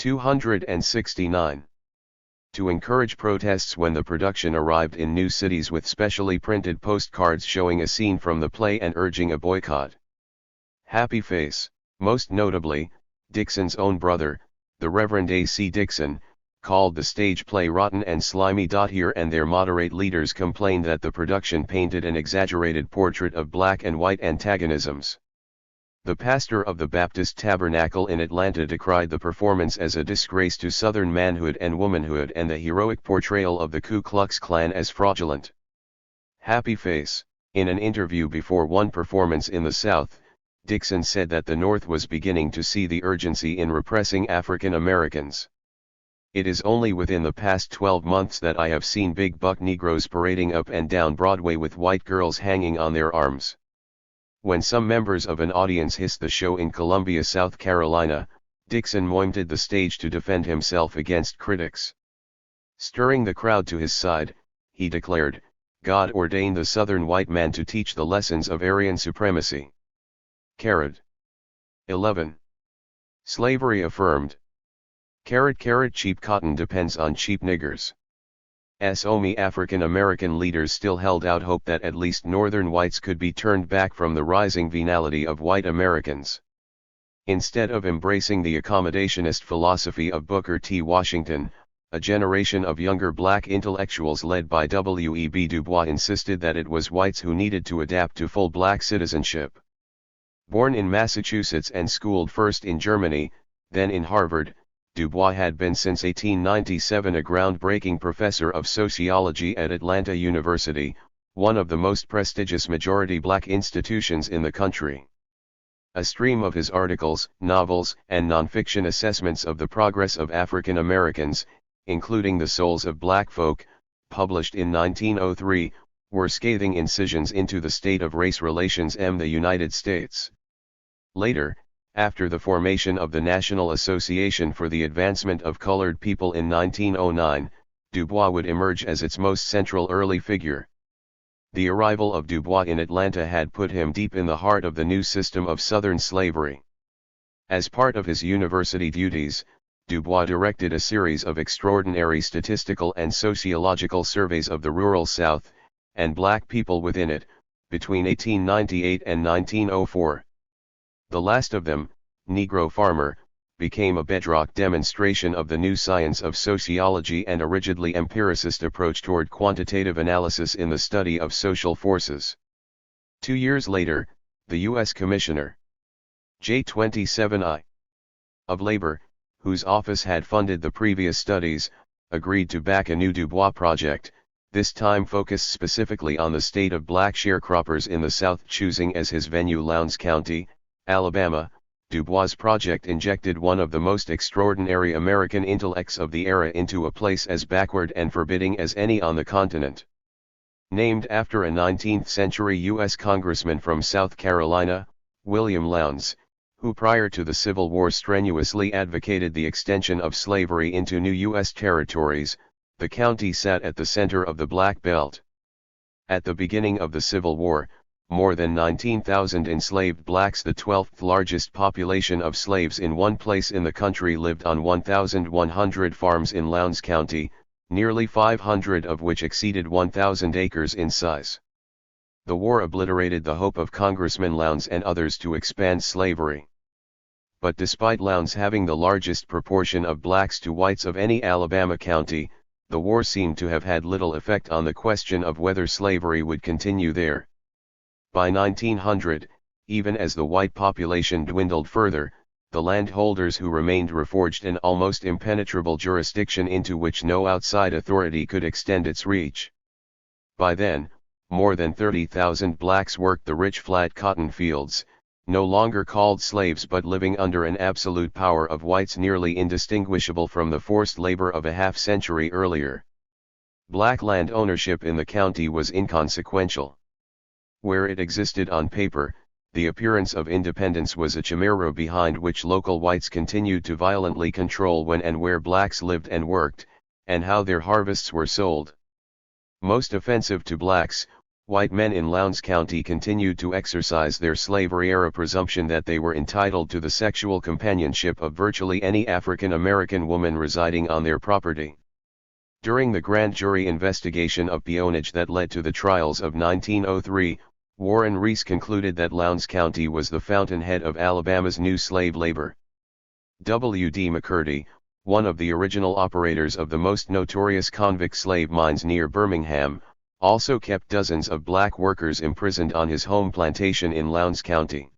269. To encourage protests when the production arrived in new cities with specially printed postcards showing a scene from the play and urging a boycott. Happy face. Most notably, Dixon's own brother, the Reverend A.C. Dixon, called the stage play rotten and slimy. Here and there moderate leaders complained that the production painted an exaggerated portrait of black and white antagonisms. The pastor of the Baptist Tabernacle in Atlanta decried the performance as a disgrace to Southern manhood and womanhood and the heroic portrayal of the Ku Klux Klan as fraudulent. Happy face. In an interview before one performance in the South, Dixon said that the North was beginning to see the urgency in repressing African Americans. It is only within the past 12 months that I have seen big buck Negroes parading up and down Broadway with white girls hanging on their arms. When some members of an audience hissed the show in Columbia, South Carolina, Dixon moimented the stage to defend himself against critics. Stirring the crowd to his side, he declared, "God ordained the Southern white man to teach the lessons of Aryan supremacy." 11. Slavery affirmed. Cheap cotton depends on cheap niggers. Only African American leaders still held out hope that at least Northern whites could be turned back from the rising venality of white Americans. Instead of embracing the accommodationist philosophy of Booker T. Washington, a generation of younger black intellectuals led by W.E.B. Du Bois insisted that it was whites who needed to adapt to full black citizenship. Born in Massachusetts and schooled first in Germany, then in Harvard, Du Bois had been since 1897 a groundbreaking professor of sociology at Atlanta University, one of the most prestigious majority black institutions in the country. A stream of his articles, novels, and nonfiction assessments of the progress of African Americans, including The Souls of Black Folk, published in 1903, were scathing incisions into the state of race relations in the United States. Later, after the formation of the National Association for the Advancement of Colored People in 1909, Du Bois would emerge as its most central early figure. The arrival of Du Bois in Atlanta had put him deep in the heart of the new system of Southern slavery. As part of his university duties, Du Bois directed a series of extraordinary statistical and sociological surveys of the rural South, and black people within it, between 1898 and 1904. The last of them, Negro Farmer, became a bedrock demonstration of the new science of sociology and a rigidly empiricist approach toward quantitative analysis in the study of social forces. 2 years later, the U.S. Commissioner J27I of Labor, whose office had funded the previous studies, agreed to back a new Du Bois project, this time focused specifically on the state of black sharecroppers in the South, choosing as his venue Lowndes County, Alabama. Du Bois' project injected one of the most extraordinary American intellects of the era into a place as backward and forbidding as any on the continent. Named after a 19th-century U.S. congressman from South Carolina, William Lowndes, who prior to the Civil War strenuously advocated the extension of slavery into new U.S. territories, the county sat at the center of the Black Belt. At the beginning of the Civil War, more than 19,000 enslaved blacks, the 12th largest population of slaves in one place in the country, lived on 1,100 farms in Lowndes County, nearly 500 of which exceeded 1,000 acres in size. The war obliterated the hope of Congressman Lowndes and others to expand slavery. But despite Lowndes having the largest proportion of blacks to whites of any Alabama county, the war seemed to have had little effect on the question of whether slavery would continue there. By 1900, even as the white population dwindled further, the landholders who remained reforged an almost impenetrable jurisdiction into which no outside authority could extend its reach. By then, more than 30,000 blacks worked the rich flat cotton fields, no longer called slaves but living under an absolute power of whites nearly indistinguishable from the forced labor of a half-century earlier. Black land ownership in the county was inconsequential. Where it existed on paper, the appearance of independence was a chimera behind which local whites continued to violently control when and where blacks lived and worked, and how their harvests were sold. Most offensive to blacks, white men in Lowndes County continued to exercise their slavery-era presumption that they were entitled to the sexual companionship of virtually any African American woman residing on their property. During the grand jury investigation of peonage that led to the trials of 1903, Warren Reese concluded that Lowndes County was the fountainhead of Alabama's new slave labor. W. D. McCurdy, one of the original operators of the most notorious convict slave mines near Birmingham, also kept dozens of black workers imprisoned on his home plantation in Lowndes County.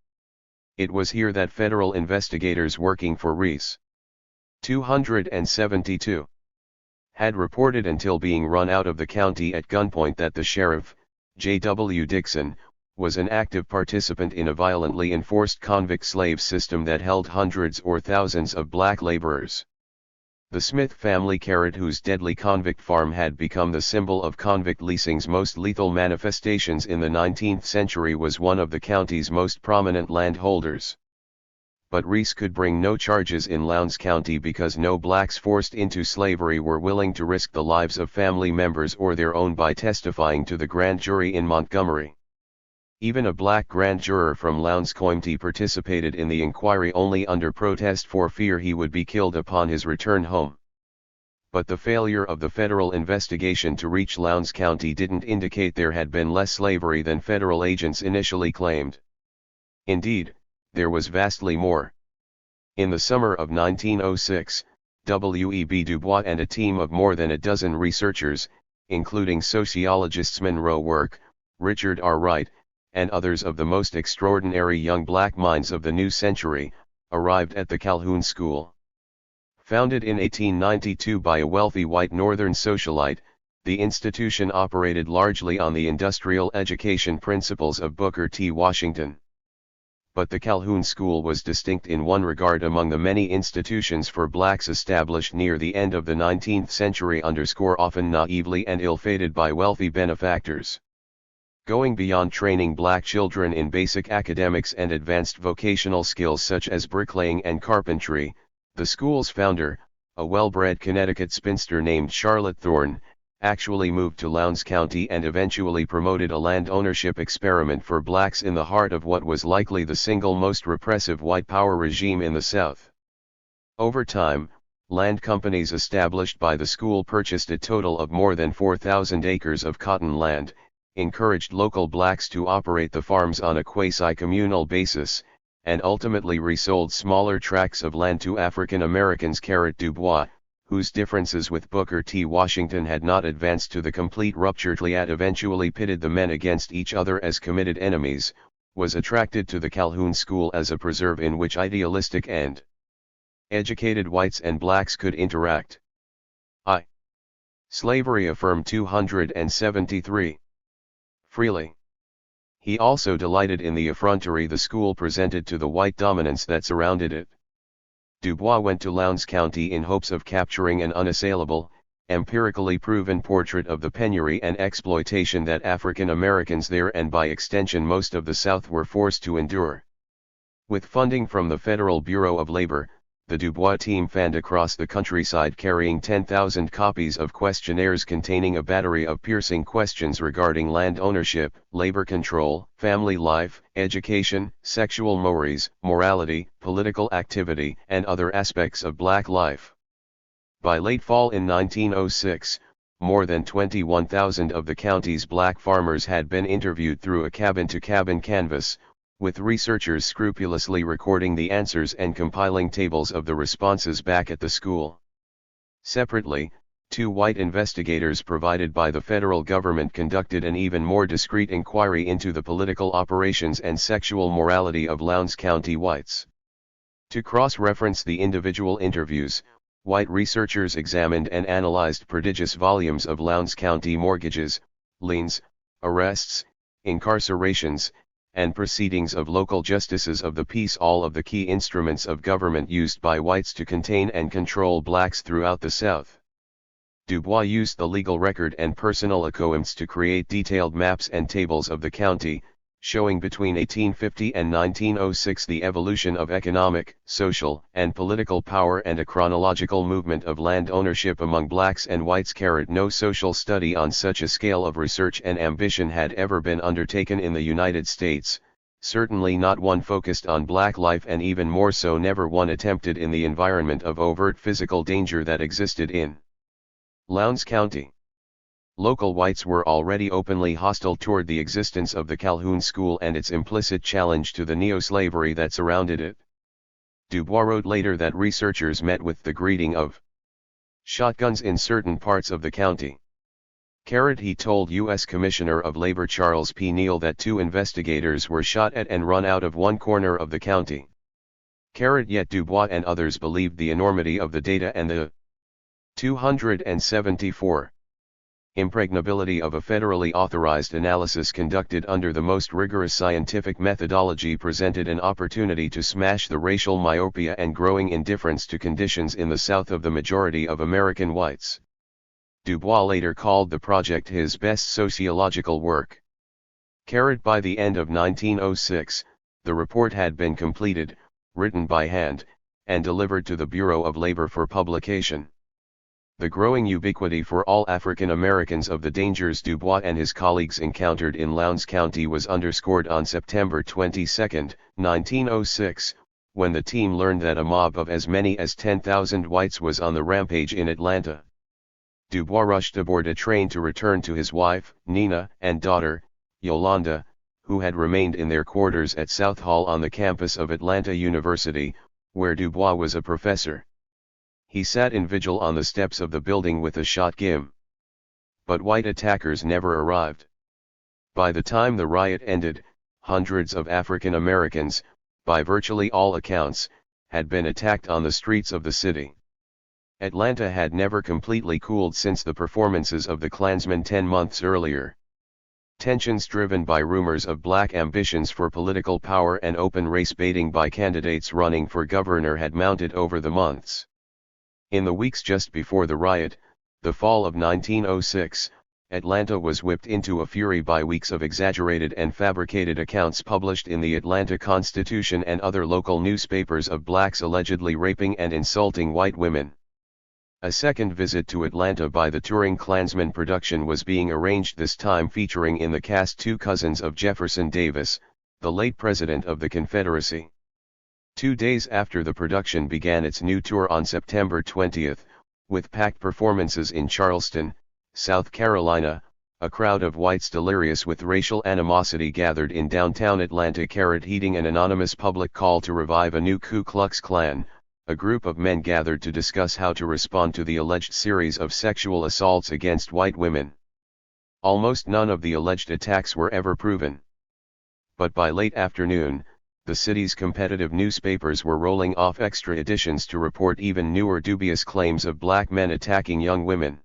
It was here that federal investigators working for Reese 272 had reported until being run out of the county at gunpoint that the sheriff, J. W. Dixon, was an active participant in a violently enforced convict slave system that held hundreds or thousands of black laborers. The Smith family carrot, whose deadly convict farm had become the symbol of convict leasing's most lethal manifestations in the 19th century, was one of the county's most prominent landholders. But Reese could bring no charges in Lowndes County because no blacks forced into slavery were willing to risk the lives of family members or their own by testifying to the grand jury in Montgomery. Even a black grand juror from Lowndes County participated in the inquiry only under protest for fear he would be killed upon his return home. But the failure of the federal investigation to reach Lowndes County didn't indicate there had been less slavery than federal agents initially claimed. Indeed, there was vastly more. In the summer of 1906, W. E. B. Du Bois and a team of more than a dozen researchers, including sociologists Monroe Work, Richard R. Wright, and others of the most extraordinary young black minds of the new century, arrived at the Calhoun School. Founded in 1892 by a wealthy white Northern socialite, the institution operated largely on the industrial education principles of Booker T. Washington. But the Calhoun School was distinct in one regard among the many institutions for blacks established near the end of the 19th century, often naively and ill-fated by wealthy benefactors. Going beyond training black children in basic academics and advanced vocational skills such as bricklaying and carpentry, the school's founder, a well-bred Connecticut spinster named Charlotte Thorne, actually moved to Lowndes County and eventually promoted a land ownership experiment for blacks in the heart of what was likely the single most repressive white power regime in the South. Over time, land companies established by the school purchased a total of more than 4,000 acres of cotton land, encouraged local blacks to operate the farms on a quasi-communal basis, and ultimately resold smaller tracts of land to African Americans. Du Bois, whose differences with Booker T. Washington had not advanced to the complete rupture that eventually pitted the men against each other as committed enemies, was attracted to the Calhoun School as a preserve in which idealistic and educated whites and blacks could interact. Slavery affirmed 273. Freely. He also delighted in the effrontery the school presented to the white dominance that surrounded it. Du Bois went to Lowndes County in hopes of capturing an unassailable, empirically proven portrait of the penury and exploitation that African Americans there and by extension most of the South were forced to endure. With funding from the Federal Bureau of Labor, the Du Bois team fanned across the countryside carrying 10,000 copies of questionnaires containing a battery of piercing questions regarding land ownership, labor control, family life, education, sexual mores, morality, political activity, and other aspects of black life. By late fall in 1906, more than 21,000 of the county's black farmers had been interviewed through a cabin-to-cabin canvass, with researchers scrupulously recording the answers and compiling tables of the responses back at the school. Separately, 2 white investigators provided by the federal government conducted an even more discreet inquiry into the political operations and sexual morality of Lowndes County whites. To cross-reference the individual interviews, white researchers examined and analyzed prodigious volumes of Lowndes County mortgages, liens, arrests, incarcerations, and proceedings of local justices of the peace, all of the key instruments of government used by whites to contain and control blacks throughout the South. Du Bois used the legal record and personal accounts to create detailed maps and tables of the county, showing between 1850 and 1906 the evolution of economic, social, and political power and a chronological movement of land ownership among blacks and whites. No social study on such a scale of research and ambition had ever been undertaken in the United States, certainly not one focused on black life, and even more so never one attempted in the environment of overt physical danger that existed in Lowndes County. Local whites were already openly hostile toward the existence of the Calhoun School and its implicit challenge to the neo-slavery that surrounded it. Dubois wrote later that researchers met with the greeting of shotguns in certain parts of the county. He told U.S. Commissioner of Labor Charles P. Neal that 2 investigators were shot at and run out of one corner of the county. Yet Dubois and others believed the enormity of the data and the 274 impregnability of a federally authorized analysis conducted under the most rigorous scientific methodology presented an opportunity to smash the racial myopia and growing indifference to conditions in the South of the majority of American whites. Dubois later called the project his best sociological work. By the end of 1906, the report had been completed, written by hand, and delivered to the Bureau of Labor for publication. The growing ubiquity for all African Americans of the dangers Dubois and his colleagues encountered in Lowndes County was underscored on September 22, 1906, when the team learned that a mob of as many as 10,000 whites was on the rampage in Atlanta. Dubois rushed aboard a train to return to his wife, Nina, and daughter, Yolanda, who had remained in their quarters at South Hall on the campus of Atlanta University, where Dubois was a professor. He sat in vigil on the steps of the building with a shotgun. But white attackers never arrived. By the time the riot ended, hundreds of African Americans, by virtually all accounts, had been attacked on the streets of the city. Atlanta had never completely cooled since the performances of the Klansmen 10 months earlier. Tensions driven by rumors of black ambitions for political power and open race baiting by candidates running for governor had mounted over the months. In the weeks just before the riot, the fall of 1906, Atlanta was whipped into a fury by weeks of exaggerated and fabricated accounts published in the Atlanta Constitution and other local newspapers of blacks allegedly raping and insulting white women. A second visit to Atlanta by the touring Klansmen production was being arranged, this time featuring in the cast 2 cousins of Jefferson Davis, the late president of the Confederacy. 2 days after the production began its new tour on September 20, with packed performances in Charleston, South Carolina, a crowd of whites delirious with racial animosity gathered in downtown Atlanta, heeding an anonymous public call to revive a new Ku Klux Klan. A group of men gathered to discuss how to respond to the alleged series of sexual assaults against white women. Almost none of the alleged attacks were ever proven. But by late afternoon, the city's competitive newspapers were rolling off extra editions to report even newer dubious claims of black men attacking young women.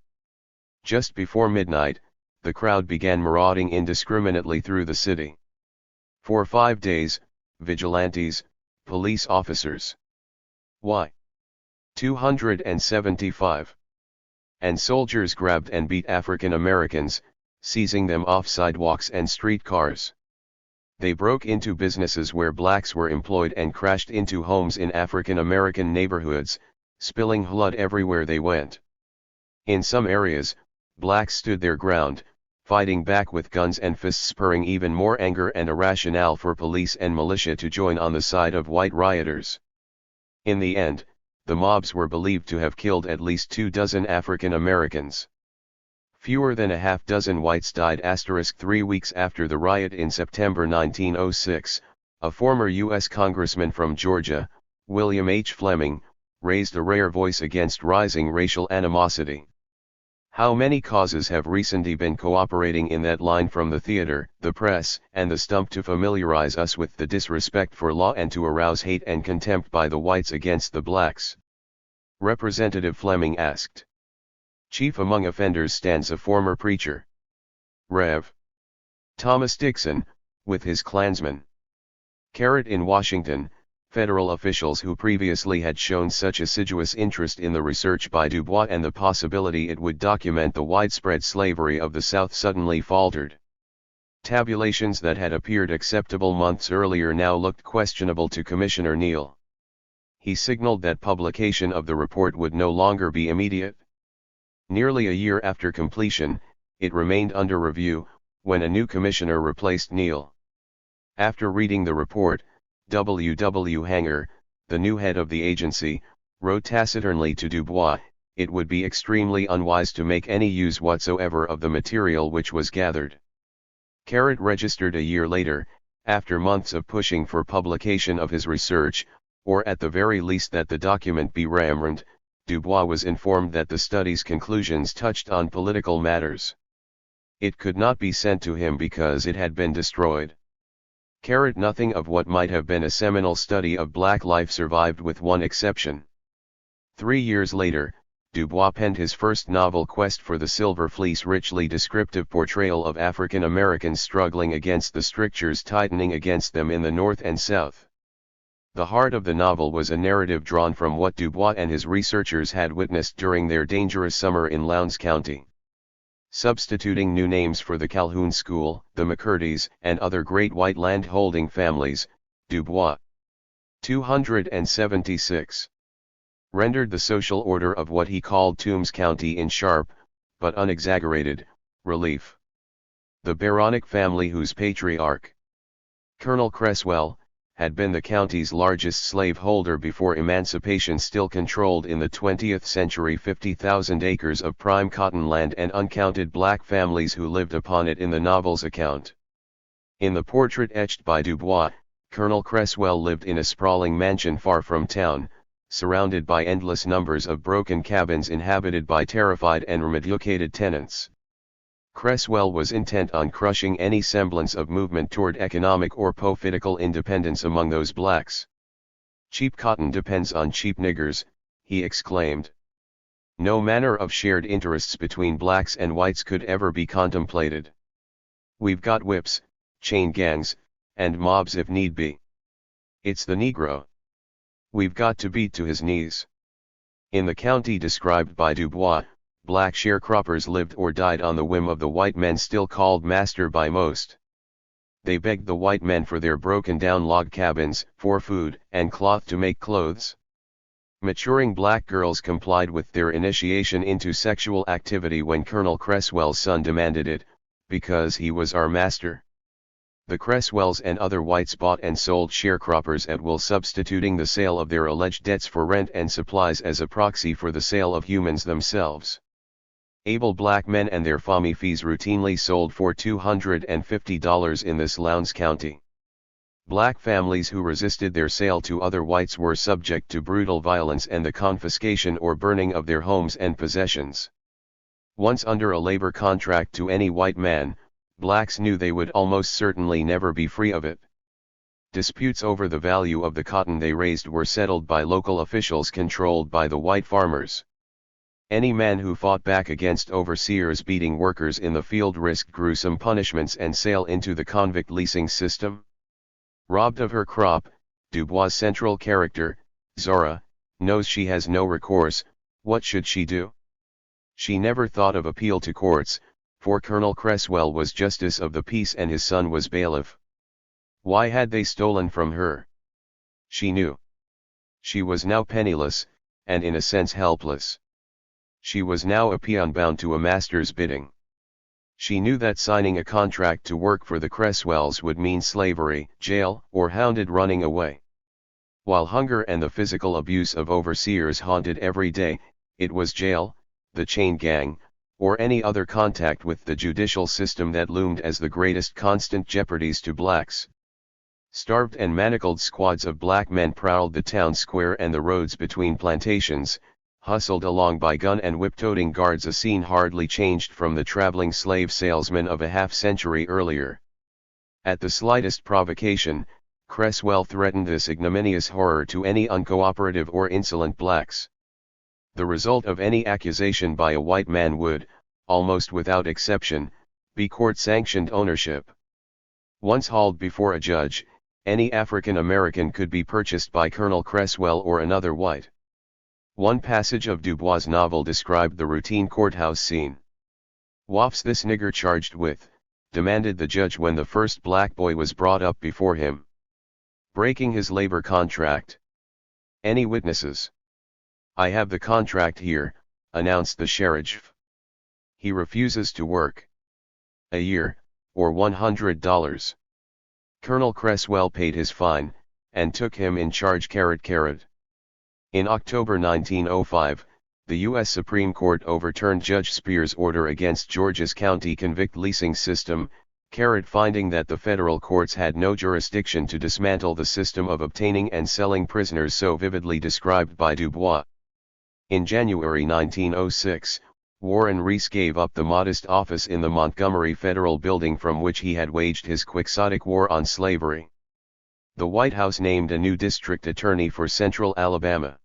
Just before midnight, the crowd began marauding indiscriminately through the city. For 5 days, vigilantes, police officers, 275, and soldiers grabbed and beat African Americans, seizing them off sidewalks and streetcars. They broke into businesses where blacks were employed and crashed into homes in African American neighborhoods, spilling blood everywhere they went. In some areas, blacks stood their ground, fighting back with guns and fists, spurring even more anger and a rationale for police and militia to join on the side of white rioters. In the end, the mobs were believed to have killed at least 24 African Americans. Fewer than a half dozen whites died. 3 weeks after the riot in September 1906, a former U.S. Congressman from Georgia, William H. Fleming, raised a rare voice against rising racial animosity. How many causes have recently been cooperating in that line, from the theater, the press, and the stump, to familiarize us with the disrespect for law and to arouse hate and contempt by the whites against the blacks? Representative Fleming asked. Chief among offenders stands a former preacher, Rev. Thomas Dixon, with his Klansmen. In Washington, federal officials who previously had shown such assiduous interest in the research by Dubois and the possibility it would document the widespread slavery of the South suddenly faltered. tabulations that had appeared acceptable months earlier now looked questionable to Commissioner Neal. He signaled that publication of the report would no longer be immediate. Nearly a year after completion, it remained under review, when a new commissioner replaced Neal. After reading the report, W. W. Hanger, the new head of the agency, wrote taciturnly to Dubois, "It would be extremely unwise to make any use whatsoever of the material which was gathered." Carrot registered a year later, after months of pushing for publication of his research, or at the very least that the document be remnant. Dubois was informed that the study's conclusions touched on political matters. It could not be sent to him because it had been destroyed. Nothing of what might have been a seminal study of black life survived, with one exception. 3 years later, Dubois penned his first novel, Quest for the Silver Fleece, richly descriptive portrayal of African Americans struggling against the strictures tightening against them in the North and South. The heart of the novel was a narrative drawn from what Dubois and his researchers had witnessed during their dangerous summer in Lowndes County. Substituting new names for the Calhoun School, the McCurdy's, and other great white land-holding families, Dubois 276 rendered the social order of what he called Toombs County in sharp, but unexaggerated, relief. The Baronic family, whose patriarch, Colonel Cresswell, had been the county's largest slaveholder before emancipation, still controlled in the 20th century 50,000 acres of prime cotton land and uncounted black families who lived upon it in the novel's account. In the portrait etched by Dubois, Colonel Cresswell lived in a sprawling mansion far from town, surrounded by endless numbers of broken cabins inhabited by terrified and reeducated tenants. Cresswell was intent on crushing any semblance of movement toward economic or political independence among those blacks. "Cheap cotton depends on cheap niggers," he exclaimed. "No manner of shared interests between blacks and whites could ever be contemplated. We've got whips, chain gangs, and mobs if need be. It's the Negro we've got to beat to his knees." In the county described by Dubois, black sharecroppers lived or died on the whim of the white men still called master by most. They begged the white men for their broken-down log cabins, for food and cloth to make clothes. Maturing black girls complied with their initiation into sexual activity when Colonel Cresswell's son demanded it, because he was our master. The Cresswells and other whites bought and sold sharecroppers at will, substituting the sale of their alleged debts for rent and supplies as a proxy for the sale of humans themselves. Able black men and their fees routinely sold for $250 in this Lowndes County. Black families who resisted their sale to other whites were subject to brutal violence and the confiscation or burning of their homes and possessions. Once under a labor contract to any white man, blacks knew they would almost certainly never be free of it. Disputes over the value of the cotton they raised were settled by local officials controlled by the white farmers. Any man who fought back against overseers beating workers in the field risked gruesome punishments and sale into the convict leasing system. Robbed of her crop, Dubois' central character, Zora, knows she has no recourse. What should she do? She never thought of appeal to courts, for Colonel Cresswell was justice of the peace and his son was bailiff. Why had they stolen from her? She knew. She was now penniless, and in a sense helpless. She was now a peon bound to a master's bidding. She knew that signing a contract to work for the Cresswells would mean slavery, jail, or hounded running away. While hunger and the physical abuse of overseers haunted every day, it was jail, the chain gang, or any other contact with the judicial system that loomed as the greatest constant jeopardies to blacks. Starved and manacled squads of black men prowled the town square and the roads between plantations, hustled along by gun and whip-toting guards, a scene hardly changed from the traveling slave salesman of a half-century earlier. At the slightest provocation, Cresswell threatened this ignominious horror to any uncooperative or insolent blacks. The result of any accusation by a white man would, almost without exception, be court-sanctioned ownership. Once hauled before a judge, any African American could be purchased by Colonel Cresswell or another white. One passage of Dubois' novel described the routine courthouse scene. "What's this nigger charged with?" demanded the judge when the first black boy was brought up before him. Breaking his labor contract. Any witnesses? I have the contract here, announced the sheriff. He refuses to work. A year, or $100. Colonel Cresswell paid his fine, and took him in charge. In October 1905, the U.S. Supreme Court overturned Judge Spears' order against Georgia's county convict leasing system, finding that the federal courts had no jurisdiction to dismantle the system of obtaining and selling prisoners so vividly described by Du Bois. In January 1906, Warren Reese gave up the modest office in the Montgomery Federal Building from which he had waged his quixotic war on slavery. The White House named a new district attorney for Central Alabama.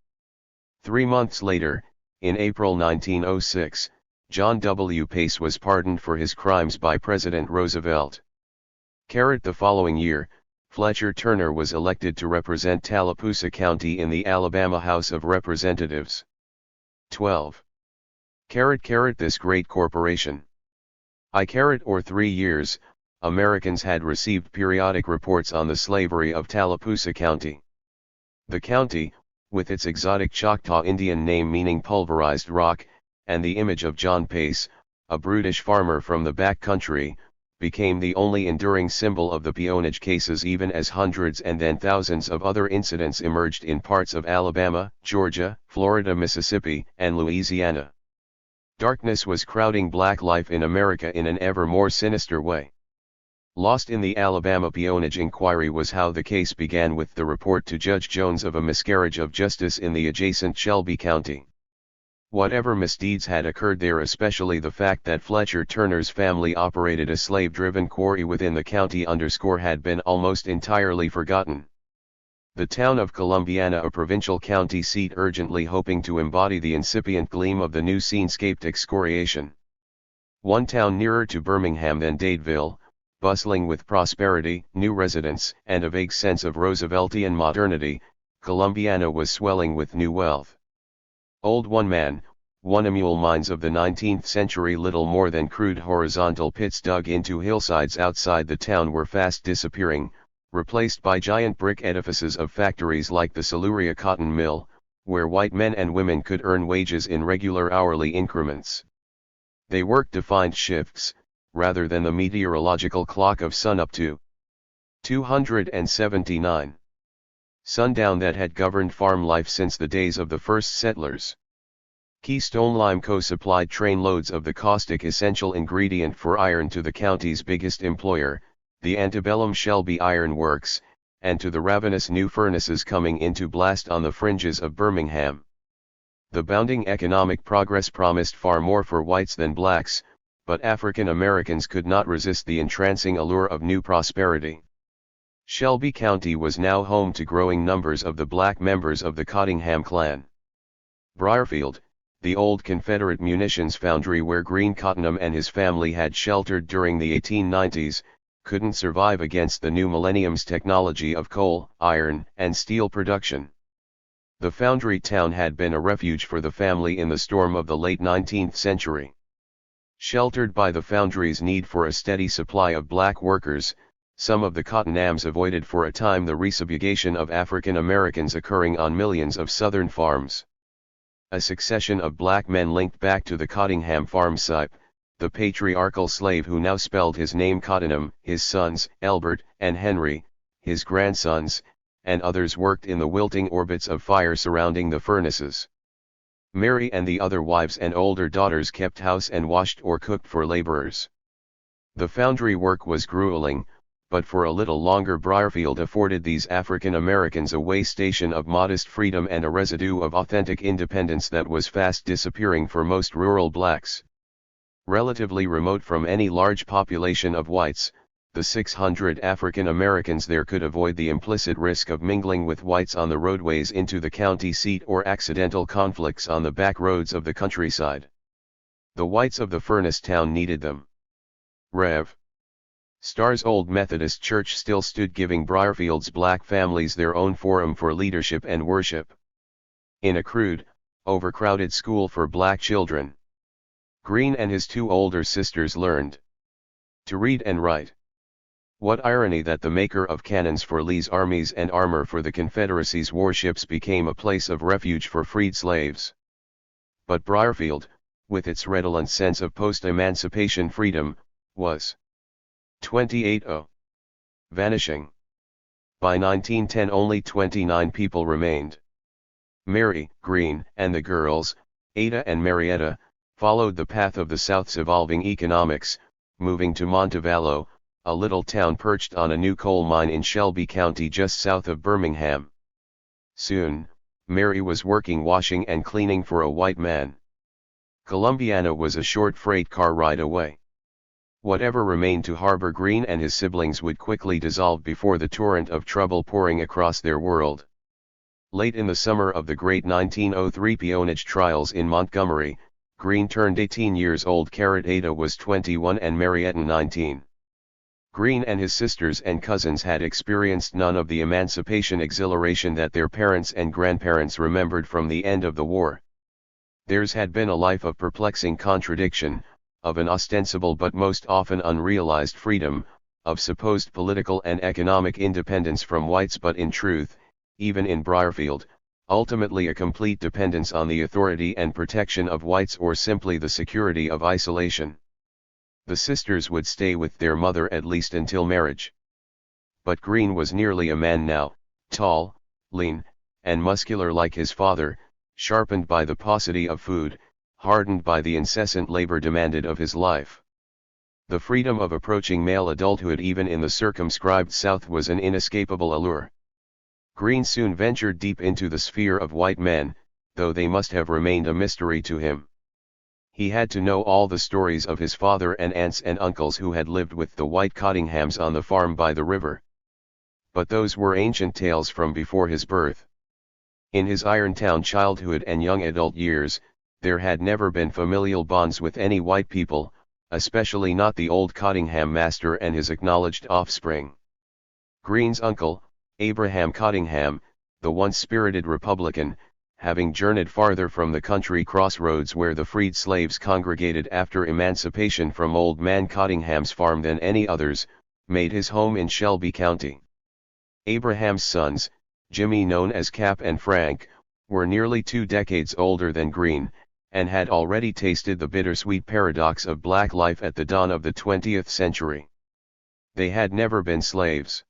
3 months later, in April 1906, John W. Pace was pardoned for his crimes by President Roosevelt. The following year, Fletcher Turner was elected to represent Tallapoosa County in the Alabama House of Representatives. 12. This great corporation. Or 3 years, Americans had received periodic reports on the slavery of Tallapoosa County. The county, with its exotic Choctaw Indian name meaning pulverized rock, and the image of John Pace, a brutish farmer from the back country, became the only enduring symbol of the peonage cases even as hundreds and then thousands of other incidents emerged in parts of Alabama, Georgia, Florida, Mississippi, and Louisiana. Darkness was crowding black life in America in an ever more sinister way. Lost in the Alabama peonage inquiry was how the case began with the report to Judge Jones of a miscarriage of justice in the adjacent Shelby County. Whatever misdeeds had occurred there, especially the fact that Fletcher Turner's family operated a slave-driven quarry within the county had been almost entirely forgotten. The town of Columbiana, a provincial county seat, urgently hoping to embody the incipient gleam of the new scene-scaped excoriation. One town nearer to Birmingham than Dadeville, bustling with prosperity, new residents, and a vague sense of Rooseveltian modernity, Columbiana was swelling with new wealth. Old one-man, one-mule mines of the 19th century, little more than crude horizontal pits dug into hillsides outside the town, were fast disappearing, replaced by giant brick edifices of factories like the Siluria Cotton Mill, where white men and women could earn wages in regular hourly increments. They worked defined shifts, rather than the meteorological clock of sunup to 279. Sundown that had governed farm life since the days of the first settlers. Keystone Lime Co. supplied trainloads of the caustic essential ingredient for iron to the county's biggest employer, the antebellum Shelby Iron Works, and to the ravenous new furnaces coming into blast on the fringes of Birmingham. The bounding economic progress promised far more for whites than blacks, but African Americans could not resist the entrancing allure of new prosperity. Shelby County was now home to growing numbers of the black members of the Cottingham clan. Briarfield, the old Confederate munitions foundry where Green Cottingham and his family had sheltered during the 1890s, couldn't survive against the new millennium's technology of coal, iron, and steel production. The foundry town had been a refuge for the family in the storm of the late 19th century. Sheltered by the foundry's need for a steady supply of black workers, some of the Cottinghams avoided for a time the resubjugation of African Americans occurring on millions of southern farms. A succession of black men linked back to the Cottingham farm site, the patriarchal slave who now spelled his name Cottingham, his sons, Albert and Henry, his grandsons, and others worked in the wilting orbits of fire surrounding the furnaces. Mary and the other wives and older daughters kept house and washed or cooked for laborers. The foundry work was grueling, but for a little longer Briarfield afforded these African Americans a way station of modest freedom and a residue of authentic independence that was fast disappearing for most rural blacks. Relatively remote from any large population of whites, the 600 African Americans there could avoid the implicit risk of mingling with whites on the roadways into the county seat or accidental conflicts on the back roads of the countryside. The whites of the furnace town needed them. Rev. Starr's Old Methodist Church still stood, giving Briarfield's black families their own forum for leadership and worship. In a crude, overcrowded school for black children, Green and his two older sisters learned. To read and write. What irony that the maker of cannons for Lee's armies and armor for the Confederacy's warships became a place of refuge for freed slaves. But Briarfield, with its redolent sense of post-emancipation freedom, was 28-0. Vanishing. By 1910 only 29 people remained. Mary, Green, and the girls, Ada and Marietta, followed the path of the South's evolving economics, moving to Montevallo, a little town perched on a new coal mine in Shelby County just south of Birmingham. Soon, Mary was working washing and cleaning for a white man. Columbiana was a short freight car ride away. Whatever remained to harbor Green and his siblings would quickly dissolve before the torrent of trouble pouring across their world. Late in the summer of the great 1903 peonage trials in Montgomery, Green turned 18 years old. Ada was 21 and Marietta 19. Green and his sisters and cousins had experienced none of the emancipation exhilaration that their parents and grandparents remembered from the end of the war. Theirs had been a life of perplexing contradiction, of an ostensible but most often unrealized freedom, of supposed political and economic independence from whites, but in truth, even in Briarfield, ultimately a complete dependence on the authority and protection of whites, or simply the security of isolation. The sisters would stay with their mother at least until marriage. But Green was nearly a man now, tall, lean, and muscular like his father, sharpened by the paucity of food, hardened by the incessant labor demanded of his life. The freedom of approaching male adulthood even in the circumscribed South was an inescapable allure. Green soon ventured deep into the sphere of white men, though they must have remained a mystery to him. He had to know all the stories of his father and aunts and uncles who had lived with the white Cottinghams on the farm by the river. But those were ancient tales from before his birth. In his Irontown childhood and young adult years, there had never been familial bonds with any white people, especially not the old Cottingham master and his acknowledged offspring. Green's uncle, Abraham Cottingham, the once spirited Republican, having journeyed farther from the country crossroads where the freed slaves congregated after emancipation from Old Man Cottingham's farm than any others, made his home in Shelby County. Abraham's sons, Jimmy known as Cap and Frank, were nearly 2 decades older than Green, and had already tasted the bittersweet paradox of black life at the dawn of the 20th century. They had never been slaves.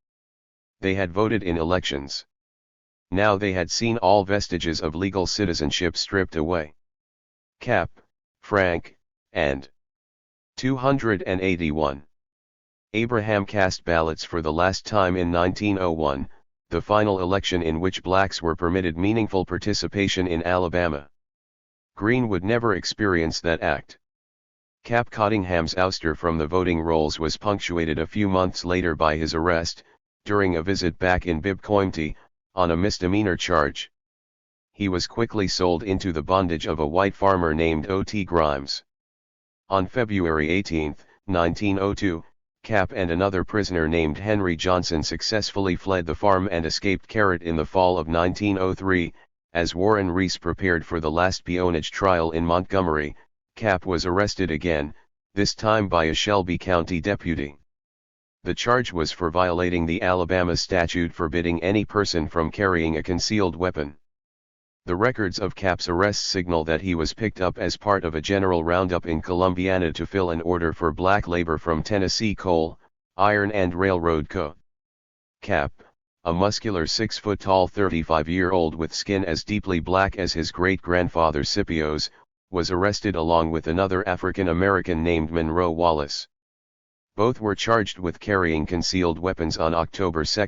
They had voted in elections. Now they had seen all vestiges of legal citizenship stripped away. Cap, Frank, and 281. Abraham cast ballots for the last time in 1901, the final election in which blacks were permitted meaningful participation in Alabama. Green would never experience that act. Cap Cottingham's ouster from the voting rolls was punctuated a few months later by his arrest, during a visit back in Bibb County, on a misdemeanor charge. He was quickly sold into the bondage of a white farmer named O.T. Grimes. On February 18, 1902, Cap and another prisoner named Henry Johnson successfully fled the farm and escaped in the fall of 1903. As Warren Reese prepared for the last peonage trial in Montgomery, Cap was arrested again, this time by a Shelby County deputy. The charge was for violating the Alabama statute forbidding any person from carrying a concealed weapon. The records of Cap's arrest signal that he was picked up as part of a general roundup in Columbiana to fill an order for black labor from Tennessee Coal, Iron and Railroad Co. Cap, a muscular 6-foot-tall 35-year-old with skin as deeply black as his great-grandfather Scipio's, was arrested along with another African-American named Monroe Wallace. Both were charged with carrying concealed weapons on October 2,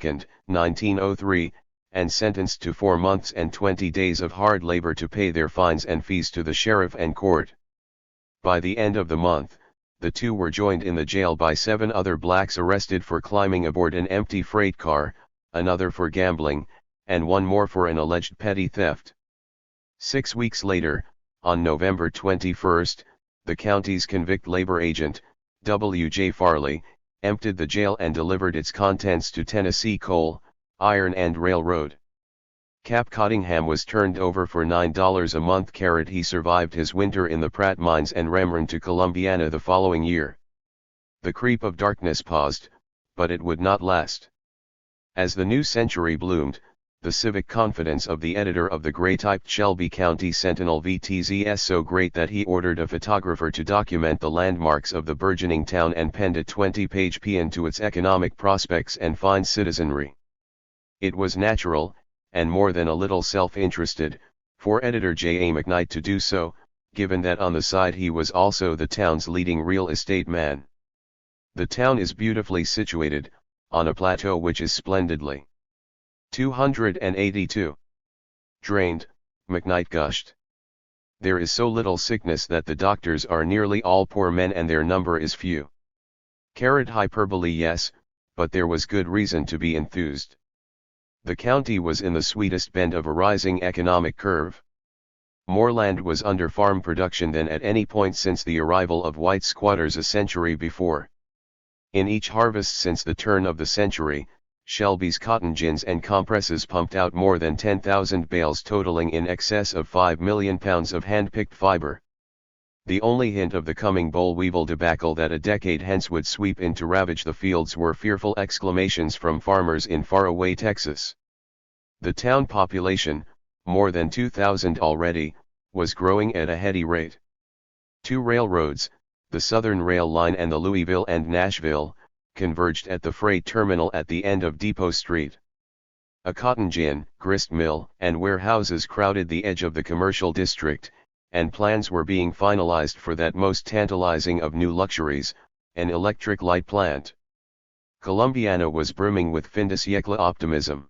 1903, and sentenced to 4 months and 20 days of hard labor to pay their fines and fees to the sheriff and court. By the end of the month, the two were joined in the jail by 7 other blacks arrested for climbing aboard an empty freight car, another for gambling, and one more for an alleged petty theft. 6 weeks later, on November 21, the county's convict labor agent, W.J. Farley, emptied the jail and delivered its contents to Tennessee Coal, Iron and Railroad. Cap Cottingham was turned over for $9 a month. He survived his winter in the Pratt mines and returned to Columbiana the following year. The creep of darkness paused, but it would not last. As the new century bloomed, the civic confidence of the editor of the gray-typed Shelby County Sentinel VTZS so great that he ordered a photographer to document the landmarks of the burgeoning town and penned a 20-page paean to its economic prospects and fine citizenry. It was natural, and more than a little self-interested, for editor J. A. McKnight to do so, given that on the side he was also the town's leading real estate man. The town is beautifully situated, on a plateau which is splendidly 282 drained, McKnight gushed. There is so little sickness that the doctors are nearly all poor men and their number is few. Hyperbole, yes, but there was good reason to be enthused. The county was in the sweetest bend of a rising economic curve. More land was under farm production than at any point since the arrival of white squatters a century before. In each harvest since the turn of the century, Shelby's cotton gins and compresses pumped out more than 10,000 bales totaling in excess of 5 million pounds of hand-picked fiber. The only hint of the coming boll weevil debacle that a decade hence would sweep in to ravage the fields were fearful exclamations from farmers in faraway Texas. The town population, more than 2,000 already, was growing at a heady rate. 2 railroads, the Southern Rail Line and the Louisville and Nashville, converged at the freight terminal at the end of Depot Street. A cotton gin, grist mill, and warehouses crowded the edge of the commercial district, and plans were being finalized for that most tantalizing of new luxuries, an electric light plant. Columbiana was brimming with fin de siècle optimism.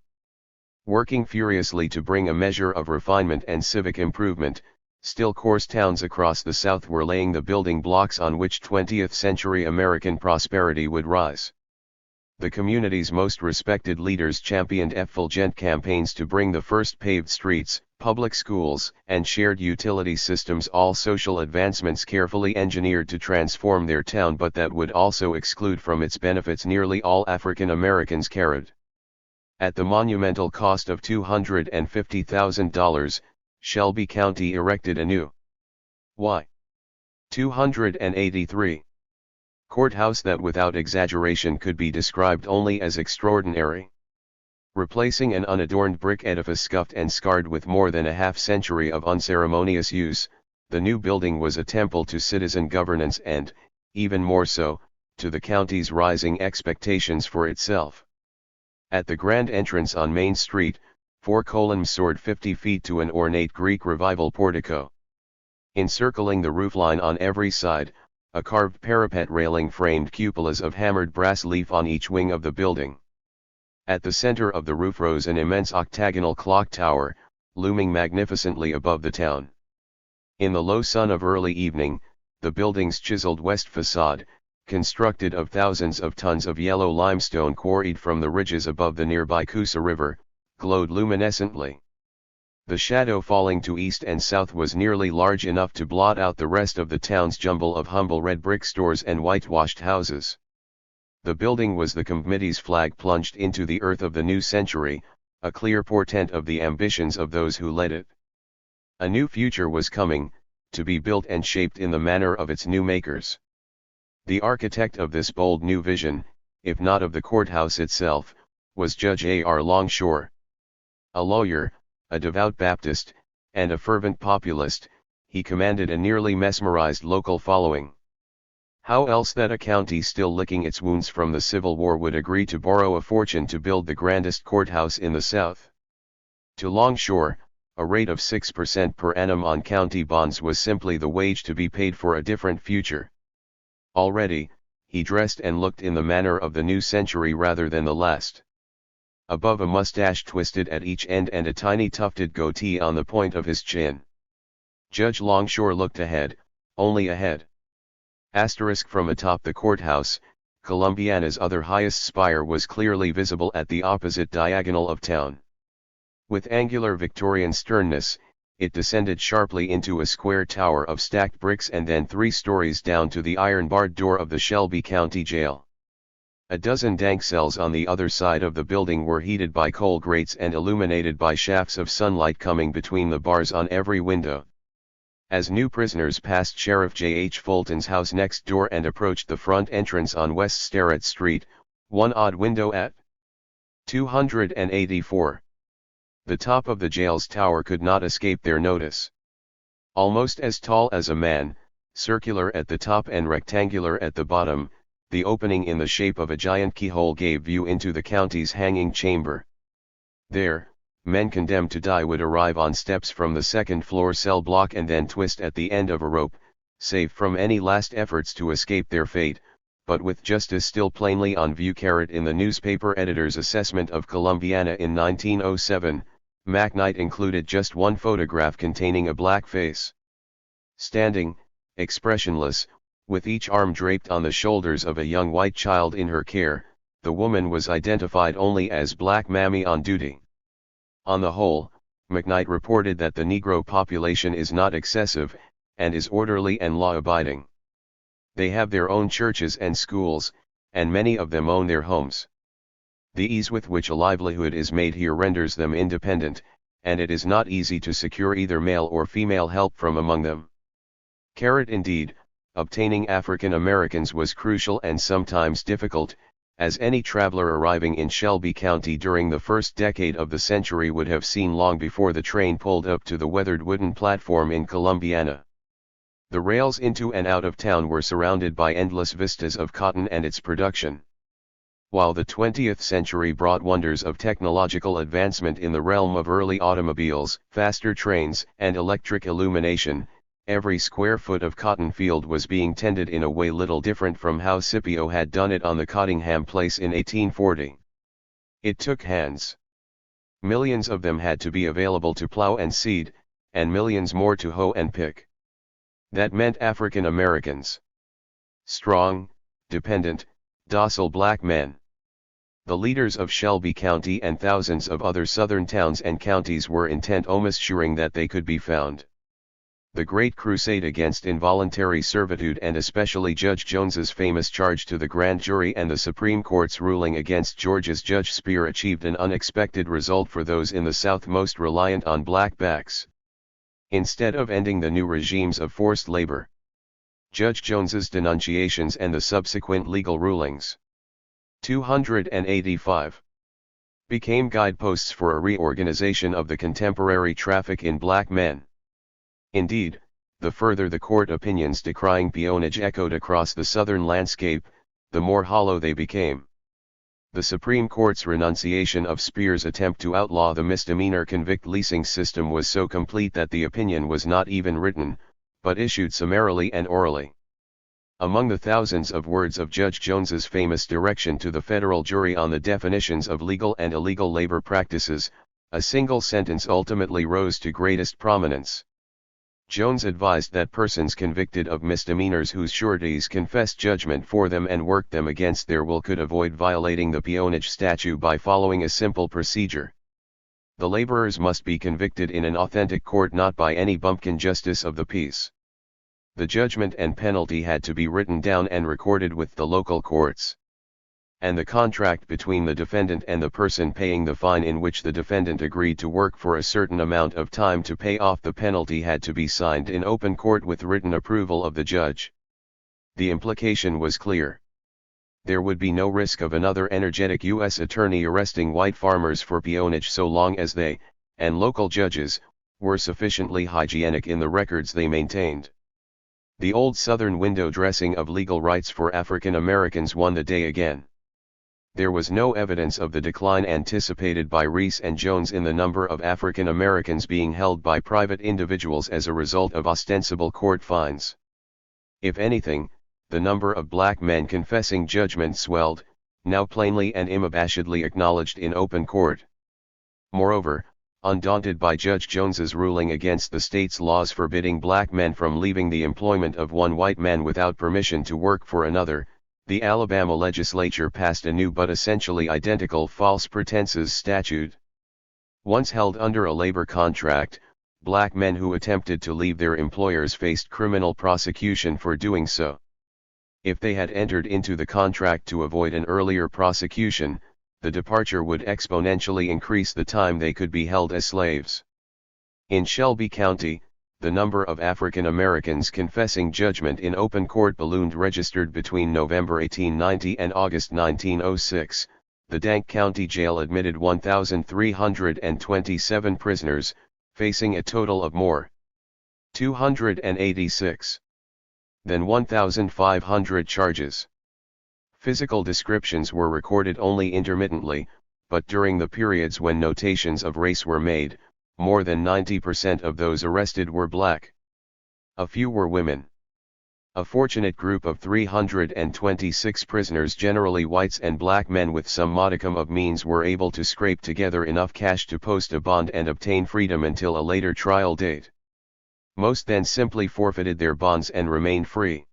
Working furiously to bring a measure of refinement and civic improvement, still coarse towns across the South were laying the building blocks on which 20th-century American prosperity would rise. The community's most respected leaders championed effulgent campaigns to bring the first paved streets, public schools, and shared utility systems, all social advancements carefully engineered to transform their town but that would also exclude from its benefits nearly all African Americans. At the monumental cost of $250,000, Shelby County erected a new Y. 283 courthouse that without exaggeration could be described only as extraordinary. Replacing an unadorned brick edifice scuffed and scarred with more than a half-century of unceremonious use, the new building was a temple to citizen governance and, even more so, to the county's rising expectations for itself. At the grand entrance on Main Street, 4 columns soared 50 feet to an ornate Greek Revival portico. Encircling the roofline on every side, a carved parapet railing framed cupolas of hammered brass leaf on each wing of the building. At the center of the roof rose an immense octagonal clock tower, looming magnificently above the town. In the low sun of early evening, the building's chiseled west facade, constructed of thousands of tons of yellow limestone quarried from the ridges above the nearby Coosa River, glowed luminescently. The shadow falling to east and south was nearly large enough to blot out the rest of the town's jumble of humble red brick stores and whitewashed houses. The building was the committee's flag plunged into the earth of the new century, a clear portent of the ambitions of those who led it. A new future was coming, to be built and shaped in the manner of its new makers. The architect of this bold new vision, if not of the courthouse itself, was Judge A.R. Longshore. A lawyer, a devout Baptist, and a fervent populist, he commanded a nearly mesmerized local following. How else that a county still licking its wounds from the Civil War would agree to borrow a fortune to build the grandest courthouse in the South? To Longshore, a rate of 6% per annum on county bonds was simply the wage to be paid for a different future. Already, he dressed and looked in the manner of the new century rather than the last. Above a mustache twisted at each end and a tiny tufted goatee on the point of his chin. Judge Longshore looked ahead, only ahead. From atop the courthouse, Columbiana's other highest spire was clearly visible at the opposite diagonal of town. With angular Victorian sternness, it descended sharply into a square tower of stacked bricks and then 3 stories down to the iron-barred door of the Shelby County Jail. A dozen dank cells on the other side of the building were heated by coal grates and illuminated by shafts of sunlight coming between the bars on every window. As new prisoners passed Sheriff J. H. Fulton's house next door and approached the front entrance on West Sterrett Street, one odd window at 284. The top of the jail's tower could not escape their notice. Almost as tall as a man, circular at the top and rectangular at the bottom, the opening in the shape of a giant keyhole gave view into the county's hanging chamber. There, men condemned to die would arrive on steps from the second-floor cell block and then twist at the end of a rope, safe from any last efforts to escape their fate, but with justice still plainly on view. In the newspaper editor's assessment of Columbiana in 1907, McKnight included just one photograph containing a black face. Standing, expressionless, with each arm draped on the shoulders of a young white child in her care, the woman was identified only as Black Mammy on duty. On the whole, McKnight reported that the Negro population is not excessive, and is orderly and law-abiding. They have their own churches and schools, and many of them own their homes. The ease with which a livelihood is made here renders them independent, and it is not easy to secure either male or female help from among them. Indeed, obtaining African Americans was crucial and sometimes difficult, as any traveler arriving in Shelby County during the first decade of the century would have seen long before the train pulled up to the weathered wooden platform in Columbiana. The rails into and out of town were surrounded by endless vistas of cotton and its production. While the 20th century brought wonders of technological advancement in the realm of early automobiles, faster trains, and electric illumination, every square foot of cotton field was being tended in a way little different from how Scipio had done it on the Cottingham Place in 1840. It took hands. Millions of them had to be available to plow and seed, and millions more to hoe and pick. That meant African Americans. Strong, dependent, docile black men. The leaders of Shelby County and thousands of other southern towns and counties were intent on ensuring that they could be found. The Great Crusade against involuntary servitude, and especially Judge Jones's famous charge to the grand jury and the Supreme Court's ruling against Georgia's Judge Spear, achieved an unexpected result for those in the South most reliant on blackbacks. Instead of ending the new regimes of forced labor, Judge Jones's denunciations and the subsequent legal rulings, 285, became guideposts for a reorganization of the contemporary traffic in black men. Indeed, the further the court opinions decrying peonage echoed across the Southern landscape, the more hollow they became. The Supreme Court's renunciation of Speer's attempt to outlaw the misdemeanor convict leasing system was so complete that the opinion was not even written, but issued summarily and orally. Among the thousands of words of Judge Jones's famous direction to the federal jury on the definitions of legal and illegal labor practices, a single sentence ultimately rose to greatest prominence. Jones advised that persons convicted of misdemeanors whose sureties confessed judgment for them and worked them against their will could avoid violating the peonage statute by following a simple procedure. The laborers must be convicted in an authentic court, not by any bumpkin justice of the peace. The judgment and penalty had to be written down and recorded with the local courts. And the contract between the defendant and the person paying the fine, in which the defendant agreed to work for a certain amount of time to pay off the penalty, had to be signed in open court with written approval of the judge. The implication was clear. There would be no risk of another energetic U.S. attorney arresting white farmers for peonage so long as they, and local judges, were sufficiently hygienic in the records they maintained. The old Southern window dressing of legal rights for African Americans won the day again. There was no evidence of the decline anticipated by Reese and Jones in the number of African Americans being held by private individuals as a result of ostensible court fines. If anything, the number of black men confessing judgment swelled, now plainly and unabashedly acknowledged in open court. Moreover, undaunted by Judge Jones's ruling against the state's laws forbidding black men from leaving the employment of one white man without permission to work for another, the Alabama legislature passed a new but essentially identical false pretenses statute. Once held under a labor contract, black men who attempted to leave their employers faced criminal prosecution for doing so. If they had entered into the contract to avoid an earlier prosecution, the departure would exponentially increase the time they could be held as slaves. In Shelby County, the number of African Americans confessing judgment in open court ballooned. Registered between November 1890 and August 1906, the Dank County Jail admitted 1,327 prisoners, facing a total of more 286 than 1,500 charges. Physical descriptions were recorded only intermittently, but during the periods when notations of race were made, more than 90% of those arrested were black. A few were women. A fortunate group of 326 prisoners, generally whites and black men with some modicum of means, were able to scrape together enough cash to post a bond and obtain freedom until a later trial date. Most then simply forfeited their bonds and remained free.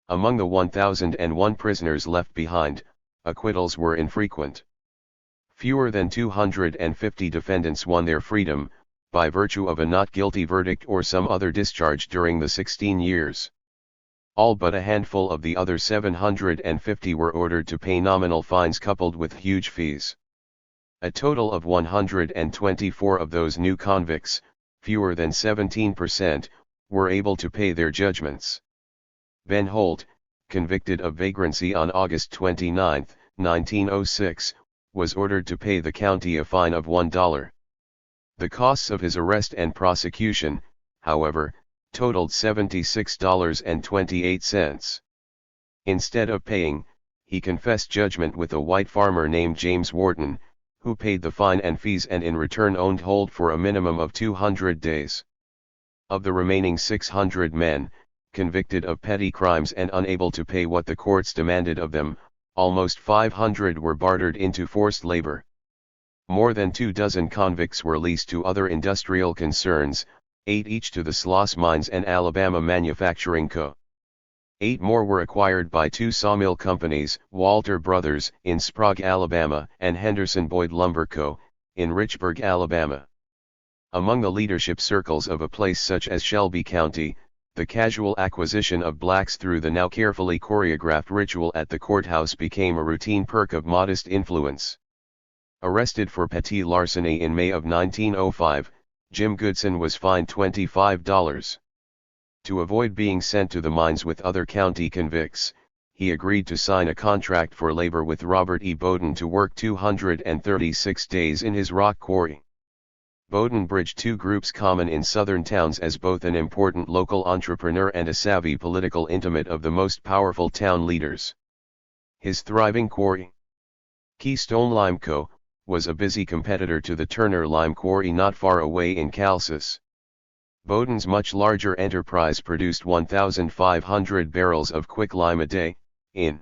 Among the 1,001 prisoners left behind, acquittals were infrequent. Fewer than 250 defendants won their freedom, by virtue of a not guilty verdict or some other discharge during the 16 years. All but a handful of the other 750 were ordered to pay nominal fines coupled with huge fees. A total of 124 of those new convicts, fewer than 17%, were able to pay their judgments. Ben Holt, convicted of vagrancy on August 29, 1906, was ordered to pay the county a fine of $1. The costs of his arrest and prosecution, however, totaled $76.28. Instead of paying, he confessed judgment with a white farmer named James Wharton, who paid the fine and fees and in return owned Holt for a minimum of 200 days. Of the remaining 600 men, convicted of petty crimes and unable to pay what the courts demanded of them, almost 500 were bartered into forced labor. More than 24 convicts were leased to other industrial concerns, 8 each to the Sloss Mines and Alabama Manufacturing Co. 8 more were acquired by 2 sawmill companies, Walter Brothers, in Sprague, Alabama, and Henderson Boyd Lumber Co., in Richburg, Alabama. Among the leadership circles of a place such as Shelby County, the casual acquisition of blacks through the now carefully choreographed ritual at the courthouse became a routine perk of modest influence. Arrested for petty larceny in May of 1905, Jim Goodson was fined $25. To avoid being sent to the mines with other county convicts, he agreed to sign a contract for labor with Robert E. Bowden to work 236 days in his rock quarry. Bowden bridged two groups common in southern towns as both an important local entrepreneur and a savvy political intimate of the most powerful town leaders. His thriving quarry, Keystone Lime Co., was a busy competitor to the Turner Lime Quarry not far away in Calcis. Bowden's much larger enterprise produced 1,500 barrels of quick lime a day, in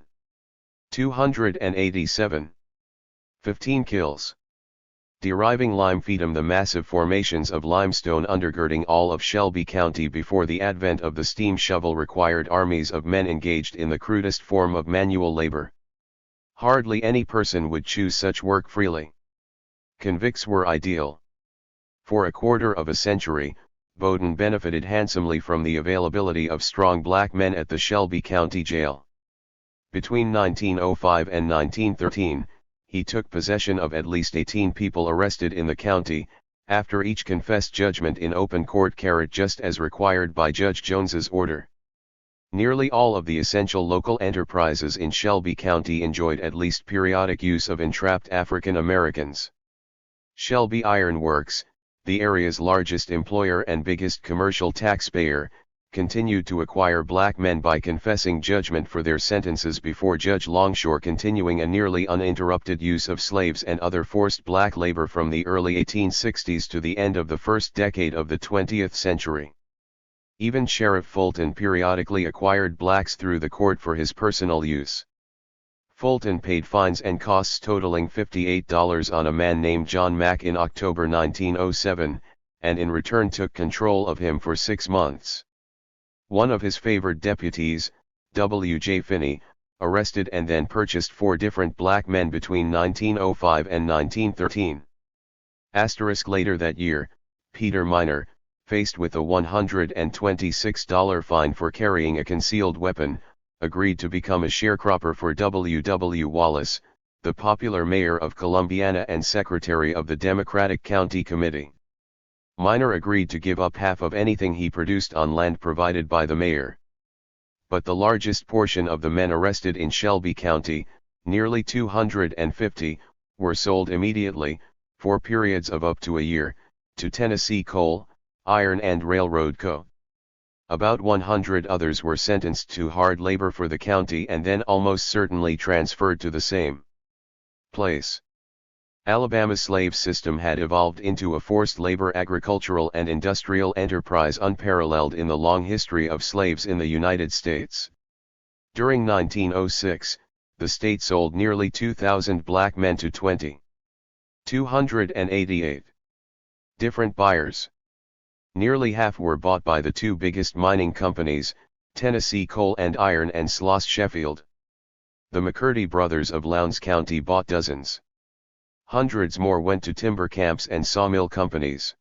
287. 15 kills. Deriving lime feedum, the massive formations of limestone undergirding all of Shelby County before the advent of the steam shovel required armies of men engaged in the crudest form of manual labor. Hardly any person would choose such work freely. Convicts were ideal. For a quarter of a century, Bowden benefited handsomely from the availability of strong black men at the Shelby County Jail. Between 1905 and 1913, he took possession of at least 18 people arrested in the county, after each confessed judgment in open court carried just as required by Judge Jones's order. Nearly all of the essential local enterprises in Shelby County enjoyed at least periodic use of entrapped African Americans. Shelby Iron Works, the area's largest employer and biggest commercial taxpayer, continued to acquire black men by confessing judgment for their sentences before Judge Longshore, continuing a nearly uninterrupted use of slaves and other forced black labor from the early 1860s to the end of the first decade of the 20th century. Even Sheriff Fulton periodically acquired blacks through the court for his personal use. Fulton paid fines and costs totaling $58 on a man named John Mack in October 1907, and in return took control of him for 6 months. One of his favored deputies, W. J. Finney, arrested and then purchased 4 different black men between 1905 and 1913. Later that year, Peter Miner, faced with a $126 fine for carrying a concealed weapon, agreed to become a sharecropper for W. W. Wallace, the popular mayor of Columbiana and secretary of the Democratic County Committee. Miner agreed to give up half of anything he produced on land provided by the mayor. But the largest portion of the men arrested in Shelby County, nearly 250, were sold immediately, for periods of up to a year, to Tennessee Coal, Iron and Railroad Co. About 100 others were sentenced to hard labor for the county and then almost certainly transferred to the same place. Alabama's slave system had evolved into a forced labor agricultural and industrial enterprise unparalleled in the long history of slaves in the United States. During 1906, the state sold nearly 2,000 black men to 288 different buyers. Nearly half were bought by the two biggest mining companies, Tennessee Coal and Iron and Sloss Sheffield. The McCurdy brothers of Lowndes County bought dozens. Hundreds more went to timber camps and sawmill companies.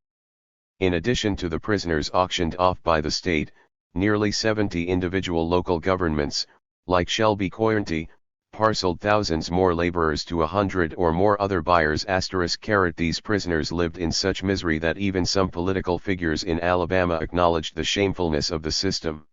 In addition to the prisoners auctioned off by the state, nearly 70 individual local governments, like Shelby County, parceled thousands more laborers to 100 or more other buyers. These prisoners lived in such misery that even some political figures in Alabama acknowledged the shamefulness of the system.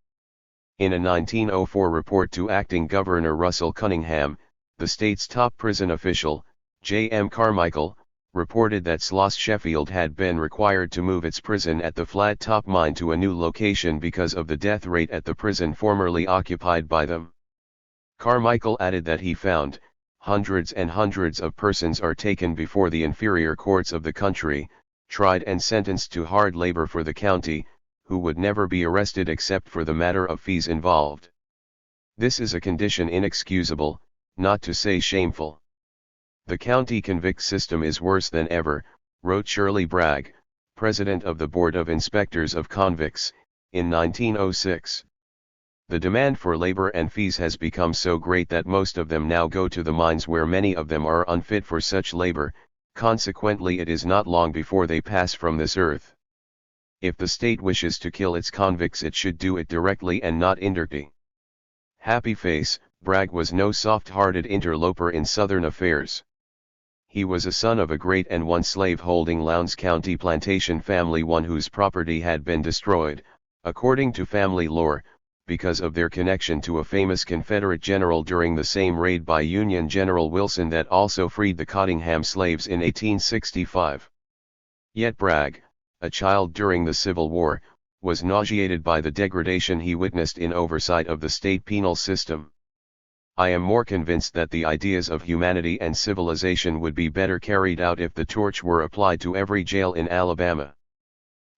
In a 1904 report to acting Governor Russell Cunningham, the state's top prison official, J. M. Carmichael, reported that Sloss Sheffield had been required to move its prison at the Flat Top Mine to a new location because of the death rate at the prison formerly occupied by them. Carmichael added that he found, hundreds and hundreds of persons are taken before the inferior courts of the country, tried and sentenced to hard labor for the county, who would never be arrested except for the matter of fees involved. This is a condition inexcusable, not to say shameful. The county convict system is worse than ever, wrote Shirley Bragg, president of the Board of Inspectors of Convicts, in 1906. The demand for labor and fees has become so great that most of them now go to the mines where many of them are unfit for such labor, consequently it is not long before they pass from this earth. If the state wishes to kill its convicts it should do it directly and not indirectly. Happy Face, Bragg was no soft-hearted interloper in Southern affairs. He was a son of a great and one slave-holding Lowndes County plantation family, one whose property had been destroyed, according to family lore, because of their connection to a famous Confederate general during the same raid by Union General Wilson that also freed the Cottingham slaves in 1865. Yet Bragg, a child during the Civil War, was nauseated by the degradation he witnessed in oversight of the state penal system. I am more convinced that the ideas of humanity and civilization would be better carried out if the torch were applied to every jail in Alabama.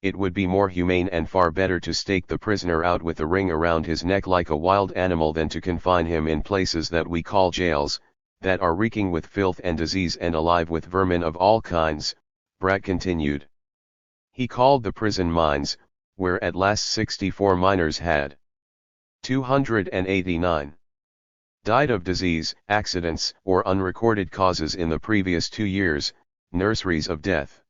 It would be more humane and far better to stake the prisoner out with a ring around his neck like a wild animal than to confine him in places that we call jails, that are reeking with filth and disease and alive with vermin of all kinds, Bragg continued. He called the prison mines, where at last 64 miners had 289 died of disease, accidents, or unrecorded causes in the previous 2 years, nurseries of death.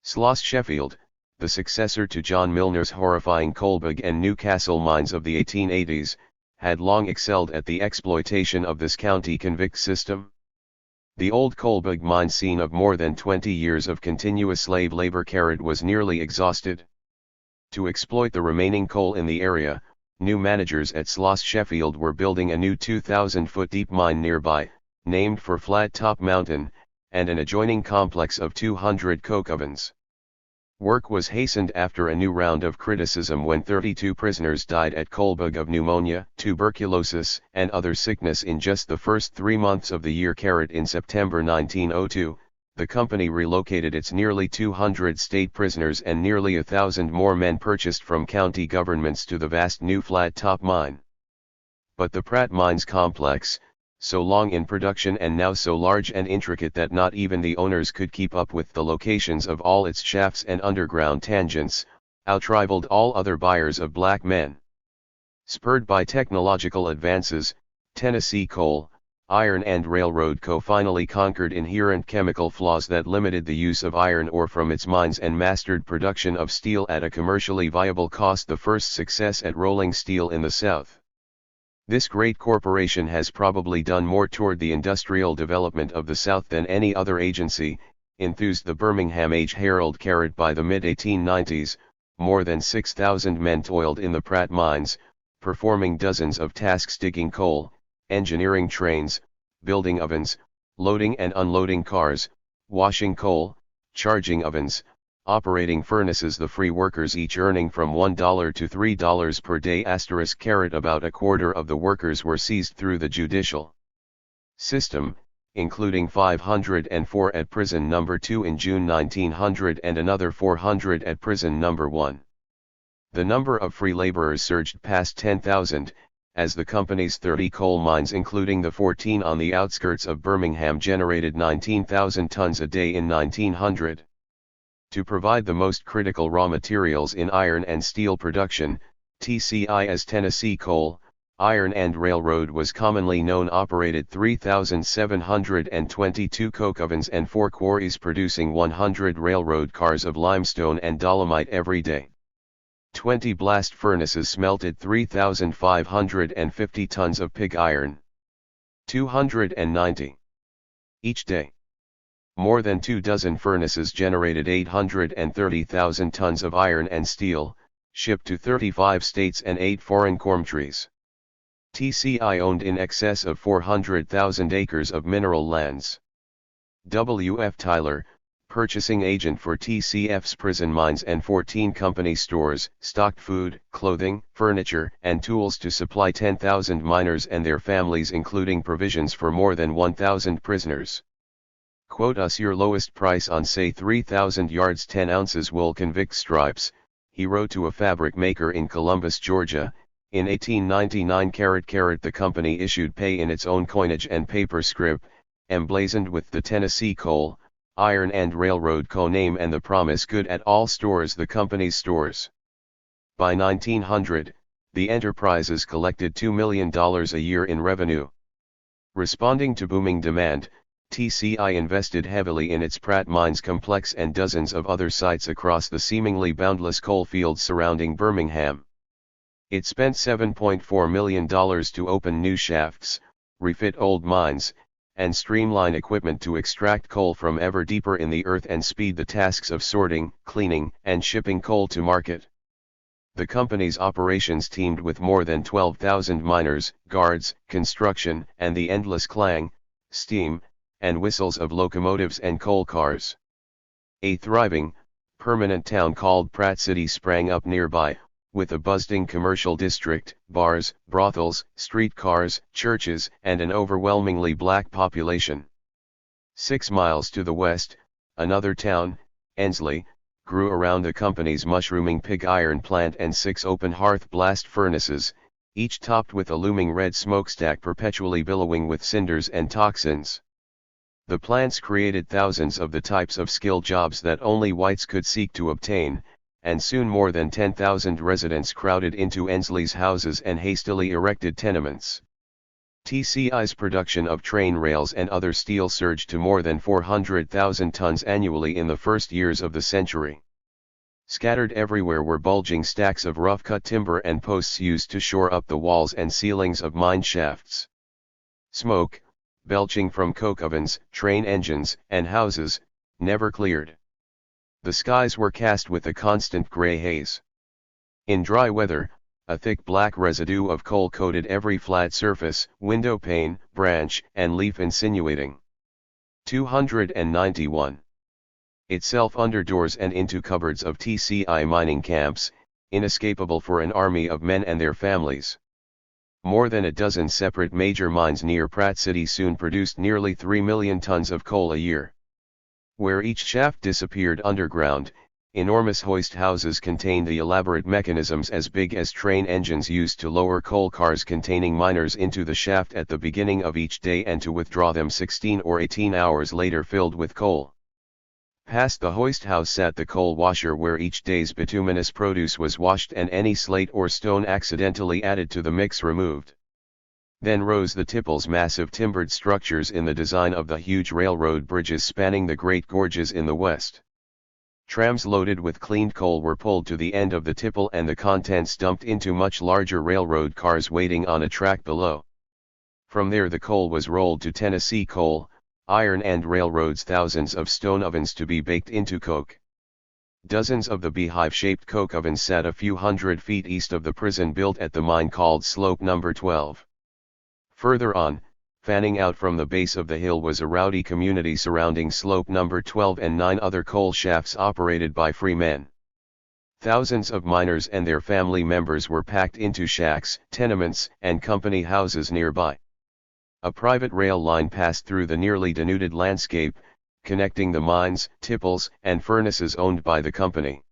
Sloss Sheffield, the successor to John Milner's horrifying Coalbug and Newcastle mines of the 1880s, had long excelled at the exploitation of this county convict system. The old Coalbug mine, scene of more than 20 years of continuous slave labor, was nearly exhausted. To exploit the remaining coal in the area, new managers at Sloss Sheffield were building a new 2,000-foot deep mine nearby, named for Flat Top Mountain, and an adjoining complex of 200 coke ovens. Work was hastened after a new round of criticism when 32 prisoners died at Coalbug of pneumonia, tuberculosis, and other sickness in just the first 3 months of the year. In September 1902, the company relocated its nearly 200 state prisoners and nearly 1,000 more men purchased from county governments to the vast new Flat Top Mine. But the Pratt Mines complex, so long in production and now so large and intricate that not even the owners could keep up with the locations of all its shafts and underground tangents, outrivaled all other buyers of black men. Spurred by technological advances, Tennessee Coal, Iron and Railroad Co. finally conquered inherent chemical flaws that limited the use of iron ore from its mines and mastered production of steel at a commercially viable cost, the first success at rolling steel in the South. This great corporation has probably done more toward the industrial development of the South than any other agency, enthused the Birmingham Age Herald. By the mid-1890s, more than 6,000 men toiled in the Pratt mines, performing dozens of tasks: digging coal, engineering trains, building ovens, loading and unloading cars, washing coal, charging ovens, operating furnaces. The free workers each earning from $1 to $3 per day. About a quarter of the workers were seized through the judicial system, including 504 at prison number 2 in June 1900 and another 400 at prison number 1. The number of free laborers surged past 10,000, as the company's 30 coal mines, including the 14 on the outskirts of Birmingham, generated 19,000 tons a day in 1900. To provide the most critical raw materials in iron and steel production, TCI, as Tennessee Coal, Iron and Railroad was commonly known, operated 3,722 coke ovens and 4 quarries, producing 100 railroad cars of limestone and dolomite every day. 20 blast furnaces smelted 3,550 tons of pig iron. 290 each day. More than 24 furnaces generated 830,000 tons of iron and steel, shipped to 35 states and 8 foreign countries. TCI owned in excess of 400,000 acres of mineral lands. W. F. Tyler, purchasing agent for TCF's prison mines and 14 company stores, stocked food, clothing, furniture, and tools to supply 10,000 miners and their families, including provisions for more than 1,000 prisoners. Quote us your lowest price on, say, 3,000 yards 10 ounces wool convict stripes, he wrote to a fabric maker in Columbus, Georgia. In 1899, the company issued pay in its own coinage and paper scrip, emblazoned with the Tennessee Coal, Iron and Railroad Co. name and the promise good at all stores, the company's stores. By 1900, the enterprises collected $2 million a year in revenue. Responding to booming demand, TCI invested heavily in its Pratt Mines complex and dozens of other sites across the seemingly boundless coal fields surrounding Birmingham. It spent $7.4 million to open new shafts, refit old mines, and streamline equipment to extract coal from ever deeper in the earth and speed the tasks of sorting, cleaning, and shipping coal to market. The company's operations teemed with more than 12,000 miners, guards, construction, and the endless clang, steam, and whistles of locomotives and coal cars. A thriving, permanent town called Pratt City sprang up nearby, with a bustling commercial district, bars, brothels, streetcars, churches, and an overwhelmingly black population. 6 miles to the west, another town, Ensley, grew around the company's mushrooming pig iron plant and 6 open hearth blast furnaces, each topped with a looming red smokestack perpetually billowing with cinders and toxins. The plants created thousands of the types of skilled jobs that only whites could seek to obtain, and soon more than 10,000 residents crowded into Ensley's houses and hastily erected tenements. TCI's production of train rails and other steel surged to more than 400,000 tons annually in the first years of the century. Scattered everywhere were bulging stacks of rough-cut timber and posts used to shore up the walls and ceilings of mine shafts. Smoke, belching from coke ovens, train engines, and houses, never cleared. The skies were cast with a constant gray haze. In dry weather, a thick black residue of coal coated every flat surface, window pane, branch, and leaf, insinuating 291 itself under doors and into cupboards of TCI mining camps, inescapable for an army of men and their families. More than a dozen separate major mines near Pratt City soon produced nearly 3 million tons of coal a year. Where each shaft disappeared underground, enormous hoist houses contained the elaborate mechanisms as big as train engines used to lower coal cars containing miners into the shaft at the beginning of each day and to withdraw them 16 or 18 hours later filled with coal. Past the hoist house sat the coal washer, where each day's bituminous produce was washed and any slate or stone accidentally added to the mix removed. Then rose the tipples, massive timbered structures in the design of the huge railroad bridges spanning the great gorges in the west. Trams loaded with cleaned coal were pulled to the end of the tipple and the contents dumped into much larger railroad cars waiting on a track below. From there the coal was rolled to Tennessee Coal, iron and railroads, thousands of stone ovens to be baked into coke. Dozens of the beehive-shaped coke ovens sat a few hundred feet east of the prison built at the mine called Slope Number 12. Further on, fanning out from the base of the hill, was a rowdy community surrounding Slope Number 12 and 9 other coal shafts operated by free men. Thousands of miners and their family members were packed into shacks, tenements, and company houses nearby. A private rail line passed through the nearly denuded landscape, connecting the mines, tipples, and furnaces owned by the company.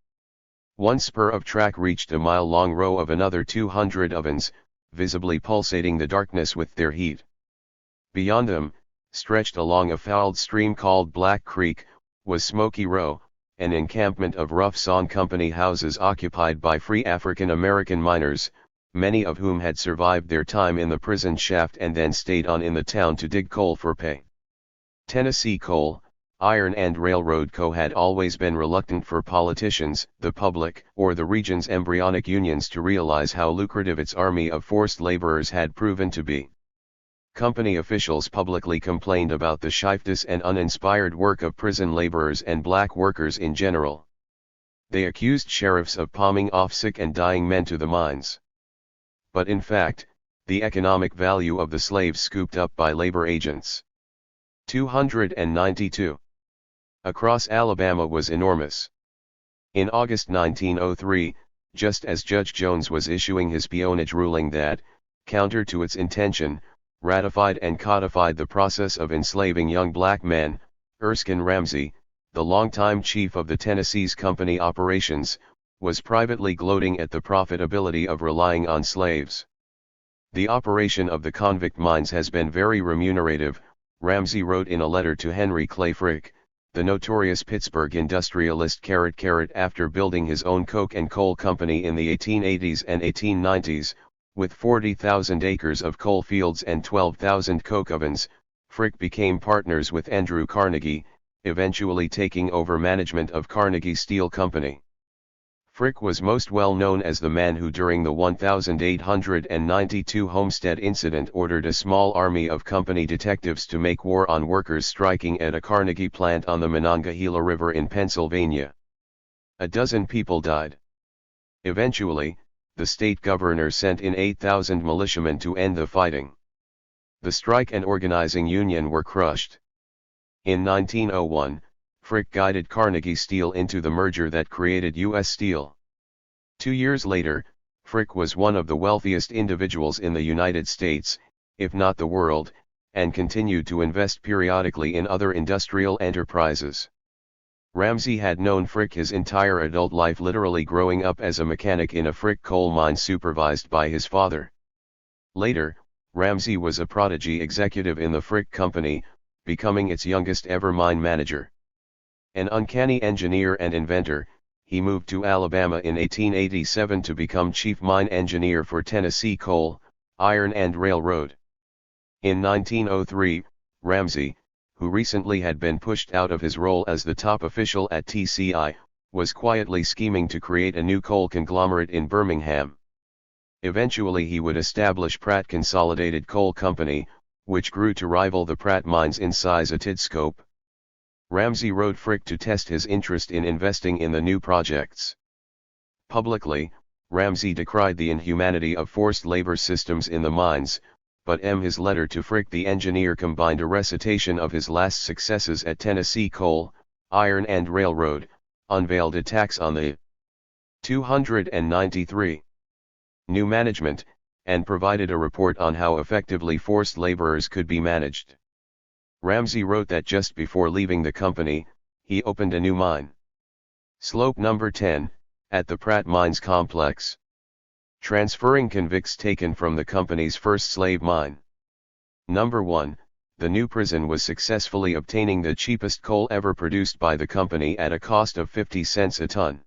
One spur of track reached a mile-long row of another 200 ovens, visibly pulsating the darkness with their heat. Beyond them, stretched along a fouled stream called Black Creek, was Smoky Row, an encampment of rough-sawn company houses occupied by free African-American miners, many of whom had survived their time in the prison shaft and then stayed on in the town to dig coal for pay. Tennessee Coal, Iron and Railroad Co. had always been reluctant for politicians, the public, or the region's embryonic unions to realize how lucrative its army of forced laborers had proven to be. Company officials publicly complained about the shiftless and uninspired work of prison laborers and black workers in general. They accused sheriffs of palming off sick and dying men to the mines. But in fact, the economic value of the slaves scooped up by labor agents, 292 across Alabama, was enormous. In August 1903, just as Judge Jones was issuing his peonage ruling that, counter to its intention, ratified and codified the process of enslaving young black men, Erskine Ramsey, the longtime chief of the Tennessee's company operations, was privately gloating at the profitability of relying on slaves. "The operation of the convict mines has been very remunerative," Ramsey wrote in a letter to Henry Clay Frick, the notorious Pittsburgh industrialist. After building his own coke and coal company in the 1880s and 1890s, with 40,000 acres of coal fields and 12,000 coke ovens, Frick became partners with Andrew Carnegie, eventually taking over management of Carnegie Steel Company. Frick was most well known as the man who during the 1892 Homestead incident ordered a small army of company detectives to make war on workers striking at a Carnegie plant on the Monongahela River in Pennsylvania. A dozen people died. Eventually, the state governor sent in 8,000 militiamen to end the fighting. The strike and organizing union were crushed. In 1901, Frick guided Carnegie Steel into the merger that created U.S. Steel. 2 years later, Frick was one of the wealthiest individuals in the United States, if not the world, and continued to invest periodically in other industrial enterprises. Ramsey had known Frick his entire adult life, literally growing up as a mechanic in a Frick coal mine supervised by his father. Later, Ramsey was a prodigy executive in the Frick Company, becoming its youngest ever mine manager. An uncanny engineer and inventor, he moved to Alabama in 1887 to become chief mine engineer for Tennessee Coal, Iron and Railroad. In 1903, Ramsey, who recently had been pushed out of his role as the top official at TCI, was quietly scheming to create a new coal conglomerate in Birmingham. Eventually he would establish Pratt Consolidated Coal Company, which grew to rival the Pratt mines in size and scope. Ramsey wrote Frick to test his interest in investing in the new projects. Publicly, Ramsey decried the inhumanity of forced labor systems in the mines, but his letter to Frick the engineer combined a recitation of his last successes at Tennessee Coal, Iron and Railroad, unveiled attacks on the 293 new management, and provided a report on how effectively forced laborers could be managed. Ramsey wrote that just before leaving the company, he opened a new mine, Slope Number 10, at the Pratt Mines Complex, transferring convicts taken from the company's first slave mine. Number 1, the new prison was successfully obtaining the cheapest coal ever produced by the company at a cost of 50 cents a ton.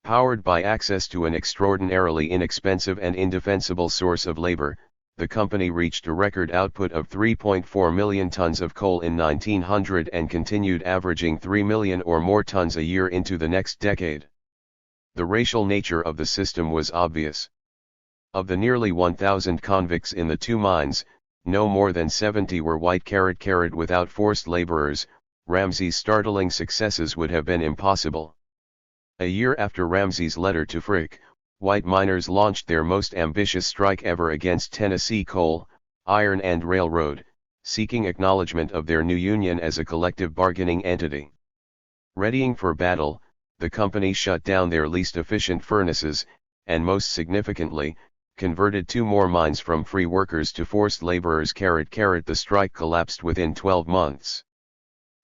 Powered by access to an extraordinarily inexpensive and indefensible source of labor, the company reached a record output of 3.4 million tons of coal in 1900 and continued averaging 3 million or more tons a year into the next decade. The racial nature of the system was obvious. Of the nearly 1,000 convicts in the two mines, no more than 70 were white. Without forced laborers, Ramsey's startling successes would have been impossible. A year after Ramsey's letter to Frick, white miners launched their most ambitious strike ever against Tennessee Coal, Iron and Railroad, seeking acknowledgement of their new union as a collective bargaining entity. Readying for battle, the company shut down their least efficient furnaces, and most significantly, converted 2 more mines from free workers to forced laborers. The strike collapsed within 12 months.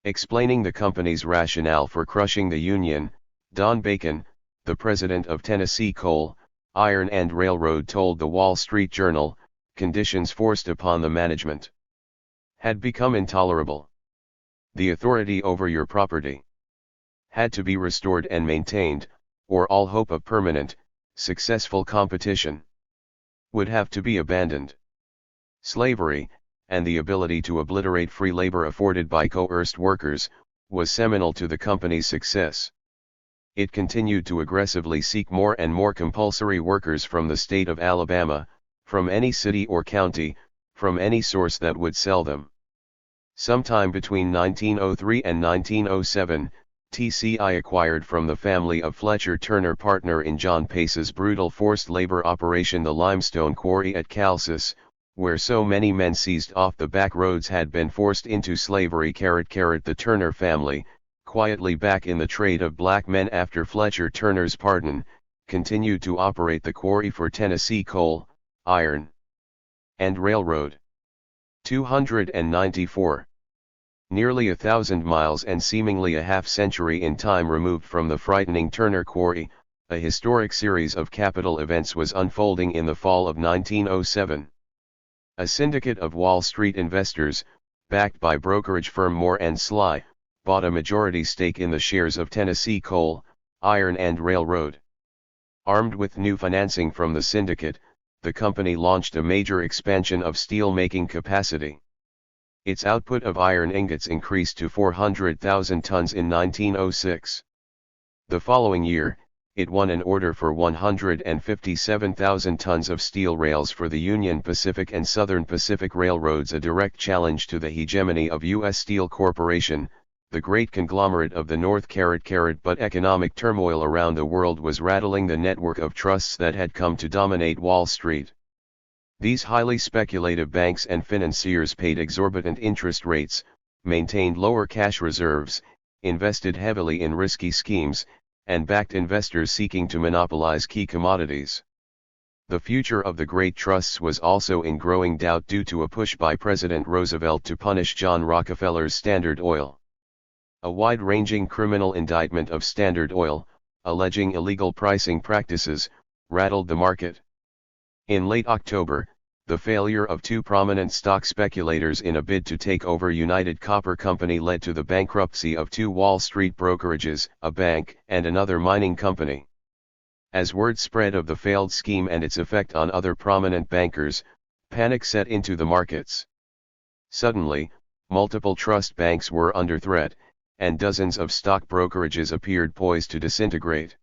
Explaining the company's rationale for crushing the union, Don Bacon, the president of Tennessee Coal, Iron and Railroad, told the Wall Street Journal, conditions forced upon the management had become intolerable. The authority over your property had to be restored and maintained, or all hope of permanent, successful competition would have to be abandoned. Slavery, and the ability to obliterate free labor afforded by coerced workers, was seminal to the company's success. It continued to aggressively seek more and more compulsory workers from the state of Alabama, from any city or county, from any source that would sell them. Sometime between 1903 and 1907, TCI acquired from the family of Fletcher Turner, partner in John Pace's brutal forced labor operation, the limestone quarry at Calcis, where so many men seized off the back roads had been forced into slavery. The Turner family, quietly back in the trade of black men after Fletcher Turner's pardon, continued to operate the quarry for Tennessee Coal, Iron and Railroad. 294. Nearly 1,000 miles and seemingly a half-century in time removed from the frightening Turner Quarry, a historic series of capital events was unfolding in the fall of 1907. A syndicate of Wall Street investors, backed by brokerage firm Moore & Sly, bought a majority stake in the shares of Tennessee Coal, Iron and Railroad. Armed with new financing from the syndicate, the company launched a major expansion of steel-making capacity. Its output of iron ingots increased to 400,000 tons in 1906. The following year, it won an order for 157,000 tons of steel rails for the Union Pacific and Southern Pacific Railroads, a direct challenge to the hegemony of U.S. Steel Corporation, the great conglomerate of the North. But economic turmoil around the world was rattling the network of trusts that had come to dominate Wall Street. These highly speculative banks and financiers paid exorbitant interest rates, maintained lower cash reserves, invested heavily in risky schemes, and backed investors seeking to monopolize key commodities. The future of the great trusts was also in growing doubt due to a push by President Roosevelt to punish John Rockefeller's Standard Oil. A wide-ranging criminal indictment of Standard Oil, alleging illegal pricing practices, rattled the market. In late October, the failure of 2 prominent stock speculators in a bid to take over United Copper Company led to the bankruptcy of 2 Wall Street brokerages, a bank and another mining company. As word spread of the failed scheme and its effect on other prominent bankers, panic set into the markets. Suddenly, multiple trust banks were under threat, and dozens of stock brokerages appeared poised to disintegrate.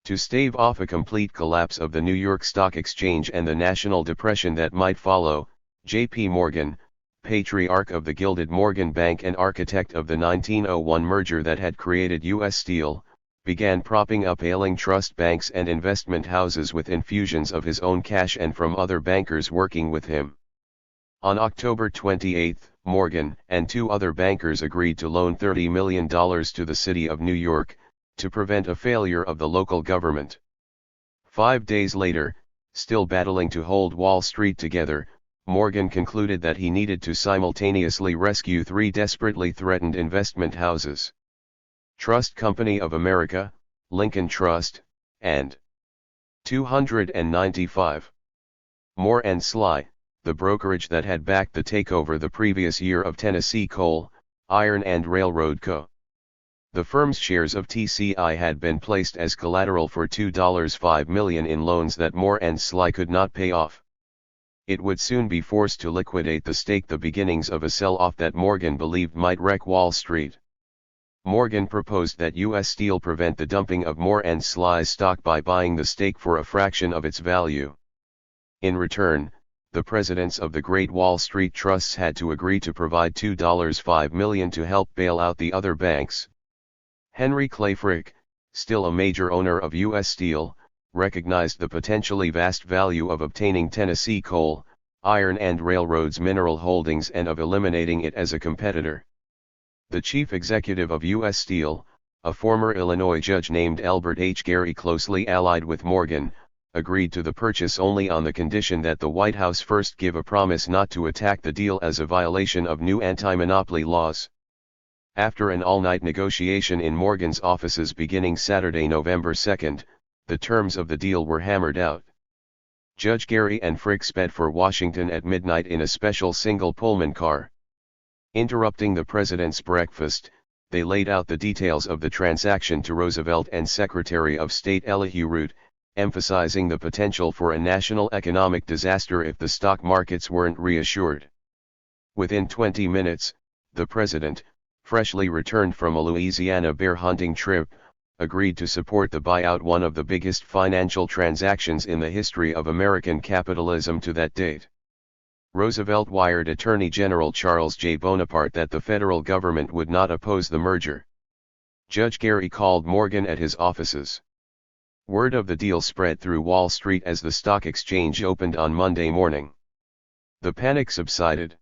To stave off a complete collapse of the New York Stock Exchange and the national depression that might follow, J.P. Morgan, patriarch of the Gilded Morgan Bank and architect of the 1901 merger that had created U.S. Steel, began propping up ailing trust banks and investment houses with infusions of his own cash and from other bankers working with him. On October 28, Morgan and 2 other bankers agreed to loan $30 million to the city of New York, to prevent a failure of the local government. 5 days later, still battling to hold Wall Street together, Morgan concluded that he needed to simultaneously rescue 3 desperately threatened investment houses: Trust Company of America, Lincoln Trust, and 295. Moore & Sly, the brokerage that had backed the takeover the previous year of Tennessee Coal, Iron and Railroad Co. The firm's shares of TCI had been placed as collateral for $2.5 million in loans that Moore & Sly could not pay off. It would soon be forced to liquidate the stake, the beginnings of a sell-off that Morgan believed might wreck Wall Street. Morgan proposed that U.S. Steel prevent the dumping of Moore & Sly's stock by buying the stake for a fraction of its value. In return, the presidents of the Great Wall Street Trusts had to agree to provide $2.5 million to help bail out the other banks. Henry Clay Frick, still a major owner of U.S. Steel, recognized the potentially vast value of obtaining Tennessee coal, iron and railroads mineral holdings and of eliminating it as a competitor. The chief executive of U.S. Steel, a former Illinois judge named Albert H. Gary closely allied with Morgan, agreed to the purchase only on the condition that the White House first give a promise not to attack the deal as a violation of new anti-monopoly laws. After an all-night negotiation in Morgan's offices beginning Saturday, November 2, the terms of the deal were hammered out. Judge Gary and Frick sped for Washington at midnight in a special single Pullman car. Interrupting the president's breakfast, they laid out the details of the transaction to Roosevelt and Secretary of State Elihu Root, emphasizing the potential for a national economic disaster if the stock markets weren't reassured. Within 20 minutes, the president, freshly returned from a Louisiana bear hunting trip, agreed to support the buyout, one of the biggest financial transactions in the history of American capitalism to that date. Roosevelt wired Attorney General Charles J. Bonaparte that the federal government would not oppose the merger. Judge Gary called Morgan at his offices. Word of the deal spread through Wall Street as the stock exchange opened on Monday morning. The panic subsided.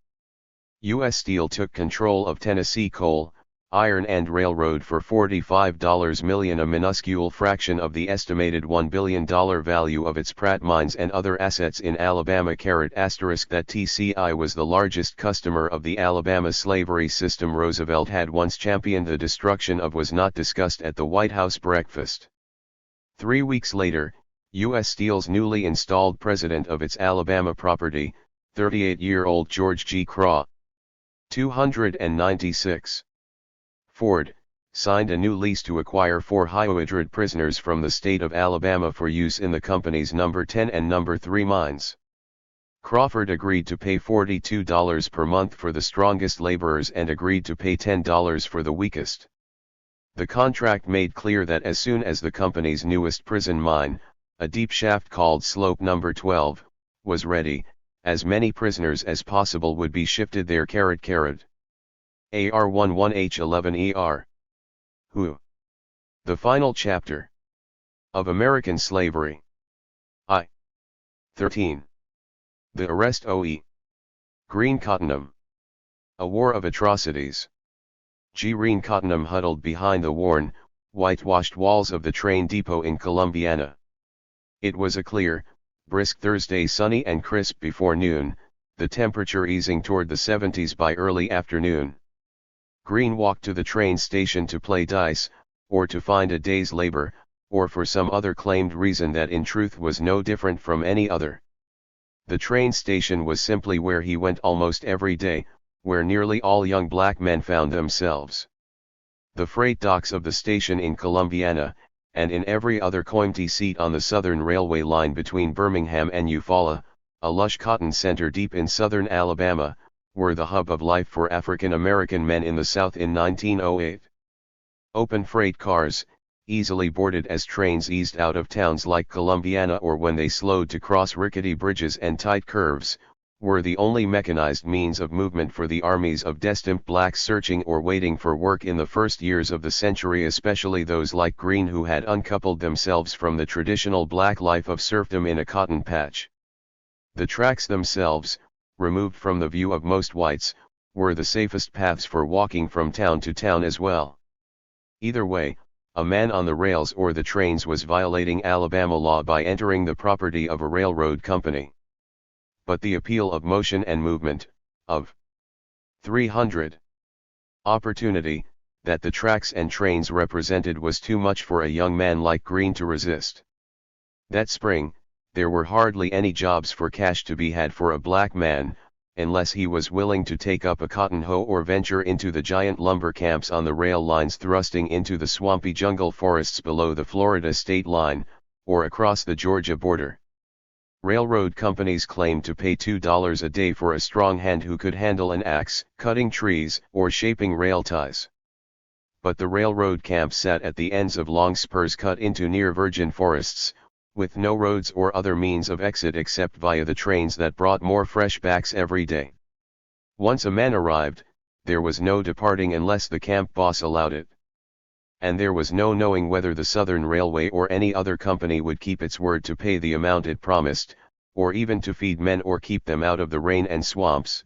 U.S. Steel took control of Tennessee coal, iron and railroad for $45 million, a minuscule fraction of the estimated $1 billion value of its Pratt mines and other assets in Alabama. That TCI was the largest customer of the Alabama slavery system Roosevelt had once championed the destruction of was not discussed at the White House breakfast. 3 weeks later, U.S. Steel's newly installed president of its Alabama property, 38-year-old George G. Craw, 296. Ford, signed a new lease to acquire 4 hyoidrid prisoners from the state of Alabama for use in the company's No. 10 and No. 3 mines. Crawford agreed to pay $42 per month for the strongest laborers and agreed to pay $10 for the weakest. The contract made clear that as soon as the company's newest prison mine, a deep shaft called Slope No. 12, was ready, as many prisoners as possible would be shifted there. AR-11H-11ER. Who? The Final Chapter. Of American Slavery. I. 13. The Arrest O.E. Green Cottenham. A War of Atrocities. Green Cottenham huddled behind the worn, whitewashed walls of the train depot in Columbiana. It was a clear, brisk Thursday, sunny and crisp before noon, the temperature easing toward the 70s by early afternoon. Green walked to the train station to play dice, or to find a day's labor, or for some other claimed reason that in truth was no different from any other. The train station was simply where he went almost every day, where nearly all young black men found themselves. The freight docks of the station in Columbiana, and in every other county seat on the Southern Railway line between Birmingham and Eufaula, a lush cotton center deep in southern Alabama, were the hub of life for African American men in the South in 1908. Open freight cars, easily boarded as trains eased out of towns like Columbiana or when they slowed to cross rickety bridges and tight curves, were the only mechanized means of movement for the armies of destined blacks searching or waiting for work in the first years of the century, especially those like Green who had uncoupled themselves from the traditional black life of serfdom in a cotton patch. The tracks themselves, removed from the view of most whites, were the safest paths for walking from town to town as well. Either way, a man on the rails or the trains was violating Alabama law by entering the property of a railroad company. But the appeal of motion and movement, of 300 opportunity, that the tracks and trains represented was too much for a young man like Green to resist. That spring, there were hardly any jobs for cash to be had for a black man, unless he was willing to take up a cotton hoe or venture into the giant lumber camps on the rail lines thrusting into the swampy jungle forests below the Florida state line, or across the Georgia border. Railroad companies claimed to pay $2 a day for a strong hand who could handle an axe, cutting trees, or shaping rail ties. But the railroad camps sat at the ends of long spurs cut into near virgin forests, with no roads or other means of exit except via the trains that brought more fresh backs every day. Once a man arrived, there was no departing unless the camp boss allowed it. And there was no knowing whether the Southern Railway or any other company would keep its word to pay the amount it promised, or even to feed men or keep them out of the rain and swamps.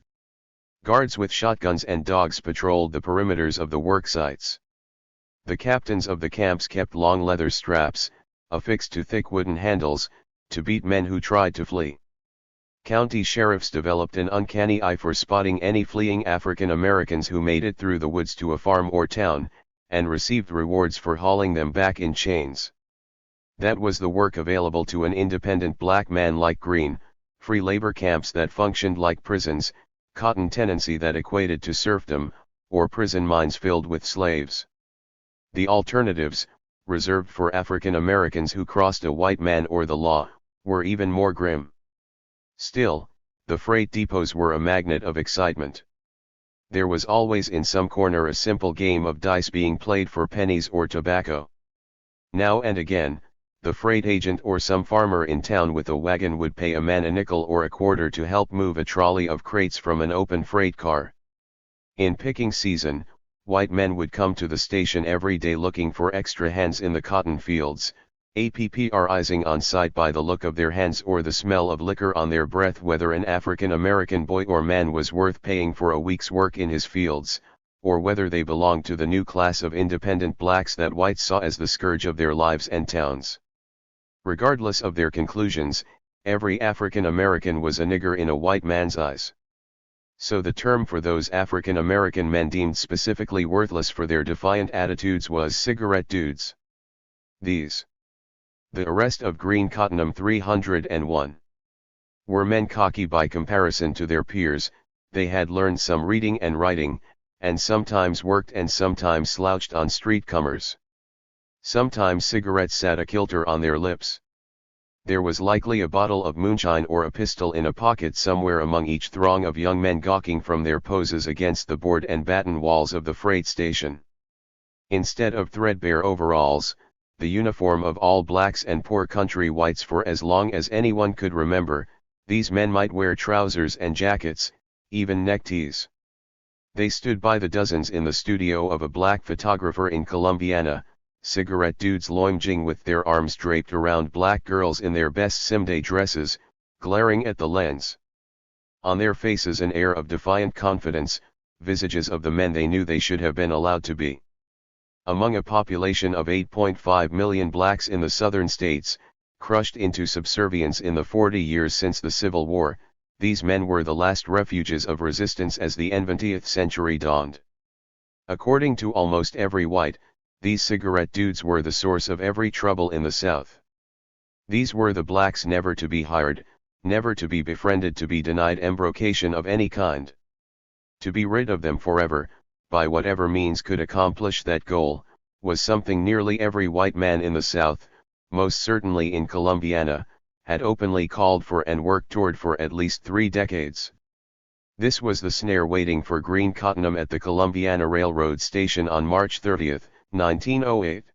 Guards with shotguns and dogs patrolled the perimeters of the work sites. The captains of the camps kept long leather straps, affixed to thick wooden handles, to beat men who tried to flee. County sheriffs developed an uncanny eye for spotting any fleeing African Americans who made it through the woods to a farm or town, and received rewards for hauling them back in chains. That was the work available to an independent black man like Green: free labor camps that functioned like prisons, cotton tenancy that equated to serfdom, or prison mines filled with slaves. The alternatives, reserved for African Americans who crossed a white man or the law, were even more grim. Still, the freight depots were a magnet of excitement. There was always in some corner a simple game of dice being played for pennies or tobacco. Now and again, the freight agent or some farmer in town with a wagon would pay a man a nickel or a quarter to help move a trolley of crates from an open freight car. In picking season, white men would come to the station every day looking for extra hands in the cotton fields, APPRizing on sight by the look of their hands or the smell of liquor on their breath whether an African American boy or man was worth paying for a week's work in his fields, or whether they belonged to the new class of independent blacks that whites saw as the scourge of their lives and towns. Regardless of their conclusions, every African American was a nigger in a white man's eyes. So the term for those African American men deemed specifically worthless for their defiant attitudes was cigarette dudes. The arrest of Green Cottonham 301. Were men cocky by comparison to their peers. They had learned some reading and writing, and sometimes worked and sometimes slouched on street comers. Sometimes cigarettes sat a kilter on their lips. There was likely a bottle of moonshine or a pistol in a pocket somewhere among each throng of young men gawking from their poses against the board and batten walls of the freight station. Instead of threadbare overalls, the uniform of all blacks and poor country whites for as long as anyone could remember, these men might wear trousers and jackets, even neckties. They stood by the dozens in the studio of a black photographer in Columbiana, cigarette dudes lounging with their arms draped around black girls in their best Simday dresses, glaring at the lens. On their faces an air of defiant confidence, visages of the men they knew they should have been allowed to be. Among a population of 8.5 million blacks in the southern states, crushed into subservience in the 40 years since the Civil War, these men were the last refuges of resistance as the 20th century dawned. According to almost every white, these cigarette dudes were the source of every trouble in the South. These were the blacks never to be hired, never to be befriended, to be denied embrocation of any kind. To be rid of them forever, by whatever means could accomplish that goal, was something nearly every white man in the South, most certainly in Columbiana, had openly called for and worked toward for at least 3 decades. This was the snare waiting for Green Cottonham at the Columbiana Railroad Station on March 30, 1908.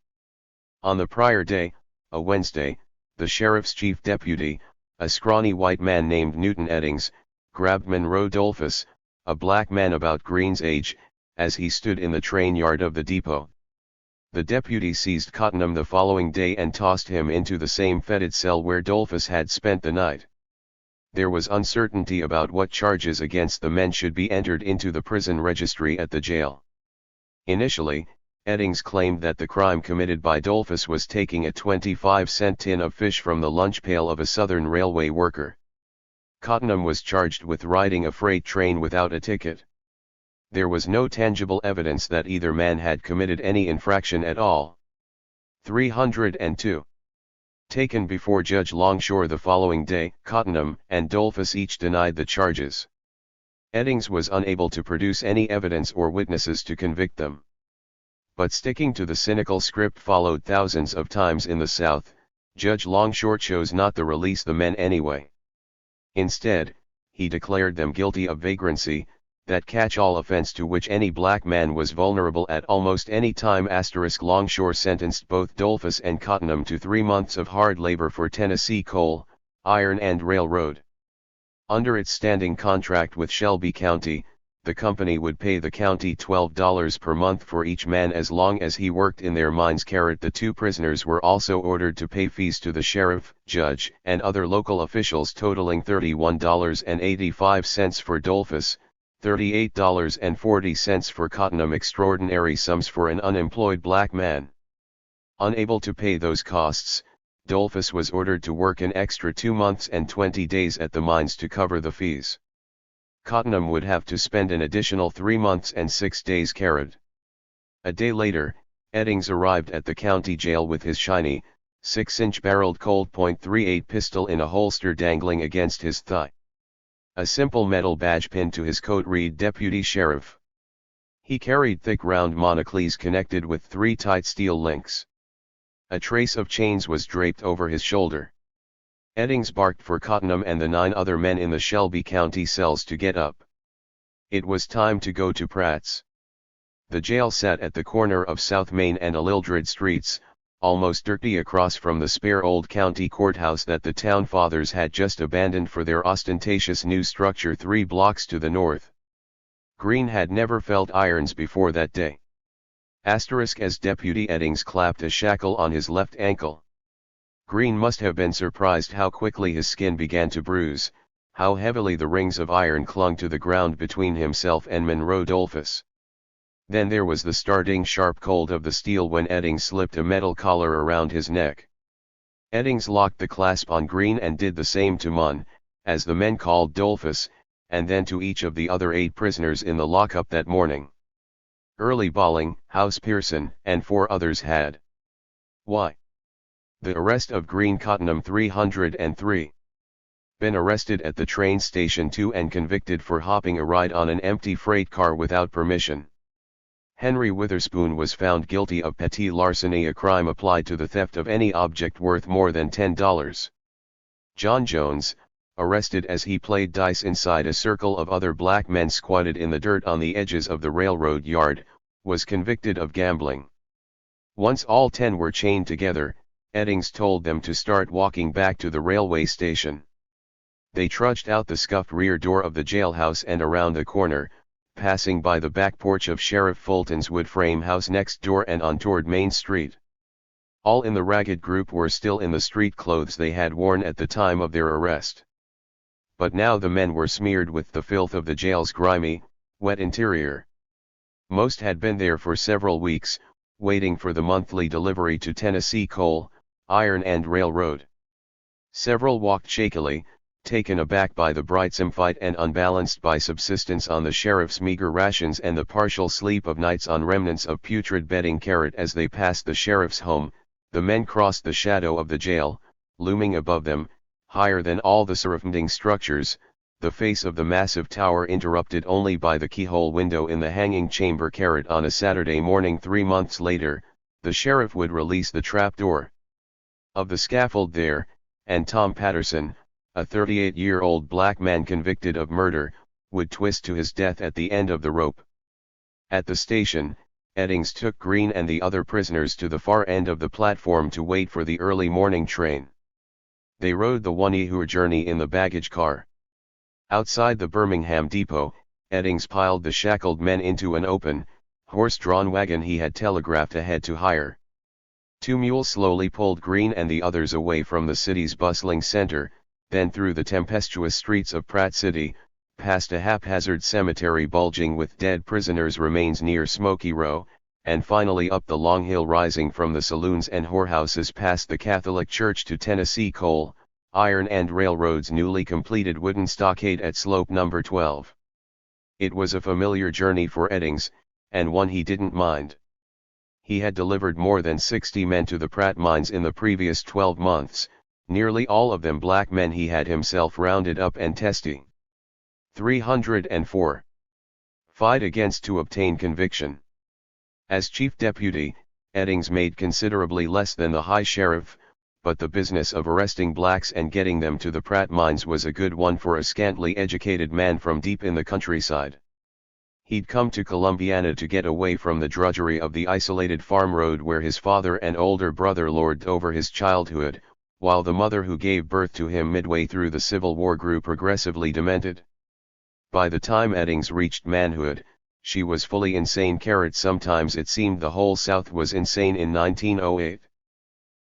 On the prior day, a Wednesday, the sheriff's chief deputy, a scrawny white man named Newton Eddings, grabbed Monroe Dolphus, a black man about Green's age, as he stood in the train yard of the depot. The deputy seized Cottonham the following day and tossed him into the same fetid cell where Dolphus had spent the night. There was uncertainty about what charges against the men should be entered into the prison registry at the jail. Initially, Eddings claimed that the crime committed by Dolphus was taking a 25-cent tin of fish from the lunch pail of a Southern Railway worker. Cottonham was charged with riding a freight train without a ticket. There was no tangible evidence that either man had committed any infraction at all. 302. Taken before Judge Longshore the following day, Cottonham and Dolphus each denied the charges. Eddings was unable to produce any evidence or witnesses to convict them. But sticking to the cynical script followed thousands of times in the South, Judge Longshore chose not to release the men anyway. Instead, he declared them guilty of vagrancy, that catch-all offense to which any black man was vulnerable at almost any time. Longshore sentenced both Dolphus and Cottenham to 3 months of hard labor for Tennessee Coal, Iron and Railroad. Under its standing contract with Shelby County, the company would pay the county $12 per month for each man as long as he worked in their mines. The 2 prisoners were also ordered to pay fees to the sheriff, judge, and other local officials totaling $31.85 for Dolphus, $38.40 for Cottenham, extraordinary sums for an unemployed black man. Unable to pay those costs, Dolphus was ordered to work an extra 2 months and 20 days at the mines to cover the fees. Cottenham would have to spend an additional 3 months and 6 days carried. A day later, Eddings arrived at the county jail with his shiny, 6-inch barreled Colt .38 pistol in a holster dangling against his thigh. A simple metal badge pinned to his coat read Deputy Sheriff. He carried thick round monocles connected with 3 tight steel links. A trace of chains was draped over his shoulder. Eddings barked for Cottenham and the 9 other men in the Shelby County cells to get up. It was time to go to Pratt's. The jail sat at the corner of South Main and Alildred Streets, almost directly across from the spare old county courthouse that the town fathers had just abandoned for their ostentatious new structure 3 blocks to the north. Green had never felt irons before that day. As Deputy Eddings clapped a shackle on his left ankle. Green must have been surprised how quickly his skin began to bruise, how heavily the rings of iron clung to the ground between himself and Monroe Dolphus. Then there was the starting sharp cold of the steel when Eddings slipped a metal collar around his neck. Eddings locked the clasp on Green and did the same to Mon, as the men called Dolphus, and then to each of the other 8 prisoners in the lockup that morning. Early Balling, House Pearson, and 4 others had. Why? The arrest of Green. Cottenham 303. Been arrested at the train station too and convicted for hopping a ride on an empty freight car without permission. Henry Witherspoon was found guilty of petty larceny, a crime applied to the theft of any object worth more than $10. John Jones, arrested as he played dice inside a circle of other black men squatted in the dirt on the edges of the railroad yard, was convicted of gambling. Once all 10 were chained together, Eddings told them to start walking back to the railway station. They trudged out the scuffed rear door of the jailhouse and around the corner, passing by the back porch of Sheriff Fulton's wood frame house next door and on toward Main Street. All in the ragged group were still in the street clothes they had worn at the time of their arrest. But now the men were smeared with the filth of the jail's grimy, wet interior. Most had been there for several weeks, waiting for the monthly delivery to Tennessee Coal, Iron and Railroad. Several walked shakily, taken aback by the brightsome fight and unbalanced by subsistence on the sheriff's meager rations and the partial sleep of nights on remnants of putrid bedding. As they passed the sheriff's home, the men crossed the shadow of the jail, looming above them, higher than all the surrounding structures, the face of the massive tower interrupted only by the keyhole window in the hanging chamber. On a Saturday morning 3 months later, the sheriff would release the trapdoor of the scaffold there, and Tom Patterson, a 38-year-old black man convicted of murder, would twist to his death at the end of the rope. At the station, Eddings took Green and the other prisoners to the far end of the platform to wait for the early morning train. They rode the 1-hour journey in the baggage car. Outside the Birmingham depot, Eddings piled the shackled men into an open, horse-drawn wagon he had telegraphed ahead to hire. 2 mules slowly pulled Green and the others away from the city's bustling center, then through the tempestuous streets of Pratt City, past a haphazard cemetery bulging with dead prisoners' remains near Smoky Row, and finally up the long hill rising from the saloons and whorehouses past the Catholic Church to Tennessee Coal, Iron and Railroad's newly completed wooden stockade at slope number 12. It was a familiar journey for Eddings, and one he didn't mind. He had delivered more than 60 men to the Pratt mines in the previous 12 months, nearly all of them black men he had himself rounded up and testing. 304. Fight against to obtain conviction. As chief deputy, Eddings made considerably less than the high sheriff, but the business of arresting blacks and getting them to the Pratt mines was a good one for a scantily educated man from deep in the countryside. He'd come to Columbiana to get away from the drudgery of the isolated farm road where his father and older brother lorded over his childhood, while the mother who gave birth to him midway through the Civil War grew progressively demented. By the time Eddings reached manhood, she was fully insane. Sometimes it seemed the whole South was insane in 1908.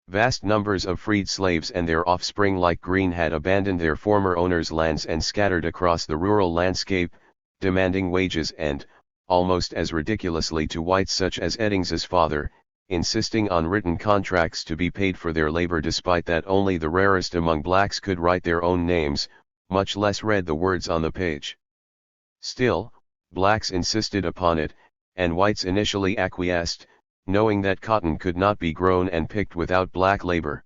Vast numbers of freed slaves and their offspring like Greene had abandoned their former owners' lands and scattered across the rural landscape, demanding wages and, almost as ridiculously to whites such as Eddings's father, insisting on written contracts to be paid for their labor despite that only the rarest among blacks could write their own names, much less read the words on the page. Still, blacks insisted upon it, and whites initially acquiesced, knowing that cotton could not be grown and picked without black labor.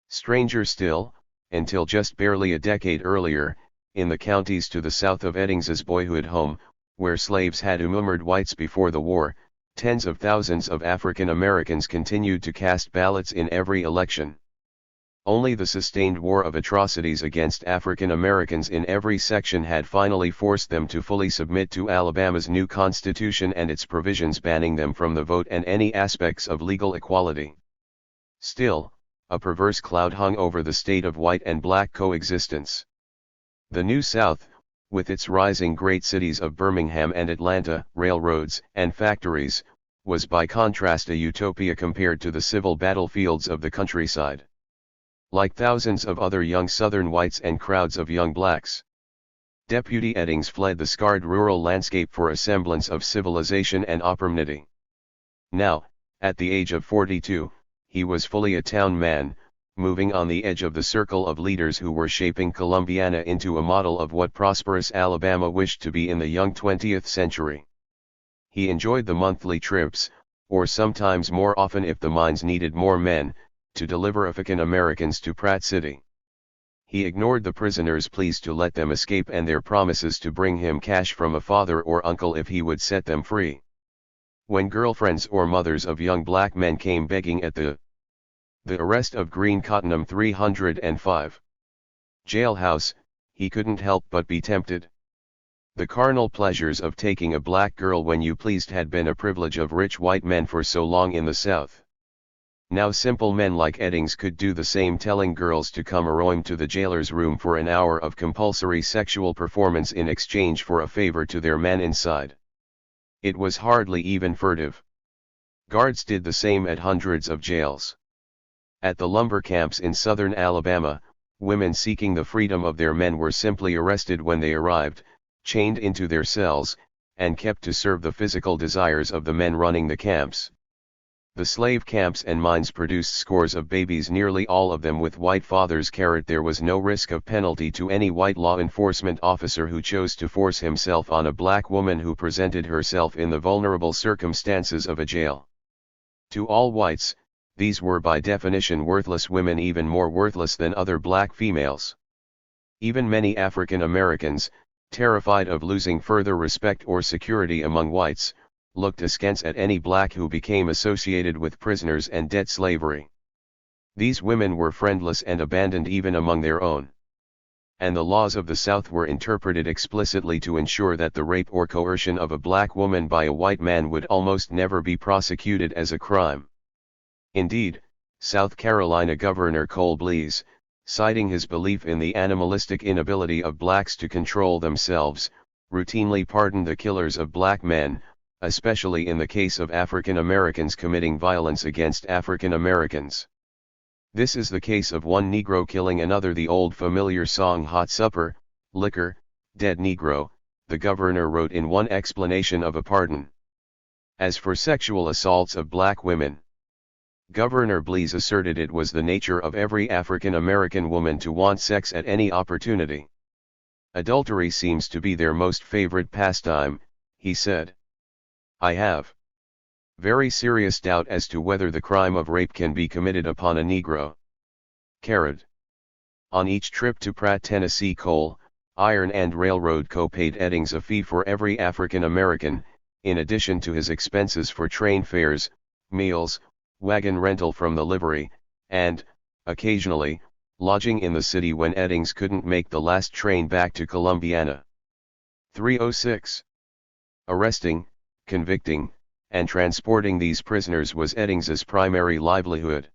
Stranger still, until just barely a decade earlier, in the counties to the south of Eddings's boyhood home, where slaves had outnumbered whites before the war, tens of thousands of African Americans continued to cast ballots in every election. Only the sustained war of atrocities against African Americans in every section had finally forced them to fully submit to Alabama's new constitution and its provisions banning them from the vote and any aspects of legal equality. Still, a perverse cloud hung over the state of white and black coexistence. The New South, with its rising great cities of Birmingham and Atlanta, railroads and factories, was by contrast a utopia compared to the civil battlefields of the countryside. Like thousands of other young Southern whites and crowds of young blacks, Deputy Eddings fled the scarred rural landscape for a semblance of civilization and opportunity. Now, at the age of 42, he was fully a town man, moving on the edge of the circle of leaders who were shaping Columbiana into a model of what prosperous Alabama wished to be in the young 20th century. He enjoyed the monthly trips, or sometimes more often if the mines needed more men, to deliver African Americans to Pratt City. He ignored the prisoners' pleas to let them escape and their promises to bring him cash from a father or uncle if he would set them free. When girlfriends or mothers of young black men came begging at the arrest of Green Cottonham 305 jailhouse, he couldn't help but be tempted. The carnal pleasures of taking a black girl when you pleased had been a privilege of rich white men for so long in the South. Now simple men like Eddings could do the same, telling girls to come around to the jailer's room for an hour of compulsory sexual performance in exchange for a favor to their man inside. It was hardly even furtive. Guards did the same at hundreds of jails. At the lumber camps in southern Alabama, women seeking the freedom of their men were simply arrested when they arrived, chained into their cells, and kept to serve the physical desires of the men running the camps. The slave camps and mines produced scores of babies, nearly all of them with white fathers. There was no risk of penalty to any white law enforcement officer who chose to force himself on a black woman who presented herself in the vulnerable circumstances of a jail. To all whites, these were by definition worthless women, even more worthless than other black females. Even many African Americans, terrified of losing further respect or security among whites, looked askance at any black who became associated with prisoners and debt slavery. These women were friendless and abandoned even among their own. And the laws of the South were interpreted explicitly to ensure that the rape or coercion of a black woman by a white man would almost never be prosecuted as a crime. Indeed, South Carolina Governor Cole Blease, citing his belief in the animalistic inability of blacks to control themselves, routinely pardoned the killers of black men, especially in the case of African Americans committing violence against African Americans. This is the case of one Negro killing another. The old familiar song "Hot Supper, Liquor, Dead Negro," the governor wrote in one explanation of a pardon. As for sexual assaults of black women, Governor Blease asserted it was the nature of every African American woman to want sex at any opportunity. Adultery seems to be their most favorite pastime, he said. I have very serious doubt as to whether the crime of rape can be committed upon a Negro. On each trip to Pratt, Tennessee, Coal, Iron and Railroad Co. paid Eddings a fee for every African American, in addition to his expenses for train fares, meals, wagon rental from the livery, and, occasionally, lodging in the city when Eddings couldn't make the last train back to Columbiana. 306. Arresting, convicting, and transporting these prisoners was Eddings's primary livelihood.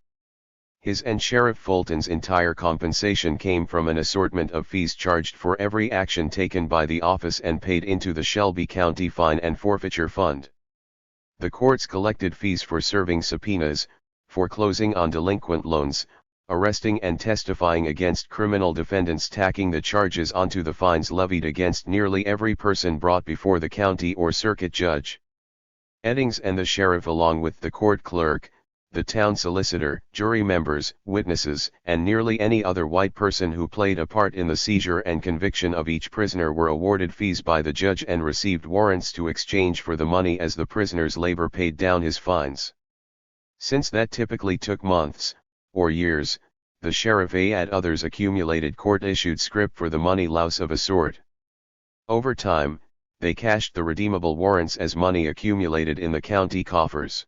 His and Sheriff Fulton's entire compensation came from an assortment of fees charged for every action taken by the office and paid into the Shelby County Fine and Forfeiture Fund. The courts collected fees for serving subpoenas, foreclosing on delinquent loans, arresting and testifying against criminal defendants, tacking the charges onto the fines levied against nearly every person brought before the county or circuit judge. Eddings and the sheriff, along with the court clerk, the town solicitor, jury members, witnesses, and nearly any other white person who played a part in the seizure and conviction of each prisoner, were awarded fees by the judge and received warrants to exchange for the money as the prisoner's labor paid down his fines. Since that typically took months, or years, the sheriff and others accumulated court-issued scrip for the money louse of a sort. Over time, they cashed the redeemable warrants as money accumulated in the county coffers.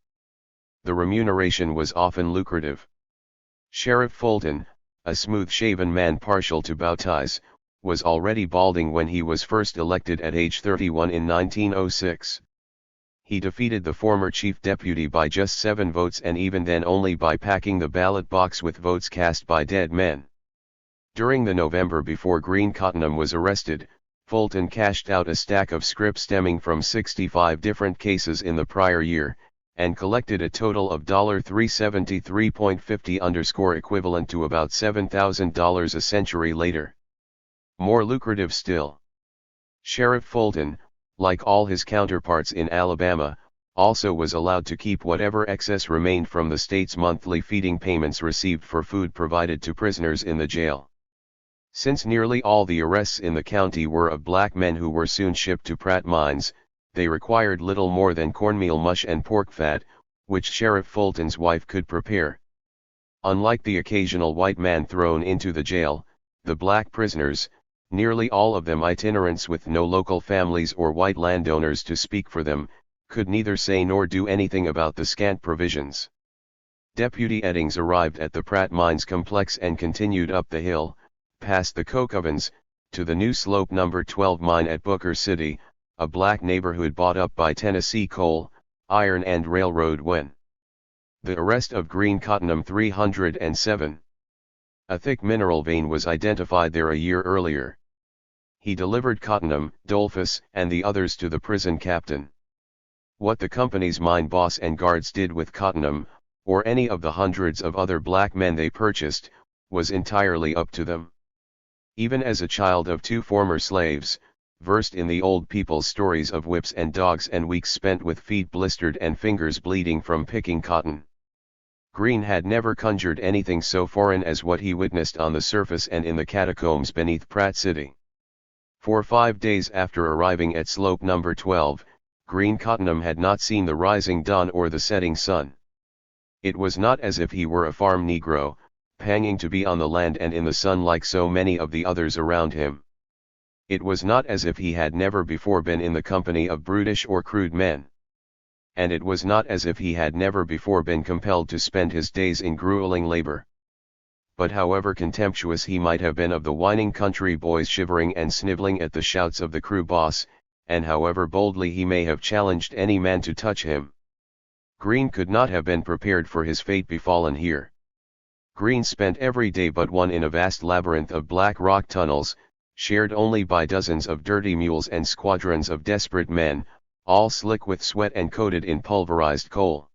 The remuneration was often lucrative. Sheriff Fulton, a smooth-shaven man partial to bow ties, was already balding when he was first elected at age 31 in 1906. He defeated the former chief deputy by just 7 votes, and even then only by packing the ballot box with votes cast by dead men. During the November before Green Cottonham was arrested, Fulton cashed out a stack of scrip stemming from 65 different cases in the prior year, and collected a total of $373.50 equivalent to about $7,000 a century later. More lucrative still, Sheriff Fulton, like all his counterparts in Alabama, also was allowed to keep whatever excess remained from the state's monthly feeding payments received for food provided to prisoners in the jail. Since nearly all the arrests in the county were of black men who were soon shipped to Pratt mines, they required little more than cornmeal mush and pork fat, which Sheriff Fulton's wife could prepare. Unlike the occasional white man thrown into the jail, the black prisoners, nearly all of them itinerants with no local families or white landowners to speak for them, could neither say nor do anything about the scant provisions. Deputy Eddings arrived at the Pratt Mines complex and continued up the hill, past the coke ovens, to the new Slope No. 12 mine at Booker City, a black neighborhood bought up by Tennessee Coal, Iron and Railroad when the arrest of Green Cottonham 307. A thick mineral vein was identified there a year earlier. He delivered Cottonham, Dolphus, and the others to the prison captain. What the company's mine boss and guards did with Cottonham, or any of the hundreds of other black men they purchased, was entirely up to them. Even as a child of 2 former slaves, versed in the old people's stories of whips and dogs and weeks spent with feet blistered and fingers bleeding from picking cotton, Green had never conjured anything so foreign as what he witnessed on the surface and in the catacombs beneath Pratt City. For 5 days after arriving at Slope No. 12, Green Cottonham had not seen the rising dawn or the setting sun. It was not as if he were a farm Negro, panging to be on the land and in the sun like so many of the others around him. It was not as if he had never before been in the company of brutish or crude men. And it was not as if he had never before been compelled to spend his days in grueling labor. But however contemptuous he might have been of the whining country boys shivering and sniveling at the shouts of the crew boss, and however boldly he may have challenged any man to touch him, Green could not have been prepared for his fate befallen here. Green spent every day but one in a vast labyrinth of black rock tunnels, shared only by dozens of dirty mules and squadrons of desperate men, all slick with sweat and coated in pulverized coal.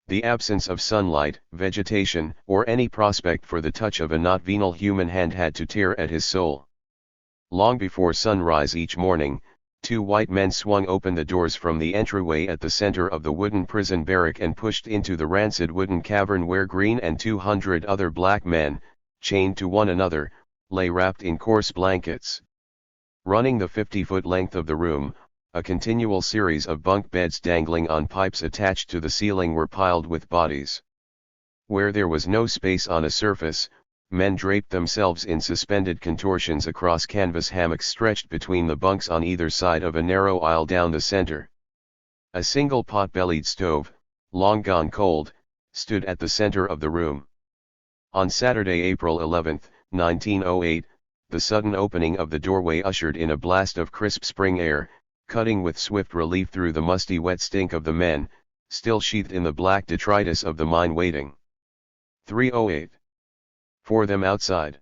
The absence of sunlight, vegetation, or any prospect for the touch of a not venal human hand had to tear at his soul. Long before sunrise each morning, 2 white men swung open the doors from the entryway at the center of the wooden prison barrack and pushed into the rancid wooden cavern where Green and 200 other black men, chained to one another, lay wrapped in coarse blankets. Running the 50-foot length of the room, a continual series of bunk beds dangling on pipes attached to the ceiling were piled with bodies. Where there was no space on a surface, men draped themselves in suspended contortions across canvas hammocks stretched between the bunks on either side of a narrow aisle down the center. A single pot-bellied stove, long gone cold, stood at the center of the room. On Saturday, April 11, 1908, the sudden opening of the doorway ushered in a blast of crisp spring air, cutting with swift relief through the musty wet stink of the men, still sheathed in the black detritus of the mine waiting. 308. For them outside.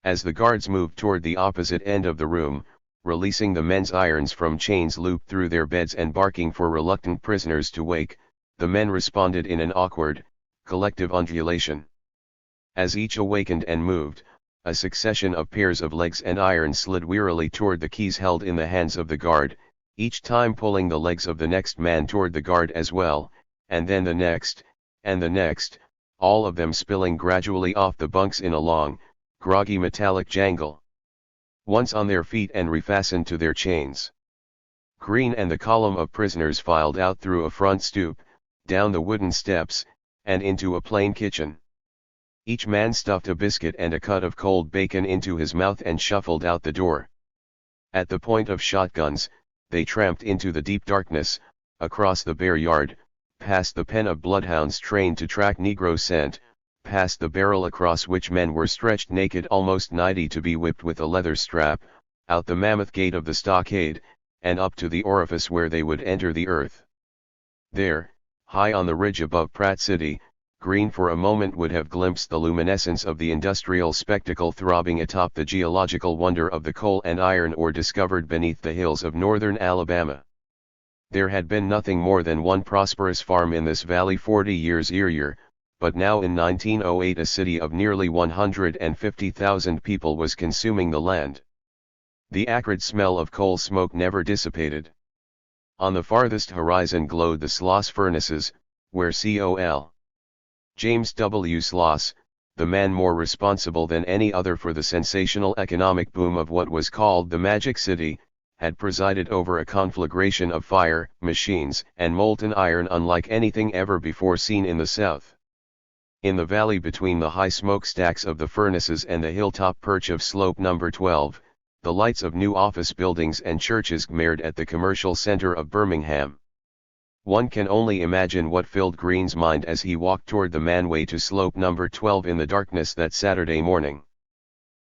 As the guards moved toward the opposite end of the room, releasing the men's irons from chains looped through their beds and barking for reluctant prisoners to wake, the men responded in an awkward, collective undulation. As each awakened and moved, a succession of pairs of legs and irons slid wearily toward the keys held in the hands of the guard, each time pulling the legs of the next man toward the guard as well, and then the next, and the next, all of them spilling gradually off the bunks in a long, groggy metallic jangle. Once on their feet and refastened to their chains, Green and the column of prisoners filed out through a front stoop, down the wooden steps, and into a plain kitchen. Each man stuffed a biscuit and a cut of cold bacon into his mouth and shuffled out the door. At the point of shotguns, they tramped into the deep darkness, across the bare yard, past the pen of bloodhounds trained to track Negro scent, past the barrel across which men were stretched naked almost nighy to be whipped with a leather strap, out the mammoth gate of the stockade, and up to the orifice where they would enter the earth. There, high on the ridge above Pratt City, Green for a moment would have glimpsed the luminescence of the industrial spectacle throbbing atop the geological wonder of the coal and iron ore discovered beneath the hills of northern Alabama. There had been nothing more than one prosperous farm in this valley 40 years earlier, but now in 1908 a city of nearly 150,000 people was consuming the land. The acrid smell of coal smoke never dissipated. On the farthest horizon glowed the Sloss furnaces, where Col. James W. Sloss, the man more responsible than any other for the sensational economic boom of what was called the Magic City, had presided over a conflagration of fire, machines, and molten iron unlike anything ever before seen in the South. In the valley between the high smokestacks of the furnaces and the hilltop perch of slope number 12, the lights of new office buildings and churches glared at the commercial center of Birmingham. One can only imagine what filled Green's mind as he walked toward the manway to slope number 12 in the darkness that Saturday morning.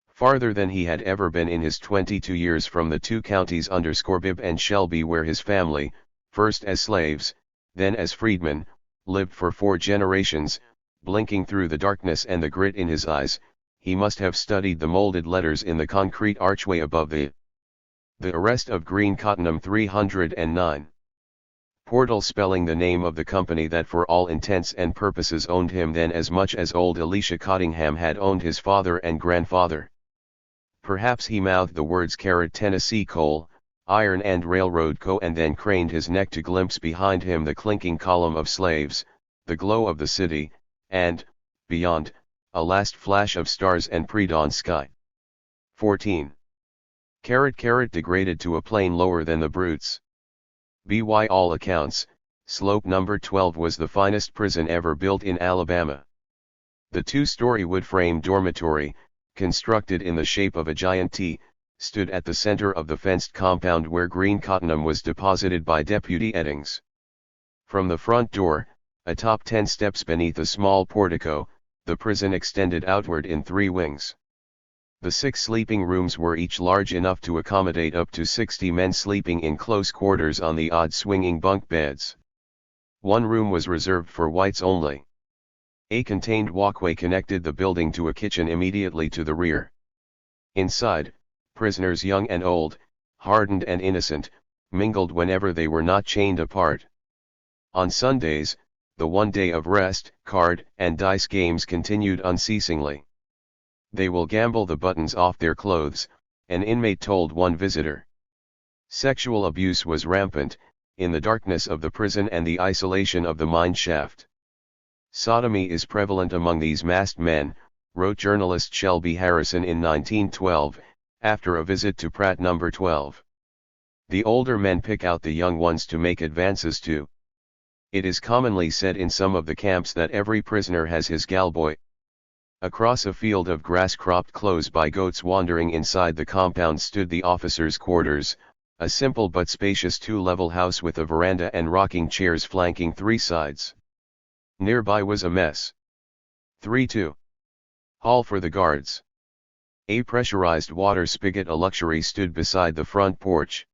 Farther than he had ever been in his 22 years from the two counties under Scorbib and Shelby where his family, first as slaves, then as freedmen, lived for 4 generations, blinking through the darkness and the grit in his eyes, he must have studied the molded letters in the concrete archway above the arrest of Green Cottenham 309. Portal spelling the name of the company that for all intents and purposes owned him then as much as old Elisha Cottingham had owned his father and grandfather. Perhaps he mouthed the words Tennessee Coal, Iron and Railroad Co. and then craned his neck to glimpse behind him the clinking column of slaves, the glow of the city, and, beyond, a last flash of stars and pre-dawn sky. 14. Degraded to a plane lower than the brutes. By all accounts, slope number 12 was the finest prison ever built in Alabama. The 2-story wood-frame dormitory, constructed in the shape of a giant T, stood at the center of the fenced compound where Green Cottenham was deposited by Deputy Eddings. From the front door, atop 10 steps beneath a small portico, the prison extended outward in 3 wings. The 6 sleeping rooms were each large enough to accommodate up to 60 men sleeping in close quarters on the odd swinging bunk beds. One room was reserved for whites only. A contained walkway connected the building to a kitchen immediately to the rear. Inside, prisoners young and old, hardened and innocent, mingled whenever they were not chained apart. On Sundays, the one day of rest, card and dice games continued unceasingly. "They will gamble the buttons off their clothes," an inmate told one visitor. Sexual abuse was rampant, in the darkness of the prison and the isolation of the mine shaft. "Sodomy is prevalent among these masked men," wrote journalist Shelby Harrison in 1912, after a visit to Pratt No. 12. "The older men pick out the young ones to make advances to. It is commonly said in some of the camps that every prisoner has his galboy." Across a field of grass cropped close by goats wandering inside the compound stood the officers' quarters, a simple but spacious 2-level house with a veranda and rocking chairs flanking 3 sides. Nearby was a mess. 3-2. Hall for the guards. A pressurized water spigot, a luxury, stood beside the front porch.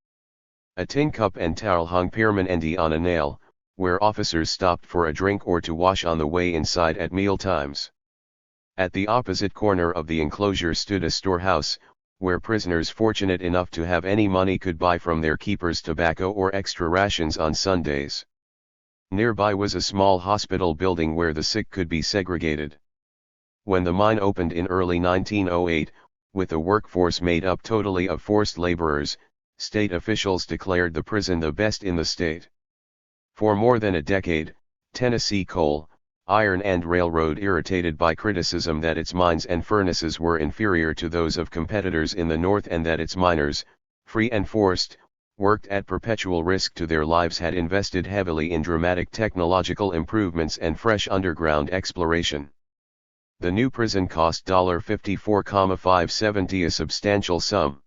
A tin cup and towel hung permanently on a nail, where officers stopped for a drink or to wash on the way inside at meal times. At the opposite corner of the enclosure stood a storehouse, where prisoners fortunate enough to have any money could buy from their keepers tobacco or extra rations on Sundays. Nearby was a small hospital building where the sick could be segregated. When the mine opened in early 1908, with a workforce made up totally of forced laborers, state officials declared the prison the best in the state. For more than a decade, Tennessee Coal, Iron and Railroad, irritated by criticism that its mines and furnaces were inferior to those of competitors in the North and that its miners, free and forced, worked at perpetual risk to their lives, had invested heavily in dramatic technological improvements and fresh underground exploration. The new prison cost $54,570, a substantial sum.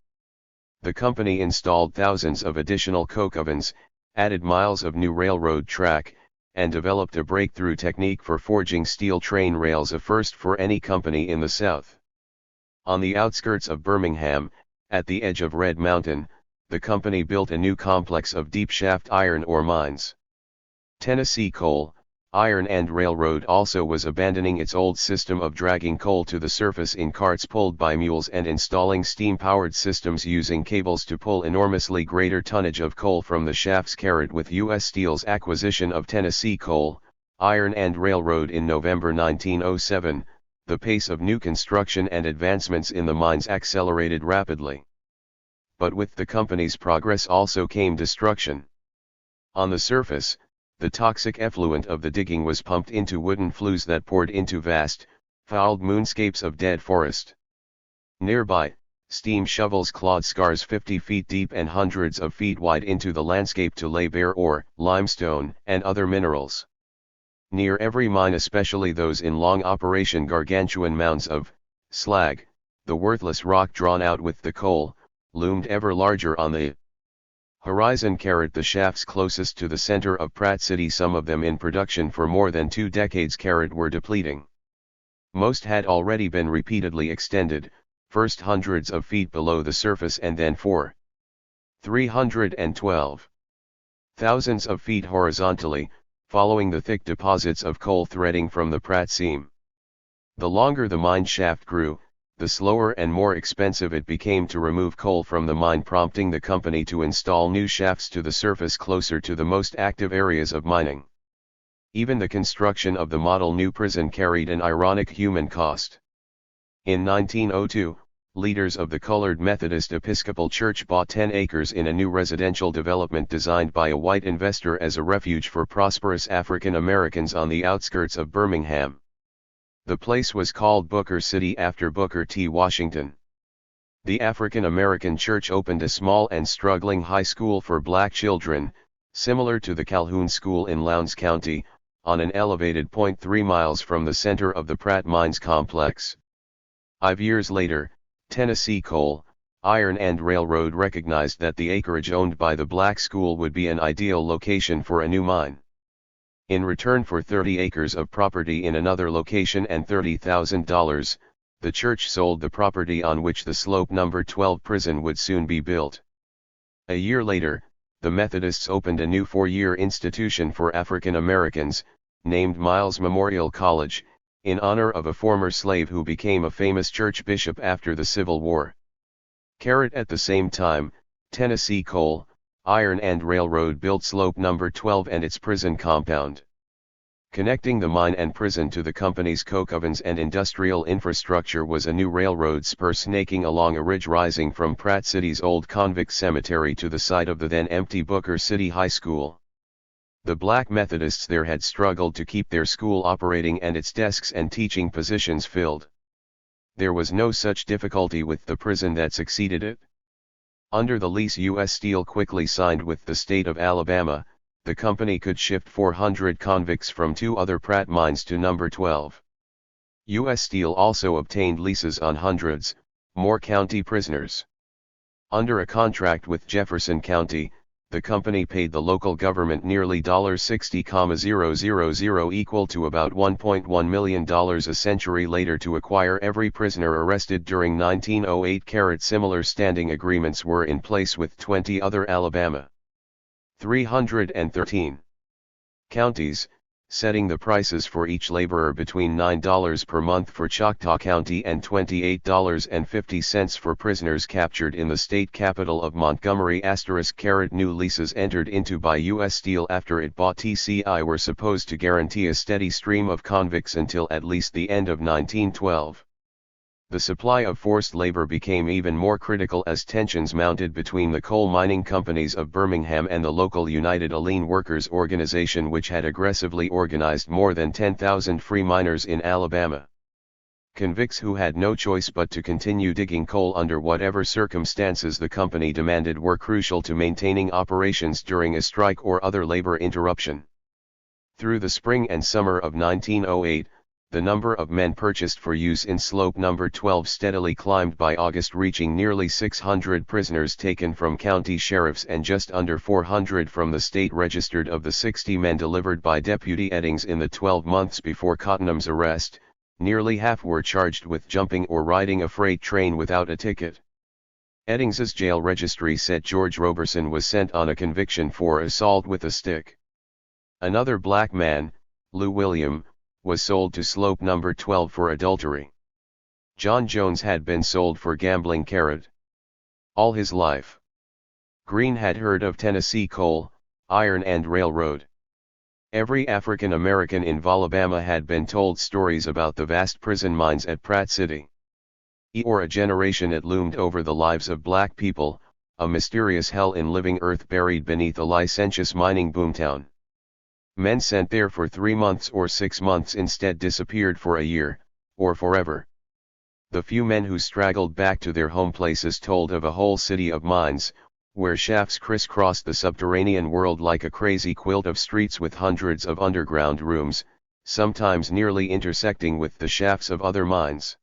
The company installed thousands of additional coke ovens, added miles of new railroad track, and developed a breakthrough technique for forging steel train rails, a first for any company in the South. On the outskirts of Birmingham, at the edge of Red Mountain, the company built a new complex of deep shaft iron ore mines. Tennessee Coal, Iron and Railroad also was abandoning its old system of dragging coal to the surface in carts pulled by mules and installing steam-powered systems using cables to pull enormously greater tonnage of coal from the shafts. With U.S. Steel's acquisition of Tennessee Coal, Iron and Railroad in November 1907, the pace of new construction and advancements in the mines accelerated rapidly. But with the company's progress also came destruction. On the surface, the toxic effluent of the digging was pumped into wooden flues that poured into vast, fouled moonscapes of dead forest. Nearby, steam shovels clawed scars 50 feet deep and hundreds of feet wide into the landscape to lay bare ore, limestone, and other minerals. Near every mine, especially those in long operation, gargantuan mounds of slag, the worthless rock drawn out with the coal, loomed ever larger on the horizon. The shafts closest to the center of Pratt City, some of them in production for more than 2 decades, were depleting. Most had already been repeatedly extended, first hundreds of feet below the surface and then for 312 thousands of feet horizontally, following the thick deposits of coal threading from the Pratt seam. The longer the mine shaft grew, the slower and more expensive it became to remove coal from the mine, prompting the company to install new shafts to the surface closer to the most active areas of mining. Even the construction of the model new prison carried an ironic human cost. In 1902, leaders of the Colored Methodist Episcopal Church bought 10 acres in a new residential development designed by a white investor as a refuge for prosperous African Americans on the outskirts of Birmingham. The place was called Booker City after Booker T. Washington. The African American church opened a small and struggling high school for black children, similar to the Calhoun School in Lowndes County, on an elevated point 3 miles from the center of the Pratt Mines complex. 5 years later, Tennessee Coal, Iron and Railroad recognized that the acreage owned by the black school would be an ideal location for a new mine. In return for 30 acres of property in another location and $30,000, the church sold the property on which the Slope No. 12 prison would soon be built. A year later, the Methodists opened a new 4-year institution for African Americans, named Miles Memorial College, in honor of a former slave who became a famous church bishop after the Civil War. At the same time, Tennessee Coal, Iron and Railroad built Slope No. 12 and its prison compound. Connecting the mine and prison to the company's coke ovens and industrial infrastructure was a new railroad spur snaking along a ridge rising from Pratt City's old convict cemetery to the site of the then empty Booker City High School. The black Methodists there had struggled to keep their school operating and its desks and teaching positions filled. There was no such difficulty with the prison that succeeded it. Under the lease U.S. Steel quickly signed with the state of Alabama, the company could shift 400 convicts from 2 other Pratt mines to No. 12. U.S. Steel also obtained leases on hundreds more county prisoners. Under a contract with Jefferson County, the company paid the local government nearly $60,000, equal to about $1.1 million a century later, to acquire every prisoner arrested during 1908. Similar standing agreements were in place with 20 other Alabama 313. Counties, setting the prices for each laborer between $9 per month for Choctaw County and $28.50 for prisoners captured in the state capital of Montgomery. New leases entered into by U.S. Steel after it bought TCI were supposed to guarantee a steady stream of convicts until at least the end of 1912. The supply of forced labor became even more critical as tensions mounted between the coal mining companies of Birmingham and the local United Alene Workers Organization, which had aggressively organized more than 10,000 free miners in Alabama. Convicts who had no choice but to continue digging coal under whatever circumstances the company demanded were crucial to maintaining operations during a strike or other labor interruption. Through the spring and summer of 1908, the number of men purchased for use in Slope No. 12 steadily climbed, by August reaching nearly 600 prisoners taken from county sheriffs and just under 400 from the state registered. Of the 60 men delivered by Deputy Eddings in the 12 months before Cottenham's arrest, nearly half were charged with jumping or riding a freight train without a ticket. Eddings's jail registry said George Roberson was sent on a conviction for assault with a stick. Another black man, Lou William, was sold to Slope No. 12 for adultery. John Jones had been sold for gambling. All his life, Green had heard of Tennessee coal, iron and railroad. Every African American in Alabama had been told stories about the vast prison mines at Pratt City. For a generation it loomed over the lives of black people, a mysterious hell in living earth buried beneath a licentious mining boomtown. Men sent there for 3 months or 6 months instead disappeared for a year, or forever. The few men who straggled back to their home places told of a whole city of mines, where shafts crisscrossed the subterranean world like a crazy quilt of streets with hundreds of underground rooms, sometimes nearly intersecting with the shafts of other mines.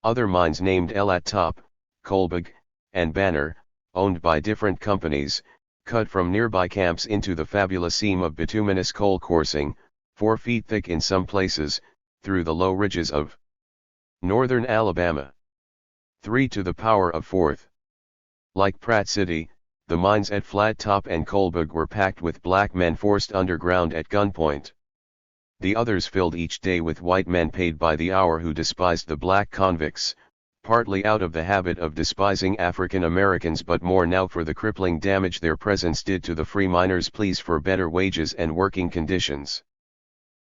Other mines named Elat Top, Colbag, and Banner, owned by different companies, cut from nearby camps into the fabulous seam of bituminous coal coursing, 4 feet thick in some places, through the low ridges of northern Alabama. 3 to the power of 4th. Like Pratt City, the mines at Flat Top and Colbag were packed with black men forced underground at gunpoint. The others filled each day with white men paid by the hour who despised the black convicts, partly out of the habit of despising African Americans but more now for the crippling damage their presence did to the free miners' pleas for better wages and working conditions.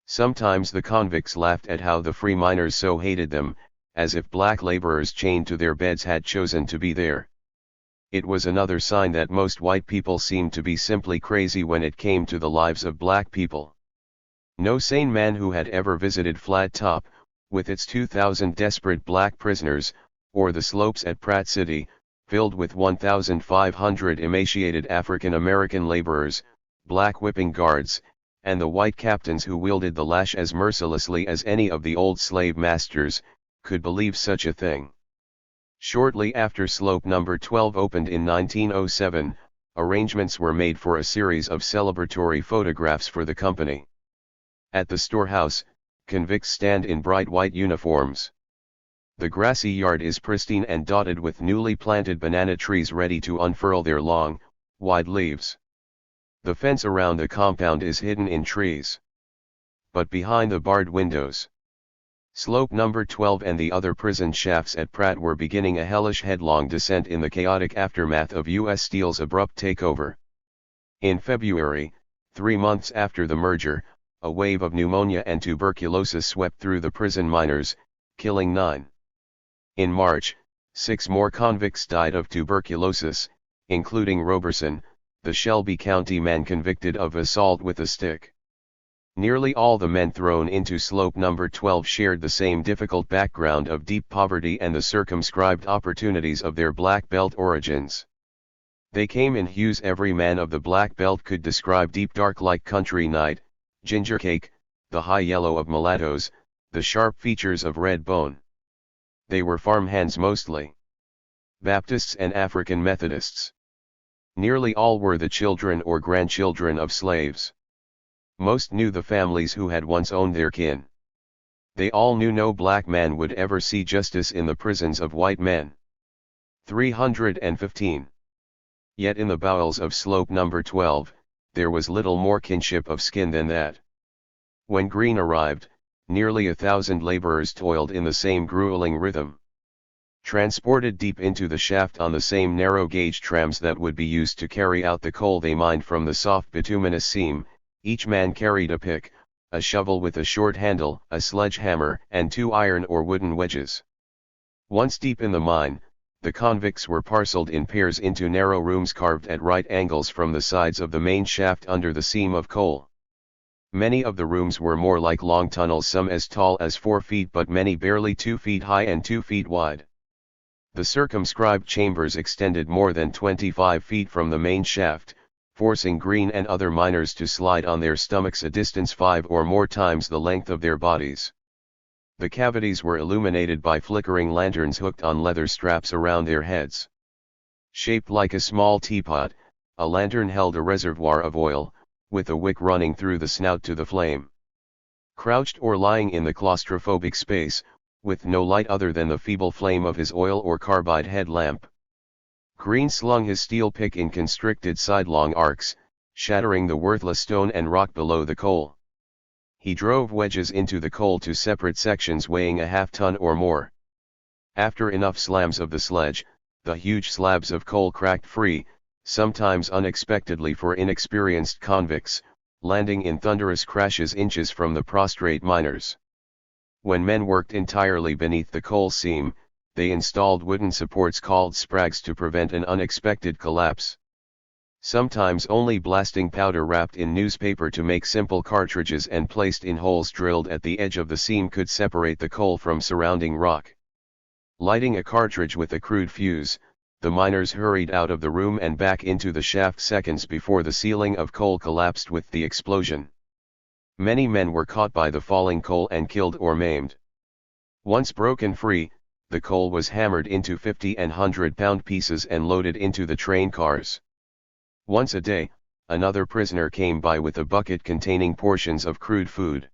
Sometimes the convicts laughed at how the free miners so hated them, as if black laborers chained to their beds had chosen to be there. It was another sign that most white people seemed to be simply crazy when it came to the lives of black people. No sane man who had ever visited Flat Top, with its 2,000 desperate black prisoners, or the slopes at Pratt City, filled with 1,500 emaciated African American laborers, black whipping guards, and the white captains who wielded the lash as mercilessly as any of the old slave masters, could believe such a thing. Shortly after Slope No. 12 opened in 1907, arrangements were made for a series of celebratory photographs for the company. At the storehouse, convicts stand in bright white uniforms. The grassy yard is pristine and dotted with newly planted banana trees ready to unfurl their long, wide leaves. The fence around the compound is hidden in trees. But behind the barred windows, Slope No. 12 and the other prison shafts at Pratt were beginning a hellish headlong descent in the chaotic aftermath of U.S. Steel's abrupt takeover. In February, 3 months after the merger, a wave of pneumonia and tuberculosis swept through the prison miners, killing 9. In March, 6 more convicts died of tuberculosis, including Roberson, the Shelby County man convicted of assault with a stick. Nearly all the men thrown into Slope No. 12 shared the same difficult background of deep poverty and the circumscribed opportunities of their black belt origins. They came in hues every man of the black belt could describe: deep dark like country night, ginger cake, the high yellow of mulattoes, the sharp features of red bone. They were farmhands mostly, Baptists and African Methodists. Nearly all were the children or grandchildren of slaves. Most knew the families who had once owned their kin. They all knew no black man would ever see justice in the prisons of white men. 315. Yet in the bowels of Slope No. 12, there was little more kinship of skin than that. When Green arrived, nearly 1,000 laborers toiled in the same grueling rhythm. Transported deep into the shaft on the same narrow-gauge trams that would be used to carry out the coal they mined from the soft bituminous seam, each man carried a pick, a shovel with a short handle, a sledgehammer, and 2 iron or wooden wedges. Once deep in the mine, the convicts were parceled in pairs into narrow rooms carved at right angles from the sides of the main shaft under the seam of coal. Many of the rooms were more like long tunnels, some as tall as 4 feet but many barely 2 feet high and 2 feet wide. The circumscribed chambers extended more than 25 feet from the main shaft, forcing Green and other miners to slide on their stomachs a distance 5 or more times the length of their bodies. The cavities were illuminated by flickering lanterns hooked on leather straps around their heads. Shaped like a small teapot, a lantern held a reservoir of oil, with a wick running through the snout to the flame. Crouched or lying in the claustrophobic space, with no light other than the feeble flame of his oil or carbide headlamp, Green slung his steel pick in constricted sidelong arcs, shattering the worthless stone and rock below the coal. He drove wedges into the coal to separate sections weighing a half-ton or more. After enough slams of the sledge, the huge slabs of coal cracked free, sometimes unexpectedly for inexperienced convicts, landing in thunderous crashes inches from the prostrate miners. When men worked entirely beneath the coal seam, they installed wooden supports called sprags to prevent an unexpected collapse. Sometimes only blasting powder wrapped in newspaper to make simple cartridges and placed in holes drilled at the edge of the seam could separate the coal from surrounding rock. Lighting a cartridge with a crude fuse, the miners hurried out of the room and back into the shaft seconds before the ceiling of coal collapsed with the explosion. Many men were caught by the falling coal and killed or maimed. Once broken free, the coal was hammered into 50 and 100-pound pieces and loaded into the train cars. Once a day, another prisoner came by with a bucket containing portions of crude food.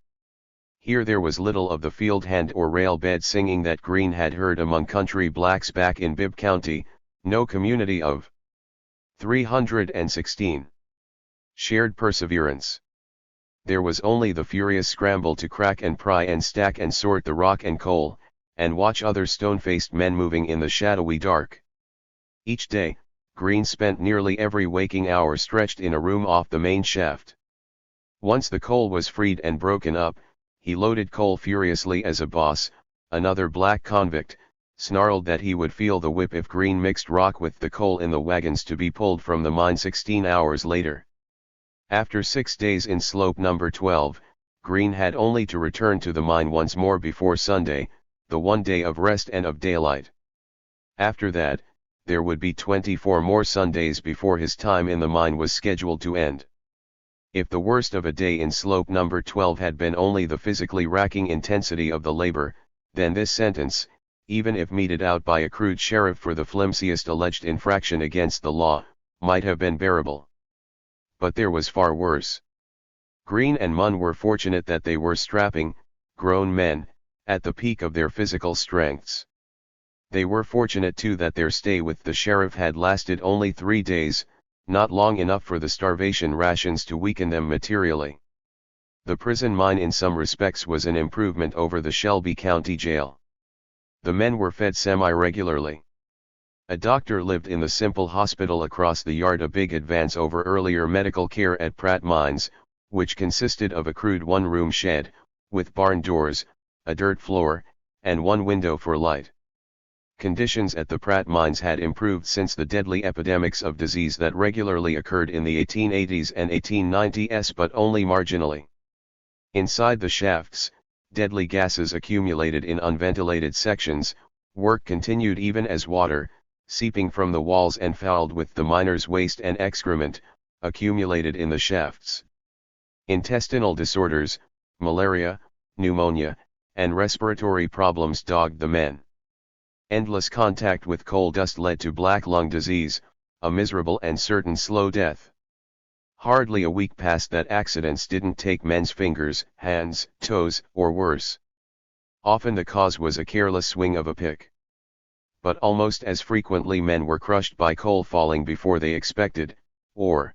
Here there was little of the field hand or rail bed singing that Green had heard among country blacks back in Bibb County, no community of 316. Shared perseverance. There was only the furious scramble to crack and pry and stack and sort the rock and coal, and watch other stone-faced men moving in the shadowy dark. Each day, Green spent nearly every waking hour stretched in a room off the main shaft. Once the coal was freed and broken up, he loaded coal furiously as a boss. Another black convict snarled that he would feel the whip if Green mixed rock with the coal in the wagons to be pulled from the mine 16 hours later. After 6 days in slope number 12, Green had only to return to the mine once more before Sunday, the one day of rest and of daylight. After that, there would be 24 more Sundays before his time in the mine was scheduled to end. If the worst of a day in slope number 12 had been only the physically racking intensity of the labor, then this sentence, even if meted out by a crude sheriff for the flimsiest alleged infraction against the law, might have been bearable. But there was far worse. Green and Munn were fortunate that they were strapping, grown men, at the peak of their physical strengths. They were fortunate too that their stay with the sheriff had lasted only 3 days, not long enough for the starvation rations to weaken them materially. The prison mine in some respects was an improvement over the Shelby County Jail. The men were fed semi-regularly. A doctor lived in the simple hospital across the yard, a big advance over earlier medical care at Pratt Mines, which consisted of a crude one-room shed, with barn doors, a dirt floor, and one window for light. Conditions at the Pratt Mines had improved since the deadly epidemics of disease that regularly occurred in the 1880s and 1890s, but only marginally. Inside the shafts, deadly gases accumulated in unventilated sections. Work continued even as water, seeping from the walls and fouled with the miners' waste and excrement, accumulated in the shafts. Intestinal disorders, malaria, pneumonia, and respiratory problems dogged the men. Endless contact with coal dust led to black lung disease, a miserable and certain slow death. Hardly a week passed that accidents didn't take men's fingers, hands, toes, or worse. Often the cause was a careless swing of a pick. But almost as frequently men were crushed by coal falling before they expected, or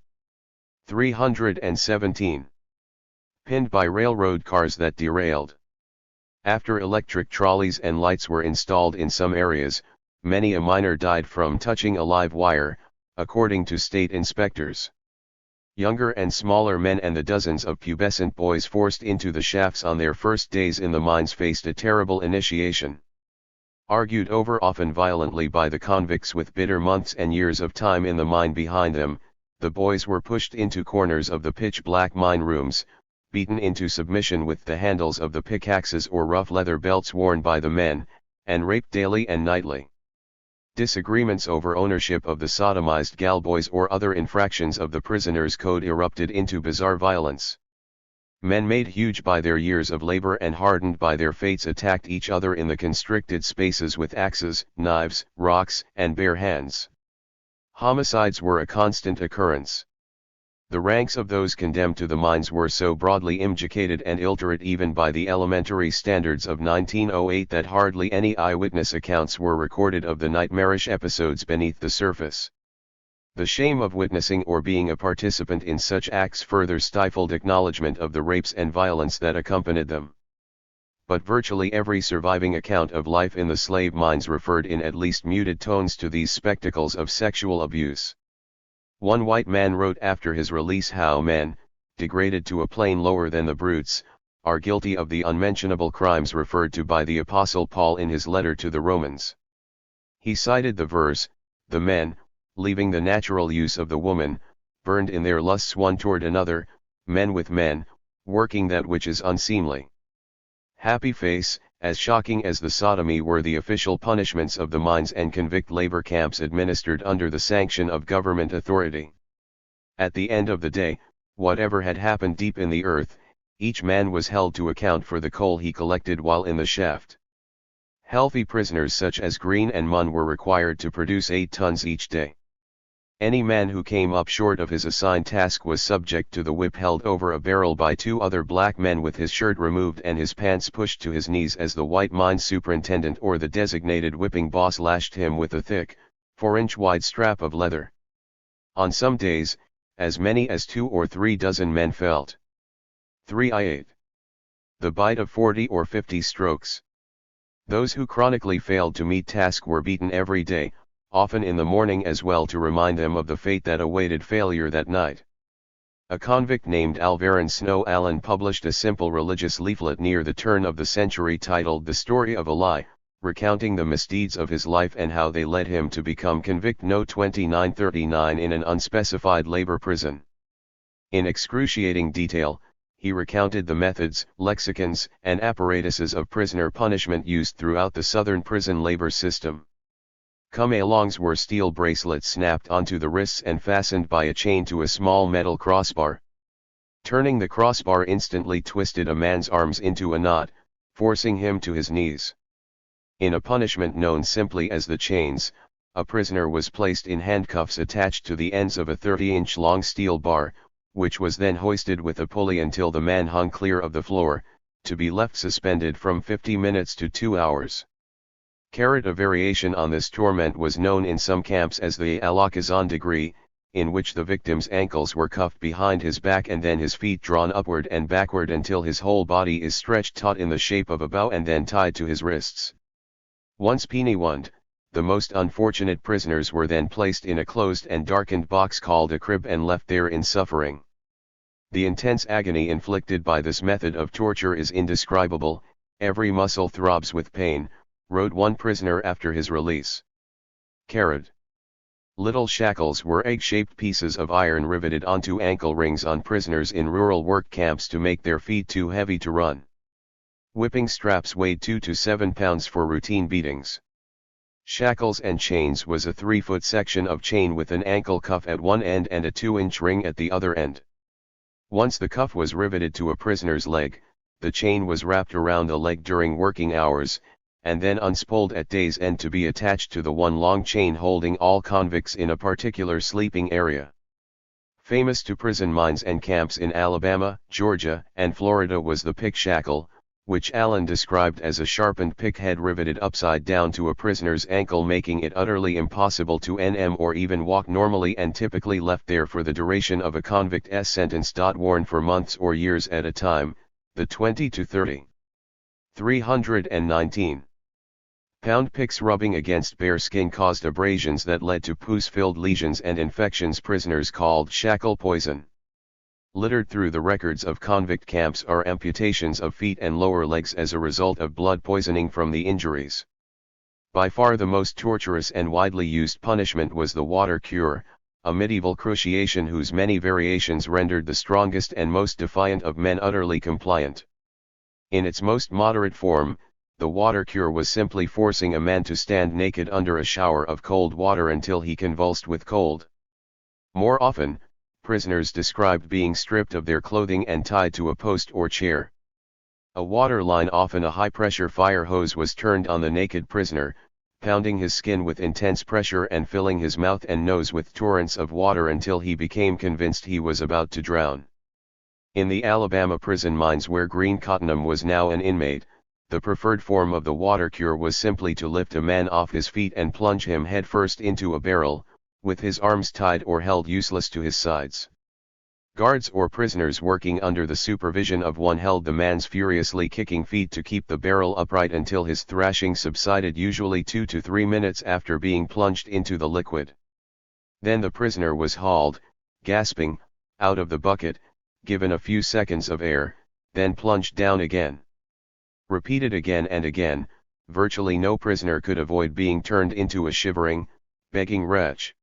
317. Pinned by railroad cars that derailed. After electric trolleys and lights were installed in some areas, many a miner died from touching a live wire, according to state inspectors. Younger and smaller men and the dozens of pubescent boys forced into the shafts on their first days in the mines faced a terrible initiation. Argued over often violently by the convicts with bitter months and years of time in the mine behind them, the boys were pushed into corners of the pitch-black mine rooms, beaten into submission with the handles of the pickaxes or rough leather belts worn by the men, and raped daily and nightly. Disagreements over ownership of the sodomized galboys or other infractions of the prisoners' code erupted into bizarre violence. Men made huge by their years of labor and hardened by their fates attacked each other in the constricted spaces with axes, knives, rocks, and bare hands. Homicides were a constant occurrence. The ranks of those condemned to the mines were so broadly imbricated and illiterate even by the elementary standards of 1908 that hardly any eyewitness accounts were recorded of the nightmarish episodes beneath the surface. The shame of witnessing or being a participant in such acts further stifled acknowledgement of the rapes and violence that accompanied them. But virtually every surviving account of life in the slave mines referred in at least muted tones to these spectacles of sexual abuse. One white man wrote after his release how men, degraded to a plane lower than the brutes, are guilty of the unmentionable crimes referred to by the Apostle Paul in his letter to the Romans. He cited the verse, "The men, leaving the natural use of the woman, burned in their lusts one toward another, men with men, working that which is unseemly." Happy face, as shocking as the sodomy were the official punishments of the mines and convict labor camps administered under the sanction of government authority. At the end of the day, whatever had happened deep in the earth, each man was held to account for the coal he collected while in the shaft. Healthy prisoners such as Green and Munn were required to produce 8 tons each day. Any man who came up short of his assigned task was subject to the whip held over a barrel by 2 other black men with his shirt removed and his pants pushed to his knees as the white mine superintendent or the designated whipping boss lashed him with a thick, 4-inch wide strap of leather. On some days, as many as 2 or 3 dozen men felt 3 the bite of 40 or 50 strokes. Those who chronically failed to meet task were beaten every day, often in the morning as well to remind them of the fate that awaited failure that night. A convict named Alvarin Snow Allen published a simple religious leaflet near the turn of the century titled "The Story of a Lie," recounting the misdeeds of his life and how they led him to become convict No. 2939 in an unspecified labor prison. In excruciating detail, he recounted the methods, lexicons, and apparatuses of prisoner punishment used throughout the Southern prison labor system. Come-alongs were steel bracelets snapped onto the wrists and fastened by a chain to a small metal crossbar. Turning the crossbar instantly twisted a man's arms into a knot, forcing him to his knees. In a punishment known simply as the chains, a prisoner was placed in handcuffs attached to the ends of a 30-inch long steel bar, which was then hoisted with a pulley until the man hung clear of the floor, to be left suspended from 50 minutes to 2 hours. A variation on this torment was known in some camps as the Alakazam degree, in which the victim's ankles were cuffed behind his back and then his feet drawn upward and backward until his whole body is stretched taut in the shape of a bow and then tied to his wrists. Once penny-wand, the most unfortunate prisoners were then placed in a closed and darkened box called a crib and left there in suffering. The intense agony inflicted by this method of torture is indescribable, every muscle throbs with pain, wrote one prisoner after his release. Little shackles were egg-shaped pieces of iron riveted onto ankle rings on prisoners in rural work camps to make their feet too heavy to run. Whipping straps weighed 2 to 7 pounds for routine beatings. Shackles and chains was a 3-foot section of chain with an ankle cuff at one end and a 2-inch ring at the other end. Once the cuff was riveted to a prisoner's leg, the chain was wrapped around the leg during working hours, and then unspooled at day's end to be attached to the one long chain holding all convicts in a particular sleeping area. Famous to prison mines and camps in Alabama, Georgia, and Florida was the pick shackle, which Allen described as a sharpened pick head riveted upside down to a prisoner's ankle, making it utterly impossible to NM or even walk normally, and typically left there for the duration of a convict's sentence. Worn for months or years at a time, the 20 to 30. 319 pound picks rubbing against bare skin caused abrasions that led to pus-filled lesions and infections prisoners called shackle poison. Littered through the records of convict camps are amputations of feet and lower legs as a result of blood poisoning from the injuries. By far the most torturous and widely used punishment was the water cure, a medieval cruciation whose many variations rendered the strongest and most defiant of men utterly compliant. In its most moderate form, the water cure was simply forcing a man to stand naked under a shower of cold water until he convulsed with cold. More often, prisoners described being stripped of their clothing and tied to a post or chair. A water line, often a high-pressure fire hose, was turned on the naked prisoner, pounding his skin with intense pressure and filling his mouth and nose with torrents of water until he became convinced he was about to drown. In the Alabama prison mines where Green Cottonham was now an inmate, the preferred form of the water cure was simply to lift a man off his feet and plunge him headfirst into a barrel, with his arms tied or held useless to his sides. Guards or prisoners working under the supervision of one held the man's furiously kicking feet to keep the barrel upright until his thrashing subsided, usually 2 to 3 minutes after being plunged into the liquid. Then the prisoner was hauled, gasping, out of the bucket, given a few seconds of air, then plunged down again. Repeated again and again, virtually no prisoner could avoid being turned into a shivering, begging wretch.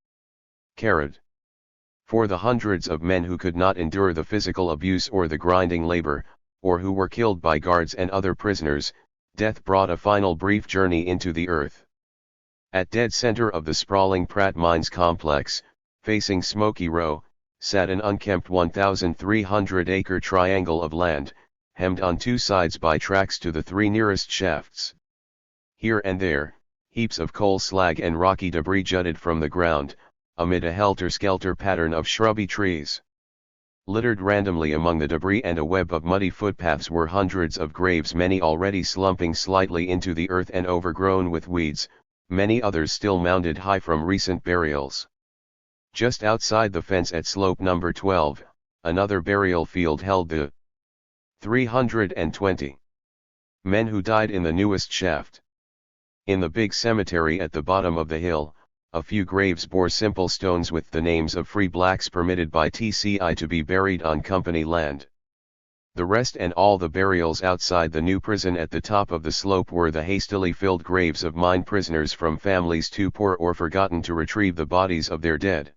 For the hundreds of men who could not endure the physical abuse or the grinding labor, or who were killed by guards and other prisoners, death brought a final brief journey into the earth. At dead center of the sprawling Pratt Mines complex, facing Smoky Row, sat an unkempt 1,300-acre triangle of land, hemmed on two sides by tracks to the three nearest shafts. Here and there, heaps of coal slag and rocky debris jutted from the ground, amid a helter-skelter pattern of shrubby trees. Littered randomly among the debris and a web of muddy footpaths were hundreds of graves, many already slumping slightly into the earth and overgrown with weeds, many others still mounded high from recent burials. Just outside the fence at slope number 12, another burial field held the 320 men who died in the newest shaft. In the big cemetery at the bottom of the hill, a few graves bore simple stones with the names of free blacks permitted by TCI to be buried on company land. The rest and all the burials outside the new prison at the top of the slope were the hastily filled graves of mine prisoners from families too poor or forgotten to retrieve the bodies of their dead.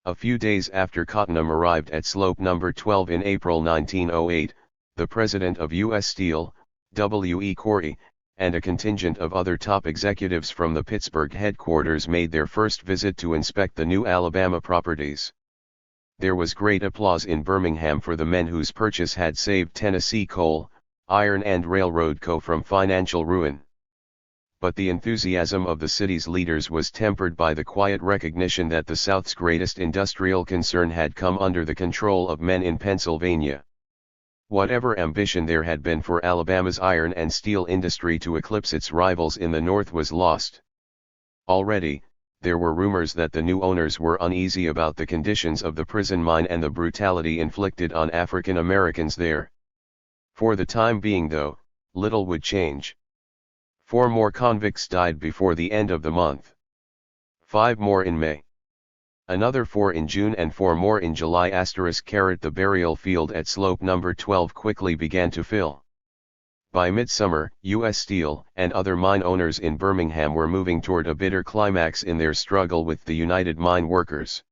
A few days after Cottonham arrived at slope number 12 in April 1908, the president of U.S. Steel, W.E. Corey, and a contingent of other top executives from the Pittsburgh headquarters made their first visit to inspect the new Alabama properties. There was great applause in Birmingham for the men whose purchase had saved Tennessee Coal, Iron and Railroad Co. from financial ruin. But the enthusiasm of the city's leaders was tempered by the quiet recognition that the South's greatest industrial concern had come under the control of men in Pennsylvania. Whatever ambition there had been for Alabama's iron and steel industry to eclipse its rivals in the North was lost. Already, there were rumors that the new owners were uneasy about the conditions of the prison mine and the brutality inflicted on African Americans there. For the time being, though, little would change. 4 more convicts died before the end of the month. 5 more in May. Another 4 in June and 4 more in July. The burial field at slope number 12 quickly began to fill. By midsummer, U.S. Steel and other mine owners in Birmingham were moving toward a bitter climax in their struggle with the United Mine Workers.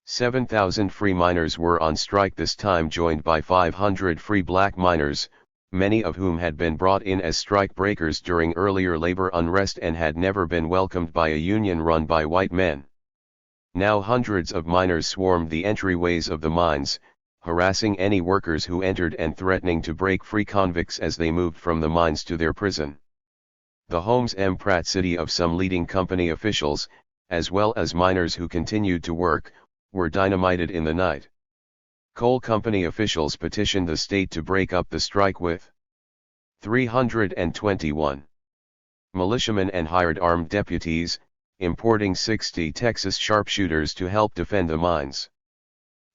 7,000 free miners were on strike this time, joined by 500 free black miners, many of whom had been brought in as strike breakers during earlier labor unrest and had never been welcomed by a union run by white men. Now hundreds of miners swarmed the entryways of the mines, harassing any workers who entered and threatening to break free convicts as they moved from the mines to their prison. The Holmes M. Pratt City of some leading company officials, as well as miners who continued to work, were dynamited in the night. Coal company officials petitioned the state to break up the strike with 321 militiamen and hired armed deputies, importing 60 Texas sharpshooters to help defend the mines.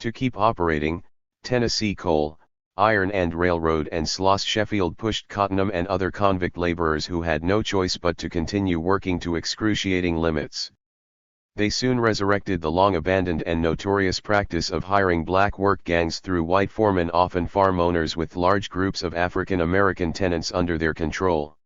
To keep operating, Tennessee Coal, Iron and Railroad and Sloss Sheffield pushed Cottonham and other convict laborers who had no choice but to continue working to excruciating limits. They soon resurrected the long-abandoned and notorious practice of hiring black work gangs through white foremen, often farm owners with large groups of African American tenants under their control.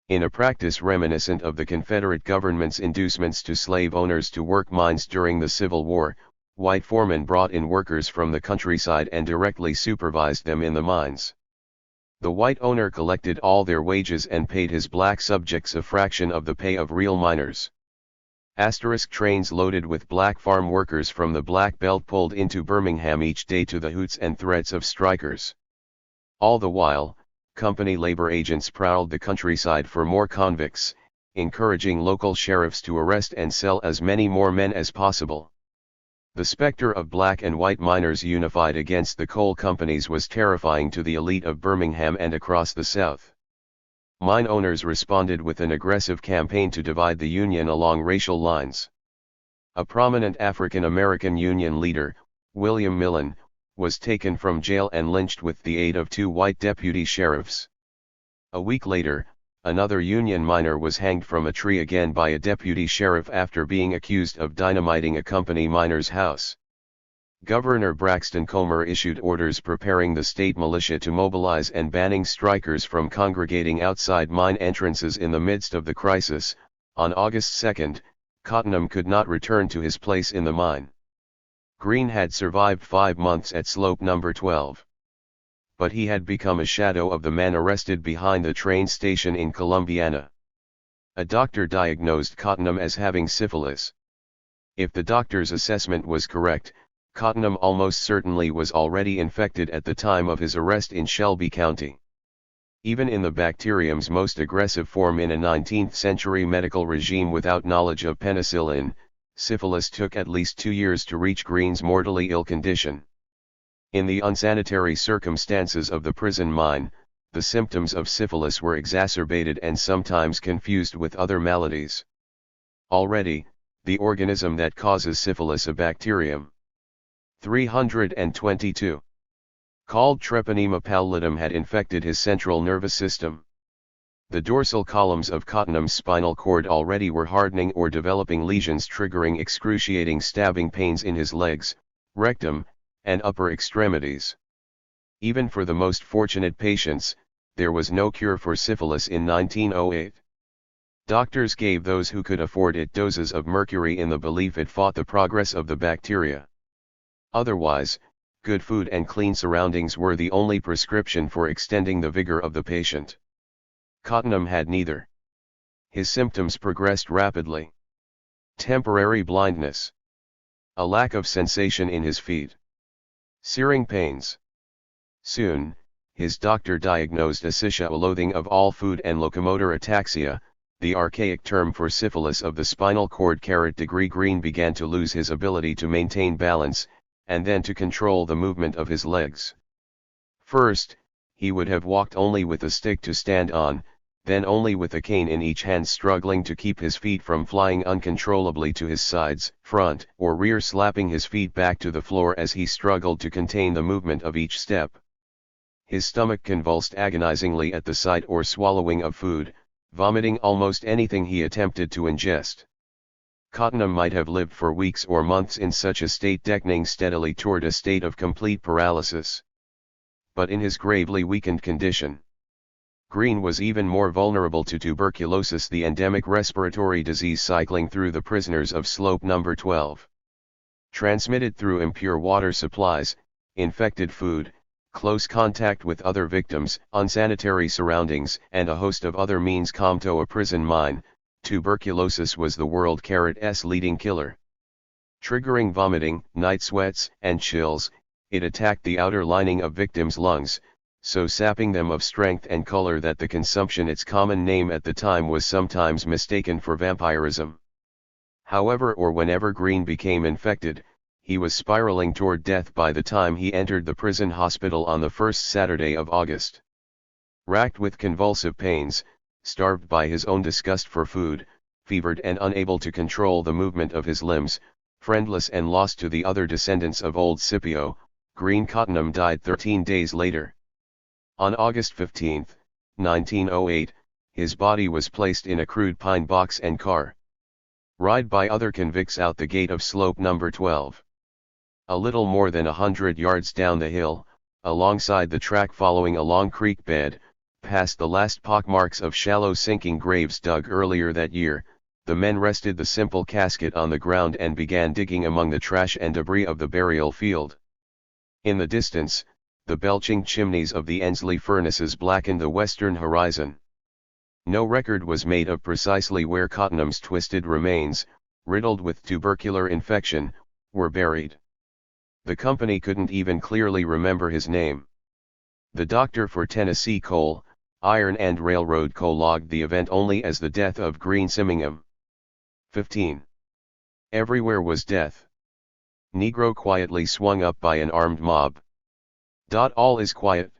In a practice reminiscent of the Confederate government's inducements to slave owners to work mines during the Civil War, white foremen brought in workers from the countryside and directly supervised them in the mines. The white owner collected all their wages and paid his black subjects a fraction of the pay of real miners. Trains loaded with black farm workers from the Black Belt pulled into Birmingham each day to the hoots and threats of strikers. All the while, company labor agents prowled the countryside for more convicts, encouraging local sheriffs to arrest and sell as many more men as possible. The specter of black and white miners unified against the coal companies was terrifying to the elite of Birmingham and across the South. Mine owners responded with an aggressive campaign to divide the Union along racial lines. A prominent African American Union leader, William Millen, was taken from jail and lynched with the aid of 2 white deputy sheriffs. A week later, another Union miner was hanged from a tree again by a deputy sheriff after being accused of dynamiting a company miner's house. Governor Braxton Comer issued orders preparing the state militia to mobilize and banning strikers from congregating outside mine entrances in the midst of the crisis. On August 2, Cottonham could not return to his place in the mine. Greene had survived 5 months at slope number 12. But he had become a shadow of the man arrested behind the train station in Columbiana. A doctor diagnosed Cottonham as having syphilis. If the doctor's assessment was correct, Cottonham almost certainly was already infected at the time of his arrest in Shelby County. Even in the bacterium's most aggressive form in a 19th-century medical regime without knowledge of penicillin, syphilis took at least 2 years to reach Greene's mortally ill condition. In the unsanitary circumstances of the prison mine, the symptoms of syphilis were exacerbated and sometimes confused with other maladies. Already, the organism that causes syphilis, a bacterium 322, called Treponema pallidum, had infected his central nervous system. The dorsal columns of Cottonham's spinal cord already were hardening or developing lesions, triggering excruciating stabbing pains in his legs, rectum, and upper extremities. Even for the most fortunate patients, there was no cure for syphilis in 1908. Doctors gave those who could afford it doses of mercury in the belief it fought the progress of the bacteria. Otherwise, good food and clean surroundings were the only prescription for extending the vigor of the patient. Cottonham had neither. His symptoms progressed rapidly. Temporary blindness. A lack of sensation in his feet. Searing pains. Soon, his doctor diagnosed ascitia, a loathing of all food, and locomotor ataxia, the archaic term for syphilis of the spinal cord. Greene began to lose his ability to maintain balance, and then to control the movement of his legs. First, he would have walked only with a stick to stand on, then only with a cane in each hand, struggling to keep his feet from flying uncontrollably to his sides, front, or rear, slapping his feet back to the floor as he struggled to contain the movement of each step. His stomach convulsed agonizingly at the sight or swallowing of food, vomiting almost anything he attempted to ingest. Cottonham might have lived for weeks or months in such a state, declining steadily toward a state of complete paralysis. But in his gravely weakened condition, Greene was even more vulnerable to tuberculosis, the endemic respiratory disease cycling through the prisoners of slope number 12. Transmitted through impure water supplies, infected food, close contact with other victims, unsanitary surroundings, and a host of other means. To a prison mine, tuberculosis was the world's leading killer. Triggering vomiting, night sweats, and chills, it attacked the outer lining of victims' lungs, so sapping them of strength and color that the consumption, its common name at the time, was sometimes mistaken for vampirism. However or whenever Greene became infected, he was spiraling toward death by the time he entered the prison hospital on the first Saturday of August. Racked with convulsive pains, starved by his own disgust for food, fevered and unable to control the movement of his limbs, friendless and lost to the other descendants of old Scipio, Green Cottonham died 13 days later. On August 15, 1908, his body was placed in a crude pine box and car ride by other convicts out the gate of slope number 12. A little more than 100 yards down the hill, alongside the track following a long creek bed, past the last pockmarks of shallow sinking graves dug earlier that year, the men rested the simple casket on the ground and began digging among the trash and debris of the burial field. In the distance, the belching chimneys of the Ensley furnaces blackened the western horizon. No record was made of precisely where Cottonham's twisted remains, riddled with tubercular infection, were buried. The company couldn't even clearly remember his name. The doctor for Tennessee Coal, Iron and Railroad Co. logged the event only as the death of Green Simmingham. 15. Everywhere was death. Negro quietly swung up by an armed mob. All is quiet.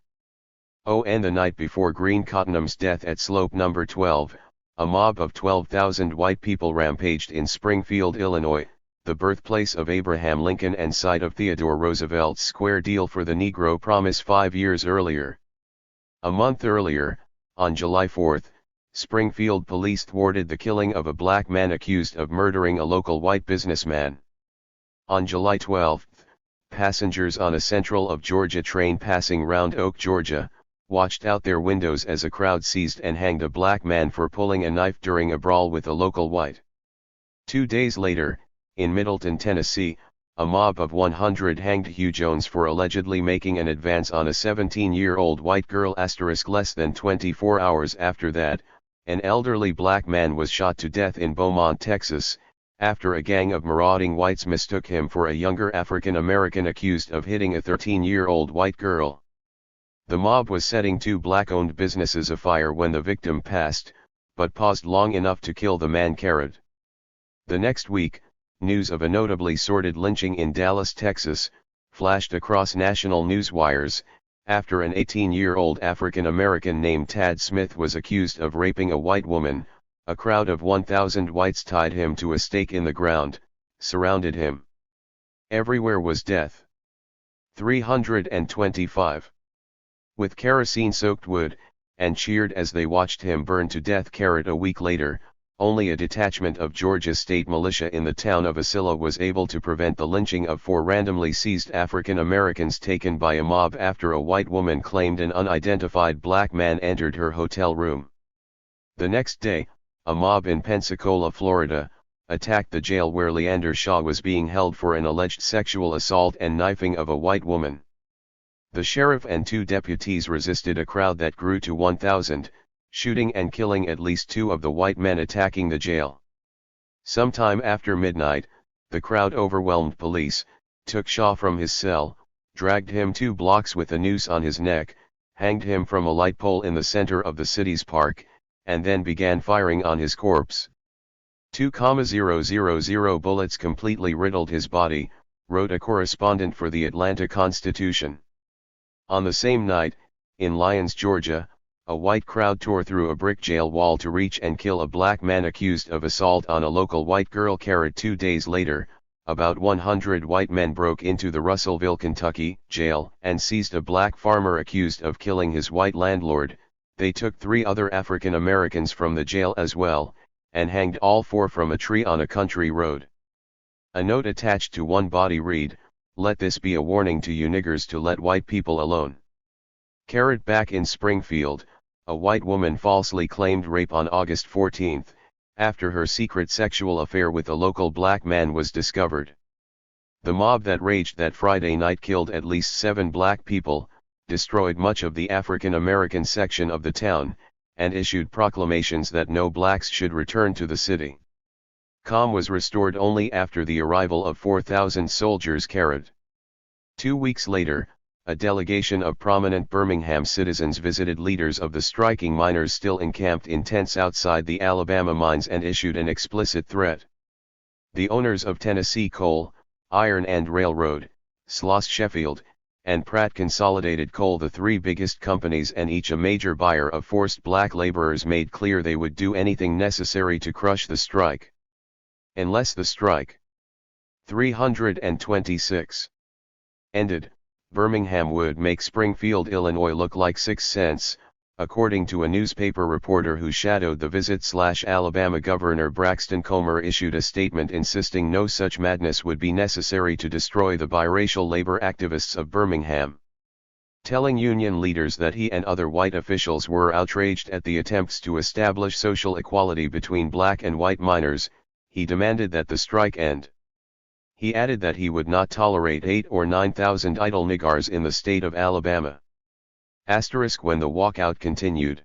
Oh, and the night before Green Cottonham's death at slope number 12, a mob of 12,000 white people rampaged in Springfield, Illinois, the birthplace of Abraham Lincoln and site of Theodore Roosevelt's square deal for the Negro promise 5 years earlier. A month earlier, on July 4, Springfield police thwarted the killing of a black man accused of murdering a local white businessman. On July 12, passengers on a Central of Georgia train passing Round Oak, Georgia, watched out their windows as a crowd seized and hanged a black man for pulling a knife during a brawl with a local white. 2 days later, in Middleton, Tennessee, a mob of 100 hanged Hugh Jones for allegedly making an advance on a 17-year-old white girl. Less than 24 hours after that, an elderly black man was shot to death in Beaumont, Texas, after a gang of marauding whites mistook him for a younger African American accused of hitting a 13-year-old white girl. The mob was setting 2 black-owned businesses afire when the victim passed, but paused long enough to kill the man carried. The next week, news of a notably sordid lynching in Dallas, Texas, flashed across national news wires, after an 18-year-old African American named Tad Smith was accused of raping a white woman. A crowd of 1,000 whites tied him to a stake in the ground, surrounded him. Everywhere was death. 325. With kerosene-soaked wood, and cheered as they watched him burn to death. A week later, only a detachment of Georgia state militia in the town of Ocilla was able to prevent the lynching of 4 randomly seized African Americans taken by a mob after a white woman claimed an unidentified black man entered her hotel room. The next day, a mob in Pensacola, Florida, attacked the jail where Leander Shaw was being held for an alleged sexual assault and knifing of a white woman. The sheriff and 2 deputies resisted a crowd that grew to 1,000, shooting and killing at least 2 of the white men attacking the jail. Sometime after midnight, the crowd overwhelmed police, took Shaw from his cell, dragged him 2 blocks with a noose on his neck, hanged him from a light pole in the center of the city's park, and then began firing on his corpse. 2,000 bullets completely riddled his body, wrote a correspondent for the Atlanta Constitution. On the same night, in Lyons, Georgia, a white crowd tore through a brick jail wall to reach and kill a black man accused of assault on a local white girl. 2 days later, about 100 white men broke into the Russellville, Kentucky, jail and seized a black farmer accused of killing his white landlord. They took 3 other African Americans from the jail as well, and hanged all 4 from a tree on a country road. A note attached to one body read, "Let this be a warning to you niggers to let white people alone." Back in Springfield, a white woman falsely claimed rape on August 14, after her secret sexual affair with a local black man was discovered. The mob that raged that Friday night killed at least 7 black people, destroyed much of the African American section of the town, and issued proclamations that no blacks should return to the city. Calm was restored only after the arrival of 4,000 soldiers carried. 2 weeks later, a delegation of prominent Birmingham citizens visited leaders of the striking miners still encamped in tents outside the Alabama mines and issued an explicit threat. The owners of Tennessee Coal, Iron and Railroad, Sloss Sheffield, and Pratt Consolidated Coal, the three biggest companies and each a major buyer of forced black laborers, made clear they would do anything necessary to crush the strike. Unless the strike 326 ended, Birmingham would make Springfield, Illinois look like 6 cents, according to a newspaper reporter who shadowed the visit. Alabama Governor Braxton Comer issued a statement insisting no such madness would be necessary to destroy the biracial labor activists of Birmingham. Telling union leaders that he and other white officials were outraged at the attempts to establish social equality between black and white miners, he demanded that the strike end. He added that he would not tolerate 8,000 or 9,000 idle niggers in the state of Alabama. When the walkout continued,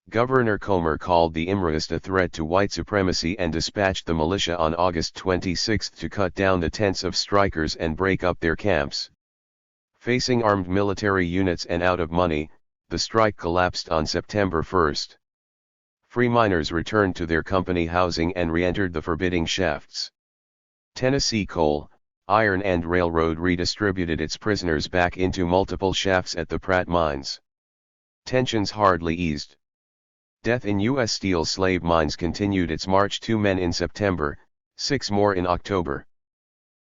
Governor Comer called the IMRAist a threat to white supremacy and dispatched the militia on August 26 to cut down the tents of strikers and break up their camps. Facing armed military units and out of money, the strike collapsed on September 1. Free miners returned to their company housing and re-entered the forbidding shafts. Tennessee Coal, Iron and Railroad redistributed its prisoners back into multiple shafts at the Pratt mines. Tensions hardly eased. Death in U.S. steel slave mines continued its march, 2 men in September, 6 more in October.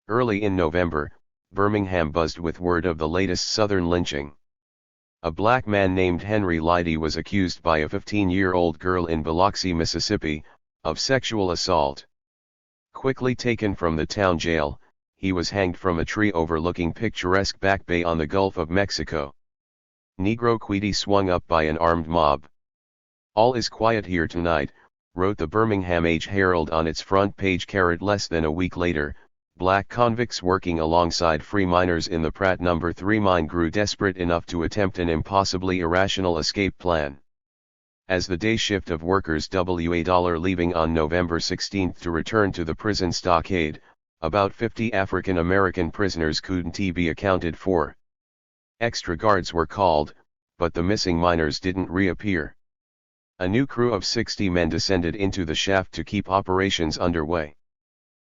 Early in November, Birmingham buzzed with word of the latest Southern lynching. A black man named Henry Leidy was accused by a 15-year-old girl in Biloxi, Mississippi, of sexual assault. Quickly taken from the town jail, he was hanged from a tree overlooking picturesque Back Bay on the Gulf of Mexico. Negro Queedy swung up by an armed mob. "All is quiet here tonight," wrote the Birmingham Age-Herald on its front page. Less than a week later, black convicts working alongside free miners in the Pratt No. 3 mine grew desperate enough to attempt an impossibly irrational escape plan. As the day shift of workers leaving on November 16 to return to the prison stockade, about 50 African American prisoners couldn't be accounted for. Extra guards were called, but the missing miners didn't reappear. A new crew of 60 men descended into the shaft to keep operations underway.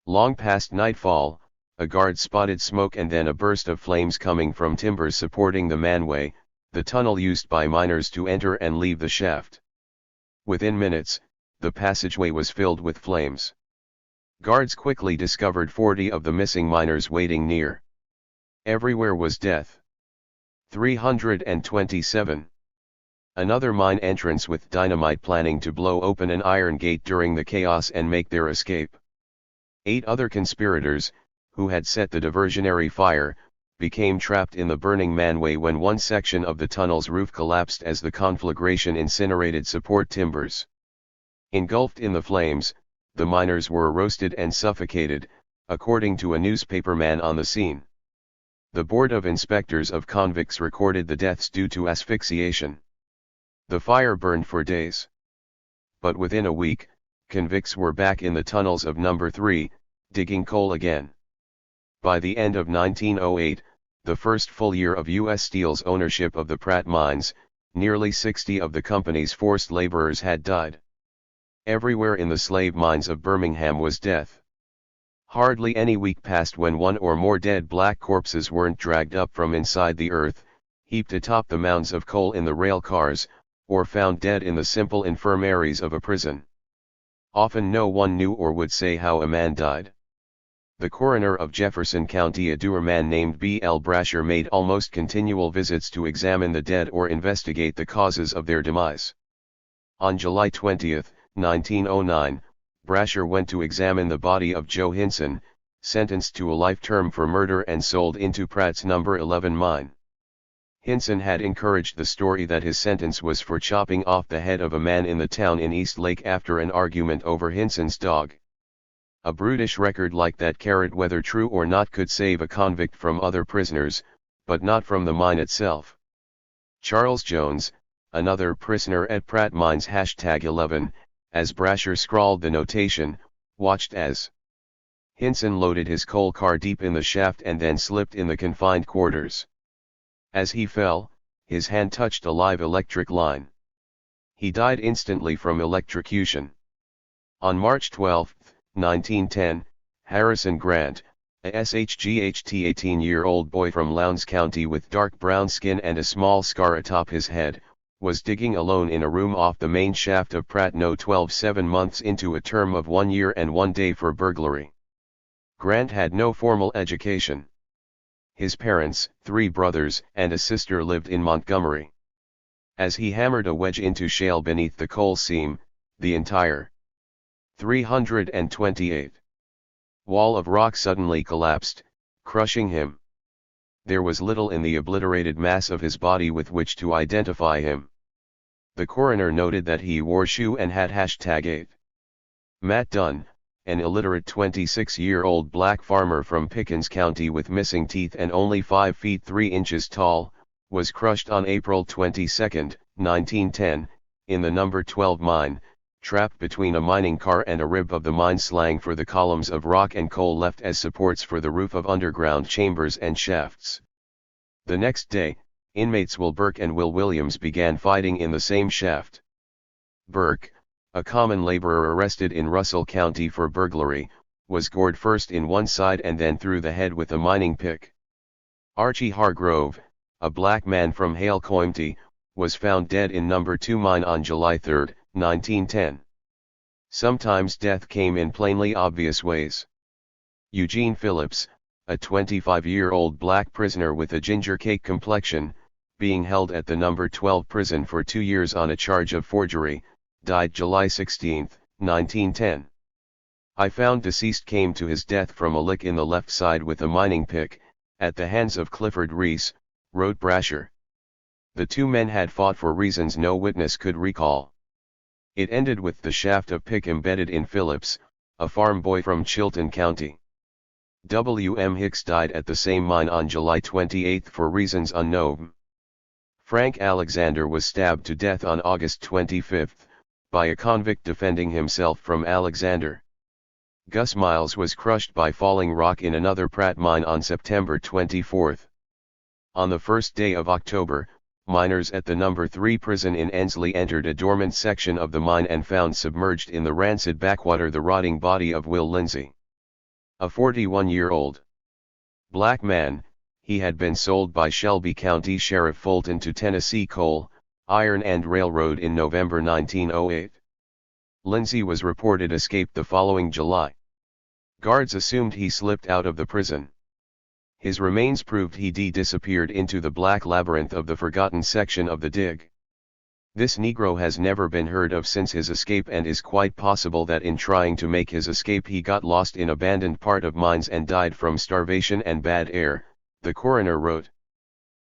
Long past nightfall, a guard spotted smoke and then a burst of flames coming from timbers supporting the manway, the tunnel used by miners to enter and leave the shaft. Within minutes, the passageway was filled with flames. Guards quickly discovered 40 of the missing miners waiting near. Everywhere was death. 327. Another mine entrance with dynamite planning to blow open an iron gate during the chaos and make their escape. 8 other conspirators, who had set the diversionary fire, became trapped in the burning manway when one section of the tunnel's roof collapsed as the conflagration incinerated support timbers. Engulfed in the flames, the miners were roasted and suffocated, according to a newspaperman on the scene. The Board of Inspectors of Convicts recorded the deaths due to asphyxiation. The fire burned for days. But within a week, convicts were back in the tunnels of No. 3, digging coal again. By the end of 1908, the first full year of U.S. Steel's ownership of the Pratt mines, nearly 60 of the company's forced laborers had died. Everywhere in the slave mines of Birmingham was death. Hardly any week passed when one or more dead black corpses weren't dragged up from inside the earth, heaped atop the mounds of coal in the rail cars, or found dead in the simple infirmaries of a prison. Often no one knew or would say how a man died. The coroner of Jefferson County, a dour man named B.L. Brasher, made almost continual visits to examine the dead or investigate the causes of their demise. On July 20, 1909, Brasher went to examine the body of Joe Hinson, sentenced to a life term for murder and sold into Pratt's No. 11 mine. Hinson had encouraged the story that his sentence was for chopping off the head of a man in the town in East Lake after an argument over Hinson's dog. A brutish record like that, whether true or not, could save a convict from other prisoners, but not from the mine itself. Charles Jones, another prisoner at Pratt Mines #11, as Brasher scrawled the notation, watched as Hinson loaded his coal car deep in the shaft and then slipped in the confined quarters. As he fell, his hand touched a live electric line. He died instantly from electrocution. On March 12, 1910, Harrison Grant, A SHGHT 18-year-old boy from Lowndes County with dark brown skin and a small scar atop his head, was digging alone in a room off the main shaft of Pratt No. 12 7 months into a term of 1 year and 1 day for burglary. Grant had no formal education. His parents, 3 brothers, and a sister lived in Montgomery. As he hammered a wedge into shale beneath the coal seam, the entire 328 wall of rock suddenly collapsed, crushing him. There was little in the obliterated mass of his body with which to identify him. The coroner noted that he wore shoe and hat #8. Matt Dunn, an illiterate 26-year-old black farmer from Pickens County with missing teeth and only 5 feet 3 inches tall, was crushed on April 22, 1910, in the No. 12 mine, trapped between a mining car and a rib of the mine slang for the columns of rock and coal left as supports for the roof of underground chambers and shafts. The next day, inmates Will Burke and Will Williams began fighting in the same shaft. Burke, a common laborer arrested in Russell County for burglary, was gored first in one side and then through the head with a mining pick. Archie Hargrove, a black man from Hale County, was found dead in No. 2 mine on July 3, 1910. Sometimes death came in plainly obvious ways. Eugene Phillips, a 25-year-old black prisoner with a ginger cake complexion, being held at the No. 12 prison for 2 years on a charge of forgery, died July 16, 1910. I found deceased came to his death from a lick in the left side with a mining pick, at the hands of Clifford Reese, wrote Brasher. The 2 men had fought for reasons no witness could recall. It ended with the shaft of pick embedded in Phillips, a farm boy from Chilton County. W. M. Hicks died at the same mine on July 28 for reasons unknown. Frank Alexander was stabbed to death on August 25, by a convict defending himself from Alexander. Gus Miles was crushed by falling rock in another Pratt mine on September 24. On the first day of October, miners at the No. 3 prison in Ensley entered a dormant section of the mine and found submerged in the rancid backwater the rotting body of Will Lindsay. A 41-year-old black man, he had been sold by Shelby County Sheriff Fulton to Tennessee Coal, Iron and Railroad in November 1908. Lindsay was reported escaped the following July. Guards assumed he slipped out of the prison. His remains proved he disappeared into the black labyrinth of the forgotten section of the dig. This Negro has never been heard of since his escape, and is quite possible that in trying to make his escape he got lost in abandoned part of mines and died from starvation and bad air, the coroner wrote.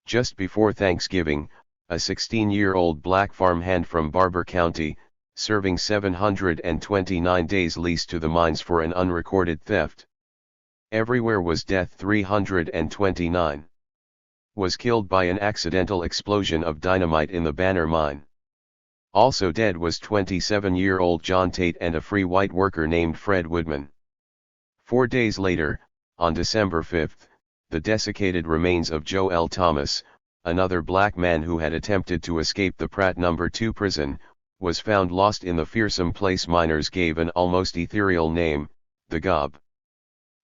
Just before Thanksgiving, a 16-year-old black farmhand from Barber County, serving 729 days lease to the mines for an unrecorded theft. Everywhere was death. 329. Was killed by an accidental explosion of dynamite in the Banner mine. Also dead was 27-year-old John Tate and a free white worker named Fred Woodman. 4 days later, on December 5, the desiccated remains of Joe L. Thomas, another black man who had attempted to escape the Pratt No. 2 prison, was found lost in the fearsome place miners gave an almost ethereal name, the Gob.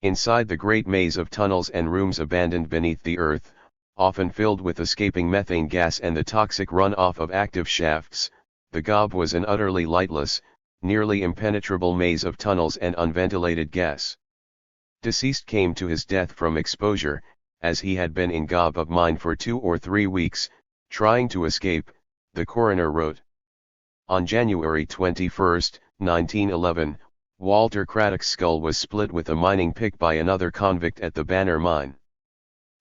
Inside the great maze of tunnels and rooms abandoned beneath the earth, often filled with escaping methane gas and the toxic runoff of active shafts, the Gob was an utterly lightless, nearly impenetrable maze of tunnels and unventilated gas. Deceased came to his death from exposure, as he had been in Gob of mine for 2 or 3 weeks, trying to escape, the coroner wrote. On January 21, 1911, Walter Craddock's skull was split with a mining pick by another convict at the Banner mine.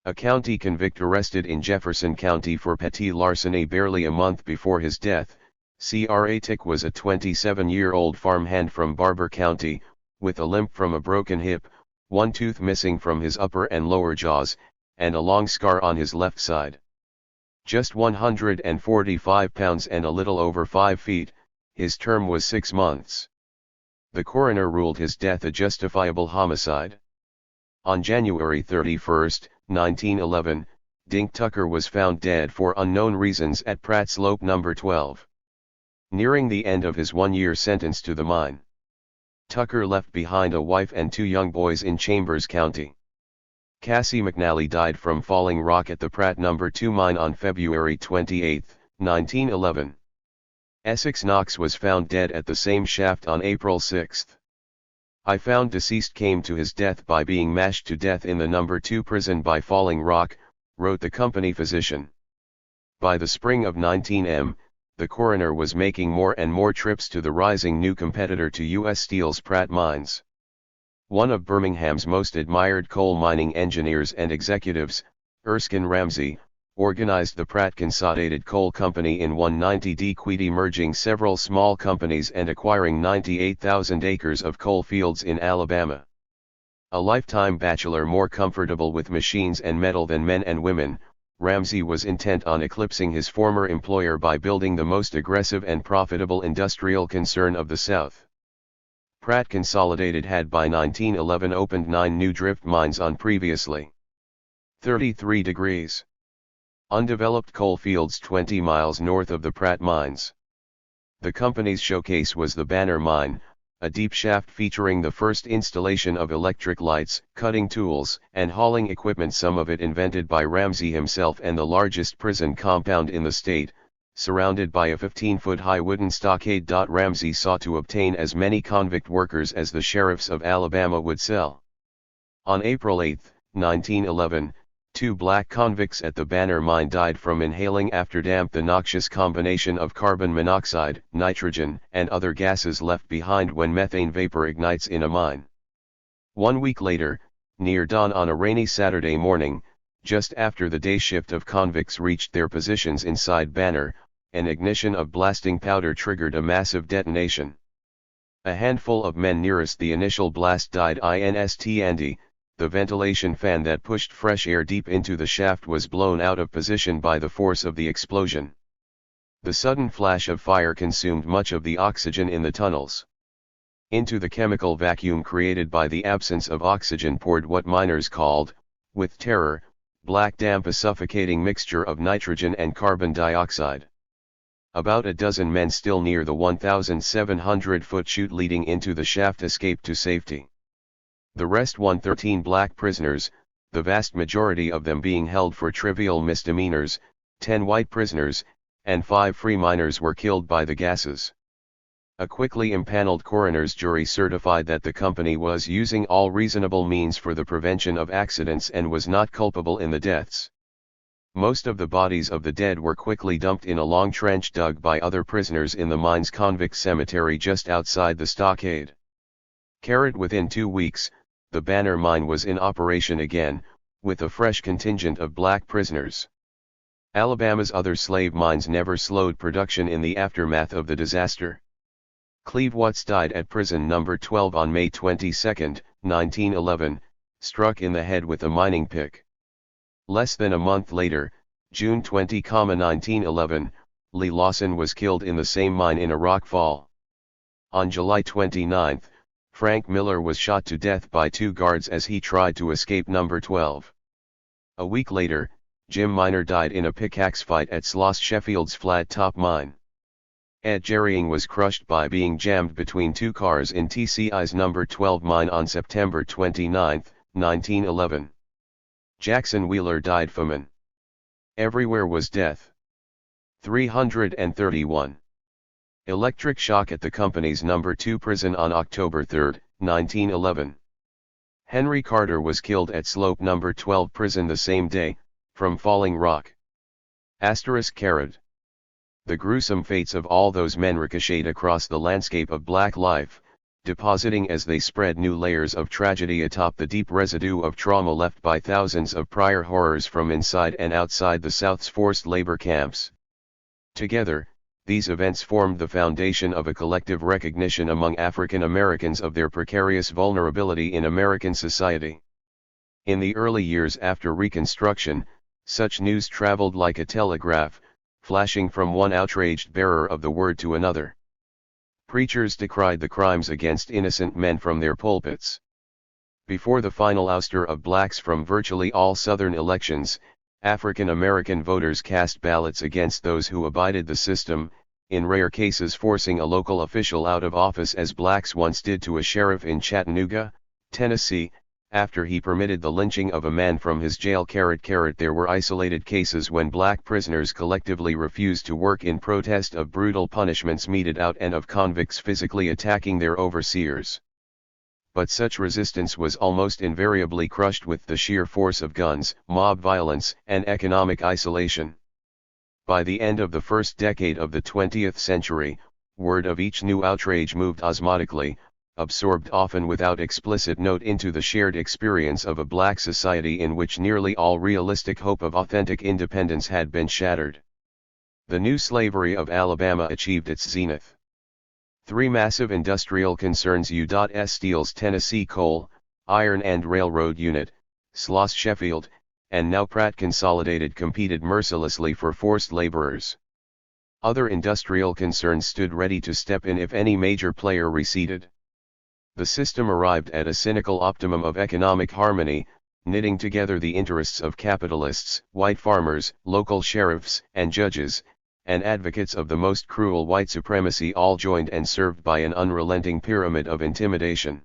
A county convict arrested in Jefferson County for petty larceny barely a month before his death, Craddock was a 27-year-old farmhand from Barber County, with a limp from a broken hip, 1 tooth missing from his upper and lower jaws, and a long scar on his left side. Just 145 pounds and a little over 5 feet, his term was 6 months. The coroner ruled his death a justifiable homicide. On January 31, 1911, Dink Tucker was found dead for unknown reasons at Pratt Slope No. 12. Nearing the end of his 1-year sentence to the mine, Tucker left behind a wife and 2 young boys in Chambers County. Cassie McNally died from falling rock at the Pratt No. 2 mine on February 28, 1911. Essex Knox was found dead at the same shaft on April 6. I found deceased came to his death by being mashed to death in the No. 2 prison by falling rock, wrote the company physician. By the spring of 19M, the coroner was making more and more trips to the rising new competitor to U.S. Steel's Pratt mines. One of Birmingham's most admired coal mining engineers and executives, Erskine Ramsay, organized the Pratt Consolidated Coal Company in 190D Queedy, merging several small companies and acquiring 98,000 acres of coal fields in Alabama. A lifetime bachelor more comfortable with machines and metal than men and women, Ramsay was intent on eclipsing his former employer by building the most aggressive and profitable industrial concern of the South. Pratt Consolidated had by 1911 opened 9 new drift mines on previously 33 degrees undeveloped coal fields 20 miles north of the Pratt mines. The company's showcase was the Banner Mine, a deep shaft featuring the first installation of electric lights, cutting tools, and hauling equipment, some of it invented by Ramsay himself, and the largest prison compound in the state, surrounded by a 15-foot-high wooden stockade. Ramsay sought to obtain as many convict workers as the sheriffs of Alabama would sell. On April 8, 1911, 2 black convicts at the Banner Mine died from inhaling after damp the noxious combination of carbon monoxide, nitrogen, and other gases left behind when methane vapor ignites in a mine. 1 week later, near dawn on a rainy Saturday morning, just after the day shift of convicts reached their positions inside Banner, an ignition of blasting powder triggered a massive detonation. A handful of men nearest the initial blast died instantly. The ventilation fan that pushed fresh air deep into the shaft was blown out of position by the force of the explosion. The sudden flash of fire consumed much of the oxygen in the tunnels. Into the chemical vacuum created by the absence of oxygen poured what miners called, with terror, black damp, a suffocating mixture of nitrogen and carbon dioxide. About a dozen men still near the 1,700-foot chute leading into the shaft escaped to safety. The rest, 113 black prisoners, the vast majority of them being held for trivial misdemeanors, 10 white prisoners, and 5 free miners were killed by the gases. A quickly impaneled coroner's jury certified that the company was using all reasonable means for the prevention of accidents and was not culpable in the deaths. Most of the bodies of the dead were quickly dumped in a long trench dug by other prisoners in the mine's convict cemetery just outside the stockade. Within 2 weeks, the Banner Mine was in operation again, with a fresh contingent of black prisoners. Alabama's other slave mines never slowed production in the aftermath of the disaster. Cleve Watts died at prison No. 12 on May 22, 1911, struck in the head with a mining pick. Less than a month later, June 20, 1911, Lee Lawson was killed in the same mine in a rock fall. On July 29, Frank Miller was shot to death by 2 guards as he tried to escape No. 12. A week later, Jim Miner died in a pickaxe fight at Sloss Sheffield's Flat Top Mine. Ed Jerrying was crushed by being jammed between 2 cars in TCI's No. 12 mine on September 29, 1911. Jackson Wheeler died famine. Everywhere was death. 331. Electric shock at the company's No. 2 prison on October 3, 1911. Henry Carter was killed at Slope No. 12 prison the same day, from falling rock. ****. The gruesome fates of all those men ricocheted across the landscape of black life, depositing as they spread new layers of tragedy atop the deep residue of trauma left by thousands of prior horrors from inside and outside the South's forced labor camps. Together, these events formed the foundation of a collective recognition among African Americans of their precarious vulnerability in American society. In the early years after Reconstruction, such news traveled like a telegraph, flashing from one outraged bearer of the word to another. Preachers decried the crimes against innocent men from their pulpits. Before the final ouster of blacks from virtually all Southern elections, African American voters cast ballots against those who abided the system, in rare cases forcing a local official out of office as blacks once did to a sheriff in Chattanooga, Tennessee, after he permitted the lynching of a man from his jail. There were isolated cases when black prisoners collectively refused to work in protest of brutal punishments meted out and of convicts physically attacking their overseers. But such resistance was almost invariably crushed with the sheer force of guns, mob violence, and economic isolation. By the end of the first decade of the 20th century, word of each new outrage moved osmotically, absorbed often without explicit note into the shared experience of a black society in which nearly all realistic hope of authentic independence had been shattered. The new slavery of Alabama achieved its zenith. Three massive industrial concerns U.S. Steel's Tennessee Coal, Iron and Railroad Unit, Sloss Sheffield, and now Pratt Consolidated competed mercilessly for forced laborers. Other industrial concerns stood ready to step in if any major player receded. The system arrived at a cynical optimum of economic harmony, knitting together the interests of capitalists, white farmers, local sheriffs and judges, and advocates of the most cruel white supremacy, all joined and served by an unrelenting pyramid of intimidation.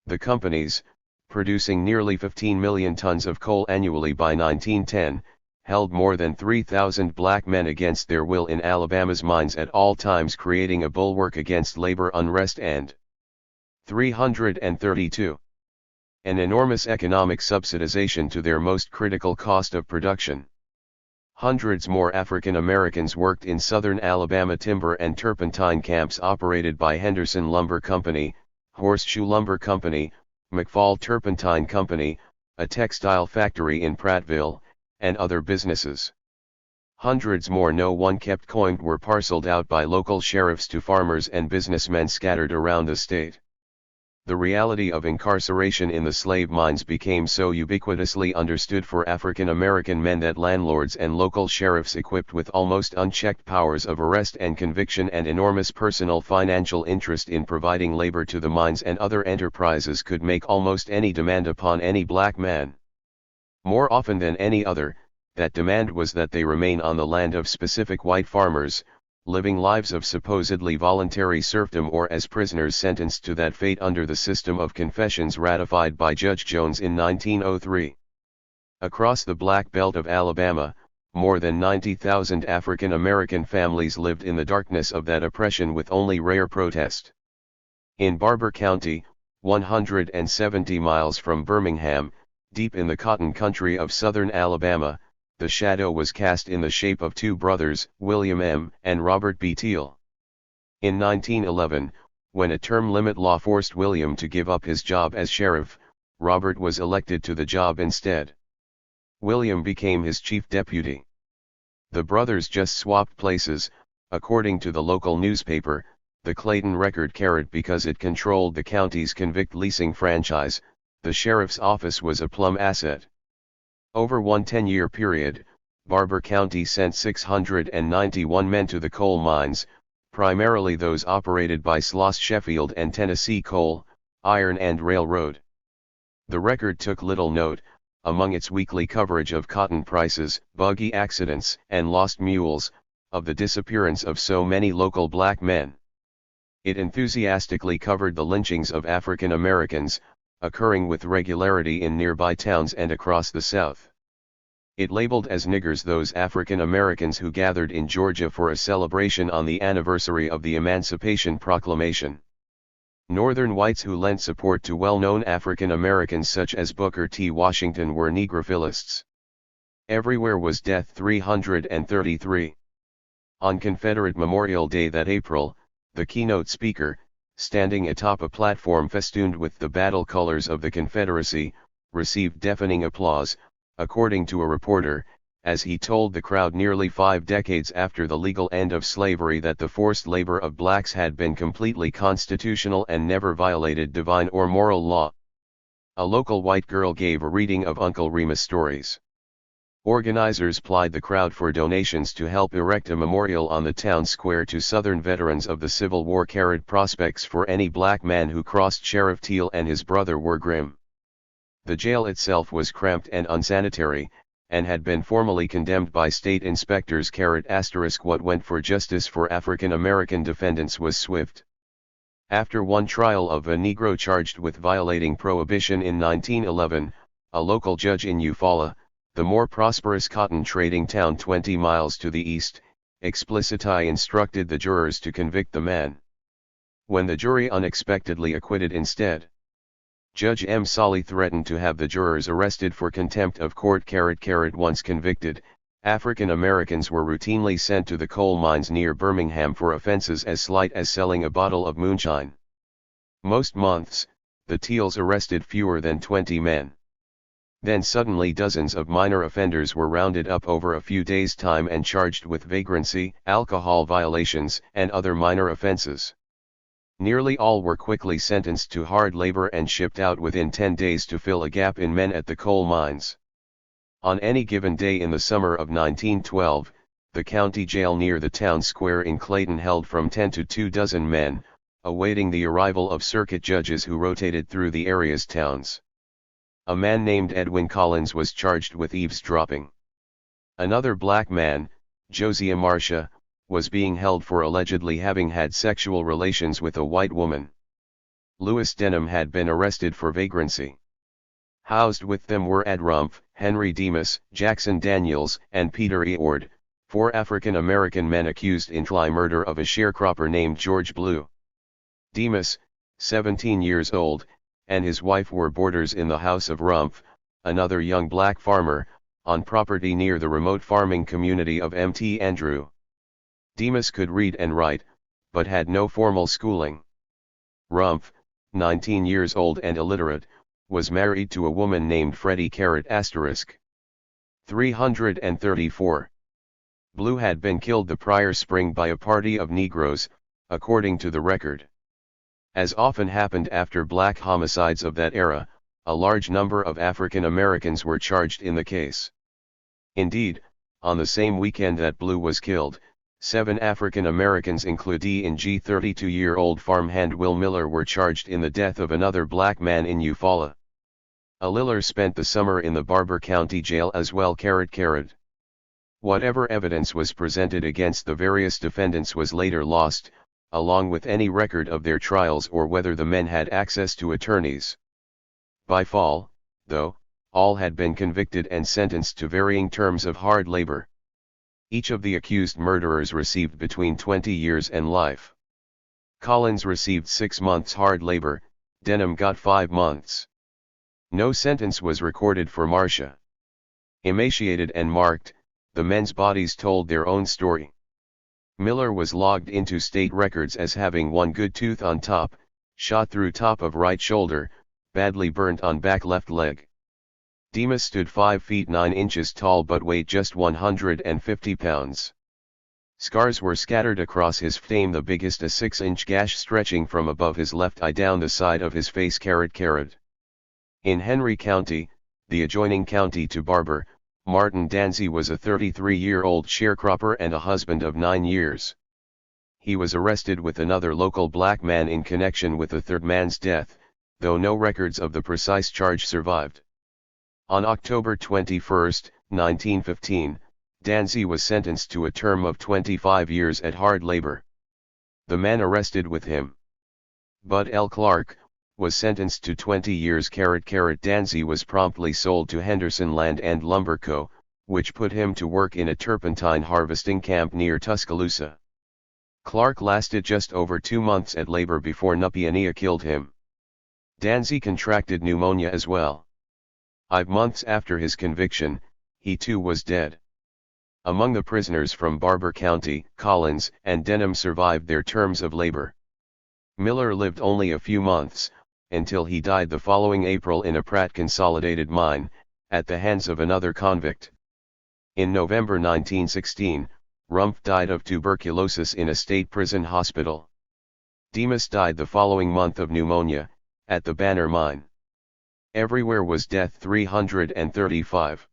The companies, producing nearly 15 million tons of coal annually by 1910, held more than 3,000 black men against their will in Alabama's mines at all times, creating a bulwark against labor unrest and 332. An enormous economic subsidization to their most critical cost of production. Hundreds more African Americans worked in southern Alabama timber and turpentine camps operated by Henderson Lumber Company, Horseshoe Lumber Company, McFall Turpentine Company, a textile factory in Prattville, and other businesses. Hundreds more no one kept coined were parceled out by local sheriffs to farmers and businessmen scattered around the state. The reality of incarceration in the slave mines became so ubiquitously understood for African American men that landlords and local sheriffs, equipped with almost unchecked powers of arrest and conviction and enormous personal financial interest in providing labor to the mines and other enterprises, could make almost any demand upon any black man. More often than any other, that demand was that they remain on the land of specific white farmers, living lives of supposedly voluntary serfdom or as prisoners sentenced to that fate under the system of confessions ratified by Judge Jones in 1903. Across the Black Belt of Alabama, more than 90,000 African American families lived in the darkness of that oppression with only rare protest. In Barber County, 170 miles from Birmingham, deep in the cotton country of southern Alabama, the shadow was cast in the shape of two brothers, William M. and Robert B. Teal. In 1911, when a term limit law forced William to give up his job as sheriff, Robert was elected to the job instead. William became his chief deputy. The brothers just swapped places, according to the local newspaper, the Clayton Record, because it controlled the county's convict leasing franchise. The sheriff's office was a plum asset. Over one 10-year period, Barber County sent 691 men to the coal mines, primarily those operated by Sloss Sheffield and Tennessee Coal, Iron and Railroad. The Record took little note, among its weekly coverage of cotton prices, buggy accidents, and lost mules, of the disappearance of so many local black men. It enthusiastically covered the lynchings of African Americans, occurring with regularity in nearby towns and across the South. It labeled as niggers those African Americans who gathered in Georgia for a celebration on the anniversary of the Emancipation Proclamation. Northern whites who lent support to well-known African Americans such as Booker T. Washington were Negrophilists. Everywhere was Death 333. On Confederate Memorial Day that April, the keynote speaker, standing atop a platform festooned with the battle colors of the Confederacy, received deafening applause, according to a reporter, as he told the crowd nearly 5 decades after the legal end of slavery that the forced labor of blacks had been completely constitutional and never violated divine or moral law. A local white girl gave a reading of Uncle Remus stories. Organizers plied the crowd for donations to help erect a memorial on the town square to Southern veterans of the Civil War. Prospects for any black man who crossed Sheriff Teal and his brother were grim. The jail itself was cramped and unsanitary, and had been formally condemned by state inspectors. What went for justice for African American defendants was swift. After one trial of a Negro charged with violating prohibition in 1911, a local judge in Eufaula, the more prosperous cotton trading town 20 miles to the east, explicitly instructed the jurors to convict the man. When the jury unexpectedly acquitted instead, Judge M. Solly threatened to have the jurors arrested for contempt of court. Once convicted, African Americans were routinely sent to the coal mines near Birmingham for offenses as slight as selling a bottle of moonshine. Most months, the Teals arrested fewer than 20 men. Then suddenly dozens of minor offenders were rounded up over a few days' time and charged with vagrancy, alcohol violations, and other minor offenses. Nearly all were quickly sentenced to hard labor and shipped out within 10 days to fill a gap in men at the coal mines. On any given day in the summer of 1912, the county jail near the town square in Clayton held from 10 to 24 men, awaiting the arrival of circuit judges who rotated through the area's towns. A man named Edwin Collins was charged with eavesdropping. Another black man, Josiah Marcia, was being held for allegedly having had sexual relations with a white woman. Louis Denham had been arrested for vagrancy. Housed with them were Ed Rumpf, Henry Demas, Jackson Daniels, and Peter Eward, 4 African American men accused in murder of a sharecropper named George Blue. Demas, 17 years old, and his wife were boarders in the house of Rumpf, another young black farmer, on property near the remote farming community of Mt. Andrew. Demas could read and write, but had no formal schooling. Rumpf, 19 years old and illiterate, was married to a woman named Freddie Carrot *. 334. Blue had been killed the prior spring by a party of Negroes, according to the record. As often happened after black homicides of that era, a large number of African Americans were charged in the case. Indeed, on the same weekend that Blue was killed, 7 African Americans including 32-year-old farmhand Will Miller were charged in the death of another black man in Eufaula. Liller spent the summer in the Barber County Jail as well. Whatever evidence was presented against the various defendants was later lost, along with any record of their trials or whether the men had access to attorneys. By fall, though, all had been convicted and sentenced to varying terms of hard labor. Each of the accused murderers received between 20 years and life. Collins received 6 months hard labor, Denham got 5 months. No sentence was recorded for Marcia. Emaciated and marked, the men's bodies told their own story. Miller was logged into state records as having one good tooth on top, shot through top of right shoulder, badly burnt on back left leg. Demas stood 5 feet 9 inches tall but weighed just 150 pounds. Scars were scattered across his frame, the biggest a 6-inch gash stretching from above his left eye down the side of his face. In Henry County, the adjoining county to Barber, Martin Danzy was a 33-year-old sharecropper and a husband of 9 years. He was arrested with another local black man in connection with the third man's death, though no records of the precise charge survived. On October 21, 1915, Danzy was sentenced to a term of 25 years at hard labor. The man arrested with him, Bud L. Clark, was sentenced to 20 years. Danzy was promptly sold to Henderson Land and Lumber Co., which put him to work in a turpentine harvesting camp near Tuscaloosa. Clark lasted just over 2 months at labor before pneumonia killed him. Danzy contracted pneumonia as well. 5 months after his conviction, he too was dead. Among the prisoners from Barber County, Collins and Denham survived their terms of labor. Miller lived only a few months, until he died the following April in a Pratt Consolidated mine, at the hands of another convict. In November 1916, Rumpf died of tuberculosis in a state prison hospital. Demas died the following month of pneumonia, at the Banner mine. Everywhere was death. 335.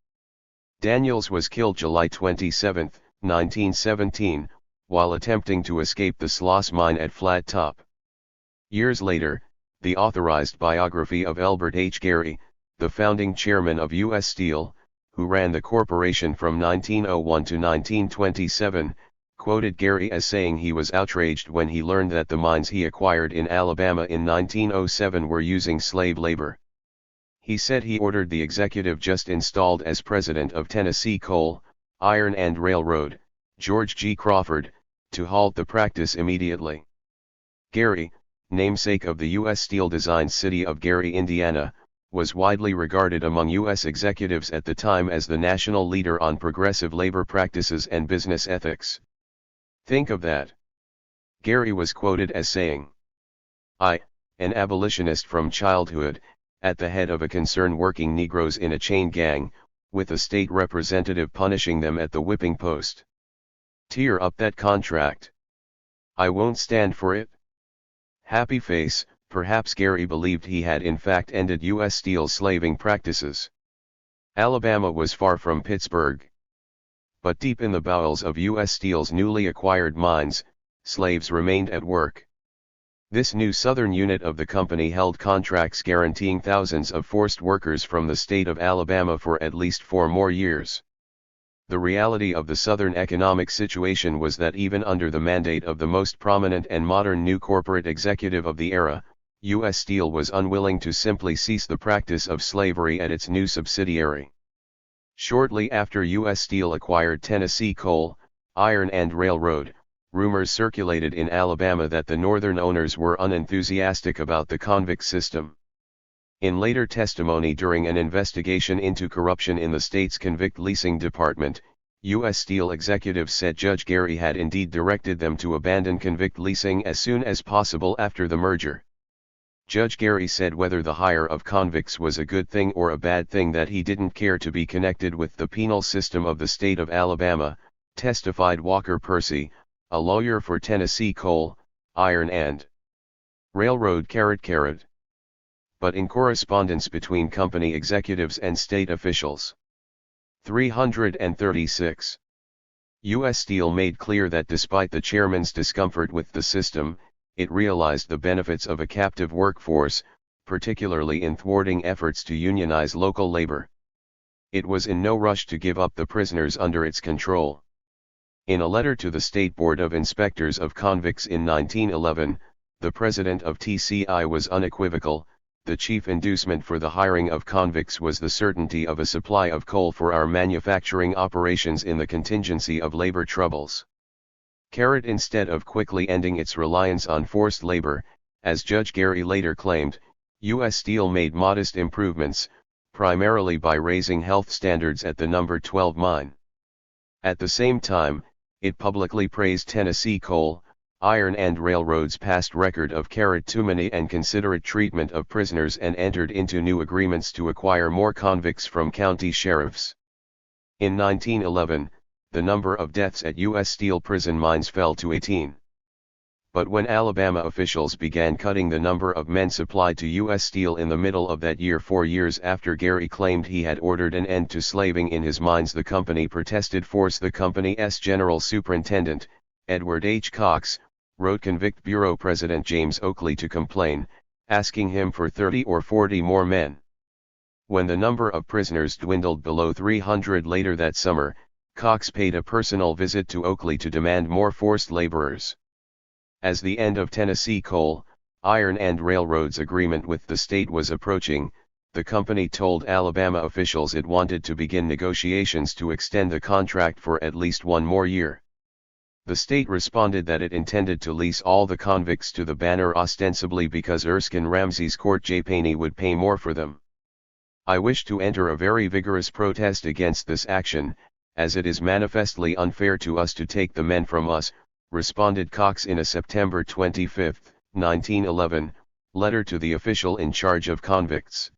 Daniels was killed July 27, 1917, while attempting to escape the Sloss mine at Flat Top. Years later, the authorized biography of Elbert H. Gary, the founding chairman of U.S. Steel, who ran the corporation from 1901 to 1927, quoted Gary as saying he was outraged when he learned that the mines he acquired in Alabama in 1907 were using slave labor. He said he ordered the executive just installed as president of Tennessee Coal, Iron and Railroad, George G. Crawford, to halt the practice immediately. Gary, namesake of the U.S. steel-designed city of Gary, Indiana, was widely regarded among U.S. executives at the time as the national leader on progressive labor practices and business ethics. Think of that. Gary was quoted as saying, "I, an abolitionist from childhood, at the head of a concern working Negroes in a chain gang, with a state representative punishing them at the whipping post. Tear up that contract. I won't stand for it." Happy face. Perhaps Gary believed he had in fact ended U.S. steel slaving practices. Alabama was far from Pittsburgh. But deep in the bowels of U.S. Steel's newly acquired mines, slaves remained at work. This new southern unit of the company held contracts guaranteeing thousands of forced workers from the state of Alabama for at least 4 more years. The reality of the southern economic situation was that even under the mandate of the most prominent and modern new corporate executive of the era, U.S. Steel was unwilling to simply cease the practice of slavery at its new subsidiary. Shortly after U.S. Steel acquired Tennessee Coal, Iron and Railroad, rumors circulated in Alabama that the northern owners were unenthusiastic about the convict system. In later testimony during an investigation into corruption in the state's convict leasing department, U.S. Steel executives said Judge Gary had indeed directed them to abandon convict leasing as soon as possible after the merger. Judge Gary said whether the hire of convicts was a good thing or a bad thing that he didn't care to be connected with the penal system of the state of Alabama, testified Walker Percy, a lawyer for Tennessee Coal, Iron and Railroad. But in correspondence between company executives and state officials. 336. U.S. Steel made clear that despite the chairman's discomfort with the system, it realized the benefits of a captive workforce, particularly in thwarting efforts to unionize local labor. It was in no rush to give up the prisoners under its control. In a letter to the State Board of Inspectors of Convicts in 1911, the president of TCI was unequivocal: "The chief inducement for the hiring of convicts was the certainty of a supply of coal for our manufacturing operations in the contingency of labor troubles." Instead of quickly ending its reliance on forced labor, as Judge Gary later claimed, U.S. Steel made modest improvements, primarily by raising health standards at the No. 12 mine. At the same time, it publicly praised Tennessee Coal, Iron and Railroad's past record of humane and considerate treatment of prisoners and entered into new agreements to acquire more convicts from county sheriffs. In 1911, the number of deaths at U.S. Steel prison mines fell to 18. But when Alabama officials began cutting the number of men supplied to U.S. Steel in the middle of that year, 4 years after Gary claimed he had ordered an end to slaving in his mines, the company protested. The company's general superintendent, Edward H. Cox, wrote Convict Bureau President James Oakley to complain, asking him for 30 or 40 more men. When the number of prisoners dwindled below 300 later that summer, Cox paid a personal visit to Oakley to demand more forced laborers. As the end of Tennessee Coal, Iron and Railroad's agreement with the state was approaching, the company told Alabama officials it wanted to begin negotiations to extend the contract for at least 1 more year. The state responded that it intended to lease all the convicts to the Banner, ostensibly because Erskine Ramsey's Court J. Paney would pay more for them. "I wish to enter a very vigorous protest against this action, as it is manifestly unfair to us to take the men from us," responded Cox in a September 25, 1911, letter to the official in charge of convicts.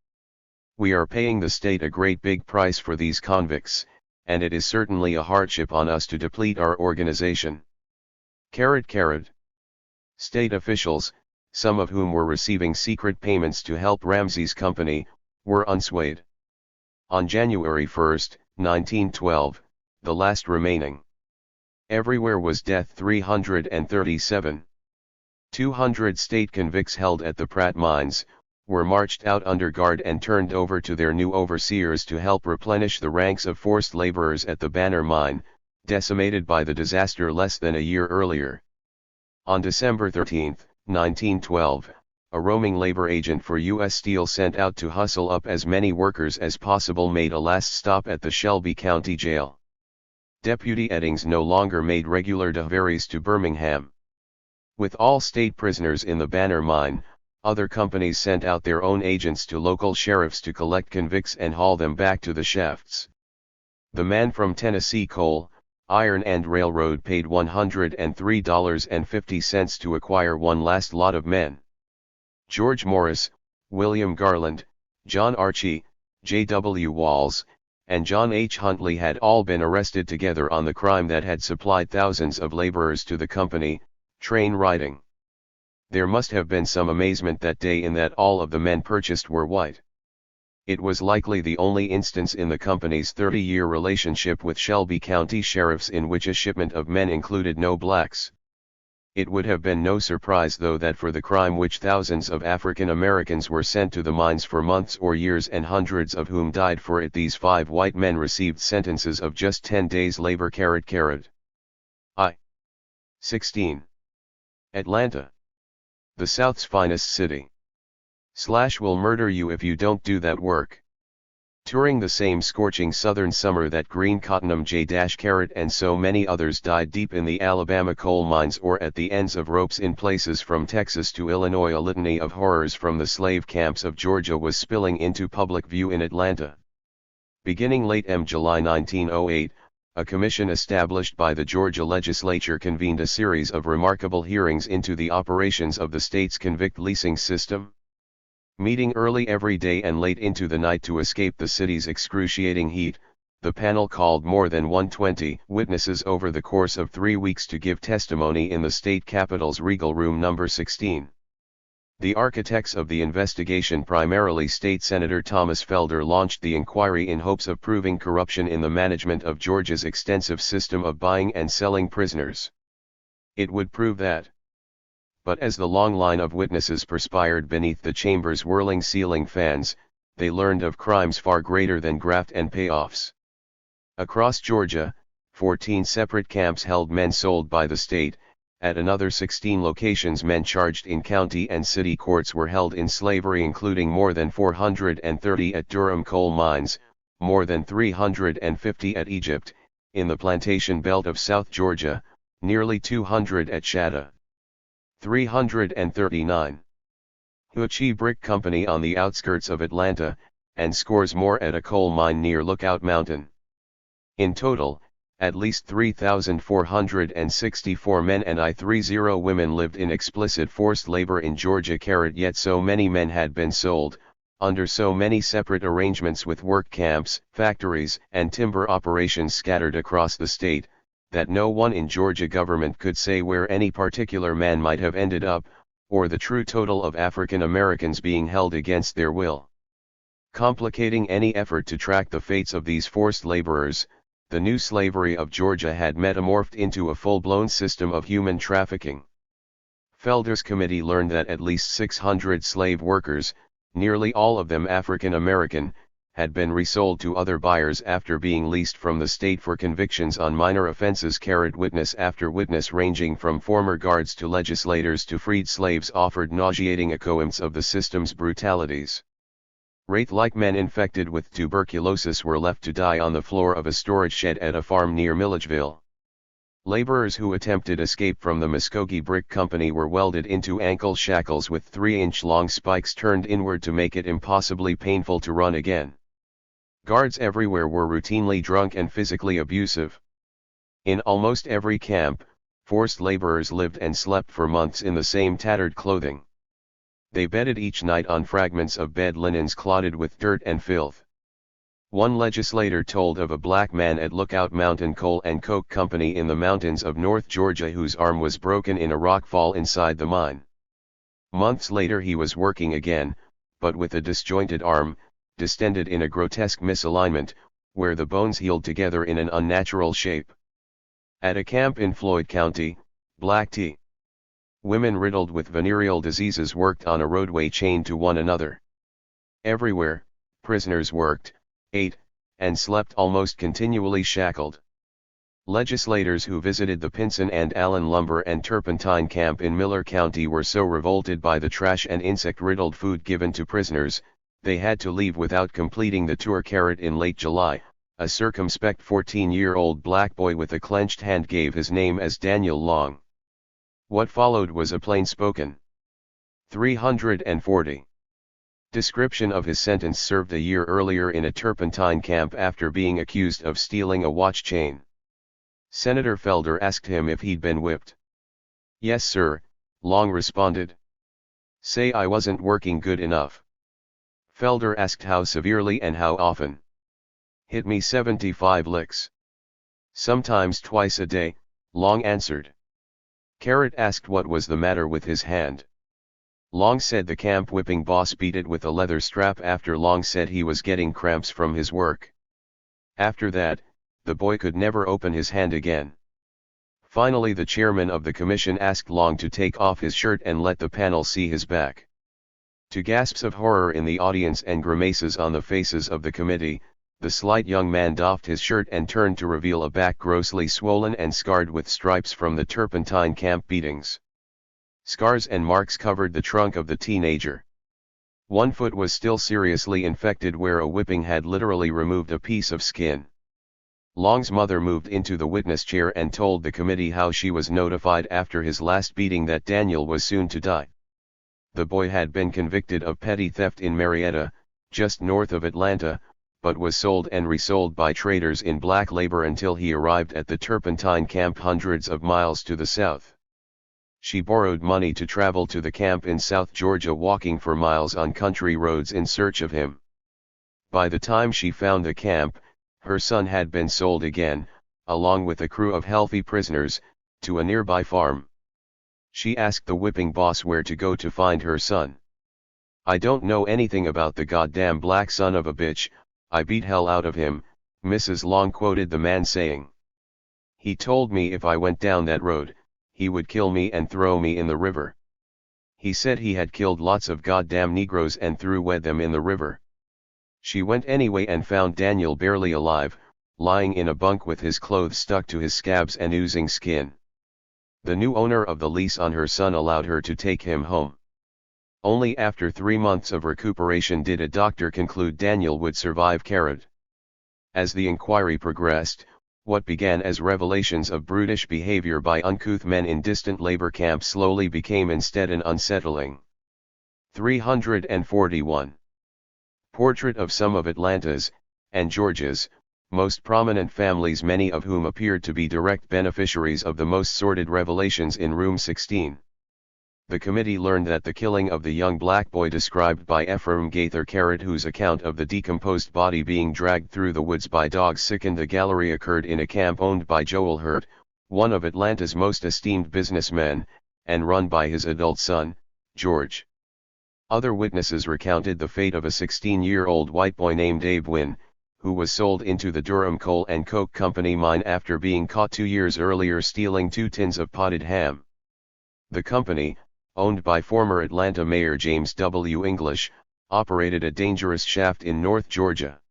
"We are paying the state a great big price for these convicts, and it is certainly a hardship on us to deplete our organization." State officials, some of whom were receiving secret payments to help Ramsey's company, were unswayed. On January 1, 1912, the last remaining "everywhere was death" 337. 200 state convicts held at the Pratt mines, were marched out under guard and turned over to their new overseers to help replenish the ranks of forced laborers at the Banner mine, decimated by the disaster less than a year earlier. On December 13, 1912, a roaming labor agent for U.S. Steel sent out to hustle up as many workers as possible made a last stop at the Shelby County Jail. Deputy Eddings no longer made regular deliveries to Birmingham. With all state prisoners in the Banner mine, other companies sent out their own agents to local sheriffs to collect convicts and haul them back to the shafts. The man from Tennessee Coal, Iron and Railroad paid $103.50 to acquire one last lot of men. George Morris, William Garland, John Archie, J.W. Walls, and John H. Huntley had all been arrested together on the crime that had supplied thousands of laborers to the company, train riding. There must have been some amazement that day in that all of the men purchased were white. It was likely the only instance in the company's 30-year relationship with Shelby County sheriffs in which a shipment of men included no blacks. It would have been no surprise though that for the crime which thousands of African Americans were sent to the mines for months or years and hundreds of whom died for it, these 5 white men received sentences of just 10 days labor. I. 16. Atlanta. The South's finest city. / will murder you if you don't do that work. During the same scorching southern summer that Green Cottonham J. and so many others died deep in the Alabama coal mines or at the ends of ropes in places from Texas to Illinois, a litany of horrors from the slave camps of Georgia was spilling into public view in Atlanta. Beginning late July 1908, a commission established by the Georgia legislature convened a series of remarkable hearings into the operations of the state's convict leasing system. Meeting early every day and late into the night to escape the city's excruciating heat, the panel called more than 120 witnesses over the course of 3 weeks to give testimony in the state capitol's Regal Room No. 16. The architects of the investigation, primarily State Senator Thomas Felder, launched the inquiry in hopes of proving corruption in the management of Georgia's extensive system of buying and selling prisoners. It would prove that. But as the long line of witnesses perspired beneath the chamber's whirling ceiling fans, they learned of crimes far greater than graft and payoffs. Across Georgia, 14 separate camps held men sold by the state. At another 16 locations men charged in county and city courts were held in slavery, including more than 430 at Durham coal mines, more than 350 at Egypt, in the plantation belt of South Georgia, nearly 200 at Shatta. 339. Hoochie Brick Company on the outskirts of Atlanta, and scores more at a coal mine near Lookout Mountain. In total, at least 3,464 men and 30 women lived in explicit forced labor in Georgia. Yet so many men had been sold, under so many separate arrangements with work camps, factories, and timber operations scattered across the state, that no one in Georgia government could say where any particular man might have ended up, or the true total of African Americans being held against their will. Complicating any effort to track the fates of these forced laborers, the new slavery of Georgia had metamorphed into a full-blown system of human trafficking. Felder's committee learned that at least 600 slave workers, nearly all of them African American, had been resold to other buyers after being leased from the state for convictions on minor offenses. Witness after witness, ranging from former guards to legislators to freed slaves, offered nauseating accounts of the system's brutalities. Wraith-like men infected with tuberculosis were left to die on the floor of a storage shed at a farm near Milledgeville. Laborers who attempted escape from the Muskogee Brick Company were welded into ankle shackles with 3-inch-long spikes turned inward to make it impossibly painful to run again. Guards everywhere were routinely drunk and physically abusive. In almost every camp, forced laborers lived and slept for months in the same tattered clothing. They bedded each night on fragments of bed linens clotted with dirt and filth. One legislator told of a black man at Lookout Mountain Coal and Coke Company in the mountains of North Georgia whose arm was broken in a rockfall inside the mine. Months later he was working again, but with a disjointed arm, distended in a grotesque misalignment, where the bones healed together in an unnatural shape. At a camp in Floyd County, black tea. Women riddled with venereal diseases worked on a roadway chained to one another. Everywhere, prisoners worked, ate, and slept almost continually shackled. Legislators who visited the Pinson and Allen lumber and turpentine camp in Miller County were so revolted by the trash and insect-riddled food given to prisoners, they had to leave without completing the tour. In late July, a circumspect 14-year-old black boy with a clenched hand gave his name as Daniel Long. What followed was a plain-spoken 340 description of his sentence served a year earlier in a turpentine camp after being accused of stealing a watch chain. Senator Felder asked him if he'd been whipped. "Yes, sir," Long responded. "Say I wasn't working good enough." Felder asked how severely and how often. "Hit me 75 licks. Sometimes twice a day," Long answered. Carrot asked what was the matter with his hand. Long said the camp whipping boss beat it with a leather strap after Long said he was getting cramps from his work. After that, the boy could never open his hand again. Finally, the chairman of the commission asked Long to take off his shirt and let the panel see his back. To gasps of horror in the audience and grimaces on the faces of the committee, the slight young man doffed his shirt and turned to reveal a back grossly swollen and scarred with stripes from the turpentine camp beatings. Scars and marks covered the trunk of the teenager. One foot was still seriously infected where a whipping had literally removed a piece of skin. Long's mother moved into the witness chair and told the committee how she was notified after his last beating that Daniel was soon to die. The boy had been convicted of petty theft in Marietta, just north of Atlanta, but was sold and resold by traders in black labor until he arrived at the turpentine camp hundreds of miles to the south. She borrowed money to travel to the camp in South Georgia, walking for miles on country roads in search of him. By the time she found the camp, her son had been sold again, along with a crew of healthy prisoners, to a nearby farm. She asked the whipping boss where to go to find her son. "I don't know anything about the goddamn black son of a bitch, I beat hell out of him," Mrs. Long quoted the man saying. "He told me if I went down that road, he would kill me and throw me in the river. He said he had killed lots of goddamn Negroes and threw them in the river." She went anyway and found Daniel barely alive, lying in a bunk with his clothes stuck to his scabs and oozing skin. The new owner of the lease on her son allowed her to take him home. Only after 3 months of recuperation did a doctor conclude Daniel would survive. As the inquiry progressed, what began as revelations of brutish behavior by uncouth men in distant labor camps slowly became instead an unsettling 341 portrait of some of Atlanta's, and Georgia's, most prominent families, many of whom appeared to be direct beneficiaries of the most sordid revelations in Room 16. The committee learned that the killing of the young black boy described by Ephraim Gaither, whose account of the decomposed body being dragged through the woods by dogs sickened the gallery, occurred in a camp owned by Joel Hurt, one of Atlanta's most esteemed businessmen, and run by his adult son, George. Other witnesses recounted the fate of a 16-year-old white boy named Abe Wynn, who was sold into the Durham Coal and Coke Company mine after being caught 2 years earlier stealing 2 tins of potted ham. The company, owned by former Atlanta Mayor James W. English, operated a dangerous shaft in North Georgia.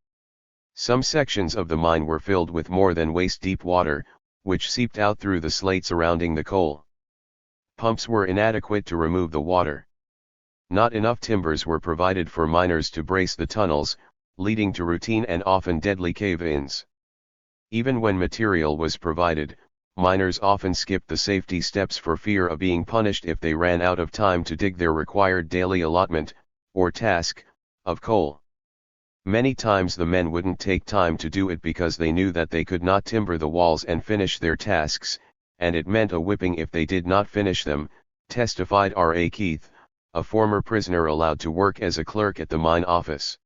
Some sections of the mine were filled with more than waist-deep water, which seeped out through the slate surrounding the coal. Pumps were inadequate to remove the water. Not enough timbers were provided for miners to brace the tunnels, leading to routine and often deadly cave-ins. Even when material was provided, miners often skipped the safety steps for fear of being punished if they ran out of time to dig their required daily allotment, or task, of coal. Many times the men wouldn't take time to do it because they knew that they could not timber the walls and finish their tasks, and it meant a whipping if they did not finish them, testified R.A. Keith, a former prisoner allowed to work as a clerk at the mine office.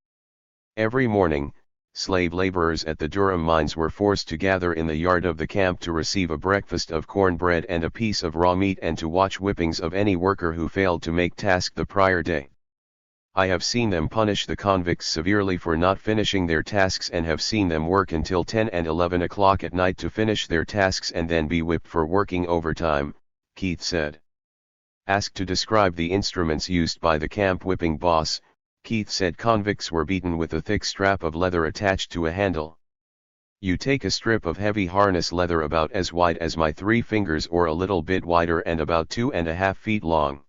Every morning, slave laborers at the Durham mines were forced to gather in the yard of the camp to receive a breakfast of cornbread and a piece of raw meat and to watch whippings of any worker who failed to make task the prior day. I have seen them punish the convicts severely for not finishing their tasks and have seen them work until 10 and 11 o'clock at night to finish their tasks and then be whipped for working overtime, Keith said. Asked to describe the instruments used by the camp whipping boss, Keith said convicts were beaten with a thick strap of leather attached to a handle. You take a strip of heavy harness leather about as wide as my 3 fingers or a little bit wider and about 2.5 feet long.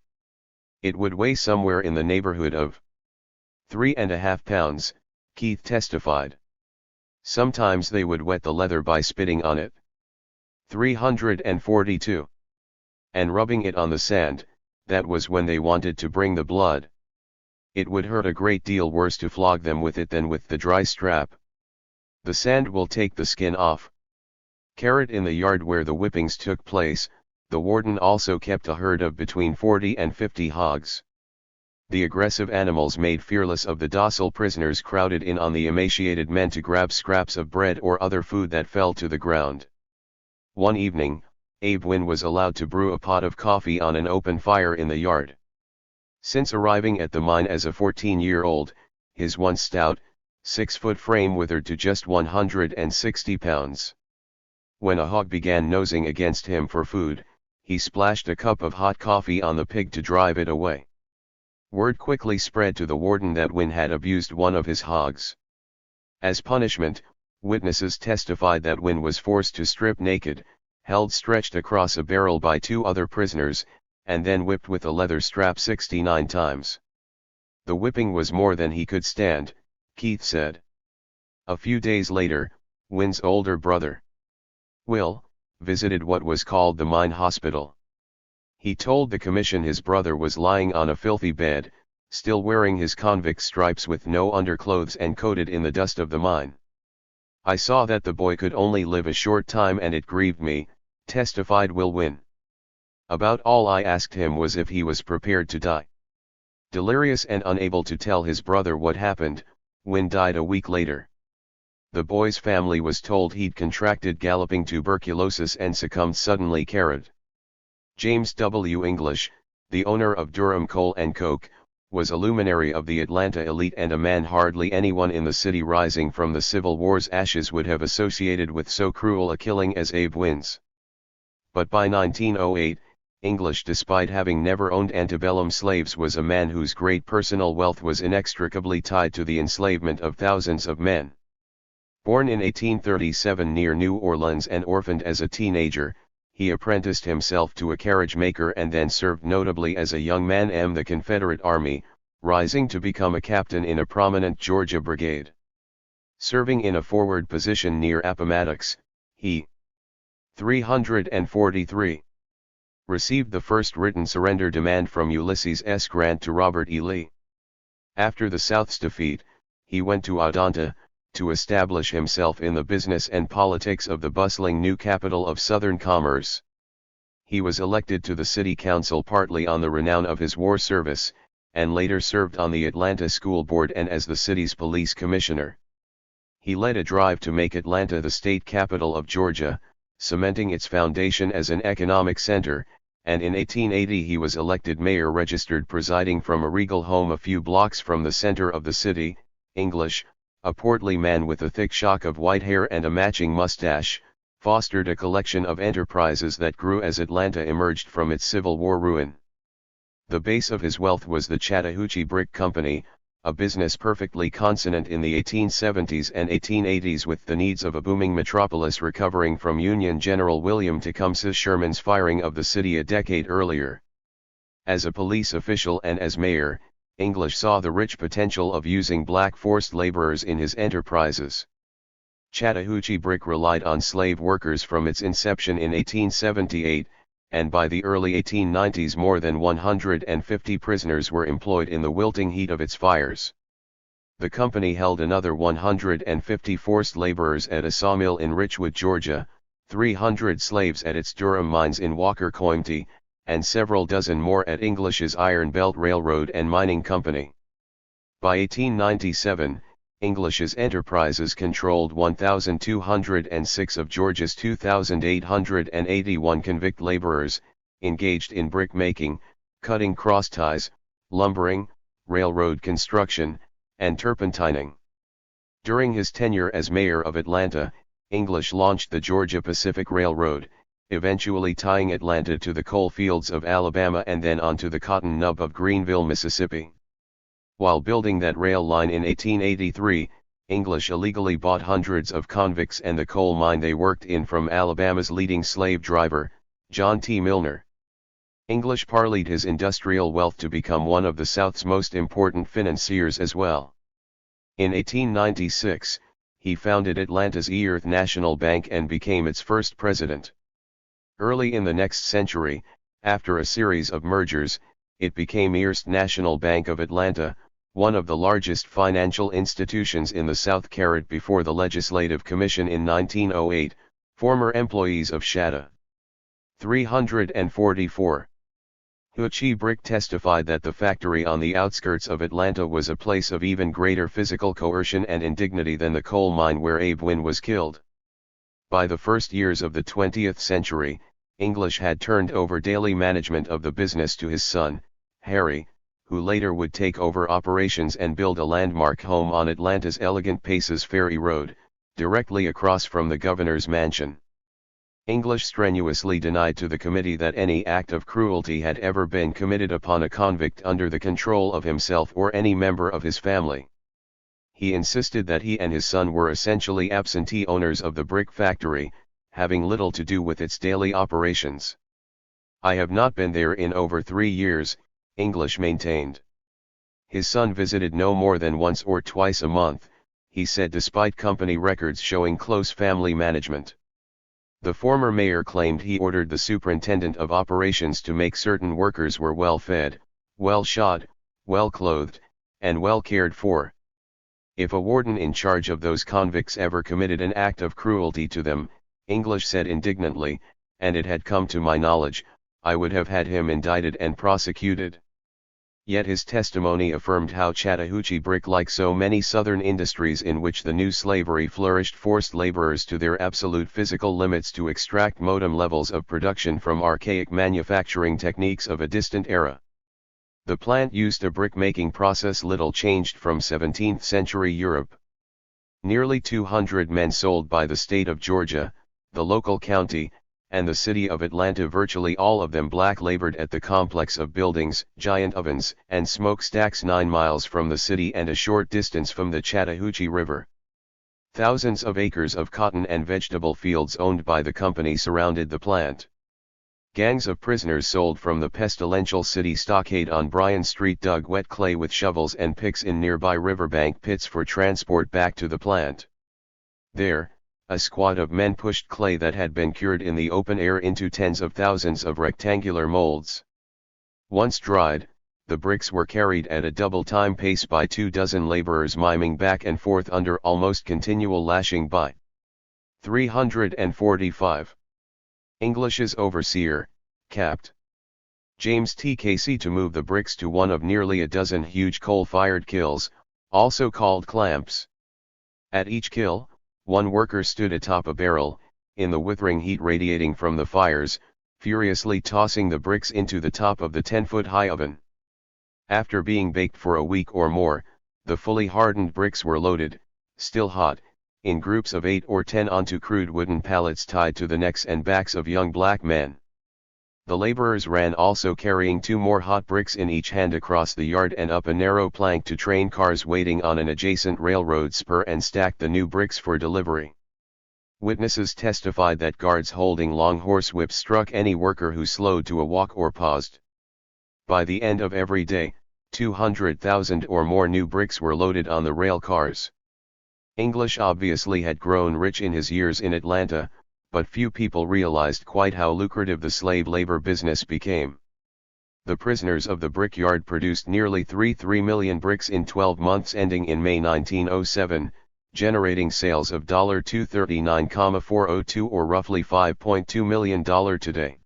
It would weigh somewhere in the neighborhood of 3.5 pounds, Keith testified. Sometimes they would wet the leather by spitting on it. 342. And rubbing it on the sand, that was when they wanted to bring the blood. It would hurt a great deal worse to flog them with it than with the dry strap. The sand will take the skin off. In the yard where the whippings took place, the warden also kept a herd of between 40 and 50 hogs. The aggressive animals made fearless of the docile prisoners crowded in on the emaciated men to grab scraps of bread or other food that fell to the ground. One evening, Abe Wynn was allowed to brew a pot of coffee on an open fire in the yard. Since arriving at the mine as a 14-year-old, his once stout, 6-foot frame withered to just 160 pounds. When a hog began nosing against him for food, he splashed a cup of hot coffee on the pig to drive it away. Word quickly spread to the warden that Wynn had abused one of his hogs. As punishment, witnesses testified that Wynn was forced to strip naked, held stretched across a barrel by 2 other prisoners, and then whipped with a leather strap 69 times. The whipping was more than he could stand, Keith said. A few days later, Wynn's older brother, Will, visited what was called the mine hospital. He told the commission his brother was lying on a filthy bed, still wearing his convict stripes with no underclothes and coated in the dust of the mine. I saw that the boy could only live a short time and it grieved me, testified Will Wynn. About all I asked him was if he was prepared to die. Delirious and unable to tell his brother what happened, Wynn died a week later. The boy's family was told he'd contracted galloping tuberculosis and succumbed suddenly. James W. English, the owner of Durham Coal and Coke, was a luminary of the Atlanta elite and a man hardly anyone in the city rising from the Civil War's ashes would have associated with so cruel a killing as Abe Wynn's. But by 1908, English, despite having never owned antebellum slaves, was a man whose great personal wealth was inextricably tied to the enslavement of thousands of men. Born in 1837 near New Orleans and orphaned as a teenager, he apprenticed himself to a carriage maker and then served notably as a young man in the Confederate Army, rising to become a captain in a prominent Georgia brigade. Serving in a forward position near Appomattox, he 343 received the first written surrender demand from Ulysses S. Grant to Robert E. Lee. After the South's defeat, he went to Atlanta, to establish himself in the business and politics of the bustling new capital of Southern commerce. He was elected to the city council partly on the renown of his war service, and later served on the Atlanta School Board and as the city's police commissioner. He led a drive to make Atlanta the state capital of Georgia, cementing its foundation as an economic center, and in 1880 he was elected mayor, registered presiding from a regal home a few blocks from the center of the city. English, a portly man with a thick shock of white hair and a matching mustache, fostered a collection of enterprises that grew as Atlanta emerged from its Civil War ruin. The base of his wealth was the Chattahoochee Brick Company, a business perfectly consonant in the 1870s and 1880s with the needs of a booming metropolis recovering from Union General William Tecumseh Sherman's firing of the city a decade earlier. As a police official and as mayor, English saw the rich potential of using black forced laborers in his enterprises. Chattahoochee Brick relied on slave workers from its inception in 1878, and by the early 1890s more than 150 prisoners were employed in the wilting heat of its fires. The company held another 150 forced laborers at a sawmill in Richwood, Georgia, 300 slaves at its Durham mines in Walker County, and several dozen more at English's Iron Belt Railroad and Mining Company. By 1897, English's enterprises controlled 1,206 of Georgia's 2,881 convict laborers, engaged in brick making, cutting crossties, lumbering, railroad construction, and turpentining. During his tenure as mayor of Atlanta, English launched the Georgia Pacific Railroad, eventually tying Atlanta to the coal fields of Alabama and then onto the cotton nub of Greenville, Mississippi. While building that rail line in 1883, English illegally bought hundreds of convicts and the coal mine they worked in from Alabama's leading slave driver, John T. Milner. English parlayed his industrial wealth to become one of the South's most important financiers as well. In 1896, he founded Atlanta's Earth National Bank and became its first president. Early in the next century, after a series of mergers, it became Earth National Bank of Atlanta, one of the largest financial institutions in the South. Before the Legislative Commission in 1908, former employees of Shatta. 344. Hoochie Brick testified that the factory on the outskirts of Atlanta was a place of even greater physical coercion and indignity than the coal mine where Abe Wynn was killed. By the first years of the 20th century, English had turned over daily management of the business to his son, Harry, who later would take over operations and build a landmark home on Atlanta's elegant Paces Ferry Road, directly across from the governor's mansion. English strenuously denied to the committee that any act of cruelty had ever been committed upon a convict under the control of himself or any member of his family. He insisted that he and his son were essentially absentee owners of the brick factory, having little to do with its daily operations. "I have not been there in over 3 years," English maintained. His son visited no more than once or twice a month, he said, despite company records showing close family management. The former mayor claimed he ordered the superintendent of operations to make certain workers were well fed, well shod, well clothed, and well cared for. If a warden in charge of those convicts ever committed an act of cruelty to them, English said indignantly, and it had come to my knowledge, I would have had him indicted and prosecuted. Yet his testimony affirmed how Chattahoochee Brick, like so many Southern industries in which the new slavery flourished, forced laborers to their absolute physical limits to extract modem levels of production from archaic manufacturing techniques of a distant era. The plant used a brick-making process little changed from 17th-century Europe. Nearly 200 men sold by the state of Georgia, the local county, and the city of Atlanta, virtually all of them black, labored at the complex of buildings, giant ovens, and smokestacks 9 miles from the city and a short distance from the Chattahoochee River. Thousands of acres of cotton and vegetable fields owned by the company surrounded the plant. Gangs of prisoners sold from the pestilential city stockade on Bryan Street dug wet clay with shovels and picks in nearby riverbank pits for transport back to the plant. There, a squad of men pushed clay that had been cured in the open air into tens of thousands of rectangular molds. Once dried, the bricks were carried at a double-time pace by 24 laborers, miming back and forth under almost continual lashing by. 345. English's overseer, Capt. James T. Casey, to move the bricks to one of nearly a dozen huge coal-fired kilns, also called clamps. At each kiln, one worker stood atop a barrel, in the withering heat radiating from the fires, furiously tossing the bricks into the top of the 10-foot-high oven. After being baked for a week or more, the fully hardened bricks were loaded, still hot, in groups of 8 or 10 onto crude wooden pallets tied to the necks and backs of young black men. The laborers ran, also carrying 2 more hot bricks in each hand, across the yard and up a narrow plank to train cars waiting on an adjacent railroad spur, and stacked the new bricks for delivery. Witnesses testified that guards holding long horsewhips struck any worker who slowed to a walk or paused. By the end of every day, 200,000 or more new bricks were loaded on the rail cars. English obviously had grown rich in his years in Atlanta, but few people realized quite how lucrative the slave labor business became. The prisoners of the brickyard produced nearly 3 million bricks in 12 months ending in May 1907, generating sales of $239,402, or roughly $5.2 million today.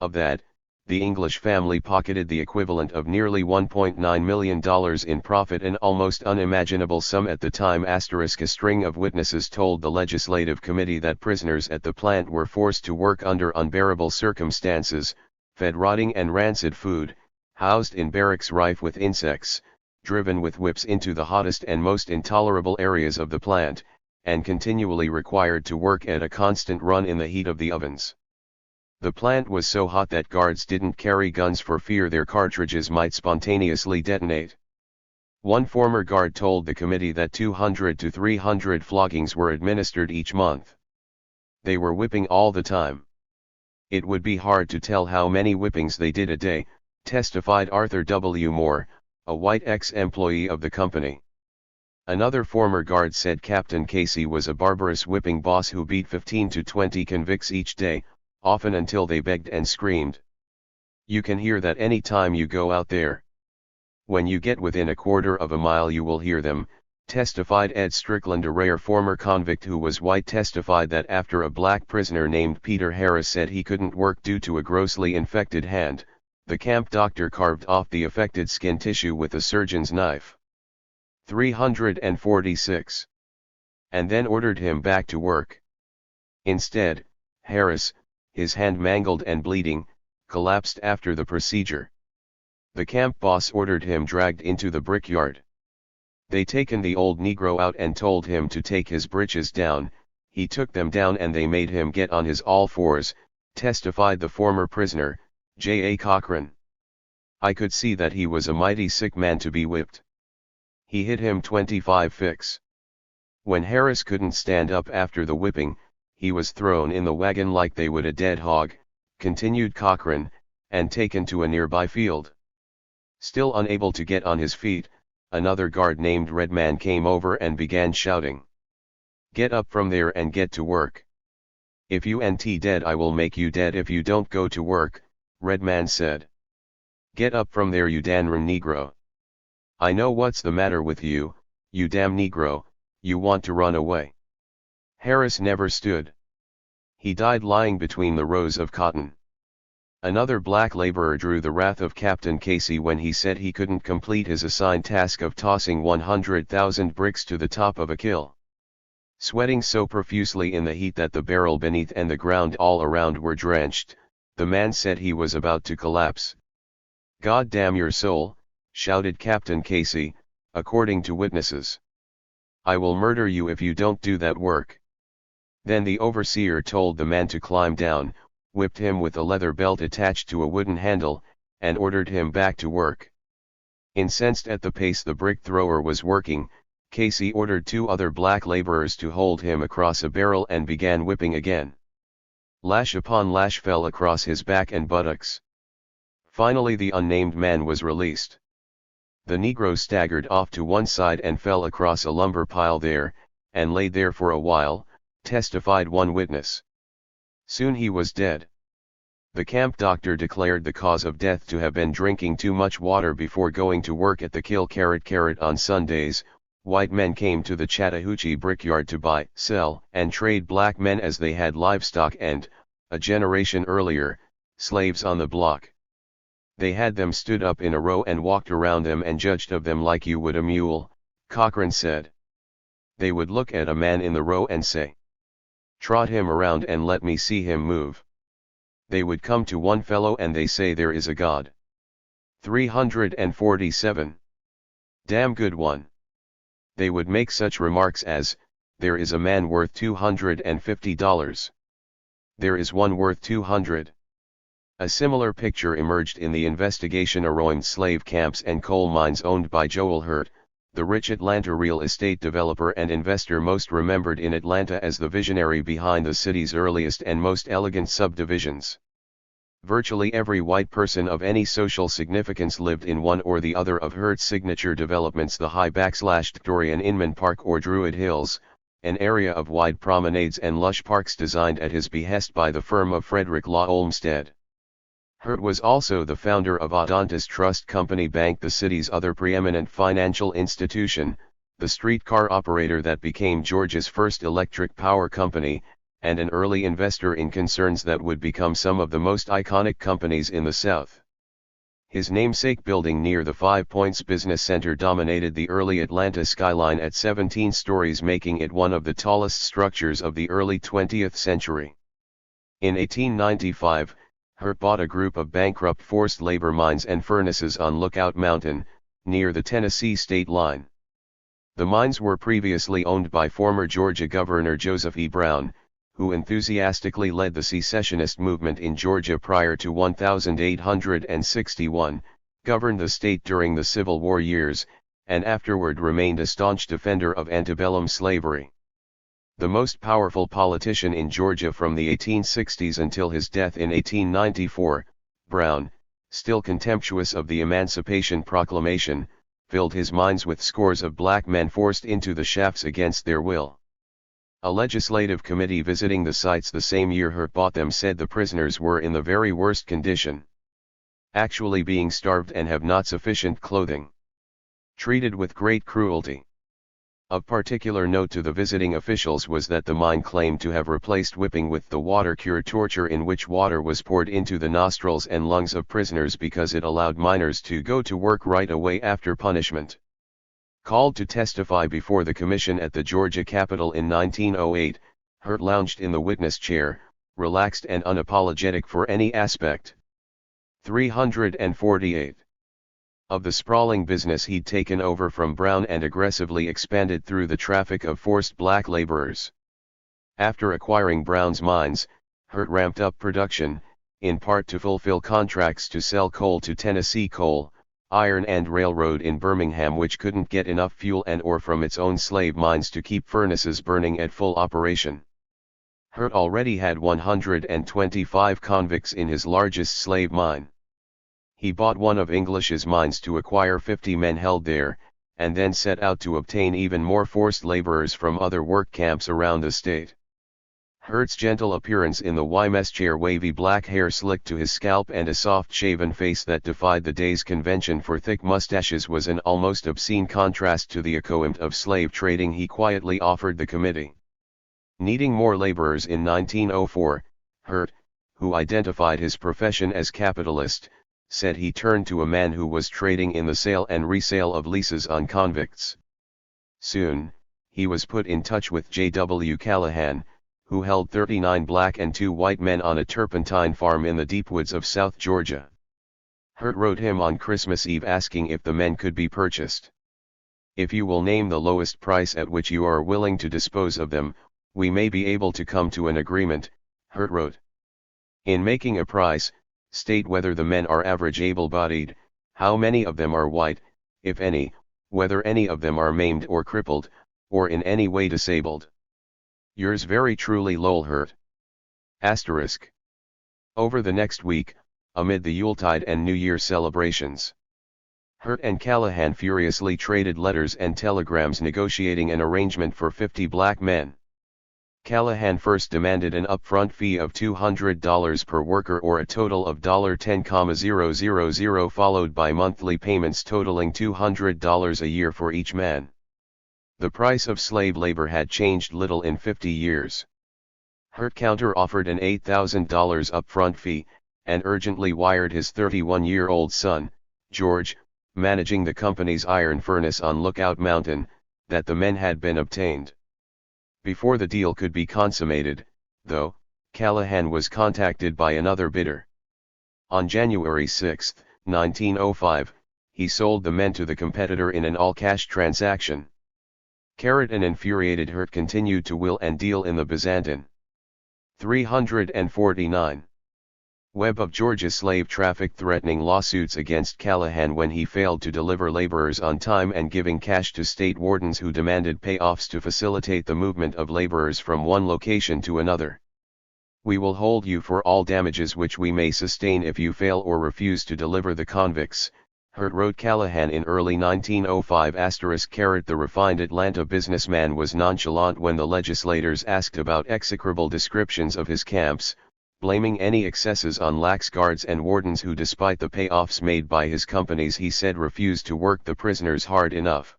Of that, the English family pocketed the equivalent of nearly $1.9 million in profit, an almost unimaginable sum at the time. A string of witnesses told the Legislative Committee that prisoners at the plant were forced to work under unbearable circumstances, fed rotting and rancid food, housed in barracks rife with insects, driven with whips into the hottest and most intolerable areas of the plant, and continually required to work at a constant run in the heat of the ovens. The plant was so hot that guards didn't carry guns for fear their cartridges might spontaneously detonate. One former guard told the committee that 200 to 300 floggings were administered each month. They were whipping all the time. It would be hard to tell how many whippings they did a day, testified Arthur W. Moore, a white ex-employee of the company. Another former guard said Captain Casey was a barbarous whipping boss who beat 15 to 20 convicts each day, often until they begged and screamed. You can hear that any time you go out there. When you get within a quarter of a mile you will hear them, testified Ed Strickland. A rare former convict who was white testified that after a black prisoner named Peter Harris said he couldn't work due to a grossly infected hand, the camp doctor carved off the affected skin tissue with a surgeon's knife. 346. And then ordered him back to work. Instead, Harris, his hand mangled and bleeding, collapsed after the procedure. The camp boss ordered him dragged into the brickyard. They taken the old Negro out and told him to take his breeches down. He took them down and they made him get on his all fours, testified the former prisoner, J. A. Cochran. I could see that he was a mighty sick man to be whipped. He hit him 25 ficks. When Harris couldn't stand up after the whipping, he was thrown in the wagon like they would a dead hog, continued Cochran, and taken to a nearby field. Still unable to get on his feet, another guard named Redman came over and began shouting, "Get up from there and get to work. If you ain't dead I will make you dead if you don't go to work," Redman said. "Get up from there you damn Negro. I know what's the matter with you, you damn Negro, you want to run away." Harris never stood. He died lying between the rows of cotton. Another black laborer drew the wrath of Captain Casey when he said he couldn't complete his assigned task of tossing 100,000 bricks to the top of a kill. Sweating so profusely in the heat that the barrel beneath and the ground all around were drenched, the man said he was about to collapse. "God damn your soul," shouted Captain Casey, according to witnesses. "I will murder you if you don't do that work." Then the overseer told the man to climb down, whipped him with a leather belt attached to a wooden handle, and ordered him back to work. Incensed at the pace the brick thrower was working, Casey ordered two other black laborers to hold him across a barrel and began whipping again. Lash upon lash fell across his back and buttocks. Finally the unnamed man was released. The Negro staggered off to one side and fell across a lumber pile there, and lay there for a while, testified one witness. Soon he was dead. The camp doctor declared the cause of death to have been drinking too much water before going to work at the kill. On Sundays, white men came to the Chattahoochee brickyard to buy, sell, and trade black men as they had livestock and, a generation earlier, slaves on the block. They had them stood up in a row and walked around them and judged of them like you would a mule, Cochran said. They would look at a man in the row and say, "Trot him around and let me see him move." They would come to one fellow and they say there is a God. 347. Damn good one. They would make such remarks as, there is a man worth $250. There is one worth 200. A similar picture emerged in the investigation around slave camps and coal mines owned by Joel Hurt, the rich Atlanta real estate developer and investor most remembered in Atlanta as the visionary behind the city's earliest and most elegant subdivisions. Virtually every white person of any social significance lived in one or the other of Hurt's signature developments, the high-Victorian Inman Park or Druid Hills, an area of wide promenades and lush parks designed at his behest by the firm of Frederick Law Olmsted. Hurt was also the founder of Odontis Trust Company Bank, the city's other preeminent financial institution, the streetcar operator that became Georgia's first electric power company, and an early investor in concerns that would become some of the most iconic companies in the South. His namesake building near the Five Points Business Center dominated the early Atlanta skyline at 17 stories, making it one of the tallest structures of the early 20th century. In 1895, Hurt bought a group of bankrupt forced labor mines and furnaces on Lookout Mountain, near the Tennessee state line. The mines were previously owned by former Georgia Governor Joseph E. Brown, who enthusiastically led the secessionist movement in Georgia prior to 1861, governed the state during the Civil War years, and afterward remained a staunch defender of antebellum slavery. The most powerful politician in Georgia from the 1860s until his death in 1894, Brown, still contemptuous of the Emancipation Proclamation, filled his minds with scores of black men forced into the shafts against their will. A legislative committee visiting the sites the same year Hurt bought them said the prisoners were in the very worst condition, actually being starved and have not sufficient clothing, treated with great cruelty. Of particular note to the visiting officials was that the mine claimed to have replaced whipping with the water-cure torture, in which water was poured into the nostrils and lungs of prisoners because it allowed miners to go to work right away after punishment. Called to testify before the commission at the Georgia Capitol in 1908, Hurt lounged in the witness chair, relaxed and unapologetic for any aspect. 348. Of the sprawling business he'd taken over from Brown and aggressively expanded through the traffic of forced black laborers. After acquiring Brown's mines, Hurt ramped up production, in part to fulfill contracts to sell coal to Tennessee Coal, Iron and Railroad in Birmingham, which couldn't get enough fuel and ore from its own slave mines to keep furnaces burning at full operation. Hurt already had 125 convicts in his largest slave mine. He bought one of English's mines to acquire 50 men held there, and then set out to obtain even more forced laborers from other work camps around the state. Hurt's gentle appearance in the Y-mess chair, wavy black hair slicked to his scalp, and a soft-shaven face that defied the day's convention for thick mustaches was an almost obscene contrast to the accoutrement of slave trading he quietly offered the committee. Needing more laborers in 1904, Hurt, who identified his profession as capitalist, said he turned to a man who was trading in the sale and resale of leases on convicts. Soon, he was put in touch with J.W. Callahan, who held 39 black and 2 white men on a turpentine farm in the deep woods of South Georgia. Hurt wrote him on Christmas Eve asking if the men could be purchased. "If you will name the lowest price at which you are willing to dispose of them, we may be able to come to an agreement," Hurt wrote. "In making a price, state whether the men are average able-bodied, how many of them are white, if any, whether any of them are maimed or crippled, or in any way disabled. Yours very truly, Lowell Hurt." Asterisk. Over the next week, amid the Yuletide and New Year celebrations, Hurt and Callahan furiously traded letters and telegrams negotiating an arrangement for 50 black men. Callahan first demanded an upfront fee of $200 per worker, or a total of $10,000, followed by monthly payments totaling $200 a year for each man. The price of slave labor had changed little in 50 years. Hurt counter-offered an $8,000 upfront fee, and urgently wired his 31-year-old son, George, managing the company's iron furnace on Lookout Mountain, that the men had been obtained. Before the deal could be consummated, though, Callahan was contacted by another bidder. On January 6, 1905, he sold the men to the competitor in an all-cash transaction. An infuriated Hurt continued to will and deal in the Byzantine. 349. Web of Georgia slave traffic threatening lawsuits against Callahan when he failed to deliver laborers on time and giving cash to state wardens who demanded payoffs to facilitate the movement of laborers from one location to another. "We will hold you for all damages which we may sustain if you fail or refuse to deliver the convicts," Hurt wrote Callahan in early 1905. The refined Atlanta businessman was nonchalant when the legislators asked about execrable descriptions of his camps, blaming any excesses on lax guards and wardens who, despite the payoffs made by his companies, he said refused to work the prisoners hard enough.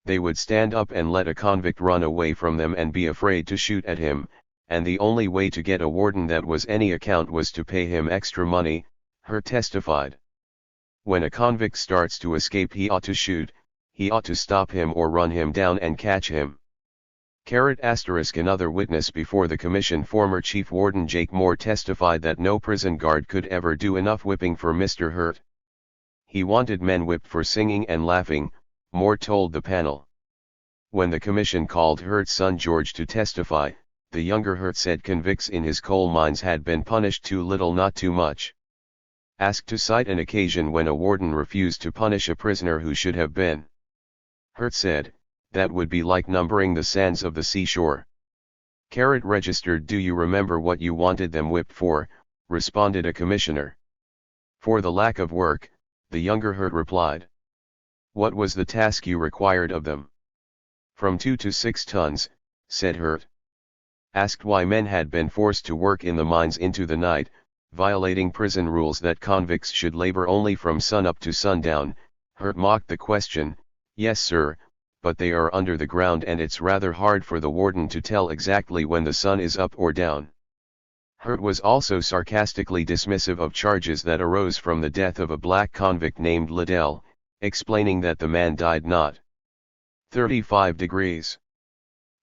They would stand up and let a convict run away from them and be afraid to shoot at him, and the only way to get a warden that was any account was to pay him extra money, Hurt testified. When a convict starts to escape, he ought to shoot, he ought to stop him or run him down and catch him. Another witness before the commission, former Chief Warden Jake Moore, testified that no prison guard could ever do enough whipping for Mr. Hurt. He wanted men whipped for singing and laughing, Moore told the panel. When the commission called Hurt's son George to testify, the younger Hurt said convicts in his coal mines had been punished too little, not too much. Asked to cite an occasion when a warden refused to punish a prisoner who should have been Hurt said, that would be like numbering the sands of the seashore. Registered. Do you remember what you wanted them whipped for? Responded a commissioner. For the lack of work, the younger Hurt replied. What was the task you required of them? From 2 to 6 tons, said Hurt. Asked why men had been forced to work in the mines into the night, violating prison rules that convicts should labor only from sunup to sundown, Hurt mocked the question. Yes sir, but they are under the ground and it's rather hard for the warden to tell exactly when the sun is up or down. Hurt was also sarcastically dismissive of charges that arose from the death of a black convict named Liddell, explaining that the man died not 35 degrees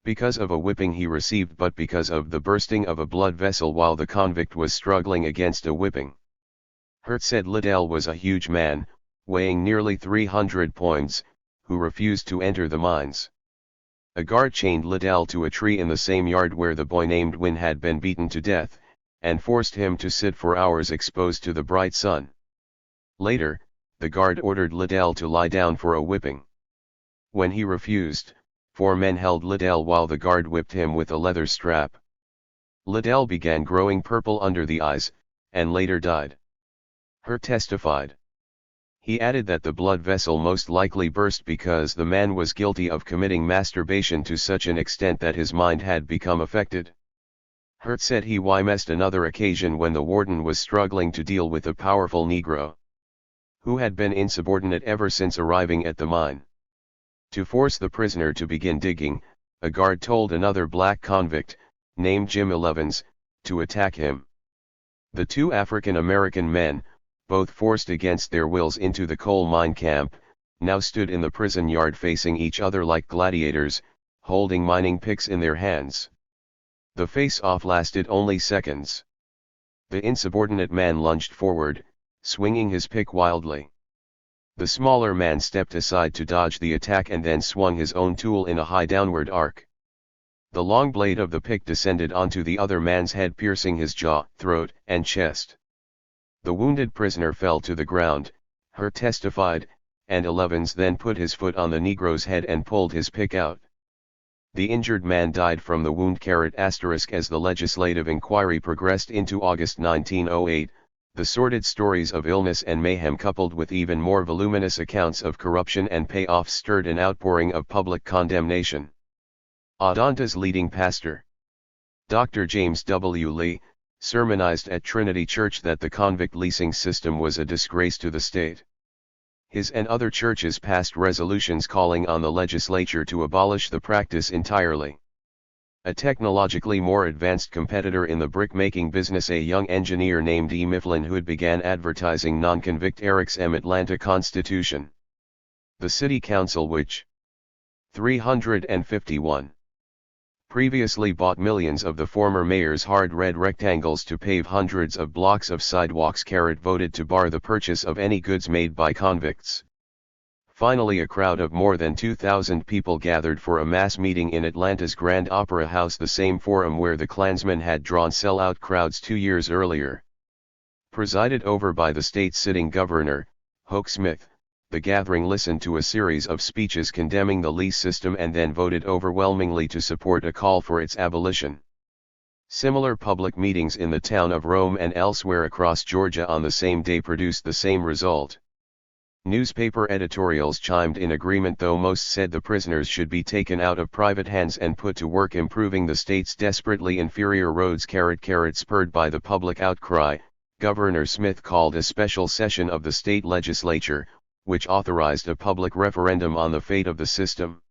because of a whipping he received but because of the bursting of a blood vessel while the convict was struggling against a whipping. Hurt said Liddell was a huge man, weighing nearly 300 pounds, who refused to enter the mines. A guard chained Liddell to a tree in the same yard where the boy named Wynne had been beaten to death, and forced him to sit for hours exposed to the bright sun. Later, the guard ordered Liddell to lie down for a whipping. When he refused, 4 men held Liddell while the guard whipped him with a leather strap. Liddell began growing purple under the eyes, and later died. Hurt testified. He added that the blood vessel most likely burst because the man was guilty of committing masturbation to such an extent that his mind had become affected. Hurt said he witnessed another occasion when the warden was struggling to deal with a powerful Negro, who had been insubordinate ever since arriving at the mine. To force the prisoner to begin digging, a guard told another black convict, named Jim Elevens, to attack him. The 2 African American men, both forced against their wills into the coal mine camp, now stood in the prison yard facing each other like gladiators, holding mining picks in their hands. The face-off lasted only seconds. The insubordinate man lunged forward, swinging his pick wildly. The smaller man stepped aside to dodge the attack and then swung his own tool in a high downward arc. The long blade of the pick descended onto the other man's head, piercing his jaw, throat, and chest. The wounded prisoner fell to the ground, Hurt testified, and Elevens then put his foot on the Negro's head and pulled his pick out. The injured man died from the wound. As the legislative inquiry progressed into August 1908, the sordid stories of illness and mayhem coupled with even more voluminous accounts of corruption and payoffs stirred an outpouring of public condemnation. Adonta's leading pastor, Dr. James W. Lee, sermonized at Trinity Church that the convict leasing system was a disgrace to the state. His and other churches passed resolutions calling on the legislature to abolish the practice entirely. A technologically more advanced competitor in the brick-making business, a young engineer named E. Mifflin Hood, began advertising non-convict Eric's M. Atlanta Constitution. The city council, which 351 previously bought millions of the former mayor's hard red rectangles to pave hundreds of blocks of sidewalks, voted to bar the purchase of any goods made by convicts. Finally, a crowd of more than 2,000 people gathered for a mass meeting in Atlanta's Grand Opera House, the same forum where the Klansmen had drawn sellout crowds 2 years earlier. Presided over by the state's sitting governor, Hoke Smith, the gathering listened to a series of speeches condemning the lease system and then voted overwhelmingly to support a call for its abolition. Similar public meetings in the town of Rome and elsewhere across Georgia on the same day produced the same result. Newspaper editorials chimed in agreement, though most said the prisoners should be taken out of private hands and put to work improving the state's desperately inferior roads. Spurred by the public outcry, Governor Smith called a special session of the state legislature, which authorized a public referendum on the fate of the system.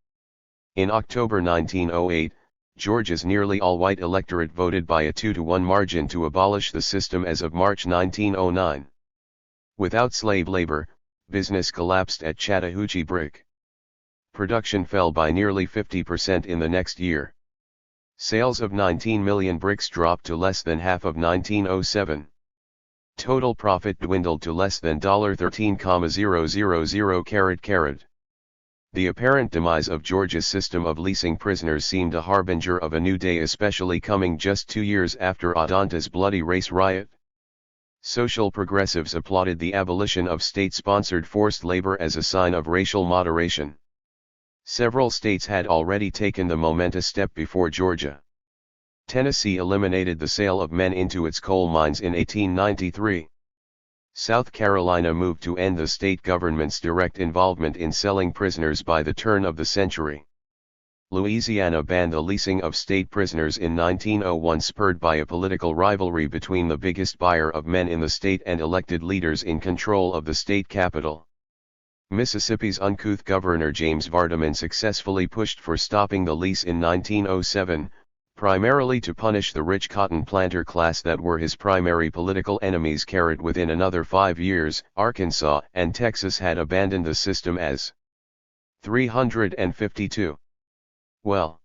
In October 1908, Georgia's nearly all-white electorate voted by a 2-to-1 margin to abolish the system as of March 1909. Without slave labor, business collapsed at Chattahoochee Brick. Production fell by nearly 50% in the next year. Sales of 19 million bricks dropped to less than half of 1907. Total profit dwindled to less than $13,000. The apparent demise of Georgia's system of leasing prisoners seemed a harbinger of a new day, especially coming just 2 years after Adonta's bloody race riot. Social progressives applauded the abolition of state-sponsored forced labor as a sign of racial moderation. Several states had already taken the momentous step before Georgia. Tennessee eliminated the sale of men into its coal mines in 1893. South Carolina moved to end the state government's direct involvement in selling prisoners by the turn of the century. Louisiana banned the leasing of state prisoners in 1901, spurred by a political rivalry between the biggest buyer of men in the state and elected leaders in control of the state capital. Mississippi's uncouth governor James Vardaman successfully pushed for stopping the lease in 1907, primarily to punish the rich cotton planter class that were his primary political enemies. Within another 5 years, Arkansas and Texas had abandoned the system as 352. Well,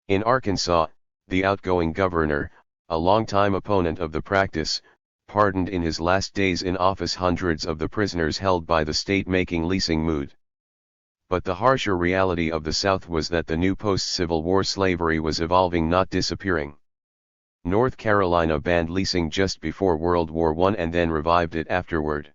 in Arkansas, the outgoing governor, a longtime opponent of the practice, pardoned in his last days in office hundreds of the prisoners held by the state, making leasing moot. But the harsher reality of the South was that the new post-Civil War slavery was evolving, not disappearing. North Carolina banned leasing just before World War I and then revived it afterward.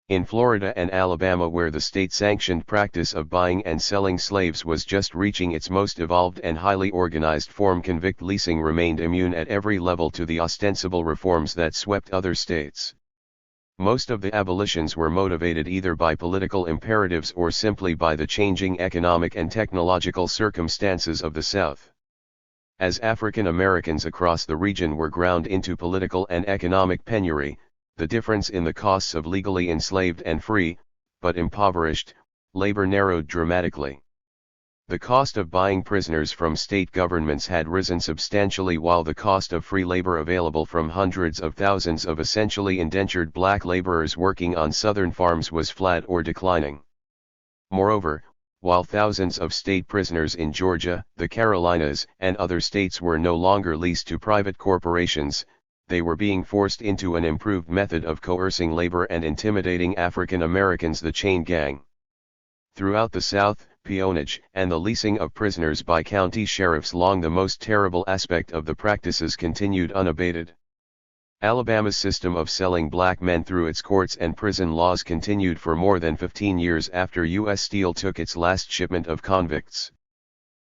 In Florida and Alabama, where the state-sanctioned practice of buying and selling slaves was just reaching its most evolved and highly organized form, convict leasing remained immune at every level to the ostensible reforms that swept other states. Most of the abolitions were motivated either by political imperatives or simply by the changing economic and technological circumstances of the South. As African Americans across the region were ground into political and economic penury, the difference in the costs of legally enslaved and free, but impoverished, labor narrowed dramatically. The cost of buying prisoners from state governments had risen substantially, while the cost of free labor available from hundreds of thousands of essentially indentured black laborers working on southern farms was flat or declining. Moreover, while thousands of state prisoners in Georgia, the Carolinas, and other states were no longer leased to private corporations, they were being forced into an improved method of coercing labor and intimidating African Americans, the chain gang. Throughout the South, peonage and the leasing of prisoners by county sheriffs, long the most terrible aspect of the practices, continued unabated. Alabama's system of selling black men through its courts and prison laws continued for more than 15 years after U.S. Steel took its last shipment of convicts.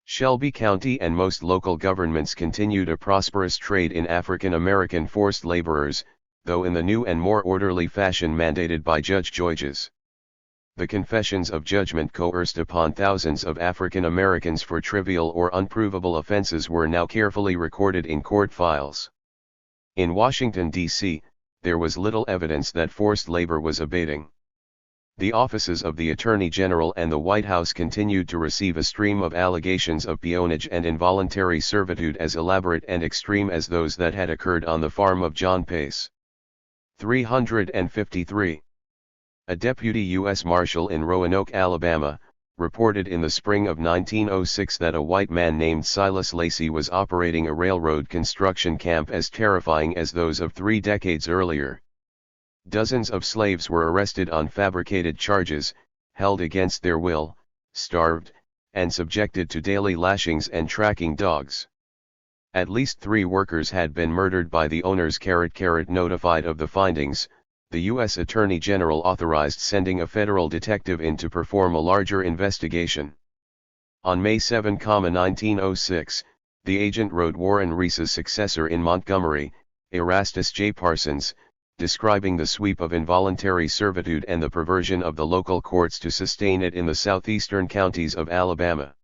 Shelby County and most local governments continued a prosperous trade in African American forced laborers, though in the new and more orderly fashion mandated by Judge Georges. The confessions of judgment coerced upon thousands of African Americans for trivial or unprovable offenses were now carefully recorded in court files. In Washington, D.C., there was little evidence that forced labor was abating. The offices of the Attorney General and the White House continued to receive a stream of allegations of peonage and involuntary servitude as elaborate and extreme as those that had occurred on the farm of John Pace. 353. A deputy U.S. Marshal in Roanoke, Alabama, reported in the spring of 1906 that a white man named Silas Lacey was operating a railroad construction camp as terrifying as those of 3 decades earlier. Dozens of slaves were arrested on fabricated charges, held against their will, starved, and subjected to daily lashings and tracking dogs. At least 3 workers had been murdered by the owners. Notified of the findings, the U.S. Attorney General authorized sending a federal detective in to perform a larger investigation. On May 7, 1906, the agent wrote Warren Reese's successor in Montgomery, Erastus J. Parsons, describing the sweep of involuntary servitude and the perversion of the local courts to sustain it in the southeastern counties of Alabama.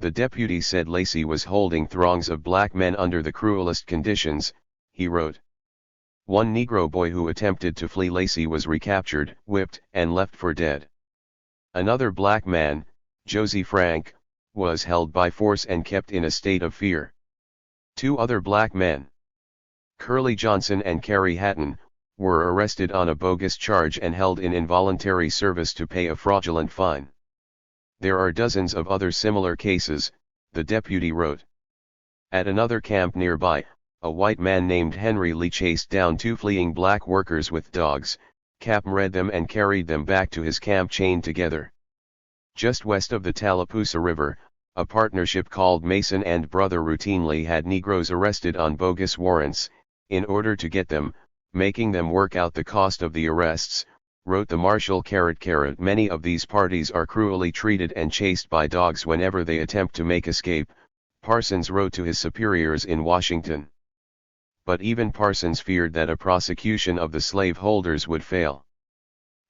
The deputy said Lacey was holding throngs of black men under the cruelest conditions, he wrote. One Negro boy who attempted to flee Lacey was recaptured, whipped, and left for dead. Another black man, Josie Frank, was held by force and kept in a state of fear. 2 other black men, Curly Johnson and Carrie Hatton, were arrested on a bogus charge and held in involuntary service to pay a fraudulent fine. There are dozens of other similar cases, the deputy wrote. At another camp nearby, a white man named Henry Lee chased down 2 fleeing black workers with dogs, captured them and carried them back to his camp chained together. Just west of the Tallapoosa River, a partnership called Mason and Brother routinely had Negroes arrested on bogus warrants, in order to get them, making them work out the cost of the arrests, wrote the Marshal. Many of these parties are cruelly treated and chased by dogs whenever they attempt to make escape, Parsons wrote to his superiors in Washington. But even Parsons feared that a prosecution of the slaveholders would fail.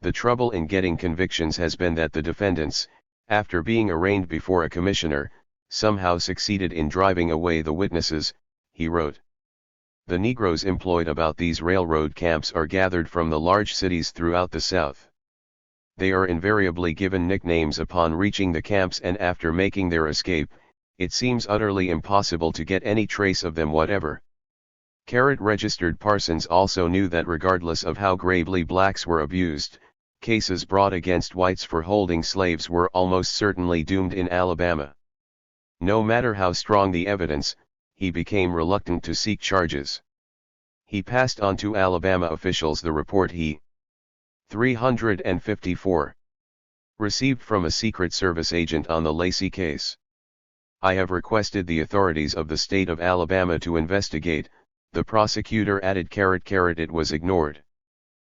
The trouble in getting convictions has been that the defendants, after being arraigned before a commissioner, somehow succeeded in driving away the witnesses, he wrote. The Negroes employed about these railroad camps are gathered from the large cities throughout the South. They are invariably given nicknames upon reaching the camps, and after making their escape, it seems utterly impossible to get any trace of them whatever. Registered Parsons also knew that regardless of how gravely blacks were abused, cases brought against whites for holding slaves were almost certainly doomed in Alabama. No matter how strong the evidence, he became reluctant to seek charges. He passed on to Alabama officials the report he 354 received from a Secret Service agent on the Lacey case. I have requested the authorities of the state of Alabama to investigate, the prosecutor added. It was ignored.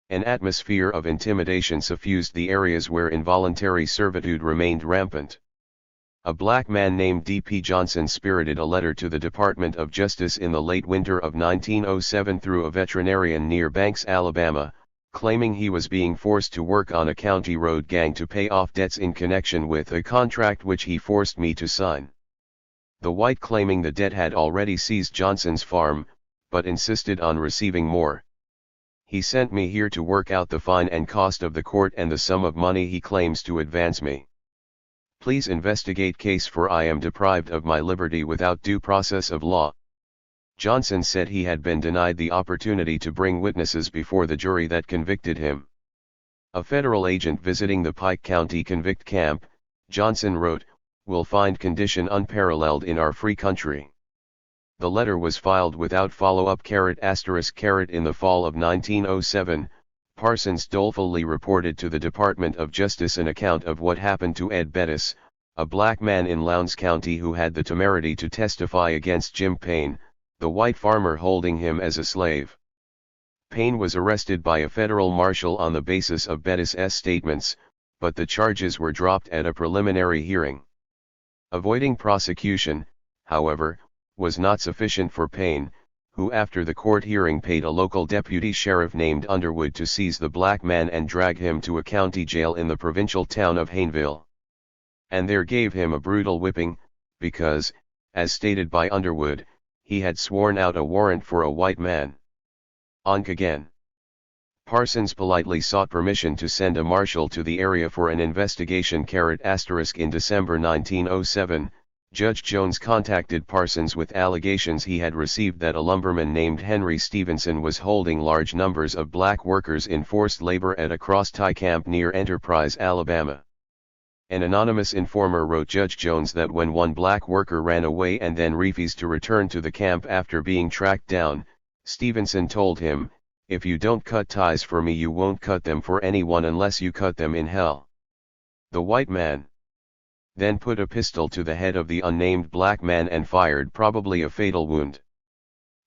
An atmosphere of intimidation suffused the areas where involuntary servitude remained rampant. A black man named D.P. Johnson spirited a letter to the Department of Justice in the late winter of 1907 through a veterinarian near Banks, Alabama, claiming he was being forced to work on a county road gang to pay off debts in connection with a contract which he forced me to sign. The white claiming the debt had already seized Johnson's farm, but insisted on receiving more. He sent me here to work out the fine and cost of the court and the sum of money he claims to advance me. Please investigate case, for I am deprived of my liberty without due process of law. Johnson said he had been denied the opportunity to bring witnesses before the jury that convicted him. A federal agent visiting the Pike County convict camp, Johnson wrote, will find condition unparalleled in our free country. The letter was filed without follow-up. In the fall of 1907, Parsons dolefully reported to the Department of Justice an account of what happened to Ed Bettis, a black man in Lowndes County who had the temerity to testify against Jim Payne, the white farmer holding him as a slave. Payne was arrested by a federal marshal on the basis of Bettis's statements, but the charges were dropped at a preliminary hearing. Avoiding prosecution, however, was not sufficient for Payne, who after the court hearing paid a local deputy sheriff named Underwood to seize the black man and drag him to a county jail in the provincial town of Hayneville. And there gave him a brutal whipping, because, as stated by Underwood, he had sworn out a warrant for a white man. Onk again. Parsons politely sought permission to send a marshal to the area for an investigation. In December 1907, Judge Jones contacted Parsons with allegations he had received that a lumberman named Henry Stevenson was holding large numbers of black workers in forced labor at a cross-tie camp near Enterprise, Alabama. An anonymous informer wrote Judge Jones that when one black worker ran away and then refused to return to the camp after being tracked down, Stevenson told him, "If you don't cut ties for me, you won't cut them for anyone unless you cut them in hell." The white man then put a pistol to the head of the unnamed black man and fired, probably a fatal wound.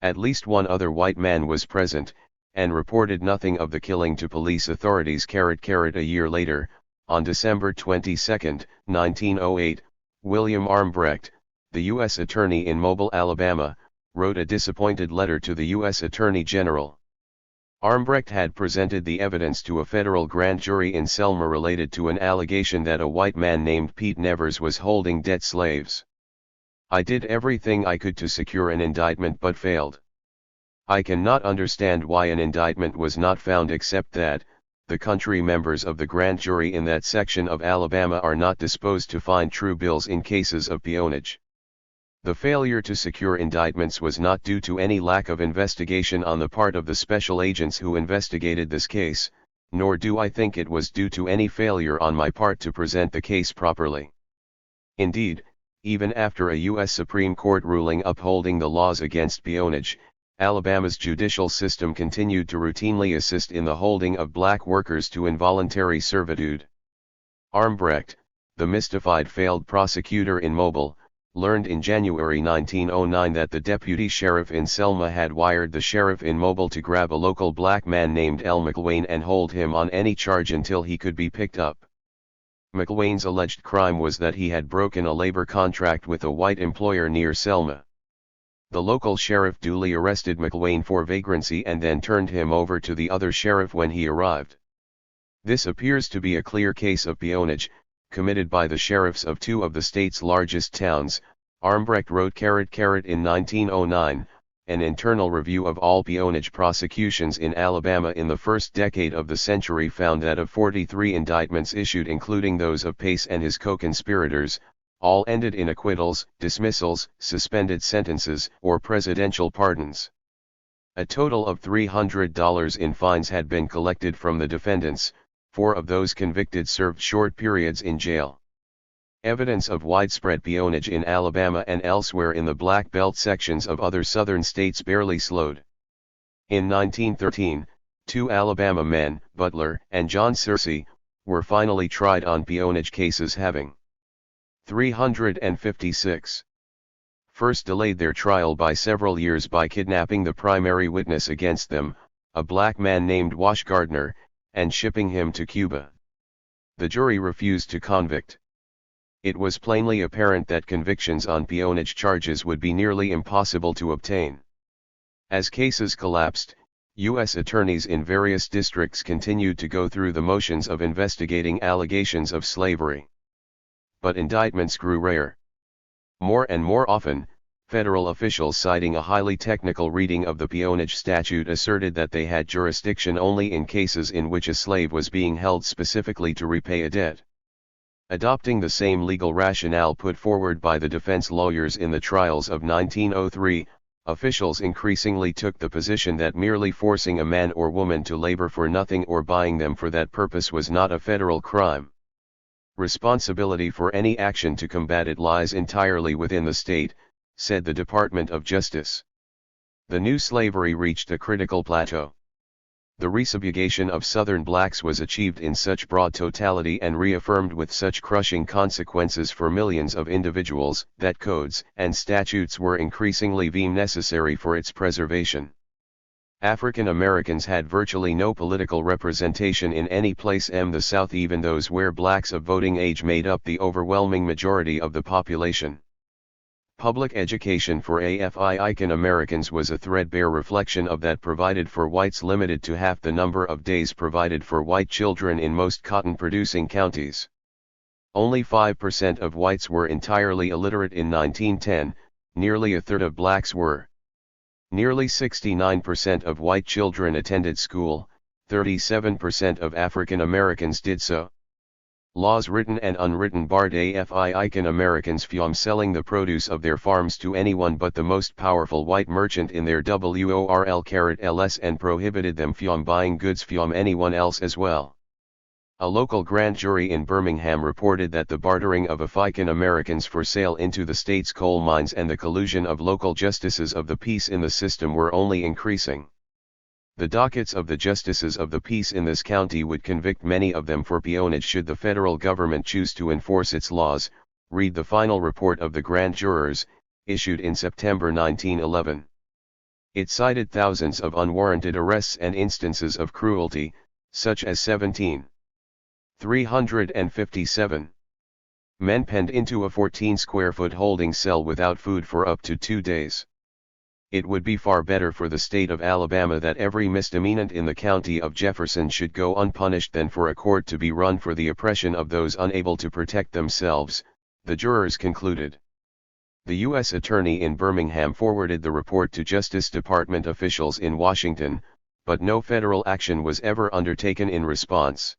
At least one other white man was present, and reported nothing of the killing to police authorities. A year later, on December 22, 1908, William Armbrecht, the U.S. Attorney in Mobile, Alabama, wrote a disappointed letter to the U.S. Attorney General. Armbrecht had presented the evidence to a federal grand jury in Selma related to an allegation that a white man named Pete Nevers was holding dead slaves. "I did everything I could to secure an indictment but failed. I cannot understand why an indictment was not found, except that, the country members of the grand jury in that section of Alabama are not disposed to find true bills in cases of peonage. The failure to secure indictments was not due to any lack of investigation on the part of the special agents who investigated this case, nor do I think it was due to any failure on my part to present the case properly. Indeed, even after a U.S. Supreme Court ruling upholding the laws against peonage, Alabama's judicial system continued to routinely assist in the holding of black workers to involuntary servitude." Armbrecht, the mystified failed prosecutor in Mobile, learned in January 1909 that the deputy sheriff in Selma had wired the sheriff in Mobile to grab a local black man named L. McIlwain and hold him on any charge until he could be picked up. McIlwain's alleged crime was that he had broken a labor contract with a white employer near Selma. The local sheriff duly arrested McIlwain for vagrancy and then turned him over to the other sheriff when he arrived. This appears to be a clear case of peonage, committed by the sheriffs of two of the state's largest towns. Armbrecht wrote in 1909, an internal review of all peonage prosecutions in Alabama in the first decade of the century found that of 43 indictments issued including those of Pace and his co-conspirators, all ended in acquittals, dismissals, suspended sentences, or presidential pardons. A total of $300 in fines had been collected from the defendants. 4 of those convicted served short periods in jail. Evidence of widespread peonage in Alabama and elsewhere in the Black Belt sections of other southern states barely slowed. In 1913, 2 Alabama men, Butler and John Searcy, were finally tried on peonage cases having 356. First delayed their trial by several years by kidnapping the primary witness against them, a black man named Wash Gardner, and shipping him to Cuba. The jury refused to convict. It was plainly apparent that convictions on peonage charges would be nearly impossible to obtain. As cases collapsed, U.S. attorneys in various districts continued to go through the motions of investigating allegations of slavery. But indictments grew rare. More and more often, federal officials citing a highly technical reading of the peonage statute asserted that they had jurisdiction only in cases in which a slave was being held specifically to repay a debt. Adopting the same legal rationale put forward by the defense lawyers in the trials of 1903, officials increasingly took the position that merely forcing a man or woman to labor for nothing or buying them for that purpose was not a federal crime. Responsibility for any action to combat it lies entirely within the state, said the Department of Justice. The new slavery reached a critical plateau. The resubjugation of Southern blacks was achieved in such broad totality and reaffirmed with such crushing consequences for millions of individuals that codes and statutes were increasingly deemed necessary for its preservation. African Americans had virtually no political representation in any place in the South, even those where blacks of voting age made up the overwhelming majority of the population. Public education for African Americans was a threadbare reflection of that, provided for whites limited to half the number of days provided for white children in most cotton-producing counties. Only 5% of whites were entirely illiterate in 1910, nearly a third of blacks were. Nearly 69% of white children attended school, 37% of African Americans did so. Laws written and unwritten barred African Americans from selling the produce of their farms to anyone but the most powerful white merchant in their WORLs and prohibited them from buying goods from anyone else as well. A local grand jury in Birmingham reported that the bartering of African Americans for sale into the state's coal mines and the collusion of local justices of the peace in the system were only increasing. The dockets of the justices of the peace in this county would convict many of them for peonage should the federal government choose to enforce its laws. Read the final report of the grand jurors, issued in September 1911. It cited thousands of unwarranted arrests and instances of cruelty, such as 357 men penned into a 14-square-foot holding cell without food for up to 2 days. It would be far better for the state of Alabama that every misdemeanant in the county of Jefferson should go unpunished than for a court to be run for the oppression of those unable to protect themselves, the jurors concluded. The U.S. Attorney in Birmingham forwarded the report to Justice Department officials in Washington, but no federal action was ever undertaken in response.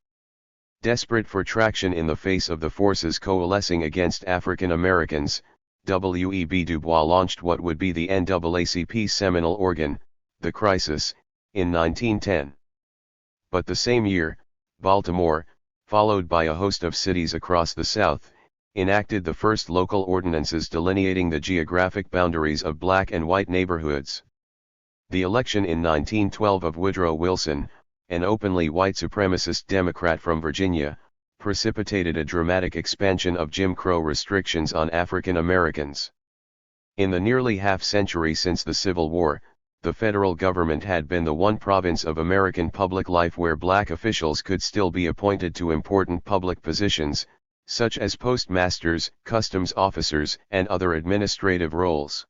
Desperate for traction in the face of the forces coalescing against African Americans, W.E.B. Du Bois launched what would be the NAACP's seminal organ, The Crisis, in 1910. But the same year, Baltimore, followed by a host of cities across the South, enacted the first local ordinances delineating the geographic boundaries of black and white neighborhoods. The election in 1912 of Woodrow Wilson, an openly white supremacist Democrat from Virginia, precipitated a dramatic expansion of Jim Crow restrictions on African Americans. In the nearly half-century since the Civil War, the federal government had been the one province of American public life where black officials could still be appointed to important public positions, such as postmasters, customs officers, and other administrative roles.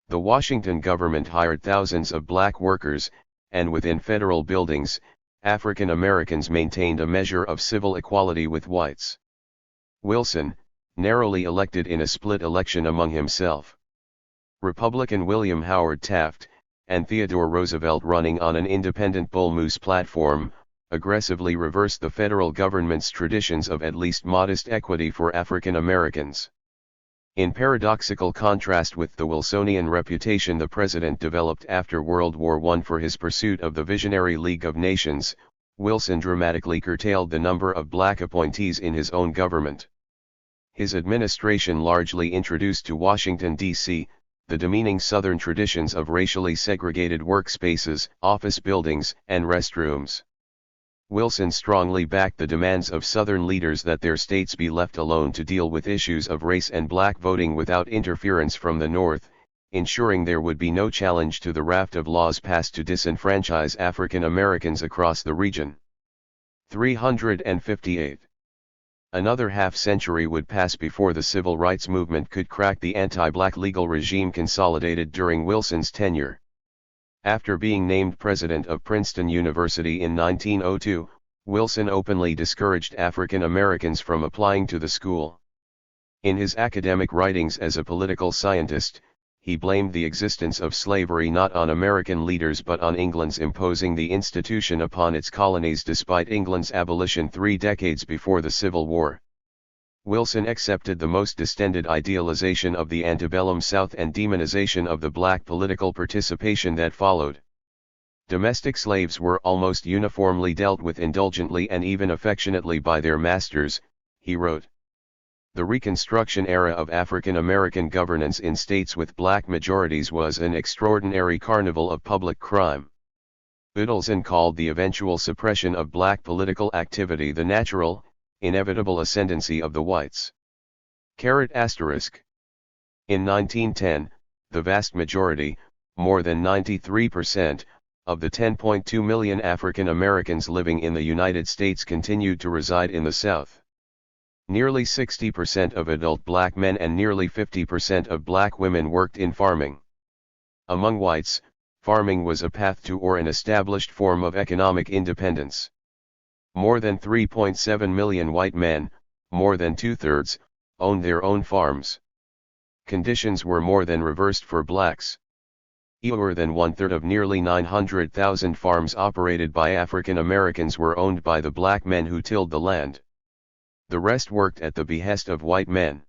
The Washington government hired thousands of black workers, and within federal buildings, African Americans maintained a measure of civil equality with whites. Wilson, narrowly elected in a split election among himself. Republican William Howard Taft, and Theodore Roosevelt running on an independent Bull Moose platform, aggressively reversed the federal government's traditions of at least modest equity for African Americans. In paradoxical contrast with the Wilsonian reputation the president developed after World War I for his pursuit of the visionary League of Nations, Wilson dramatically curtailed the number of black appointees in his own government. His administration largely introduced to Washington, D.C., the demeaning Southern traditions of racially segregated workspaces, office buildings, and restrooms. Wilson strongly backed the demands of Southern leaders that their states be left alone to deal with issues of race and black voting without interference from the North, ensuring there would be no challenge to the raft of laws passed to disenfranchise African Americans across the region. 358. Another half-century would pass before the civil rights movement could crack the anti-black legal regime consolidated during Wilson's tenure. After being named president of Princeton University in 1902, Wilson openly discouraged African Americans from applying to the school. In his academic writings as a political scientist, he blamed the existence of slavery not on American leaders but on England's imposing the institution upon its colonies despite England's abolition 3 decades before the Civil War. Wilson accepted the most distended idealization of the antebellum South and demonization of the black political participation that followed. Domestic slaves were almost uniformly dealt with indulgently and even affectionately by their masters, he wrote. The Reconstruction era of African American governance in states with black majorities was an extraordinary carnival of public crime. Udelson called the eventual suppression of black political activity the natural, inevitable ascendancy of the whites. In 1910, the vast majority, more than 93%, of the 10.2 million African Americans living in the United States continued to reside in the South. Nearly 60% of adult black men and nearly 50% of black women worked in farming. Among whites, farming was a path to or an established form of economic independence. More than 3.7 million white men, more than two-thirds, owned their own farms. Conditions were more than reversed for blacks. More than one-third of nearly 900,000 farms operated by African Americans were owned by the black men who tilled the land. The rest worked at the behest of white men.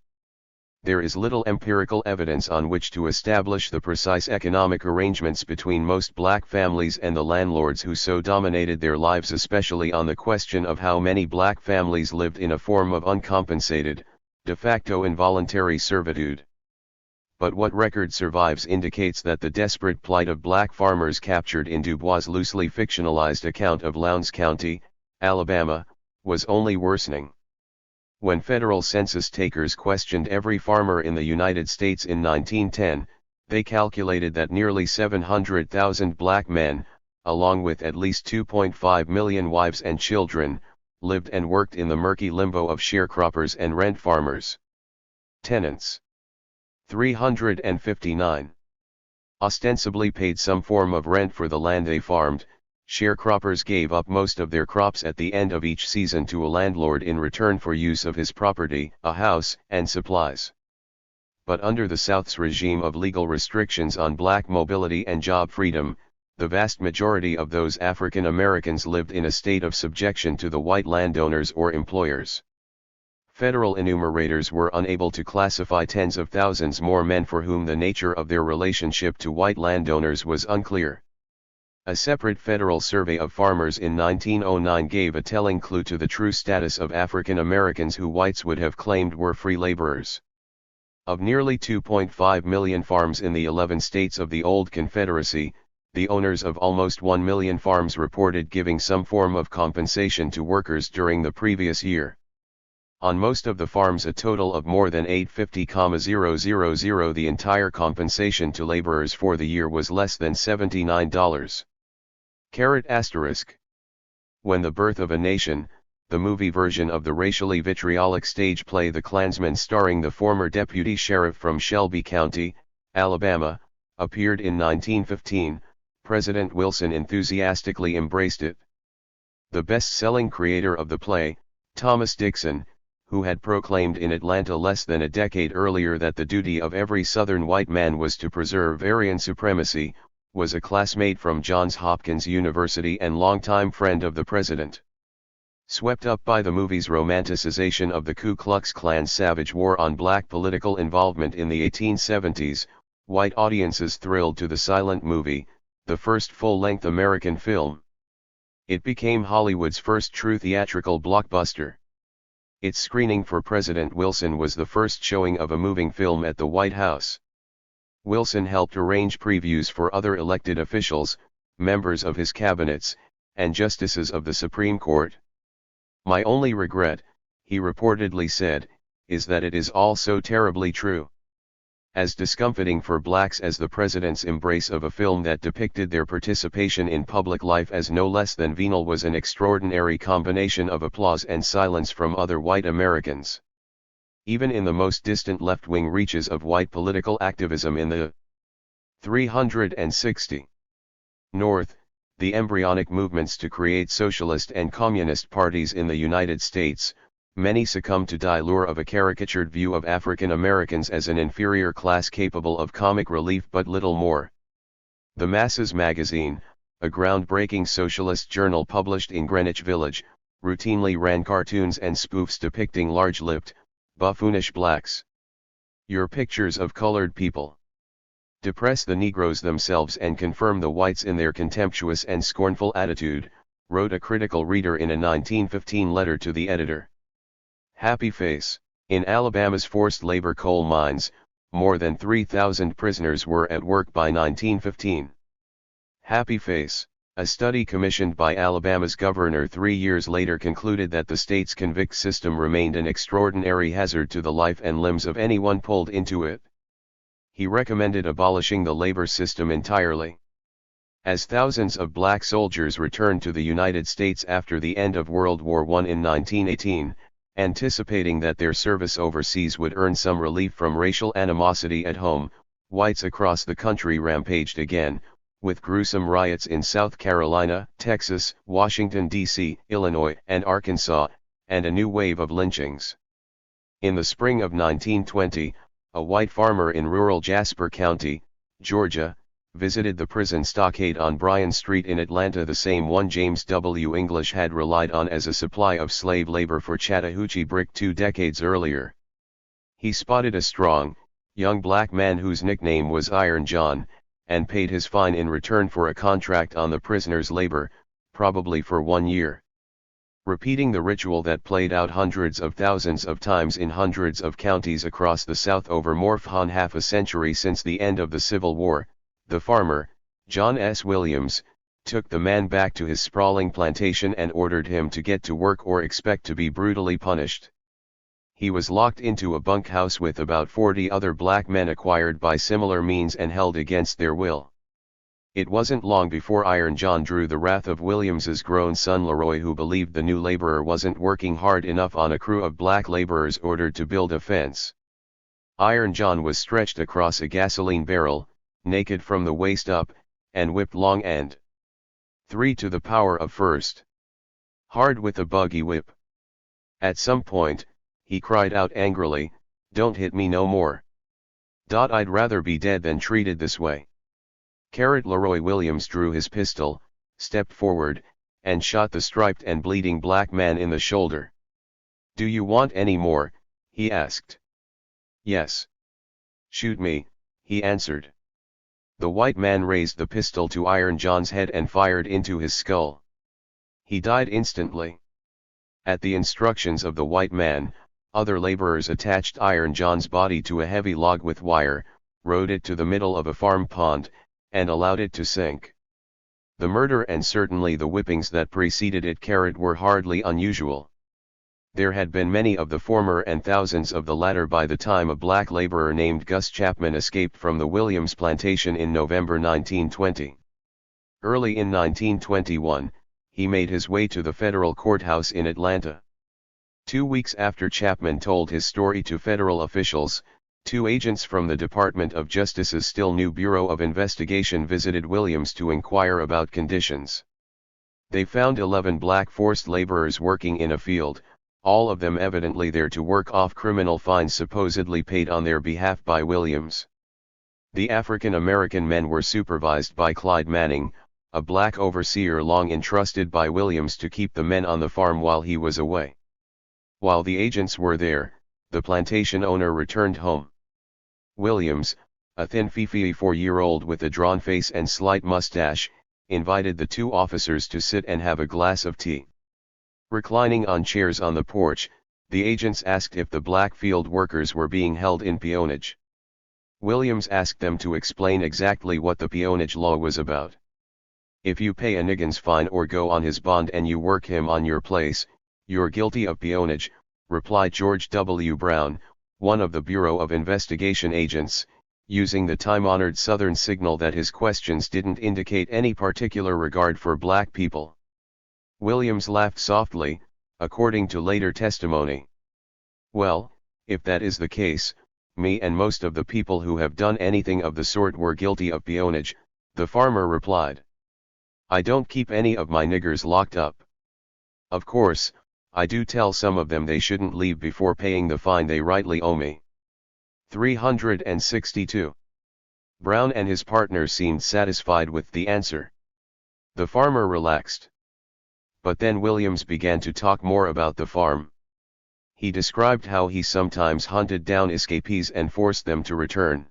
There is little empirical evidence on which to establish the precise economic arrangements between most black families and the landlords who so dominated their lives, especially on the question of how many black families lived in a form of uncompensated, de facto involuntary servitude. But what record survives indicates that the desperate plight of black farmers captured in Dubois' loosely fictionalized account of Lowndes County, Alabama, was only worsening. When federal census takers questioned every farmer in the United States in 1910, they calculated that nearly 700,000 black men, along with at least 2.5 million wives and children, lived and worked in the murky limbo of sharecroppers and rent farmers. Tenants. 359. Ostensibly paid some form of rent for the land they farmed, sharecroppers gave up most of their crops at the end of each season to a landlord in return for use of his property, a house, and supplies. But under the South's regime of legal restrictions on black mobility and job freedom, the vast majority of those African Americans lived in a state of subjection to the white landowners or employers. Federal enumerators were unable to classify tens of thousands more men for whom the nature of their relationship to white landowners was unclear. A separate federal survey of farmers in 1909 gave a telling clue to the true status of African Americans who whites would have claimed were free laborers. Of nearly 2.5 million farms in the 11 states of the old Confederacy, the owners of almost 1 million farms reported giving some form of compensation to workers during the previous year. On most of the farms a total of more than 850,000, the entire compensation to laborers for the year was less than $79. When the Birth of a Nation, the movie version of the racially vitriolic stage play The Klansman starring the former deputy sheriff from Shelby County, Alabama, appeared in 1915, President Wilson enthusiastically embraced it. The best-selling creator of the play, Thomas Dixon, who had proclaimed in Atlanta less than a decade earlier that the duty of every Southern white man was to preserve Aryan supremacy, was a classmate from Johns Hopkins University and longtime friend of the president. Swept up by the movie's romanticization of the Ku Klux Klan's savage war on black political involvement in the 1870s, white audiences thrilled to the silent movie, the first full-length American film. It became Hollywood's first true theatrical blockbuster. Its screening for President Wilson was the first showing of a moving film at the White House. Wilson helped arrange previews for other elected officials, members of his cabinets, and justices of the Supreme Court. "My only regret," he reportedly said, "is that it is all so terribly true." As discomfiting for blacks as the president's embrace of a film that depicted their participation in public life as no less than venal was an extraordinary combination of applause and silence from other white Americans. Even in the most distant left-wing reaches of white political activism in the 360 North, the embryonic movements to create socialist and communist parties in the United States, many succumbed to the lure of a caricatured view of African Americans as an inferior class capable of comic relief but little more. The Masses magazine, a groundbreaking socialist journal published in Greenwich Village, routinely ran cartoons and spoofs depicting large-lipped, buffoonish blacks. "Your pictures of colored people depress the Negroes themselves and confirm the whites in their contemptuous and scornful attitude," wrote a critical reader in a 1915 letter to the editor. Happy face. In Alabama's forced labor coal mines, more than 3,000 prisoners were at work by 1915. Happy face. A study commissioned by Alabama's governor 3 years later concluded that the state's convict system remained an extraordinary hazard to the life and limbs of anyone pulled into it. He recommended abolishing the labor system entirely. As thousands of black soldiers returned to the United States after the end of World War I in 1918, anticipating that their service overseas would earn some relief from racial animosity at home, whites across the country rampaged again, with gruesome riots in South Carolina, Texas, Washington, D.C., Illinois, and Arkansas, and a new wave of lynchings. In the spring of 1920, a white farmer in rural Jasper County, Georgia, visited the prison stockade on Bryan Street in Atlanta, the same one James W. English had relied on as a supply of slave labor for Chattahoochee Brick 2 decades earlier. He spotted a strong, young black man whose nickname was Iron John, and paid his fine in return for a contract on the prisoner's labor, probably for 1 year. Repeating the ritual that played out hundreds of thousands of times in hundreds of counties across the South over more than half a century since the end of the Civil War, the farmer, John S. Williams, took the man back to his sprawling plantation and ordered him to get to work or expect to be brutally punished. He was locked into a bunkhouse with about 40 other black men acquired by similar means and held against their will. It wasn't long before Iron John drew the wrath of Williams's grown son Leroy, who believed the new laborer wasn't working hard enough on a crew of black laborers ordered to build a fence. Iron John was stretched across a gasoline barrel, naked from the waist up, and whipped long and 3 to the power of first. Hard with a buggy whip. At some point, he cried out angrily, "Don't hit me no more. I'd rather be dead than treated this way." Leroy Williams drew his pistol, stepped forward, and shot the striped and bleeding black man in the shoulder. "Do you want any more?" he asked. "Yes." "Shoot me," he answered. The white man raised the pistol to Iron John's head and fired into his skull. He died instantly. At the instructions of the white man, other laborers attached Iron John's body to a heavy log with wire, rowed it to the middle of a farm pond, and allowed it to sink. The murder and certainly the whippings that preceded it were hardly unusual. There had been many of the former and thousands of the latter by the time a black laborer named Gus Chapman escaped from the Williams plantation in November 1920. Early in 1921, he made his way to the federal courthouse in Atlanta. 2 weeks after Chapman told his story to federal officials, 2 agents from the Department of Justice's still new Bureau of Investigation visited Williams to inquire about conditions. They found 11 black forced laborers working in a field, all of them evidently there to work off criminal fines supposedly paid on their behalf by Williams. The African American men were supervised by Clyde Manning, a black overseer long entrusted by Williams to keep the men on the farm while he was away. While the agents were there, the plantation owner returned home. Williams, a thin 54-year-old with a drawn face and slight mustache, invited the 2 officers to sit and have a glass of tea. Reclining on chairs on the porch, the agents asked if the black field workers were being held in peonage. Williams asked them to explain exactly what the peonage law was about. If you pay a nigger's fine or go on his bond and you work him on your place, you're guilty of peonage, replied George W. Brown, one of the Bureau of Investigation agents, using the time-honored Southern signal that his questions didn't indicate any particular regard for black people. Williams laughed softly, according to later testimony. Well, if that is the case, me and most of the people who have done anything of the sort were guilty of peonage, the farmer replied. I don't keep any of my niggers locked up. Of course, I do tell some of them they shouldn't leave before paying the fine they rightly owe me. 362. Brown and his partner seemed satisfied with the answer. The farmer relaxed. But then Williams began to talk more about the farm. He described how he sometimes hunted down escapees and forced them to return.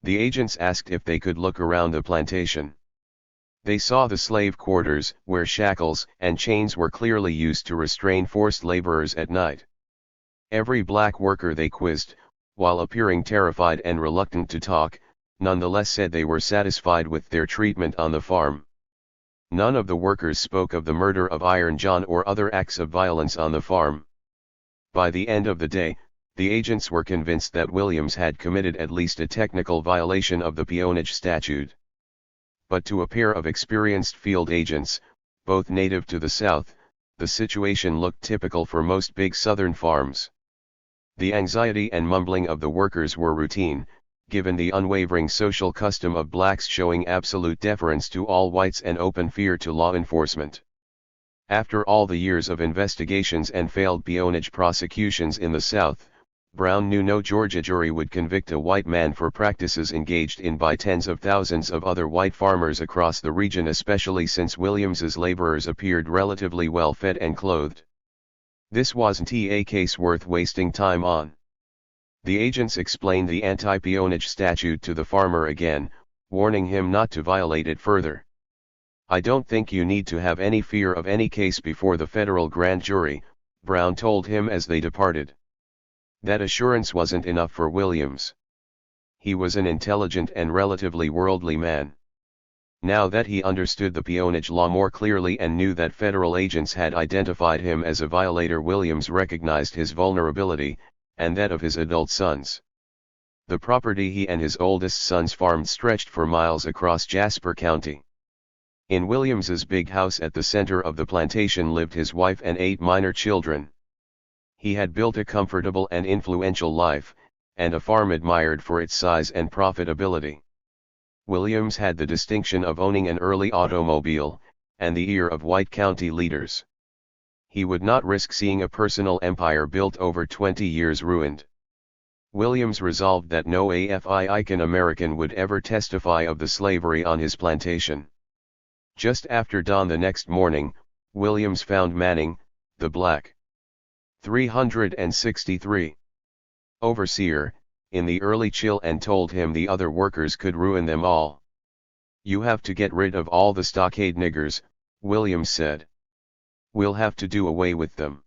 The agents asked if they could look around the plantation. They saw the slave quarters, where shackles and chains were clearly used to restrain forced laborers at night. Every black worker they quizzed, while appearing terrified and reluctant to talk, nonetheless said they were satisfied with their treatment on the farm. None of the workers spoke of the murder of Iron John or other acts of violence on the farm. By the end of the day, the agents were convinced that Williams had committed at least a technical violation of the peonage statute. But to a pair of experienced field agents, both native to the South, the situation looked typical for most big Southern farms. The anxiety and mumbling of the workers were routine, given the unwavering social custom of blacks showing absolute deference to all whites and open fear to law enforcement. After all the years of investigations and failed peonage prosecutions in the South, Brown knew no Georgia jury would convict a white man for practices engaged in by tens of thousands of other white farmers across the region, especially since Williams's laborers appeared relatively well fed and clothed. This wasn't a case worth wasting time on. The agents explained the anti-peonage statute to the farmer again, warning him not to violate it further. I don't think you need to have any fear of any case before the federal grand jury, Brown told him as they departed. That assurance wasn't enough for Williams. He was an intelligent and relatively worldly man. Now that he understood the peonage law more clearly and knew that federal agents had identified him as a violator, Williams recognized his vulnerability, and that of his adult sons. The property he and his oldest sons farmed stretched for miles across Jasper County. In Williams's big house at the center of the plantation lived his wife and 8 minor children. He had built a comfortable and influential life, and a farm admired for its size and profitability. Williams had the distinction of owning an early automobile, and the ear of white county leaders. He would not risk seeing a personal empire built over 20 years ruined. Williams resolved that no African American would ever testify of the slavery on his plantation. Just after dawn the next morning, Williams found Manning, the black 363 overseer, in the early chill and told him the other workers could ruin them all. You have to get rid of all the stockade niggers, Williams said. We'll have to do away with them.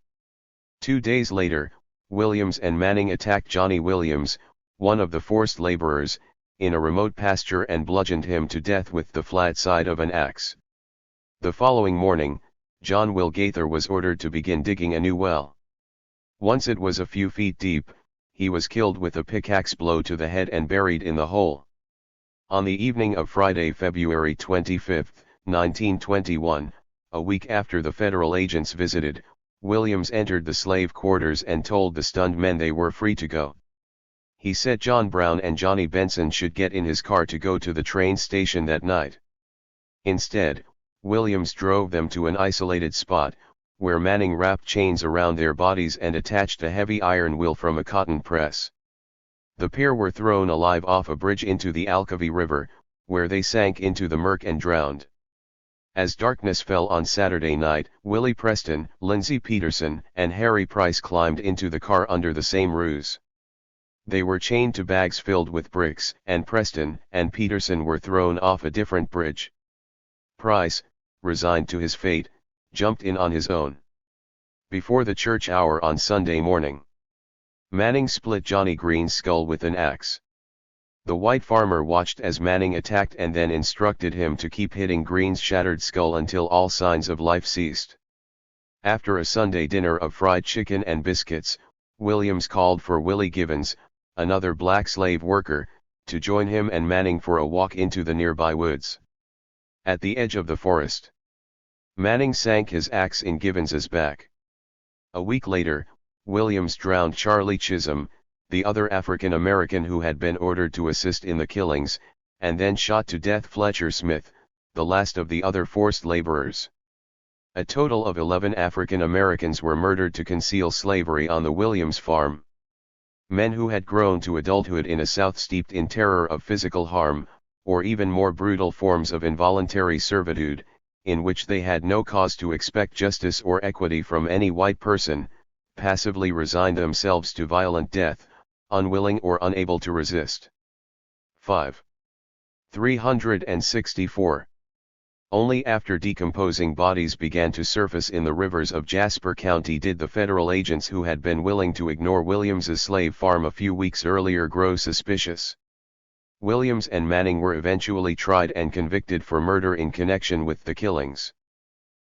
2 days later, Williams and Manning attacked Johnny Williams, one of the forced laborers, in a remote pasture and bludgeoned him to death with the flat side of an axe. The following morning, John Will Gaither was ordered to begin digging a new well. Once it was a few feet deep, he was killed with a pickaxe blow to the head and buried in the hole. On the evening of Friday, February 25, 1921, a week after the federal agents visited, Williams entered the slave quarters and told the stunned men they were free to go. He said John Brown and Johnny Benson should get in his car to go to the train station that night. Instead, Williams drove them to an isolated spot, where Manning wrapped chains around their bodies and attached a heavy iron wheel from a cotton press. The pair were thrown alive off a bridge into the Alcovy River, where they sank into the murk and drowned. As darkness fell on Saturday night, Willie Preston, Lindsey Peterson, and Harry Price climbed into the car under the same ruse. They were chained to bags filled with bricks, and Preston and Peterson were thrown off a different bridge. Price, resigned to his fate, jumped in on his own. Before the church hour on Sunday morning, Manning split Johnny Green's skull with an axe. The white farmer watched as Manning attacked and then instructed him to keep hitting Green's shattered skull until all signs of life ceased. After a Sunday dinner of fried chicken and biscuits, Williams called for Willie Givens, another black slave worker, to join him and Manning for a walk into the nearby woods. At the edge of the forest, Manning sank his axe in Givens's back. A week later, Williams drowned Charlie Chisholm, the other African American who had been ordered to assist in the killings, and then shot to death Fletcher Smith, the last of the other forced laborers. A total of 11 African Americans were murdered to conceal slavery on the Williams farm. Men who had grown to adulthood in a South steeped in terror of physical harm, or even more brutal forms of involuntary servitude, in which they had no cause to expect justice or equity from any white person, passively resigned themselves to violent death, unwilling or unable to resist. 5. 364. Only after decomposing bodies began to surface in the rivers of Jasper County did the federal agents who had been willing to ignore Williams's slave farm a few weeks earlier grow suspicious. Williams and Manning were eventually tried and convicted for murder in connection with the killings.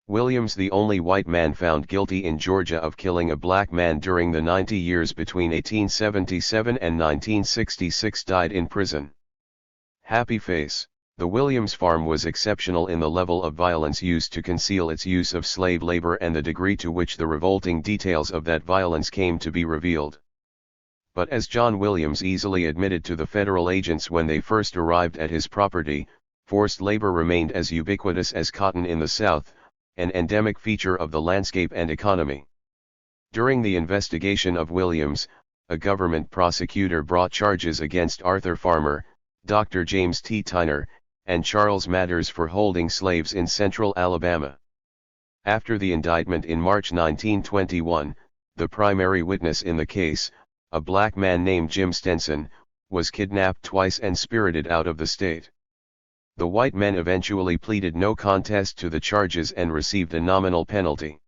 Williams, the only white man found guilty in Georgia of killing a black man during the 90 years between 1877 and 1966, died in prison. Happy face. The Williams farm was exceptional in the level of violence used to conceal its use of slave labor and the degree to which the revolting details of that violence came to be revealed. But as John Williams easily admitted to the federal agents when they first arrived at his property, forced labor remained as ubiquitous as cotton in the South, an endemic feature of the landscape and economy. During the investigation of Williams, a government prosecutor brought charges against Arthur Farmer, Dr. James T. Tyner, and Charles Matters for holding slaves in central Alabama. After the indictment in March 1921, the primary witness in the case, a black man named Jim Stenson, was kidnapped twice and spirited out of the state. The white men eventually pleaded no contest to the charges and received a nominal penalty.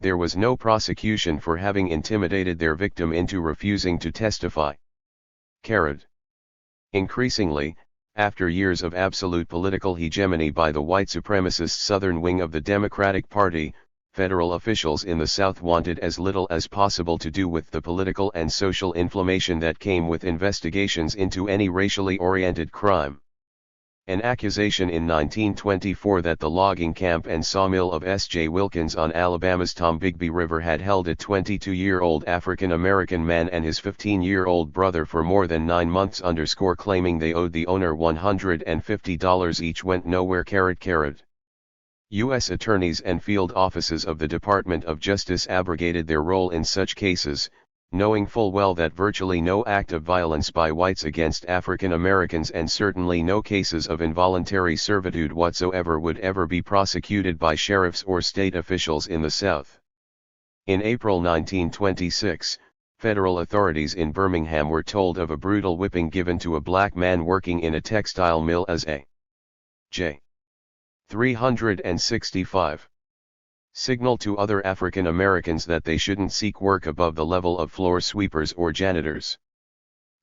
There was no prosecution for having intimidated their victim into refusing to testify. Carried. Increasingly, after years of absolute political hegemony by the white supremacist southern wing of the Democratic Party, federal officials in the South wanted as little as possible to do with the political and social inflammation that came with investigations into any racially oriented crime. An accusation in 1924 that the logging camp and sawmill of S.J. Wilkins on Alabama's Tombigbee River had held a 22-year-old African-American man and his 15-year-old brother for more than 9 months claiming they owed the owner $150 each went nowhere. U.S. attorneys and field offices of the Department of Justice abrogated their role in such cases, knowing full well that virtually no act of violence by whites against African Americans and certainly no cases of involuntary servitude whatsoever would ever be prosecuted by sheriffs or state officials in the South. In April 1926, federal authorities in Birmingham were told of a brutal whipping given to a black man working in a textile mill as a J. 365. Signal to other African Americans that they shouldn't seek work above the level of floor sweepers or janitors.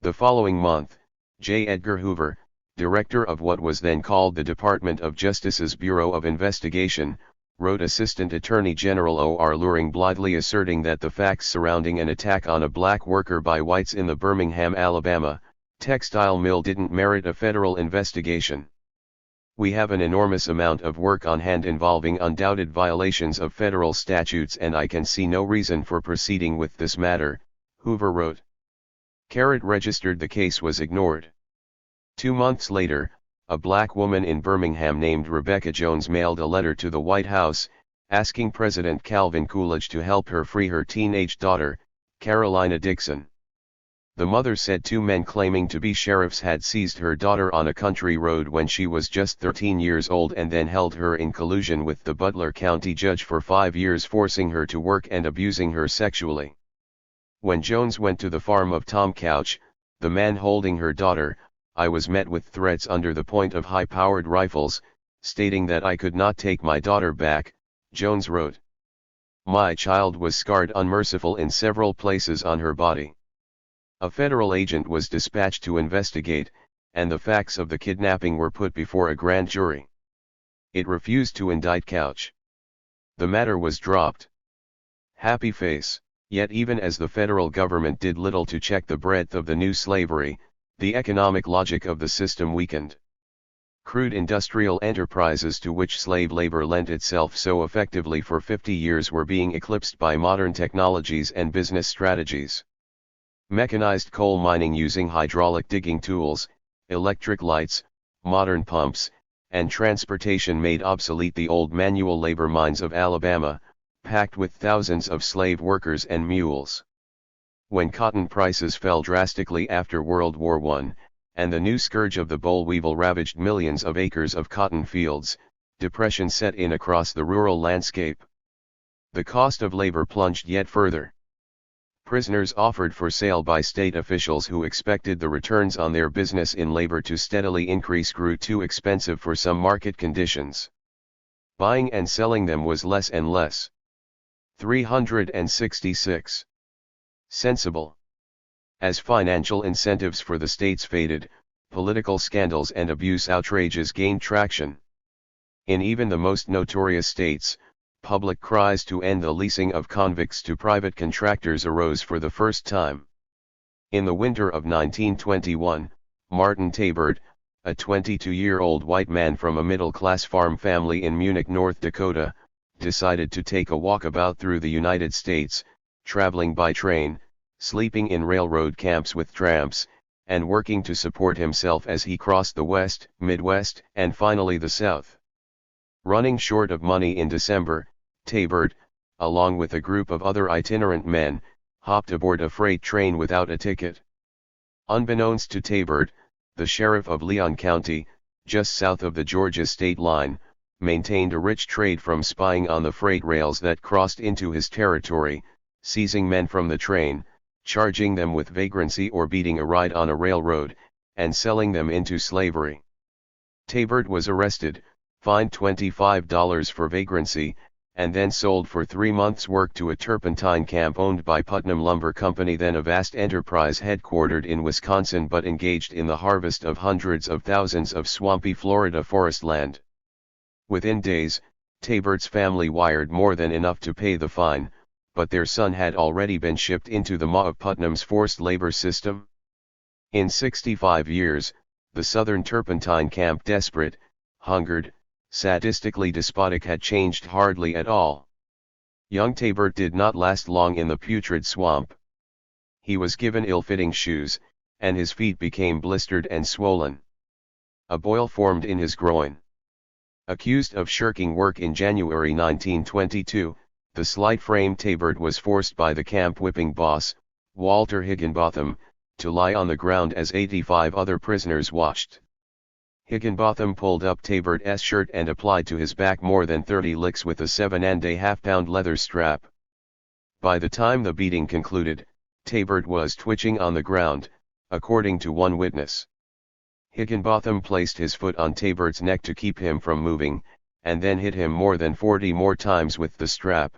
The following month, J. Edgar Hoover, director of what was then called the Department of Justice's Bureau of Investigation, wrote Assistant Attorney General O.R. Luring blithely asserting that the facts surrounding an attack on a black worker by whites in the Birmingham, Alabama, textile mill didn't merit a federal investigation. We have an enormous amount of work on hand involving undoubted violations of federal statutes and I can see no reason for proceeding with this matter, Hoover wrote. Carrot registered the case was ignored. 2 months later, a black woman in Birmingham named Rebecca Jones mailed a letter to the White House, asking President Calvin Coolidge to help her free her teenage daughter, Carolina Dixon. The mother said 2 men claiming to be sheriffs had seized her daughter on a country road when she was just 13 years old and then held her in collusion with the Butler County judge for 5 years, forcing her to work and abusing her sexually. When Jones went to the farm of Tom Couch, the man holding her daughter, I was met with threats under the point of high-powered rifles, stating that I could not take my daughter back, Jones wrote. My child was scarred unmerciful in several places on her body. A federal agent was dispatched to investigate, and the facts of the kidnapping were put before a grand jury. It refused to indict Couch. The matter was dropped. Happy face. Yet even as the federal government did little to check the breadth of the new slavery, the economic logic of the system weakened. Crude industrial enterprises to which slave labor lent itself so effectively for 50 years were being eclipsed by modern technologies and business strategies. Mechanized coal mining using hydraulic digging tools, electric lights, modern pumps, and transportation made obsolete the old manual labor mines of Alabama, packed with thousands of slave workers and mules. When cotton prices fell drastically after World War I, and the new scourge of the boll weevil ravaged millions of acres of cotton fields, depression set in across the rural landscape. The cost of labor plunged yet further. Prisoners offered for sale by state officials who expected the returns on their business in labor to steadily increase grew too expensive for some market conditions. Buying and selling them was less and less. 366. Sensible. As financial incentives for the states faded, political scandals and abuse outrages gained traction. In even the most notorious states, public cries to end the leasing of convicts to private contractors arose for the first time. In the winter of 1921, Martin Tabert, a 22-year-old white man from a middle-class farm family in Munich, North Dakota, decided to take a walkabout through the United States, traveling by train, sleeping in railroad camps with tramps, and working to support himself as he crossed the West, Midwest, and finally the South. Running short of money in December, Tabert, along with a group of other itinerant men, hopped aboard a freight train without a ticket. Unbeknownst to Tabert, the sheriff of Leon County, just south of the Georgia state line, maintained a rich trade from spying on the freight rails that crossed into his territory, seizing men from the train, charging them with vagrancy or beating a ride on a railroad, and selling them into slavery. Tabert was arrested, fined $25 for vagrancy, and then sold for 3 months' work to a turpentine camp owned by Putnam Lumber Company, then a vast enterprise headquartered in Wisconsin but engaged in the harvest of hundreds of thousands of swampy Florida forest land. Within days, Tabert's family wired more than enough to pay the fine, but their son had already been shipped into the maw of Putnam's forced labor system. In 65 years, the southern turpentine camp, desperate, hungered, sadistically despotic, had changed hardly at all. Young Tabert did not last long in the putrid swamp. He was given ill-fitting shoes, and his feet became blistered and swollen. A boil formed in his groin. Accused of shirking work in January 1922, the slight-framed Tabert was forced by the camp whipping boss, Walter Higginbotham, to lie on the ground as 85 other prisoners watched. Higginbotham pulled up Tabert's shirt and applied to his back more than 30 licks with a 7.5-pound leather strap. By the time the beating concluded, Tabert was twitching on the ground, according to one witness. Higginbotham placed his foot on Tabert's neck to keep him from moving, and then hit him more than 40 more times with the strap.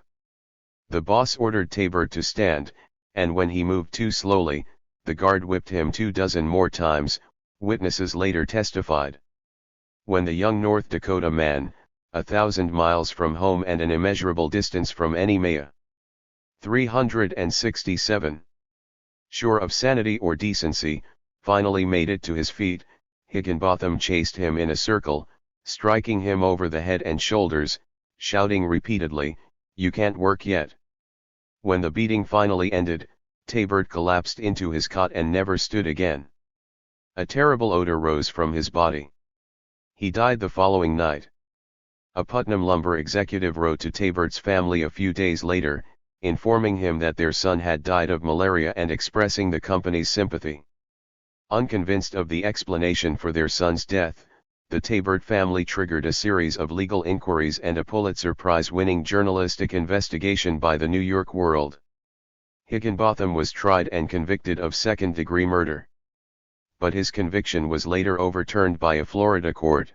The boss ordered Tabert to stand, and when he moved too slowly, the guard whipped him 24 more times, Witnesses later testified. When the young North Dakota man, 1,000 miles from home and an immeasurable distance from any Maya. 367. Sure of sanity or decency, finally made it to his feet, Higginbotham chased him in a circle, striking him over the head and shoulders, shouting repeatedly, "You can't work yet." When the beating finally ended, Tabert collapsed into his cot and never stood again. A terrible odor rose from his body. He died the following night. A Putnam lumber executive wrote to Tabert's family a few days later, informing him that their son had died of malaria and expressing the company's sympathy. Unconvinced of the explanation for their son's death, the Tabert family triggered a series of legal inquiries and a Pulitzer Prize-winning journalistic investigation by the New York World. Higginbotham was tried and convicted of second-degree murder. But his conviction was later overturned by a Florida court.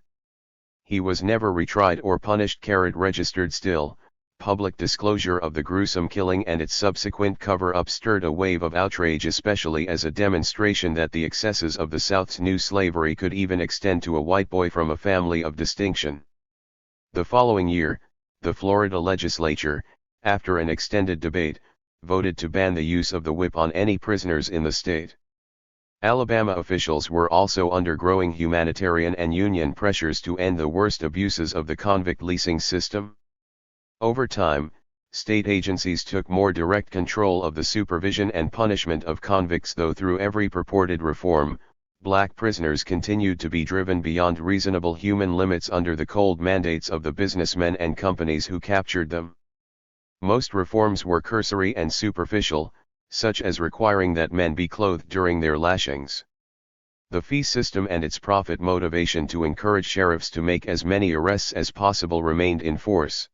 He was never retried or punished. Registered still, public disclosure of the gruesome killing and its subsequent cover-up stirred a wave of outrage, especially as a demonstration that the excesses of the South's new slavery could even extend to a white boy from a family of distinction. The following year, the Florida legislature, after an extended debate, voted to ban the use of the whip on any prisoners in the state. Alabama officials were also under growing humanitarian and union pressures to end the worst abuses of the convict leasing system. Over time, state agencies took more direct control of the supervision and punishment of convicts, though through every purported reform, black prisoners continued to be driven beyond reasonable human limits under the cold mandates of the businessmen and companies who captured them. Most reforms were cursory and superficial, such as requiring that men be clothed during their lashings. The fee system and its profit motivation to encourage sheriffs to make as many arrests as possible remained in force.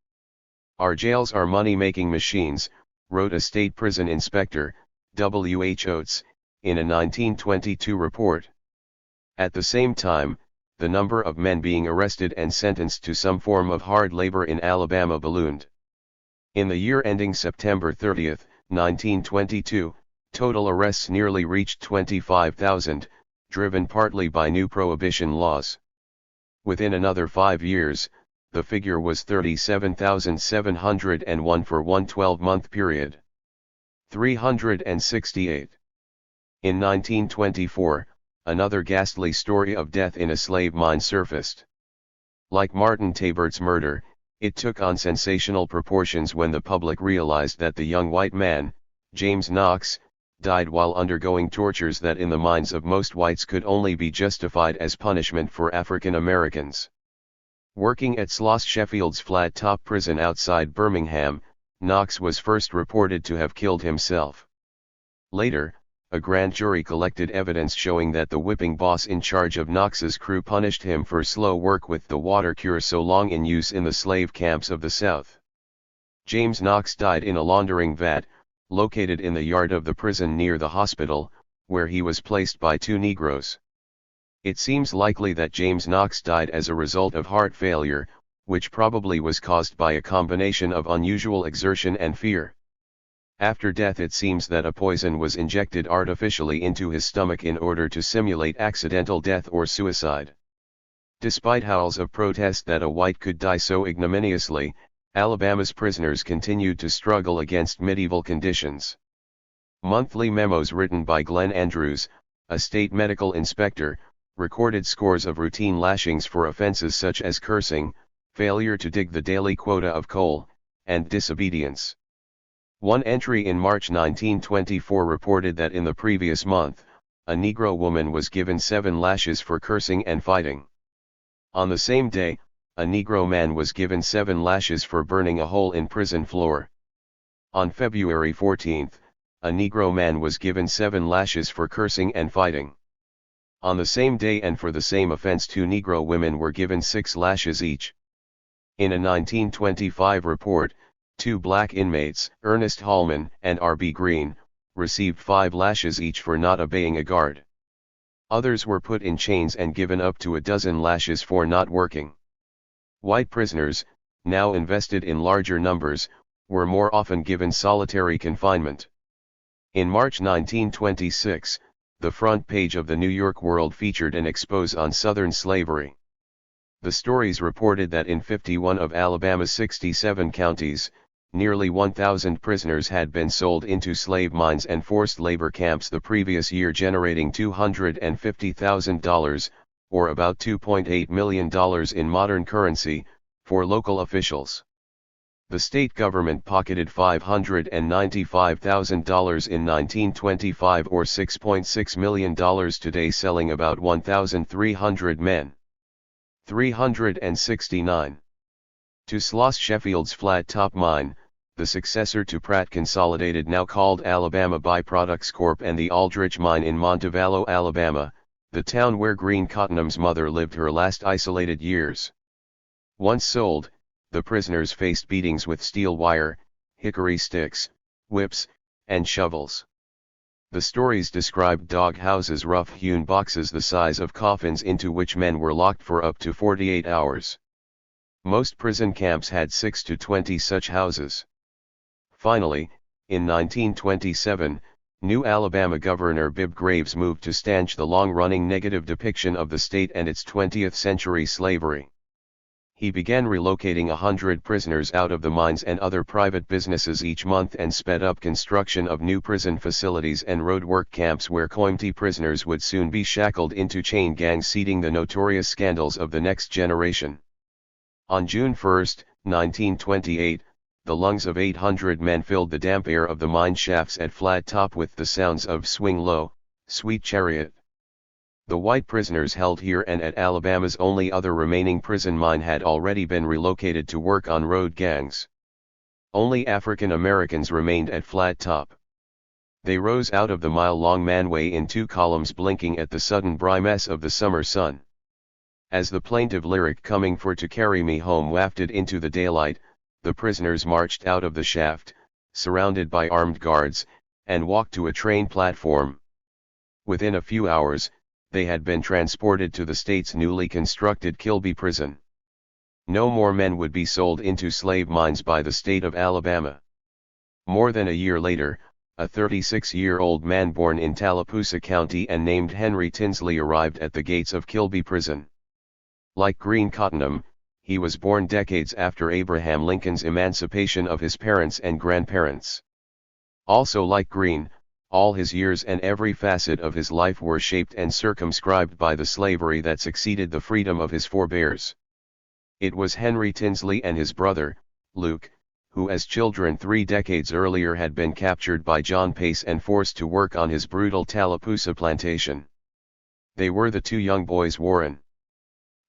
"Our jails are money-making machines," wrote a state prison inspector, W. H. Oates, in a 1922 report. At the same time, the number of men being arrested and sentenced to some form of hard labor in Alabama ballooned. In the year ending September 30, 1922, total arrests nearly reached 25,000, driven partly by new prohibition laws. Within another 5 years, the figure was 37,701 for one 12-month period. 368. In 1924, another ghastly story of death in a slave mine surfaced. Like Martin Tabert's murder, it took on sensational proportions when the public realized that the young white man, James Knox, died while undergoing tortures that in the minds of most whites could only be justified as punishment for African Americans. Working at Sloss Sheffield's flat-top prison outside Birmingham, Knox was first reported to have killed himself. Later, a grand jury collected evidence showing that the whipping boss in charge of Knox's crew punished him for slow work with the water cure so long in use in the slave camps of the South. James Knox died in a laundering vat, located in the yard of the prison near the hospital, where he was placed by 2 Negroes. It seems likely that James Knox died as a result of heart failure, which probably was caused by a combination of unusual exertion and fear. After death, it seems that a poison was injected artificially into his stomach in order to simulate accidental death or suicide. Despite howls of protest that a white could die so ignominiously, Alabama's prisoners continued to struggle against medieval conditions. Monthly memos written by Glenn Andrews, a state medical inspector, recorded scores of routine lashings for offenses such as cursing, failure to dig the daily quota of coal, and disobedience. One entry in March 1924 reported that in the previous month, a Negro woman was given 7 lashes for cursing and fighting. On the same day, a Negro man was given 7 lashes for burning a hole in prison floor. On February 14, a Negro man was given 7 lashes for cursing and fighting. On the same day and for the same offense, 2 Negro women were given 6 lashes each. In a 1925 report, 2 black inmates, Ernest Hallman and R.B. Green, received 5 lashes each for not obeying a guard. Others were put in chains and given up to a dozen lashes for not working. White prisoners, now invested in larger numbers, were more often given solitary confinement. In March 1926, the front page of the New York World featured an expose on Southern slavery. The stories reported that in 51 of Alabama's 67 counties, nearly 1,000 prisoners had been sold into slave mines and forced labor camps the previous year, generating $250,000, or about $2.8 million in modern currency, for local officials. The state government pocketed $595,000 in 1925 or $6.6 million today, selling about 1,300 men. 369. To Sloss Sheffield's Flat Top Mine, the successor to Pratt Consolidated, now called Alabama Byproducts Corp., and the Aldrich Mine in Montevallo, Alabama, the town where Green Cottonham's mother lived her last isolated years. Once sold, the prisoners faced beatings with steel wire, hickory sticks, whips, and shovels. The stories described dog houses, rough-hewn boxes the size of coffins into which men were locked for up to 48 hours. Most prison camps had 6 to 20 such houses. Finally, in 1927, new Alabama Governor Bibb Graves moved to stanch the long-running negative depiction of the state and its 20th-century slavery. He began relocating 100 prisoners out of the mines and other private businesses each month, and sped up construction of new prison facilities and roadwork camps where Coimtee prisoners would soon be shackled into chain gangs, seeding the notorious scandals of the next generation. On June 1, 1928, the lungs of 800 men filled the damp air of the mine shafts at Flat Top with the sounds of "Swing Low, Sweet Chariot." The white prisoners held here and at Alabama's only other remaining prison mine had already been relocated to work on road gangs. Only African Americans remained at Flat Top. They rose out of the mile-long manway in 2 columns, blinking at the sudden brightness of the summer sun. As the plaintive lyric "Coming for to carry me home" wafted into the daylight, the prisoners marched out of the shaft, surrounded by armed guards, and walked to a train platform. Within a few hours, they had been transported to the state's newly constructed Kilby Prison. No more men would be sold into slave mines by the state of Alabama. More than a year later, a 36-year-old man born in Tallapoosa County and named Henry Tinsley arrived at the gates of Kilby Prison. Like Green Cottonham, he was born decades after Abraham Lincoln's emancipation of his parents and grandparents. Also like Green, all his years and every facet of his life were shaped and circumscribed by the slavery that succeeded the freedom of his forebears. It was Henry Tinsley and his brother, Luke, who as children 3 decades earlier had been captured by John Pace and forced to work on his brutal Tallapoosa plantation. They were the 2 young boys Warren.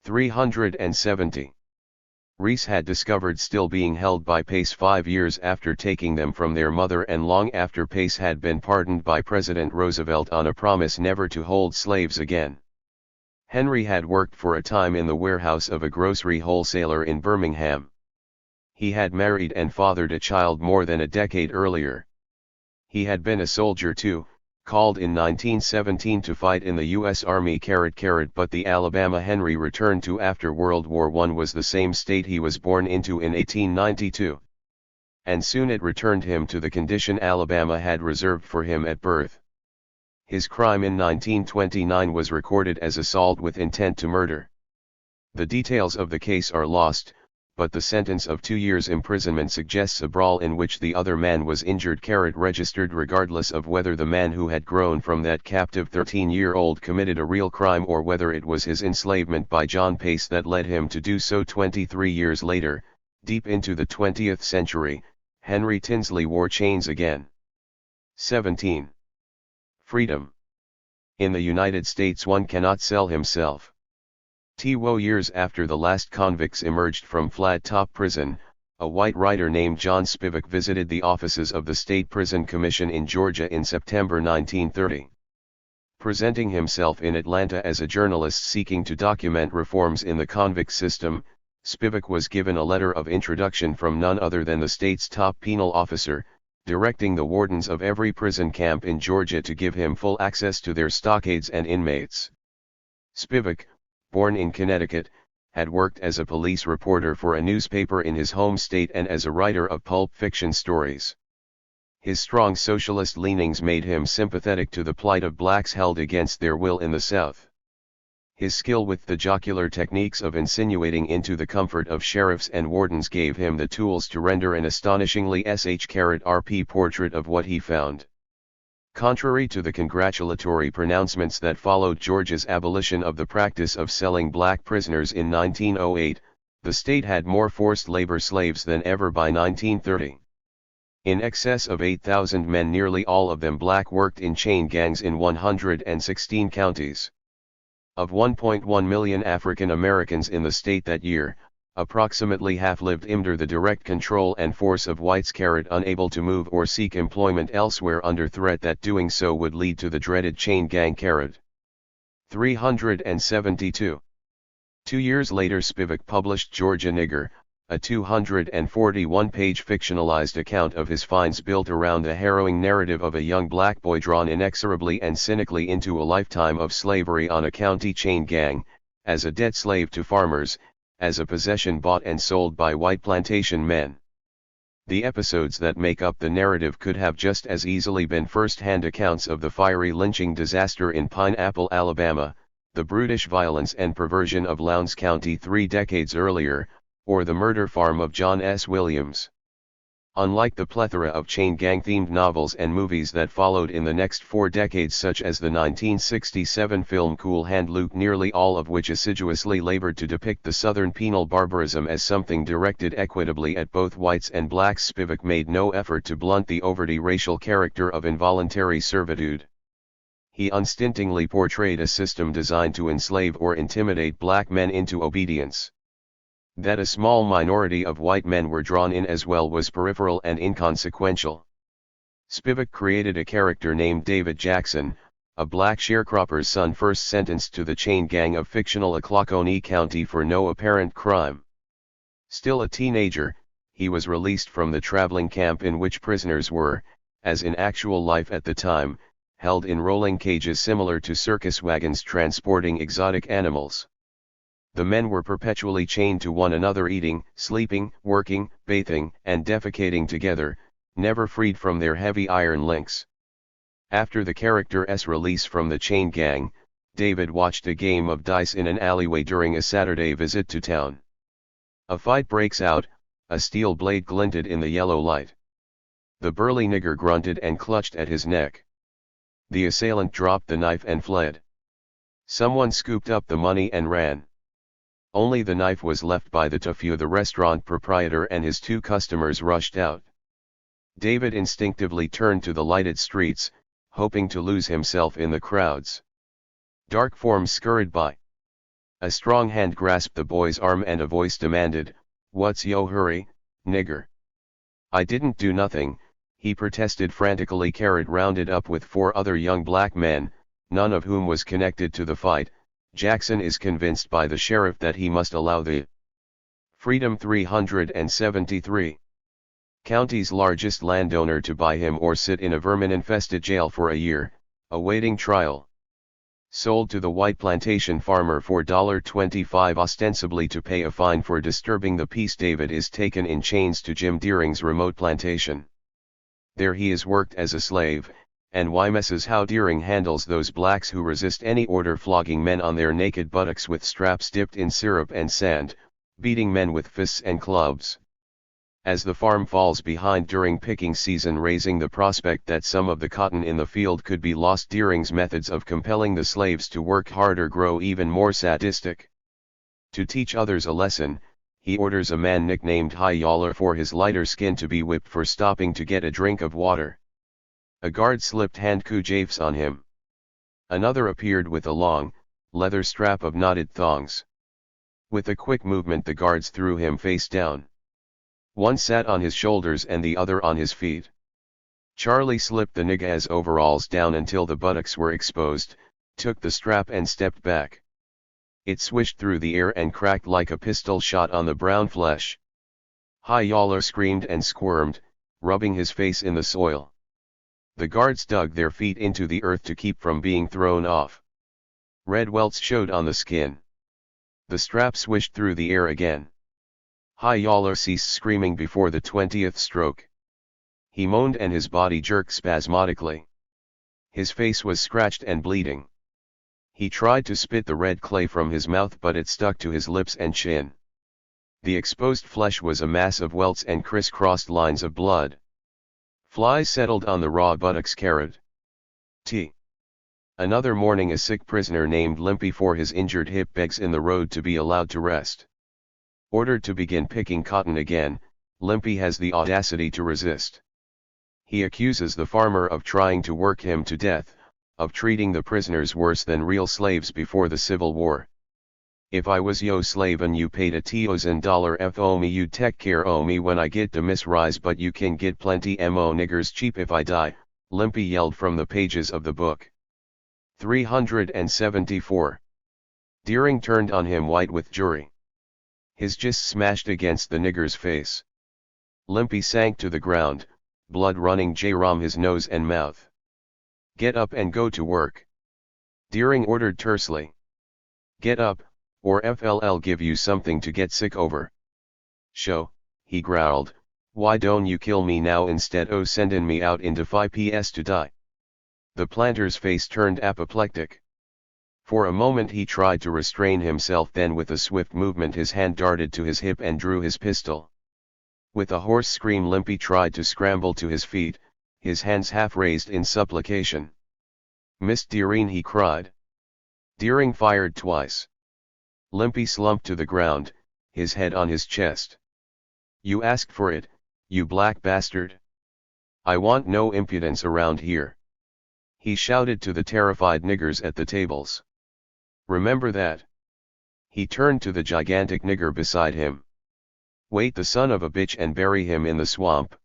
370. Reese had discovered still being held by Pace 5 years after taking them from their mother, and long after Pace had been pardoned by President Roosevelt on a promise never to hold slaves again. Henry had worked for a time in the warehouse of a grocery wholesaler in Birmingham. He had married and fathered a child more than a decade earlier. He had been a soldier too, called in 1917 to fight in the U.S. Army, but the Alabama Henry returned to after World War I was the same state he was born into in 1892. And soon it returned him to the condition Alabama had reserved for him at birth. His crime in 1929 was recorded as assault with intent to murder. The details of the case are lost, but the sentence of 2 years imprisonment suggests a brawl in which the other man was injured, registered regardless of whether the man who had grown from that captive 13-year-old committed a real crime or whether it was his enslavement by John Pace that led him to do so. 23 years later, deep into the 20th century, Henry Tinsley wore chains again. 17. Freedom. In the United States one cannot sell himself. 2 years after the last convicts emerged from Flat Top Prison, a white writer named John Spivak visited the offices of the State Prison Commission in Georgia in September 1930. Presenting himself in Atlanta as a journalist seeking to document reforms in the convict system, Spivak was given a letter of introduction from none other than the state's top penal officer, directing the wardens of every prison camp in Georgia to give him full access to their stockades and inmates. Spivak, born in Connecticut, had worked as a police reporter for a newspaper in his home state and as a writer of pulp fiction stories. His strong socialist leanings made him sympathetic to the plight of blacks held against their will in the South. His skill with the jocular techniques of insinuating into the comfort of sheriffs and wardens gave him the tools to render an astonishingly SH-RP portrait of what he found. Contrary to the congratulatory pronouncements that followed Georgia's abolition of the practice of selling black prisoners in 1908, the state had more forced labor slaves than ever by 1930. In excess of 8,000 men, nearly all of them black, worked in chain gangs in 116 counties. Of 1.1 million African Americans in the state that year, approximately half lived under the direct control and force of whites, unable to move or seek employment elsewhere under threat that doing so would lead to the dreaded chain gang. 372. 2 years later, Spivak published Georgia Nigger, a 241-page fictionalized account of his finds built around a harrowing narrative of a young black boy drawn inexorably and cynically into a lifetime of slavery on a county chain gang, as a debt slave to farmers, as a possession bought and sold by white plantation men. The episodes that make up the narrative could have just as easily been first-hand accounts of the fiery lynching disaster in Pineapple, Alabama, the brutish violence and perversion of Lowndes County 3 decades earlier, or the murder farm of John S. Williams. Unlike the plethora of chain gang-themed novels and movies that followed in the next 4 decades, such as the 1967 film Cool Hand Luke, nearly all of which assiduously labored to depict the Southern penal barbarism as something directed equitably at both whites and blacks, Spivak made no effort to blunt the overtly racial character of involuntary servitude. He unstintingly portrayed a system designed to enslave or intimidate black men into obedience. That a small minority of white men were drawn in as well was peripheral and inconsequential. Spivak created a character named David Jackson, a black sharecropper's son first sentenced to the chain gang of fictional Ochlockonee County for no apparent crime. Still a teenager, he was released from the traveling camp in which prisoners were, as in actual life at the time, held in rolling cages similar to circus wagons transporting exotic animals. The men were perpetually chained to one another, eating, sleeping, working, bathing, and defecating together, never freed from their heavy iron links. After the character's release from the chain gang, David watched a game of dice in an alleyway during a Saturday visit to town. A fight breaks out, a steel blade glinted in the yellow light. The burly nigger grunted and clutched at his neck. The assailant dropped the knife and fled. Someone scooped up the money and ran. Only the knife was left by the tough. The restaurant proprietor and his 2 customers rushed out. David instinctively turned to the lighted streets, hoping to lose himself in the crowds. Dark forms scurried by. A strong hand grasped the boy's arm and a voice demanded, "What's yo hurry, nigger?" "I didn't do nothing," he protested frantically. Rounded up with 4 other young black men, none of whom was connected to the fight, Jackson is convinced by the sheriff that he must allow the Freedom 373 County's largest landowner to buy him or sit in a vermin-infested jail for a year, awaiting trial. Sold to the white plantation farmer for $25 ostensibly to pay a fine for disturbing the peace. David is taken in chains to Jim Deering's remote plantation. There he is worked as a slave, and witnesses how Deering handles those blacks who resist any order, flogging men on their naked buttocks with straps dipped in syrup and sand, beating men with fists and clubs. As the farm falls behind during picking season, raising the prospect that some of the cotton in the field could be lost, Deering's methods of compelling the slaves to work harder grow even more sadistic. To teach others a lesson, he orders a man nicknamed High Yaller for his lighter skin to be whipped for stopping to get a drink of water. A guard slipped handkerchiefs on him. Another appeared with a long, leather strap of knotted thongs. With a quick movement the guards threw him face down. One sat on his shoulders and the other on his feet. Charlie slipped the nigga's overalls down until the buttocks were exposed, took the strap and stepped back. It swished through the air and cracked like a pistol shot on the brown flesh. High Yaller screamed and squirmed, rubbing his face in the soil. The guards dug their feet into the earth to keep from being thrown off. Red welts showed on the skin. The strap swished through the air again. High Yaller ceased screaming before the 20th stroke. He moaned and his body jerked spasmodically. His face was scratched and bleeding. He tried to spit the red clay from his mouth, but it stuck to his lips and chin. The exposed flesh was a mass of welts and crisscrossed lines of blood. Flies settled on the raw buttocks. T. Another morning, a sick prisoner named Limpy for his injured hip begs in the road to be allowed to rest. Ordered to begin picking cotton again, Limpy has the audacity to resist. He accuses the farmer of trying to work him to death, of treating the prisoners worse than real slaves before the Civil War. If I was yo slave and you paid a $1,000 f o me, you take care o me when I get to miss rise, but you can get plenty mo niggers cheap if I die, Limpy yelled from the pages of the book. 374. Deering turned on him white with fury. His just smashed against the nigger's face. Limpy sank to the ground, blood running from his nose and mouth. Get up and go to work, Deering ordered tersely. Get up, or FLL give you something to get sick over. Sho, he growled, why don't you kill me now instead o sendin' me out into 5 PS to die? The planter's face turned apoplectic. For a moment he tried to restrain himself, then with a swift movement his hand darted to his hip and drew his pistol. With a hoarse scream Limpy tried to scramble to his feet, his hands half raised in supplication. Miss Deering, he cried. Deering fired twice. Limpy slumped to the ground, his head on his chest. You asked for it, you black bastard. I want no impudence around here, he shouted to the terrified niggers at the tables. Remember that. He turned to the gigantic nigger beside him. Wait the son of a bitch and bury him in the swamp.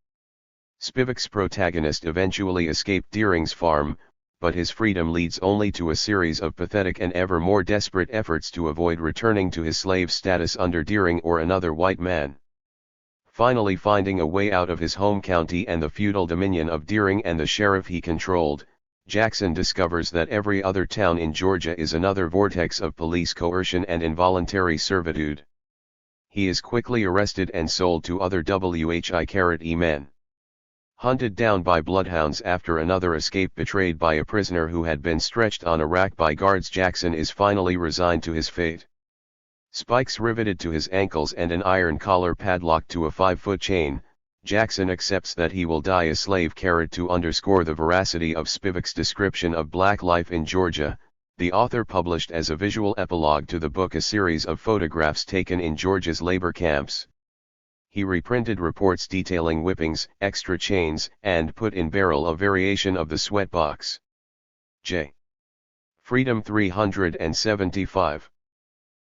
Spivak's protagonist eventually escaped Deering's farm, but his freedom leads only to a series of pathetic and ever more desperate efforts to avoid returning to his slave status under Deering or another white man. Finally finding a way out of his home county and the feudal dominion of Deering and the sheriff he controlled, Jackson discovers that every other town in Georgia is another vortex of police coercion and involuntary servitude. He is quickly arrested and sold to other WHI-E men. Hunted down by bloodhounds after another escape betrayed by a prisoner who had been stretched on a rack by guards, Jackson is finally resigned to his fate. Spikes riveted to his ankles and an iron collar padlocked to a 5-foot chain, Jackson accepts that he will die a slave. To underscore the veracity of Spivak's description of black life in Georgia, the author published as a visual epilogue to the book a series of photographs taken in Georgia's labor camps. He reprinted reports detailing whippings, extra chains, and put in barrel a variation of the sweatbox. J. Freedom 375.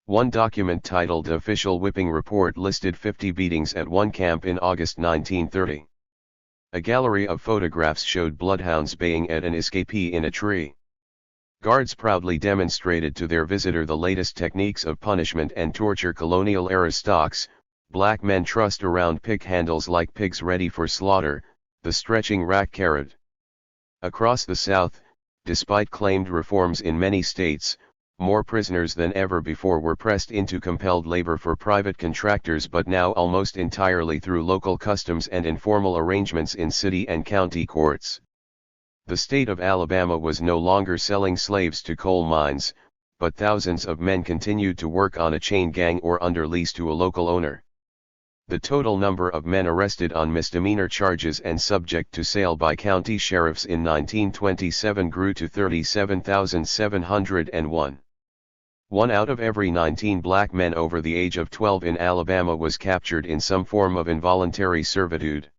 One document titled Official Whipping Report listed 50 beatings at one camp in August 1930. A gallery of photographs showed bloodhounds baying at an escapee in a tree. Guards proudly demonstrated to their visitor the latest techniques of punishment and torture colonial-era stocks. Black men trussed around pick handles like pigs ready for slaughter, the stretching rack. Across the South, despite claimed reforms in many states, more prisoners than ever before were pressed into compelled labor for private contractors, but now almost entirely through local customs and informal arrangements in city and county courts. The state of Alabama was no longer selling slaves to coal mines, but thousands of men continued to work on a chain gang or under lease to a local owner. The total number of men arrested on misdemeanor charges and subject to sale by county sheriffs in 1927 grew to 37,701. 1 out of every 19 black men over the age of 12 in Alabama was captured in some form of involuntary servitude.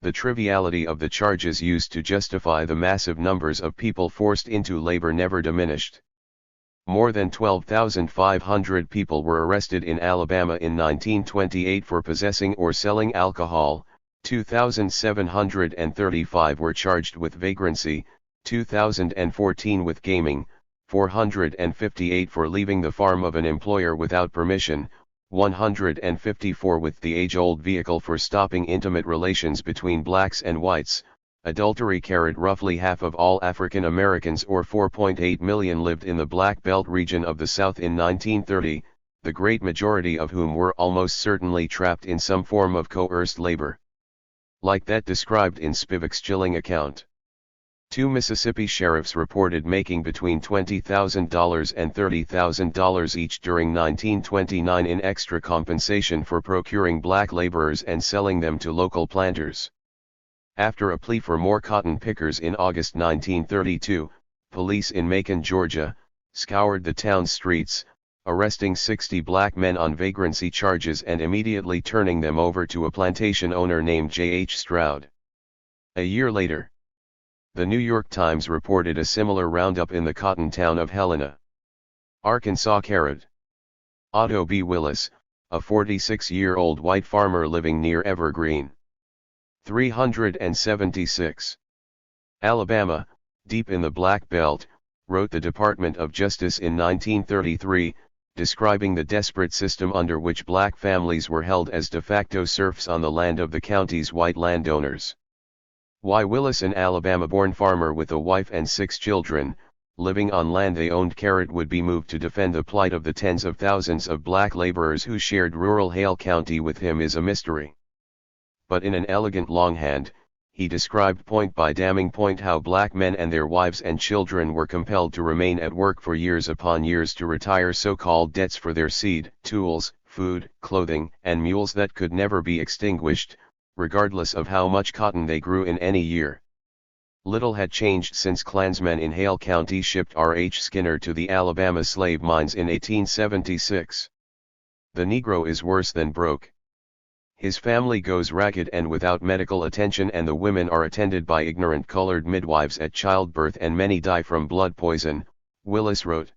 The triviality of the charges used to justify the massive numbers of people forced into labor never diminished. More than 12,500 people were arrested in Alabama in 1928 for possessing or selling alcohol, 2,735 were charged with vagrancy, 2,014 with gaming, 458 for leaving the farm of an employer without permission, 154 with the age-old vehicle for stopping intimate relations between blacks and whites. Adultery. Roughly half of all African Americans, or 4.8 million, lived in the Black Belt region of the South in 1930, the great majority of whom were almost certainly trapped in some form of coerced labor. like that described in Spivak's chilling account. 2 Mississippi sheriffs reported making between $20,000 and $30,000 each during 1929 in extra compensation for procuring black laborers and selling them to local planters. After a plea for more cotton pickers in August 1932, police in Macon, Georgia, scoured the town's streets, arresting 60 black men on vagrancy charges and immediately turning them over to a plantation owner named J.H. Stroud. A year later, the New York Times reported a similar roundup in the cotton town of Helena, Arkansas. Otto B. Willis, a 46-year-old white farmer living near Evergreen, 376, Alabama, deep in the Black Belt, wrote the Department of Justice in 1933, describing the desperate system under which black families were held as de facto serfs on the land of the county's white landowners. Why Willis, an Alabama-born farmer with a wife and 6 children, living on land they owned, would be moved to defend the plight of the tens of thousands of black laborers who shared rural Hale County with him is a mystery. But in an elegant longhand, he described point by damning point how black men and their wives and children were compelled to remain at work for years upon years to retire so-called debts for their seed, tools, food, clothing, and mules that could never be extinguished, regardless of how much cotton they grew in any year. Little had changed since Klansmen in Hale County shipped R.H. Skinner to the Alabama slave mines in 1876. The Negro is worse than broke. His family goes ragged and without medical attention, and the women are attended by ignorant colored midwives at childbirth, and many die from blood poison, Willis wrote.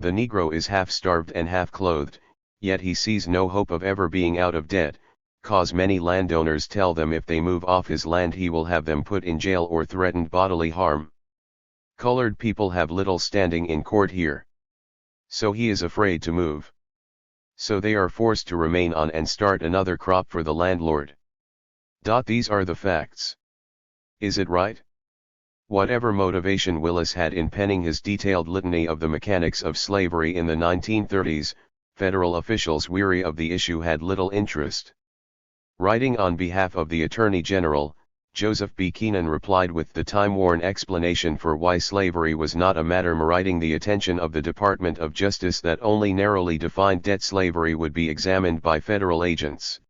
The Negro is half starved and half clothed, yet he sees no hope of ever being out of debt, cause many landowners tell them if they move off his land he will have them put in jail or threatened bodily harm. Colored people have little standing in court here. So he is afraid to move. So they are forced to remain on and start another crop for the landlord. These are the facts. Is it right? Whatever motivation Willis had in penning his detailed litany of the mechanics of slavery in the 1930s, federal officials weary of the issue had little interest. Writing on behalf of the Attorney General, Joseph B. Keenan replied with the time-worn explanation for why slavery was not a matter meriting the attention of the Department of Justice that only narrowly defined debt slavery would be examined by federal agents.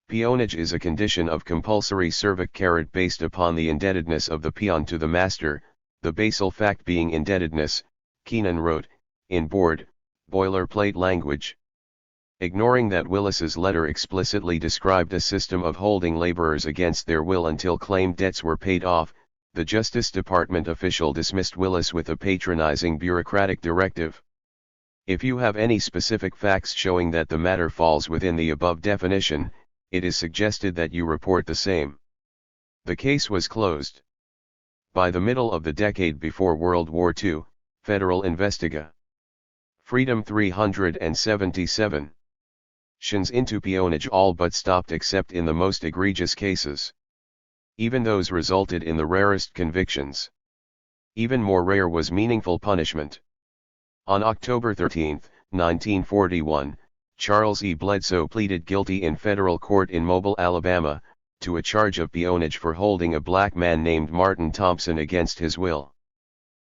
Peonage is a condition of compulsory service based upon the indebtedness of the peon to the master, the basal fact being indebtedness, Keenan wrote, in boilerplate language. Ignoring that Willis's letter explicitly described a system of holding laborers against their will until claimed debts were paid off, the Justice Department official dismissed Willis with a patronizing bureaucratic directive. If you have any specific facts showing that the matter falls within the above definition, it is suggested that you report the same. The case was closed. By the middle of the decade before World War II, Federal Investiga. Freedom 377. Shins into peonage all but stopped except in the most egregious cases. Even those resulted in the rarest convictions. Even more rare was meaningful punishment. On October 13, 1941, Charles E. Bledsoe pleaded guilty in federal court in Mobile, Alabama, to a charge of peonage for holding a black man named Martin Thompson against his will.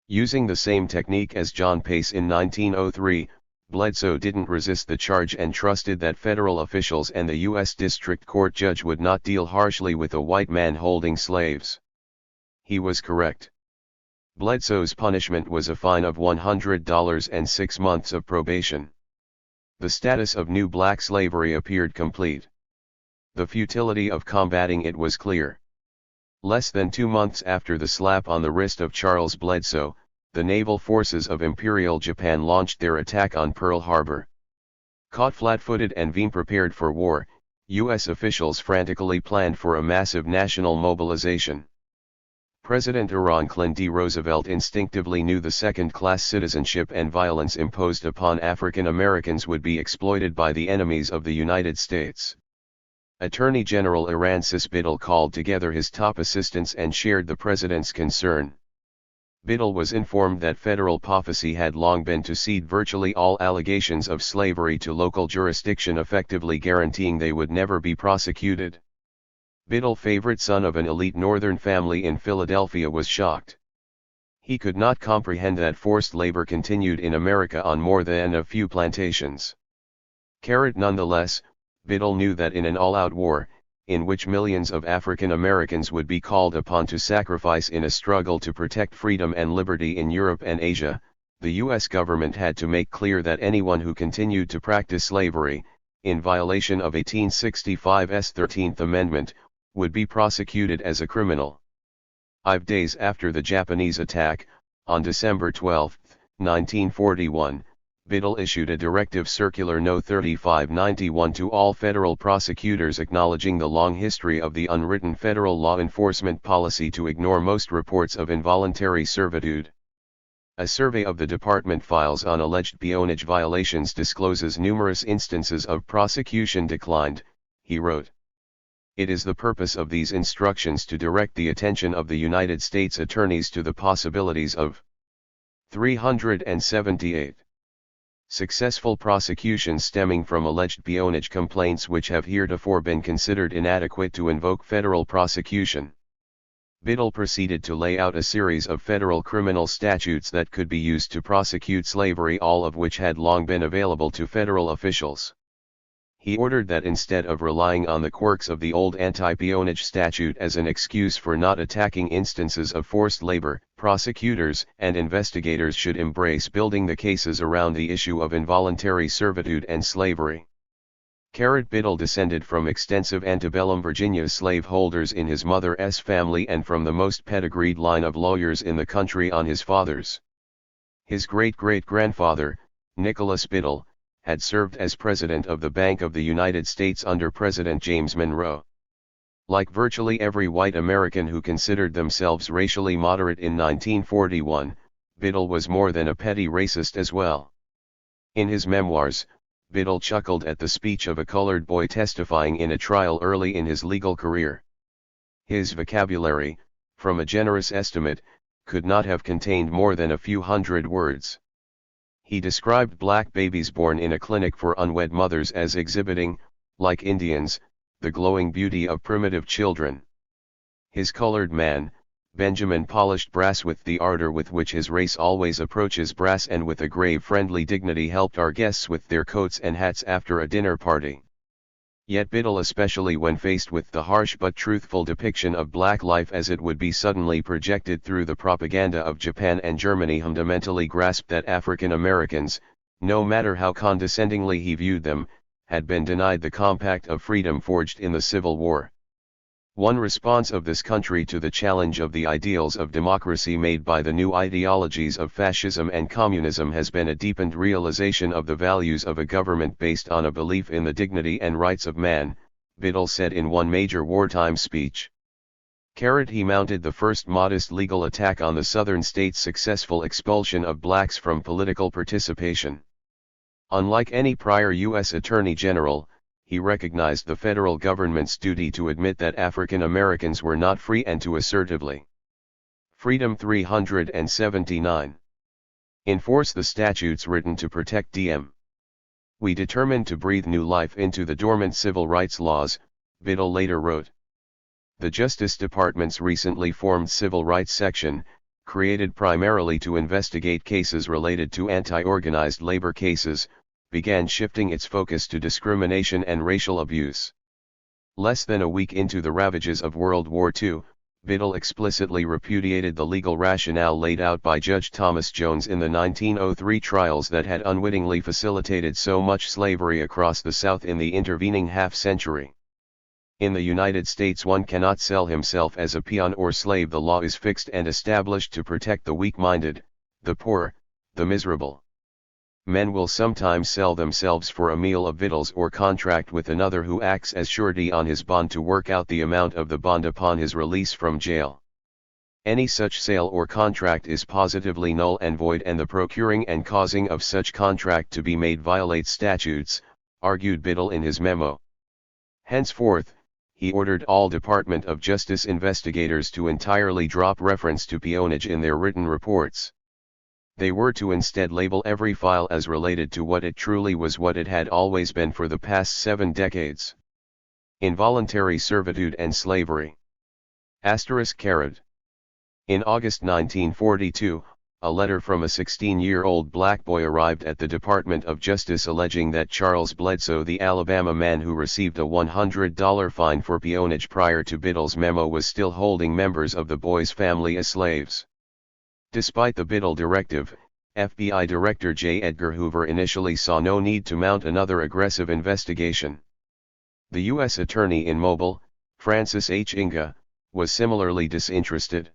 Using the same technique as John Pace in 1903, Bledsoe didn't resist the charge and trusted that federal officials and the U.S. District Court judge would not deal harshly with a white man holding slaves. He was correct. Bledsoe's punishment was a fine of $100 and 6 months of probation. The status of new black slavery appeared complete. The futility of combating it was clear. Less than 2 months after the slap on the wrist of Charles Bledsoe, the naval forces of Imperial Japan launched their attack on Pearl Harbor. Caught flat-footed and prepared for war, U.S. officials frantically planned for a massive national mobilization. President Franklin D. Roosevelt instinctively knew the second-class citizenship and violence imposed upon African Americans would be exploited by the enemies of the United States. Attorney General Francis Biddle called together his top assistants and shared the president's concern. Biddle was informed that federal policy had long been to cede virtually all allegations of slavery to local jurisdiction, effectively guaranteeing they would never be prosecuted. Biddle, favorite son of an elite Northern family in Philadelphia, was shocked. He could not comprehend that forced labor continued in America on more than a few plantations. Nonetheless, Biddle knew that in an all-out war, in which millions of African Americans would be called upon to sacrifice in a struggle to protect freedom and liberty in Europe and Asia, the U.S. government had to make clear that anyone who continued to practice slavery, in violation of 1865's 13th Amendment, would be prosecuted as a criminal. 5 days after the Japanese attack, on December 12, 1941, Biddle issued a Directive Circular No. 3591 to all federal prosecutors acknowledging the long history of the unwritten federal law enforcement policy to ignore most reports of involuntary servitude. A survey of the department files on alleged peonage violations discloses numerous instances of prosecution declined, he wrote. It is the purpose of these instructions to direct the attention of the United States attorneys to the possibilities of 378 successful prosecutions stemming from alleged peonage complaints which have heretofore been considered inadequate to invoke federal prosecution. Biddle proceeded to lay out a series of federal criminal statutes that could be used to prosecute slavery, all of which had long been available to federal officials. He ordered that instead of relying on the quirks of the old anti-peonage statute as an excuse for not attacking instances of forced labor, prosecutors and investigators should embrace building the cases around the issue of involuntary servitude and slavery. Biddle descended from extensive antebellum Virginia slaveholders in his mother's family and from the most pedigreed line of lawyers in the country on his father's. His great-great-grandfather, Nicholas Biddle, had served as president of the Bank of the United States under President James Monroe. Like virtually every white American who considered themselves racially moderate in 1941, Biddle was more than a petty racist as well. In his memoirs, Biddle chuckled at the speech of a colored boy testifying in a trial early in his legal career. His vocabulary, from a generous estimate, could not have contained more than a few hundred words. He described black babies born in a clinic for unwed mothers as exhibiting, like Indians, the glowing beauty of primitive children. His colored man, Benjamin, polished brass with the ardor with which his race always approaches brass, and with a grave friendly dignity helped our guests with their coats and hats after a dinner party. Yet Biddle, especially when faced with the harsh but truthful depiction of black life as it would be suddenly projected through the propaganda of Japan and Germany, fundamentally grasped that African Americans, no matter how condescendingly he viewed them, had been denied the compact of freedom forged in the Civil War. One response of this country to the challenge of the ideals of democracy made by the new ideologies of fascism and communism has been a deepened realization of the values of a government based on a belief in the dignity and rights of man, Biddle said in one major wartime speech. He mounted the first modest legal attack on the Southern states' successful expulsion of blacks from political participation. Unlike any prior U.S. Attorney General, he recognized the federal government's duty to admit that African Americans were not free and to assertively Freedom 379. Enforce the statutes written to protect them. We determined to breathe new life into the dormant civil rights laws, Biddle later wrote. The Justice Department's recently formed Civil Rights Section, created primarily to investigate cases related to anti-organized labor cases, began shifting its focus to discrimination and racial abuse. Less than a week into the ravages of World War II, Biddle explicitly repudiated the legal rationale laid out by Judge Thomas Jones in the 1903 trials that had unwittingly facilitated so much slavery across the South in the intervening half-century. In the United States, one cannot sell himself as a peon or slave. The law is fixed and established to protect the weak-minded, the poor, the miserable. Men will sometimes sell themselves for a meal of victuals or contract with another who acts as surety on his bond to work out the amount of the bond upon his release from jail. Any such sale or contract is positively null and void, and the procuring and causing of such contract to be made violates statutes, argued Biddle in his memo. Henceforth, he ordered all Department of Justice investigators to entirely drop reference to peonage in their written reports. They were to instead label every file as related to what it truly was, what it had always been for the past 7 decades. Involuntary servitude and slavery. In August 1942, a letter from a 16-year-old black boy arrived at the Department of Justice alleging that Charles Bledsoe, the Alabama man who received a $100 fine for peonage prior to Biddle's memo, was still holding members of the boy's family as slaves. Despite the Biddle directive, FBI Director J. Edgar Hoover initially saw no need to mount another aggressive investigation. The U.S. Attorney in Mobile, Francis H. Inga, was similarly disinterested.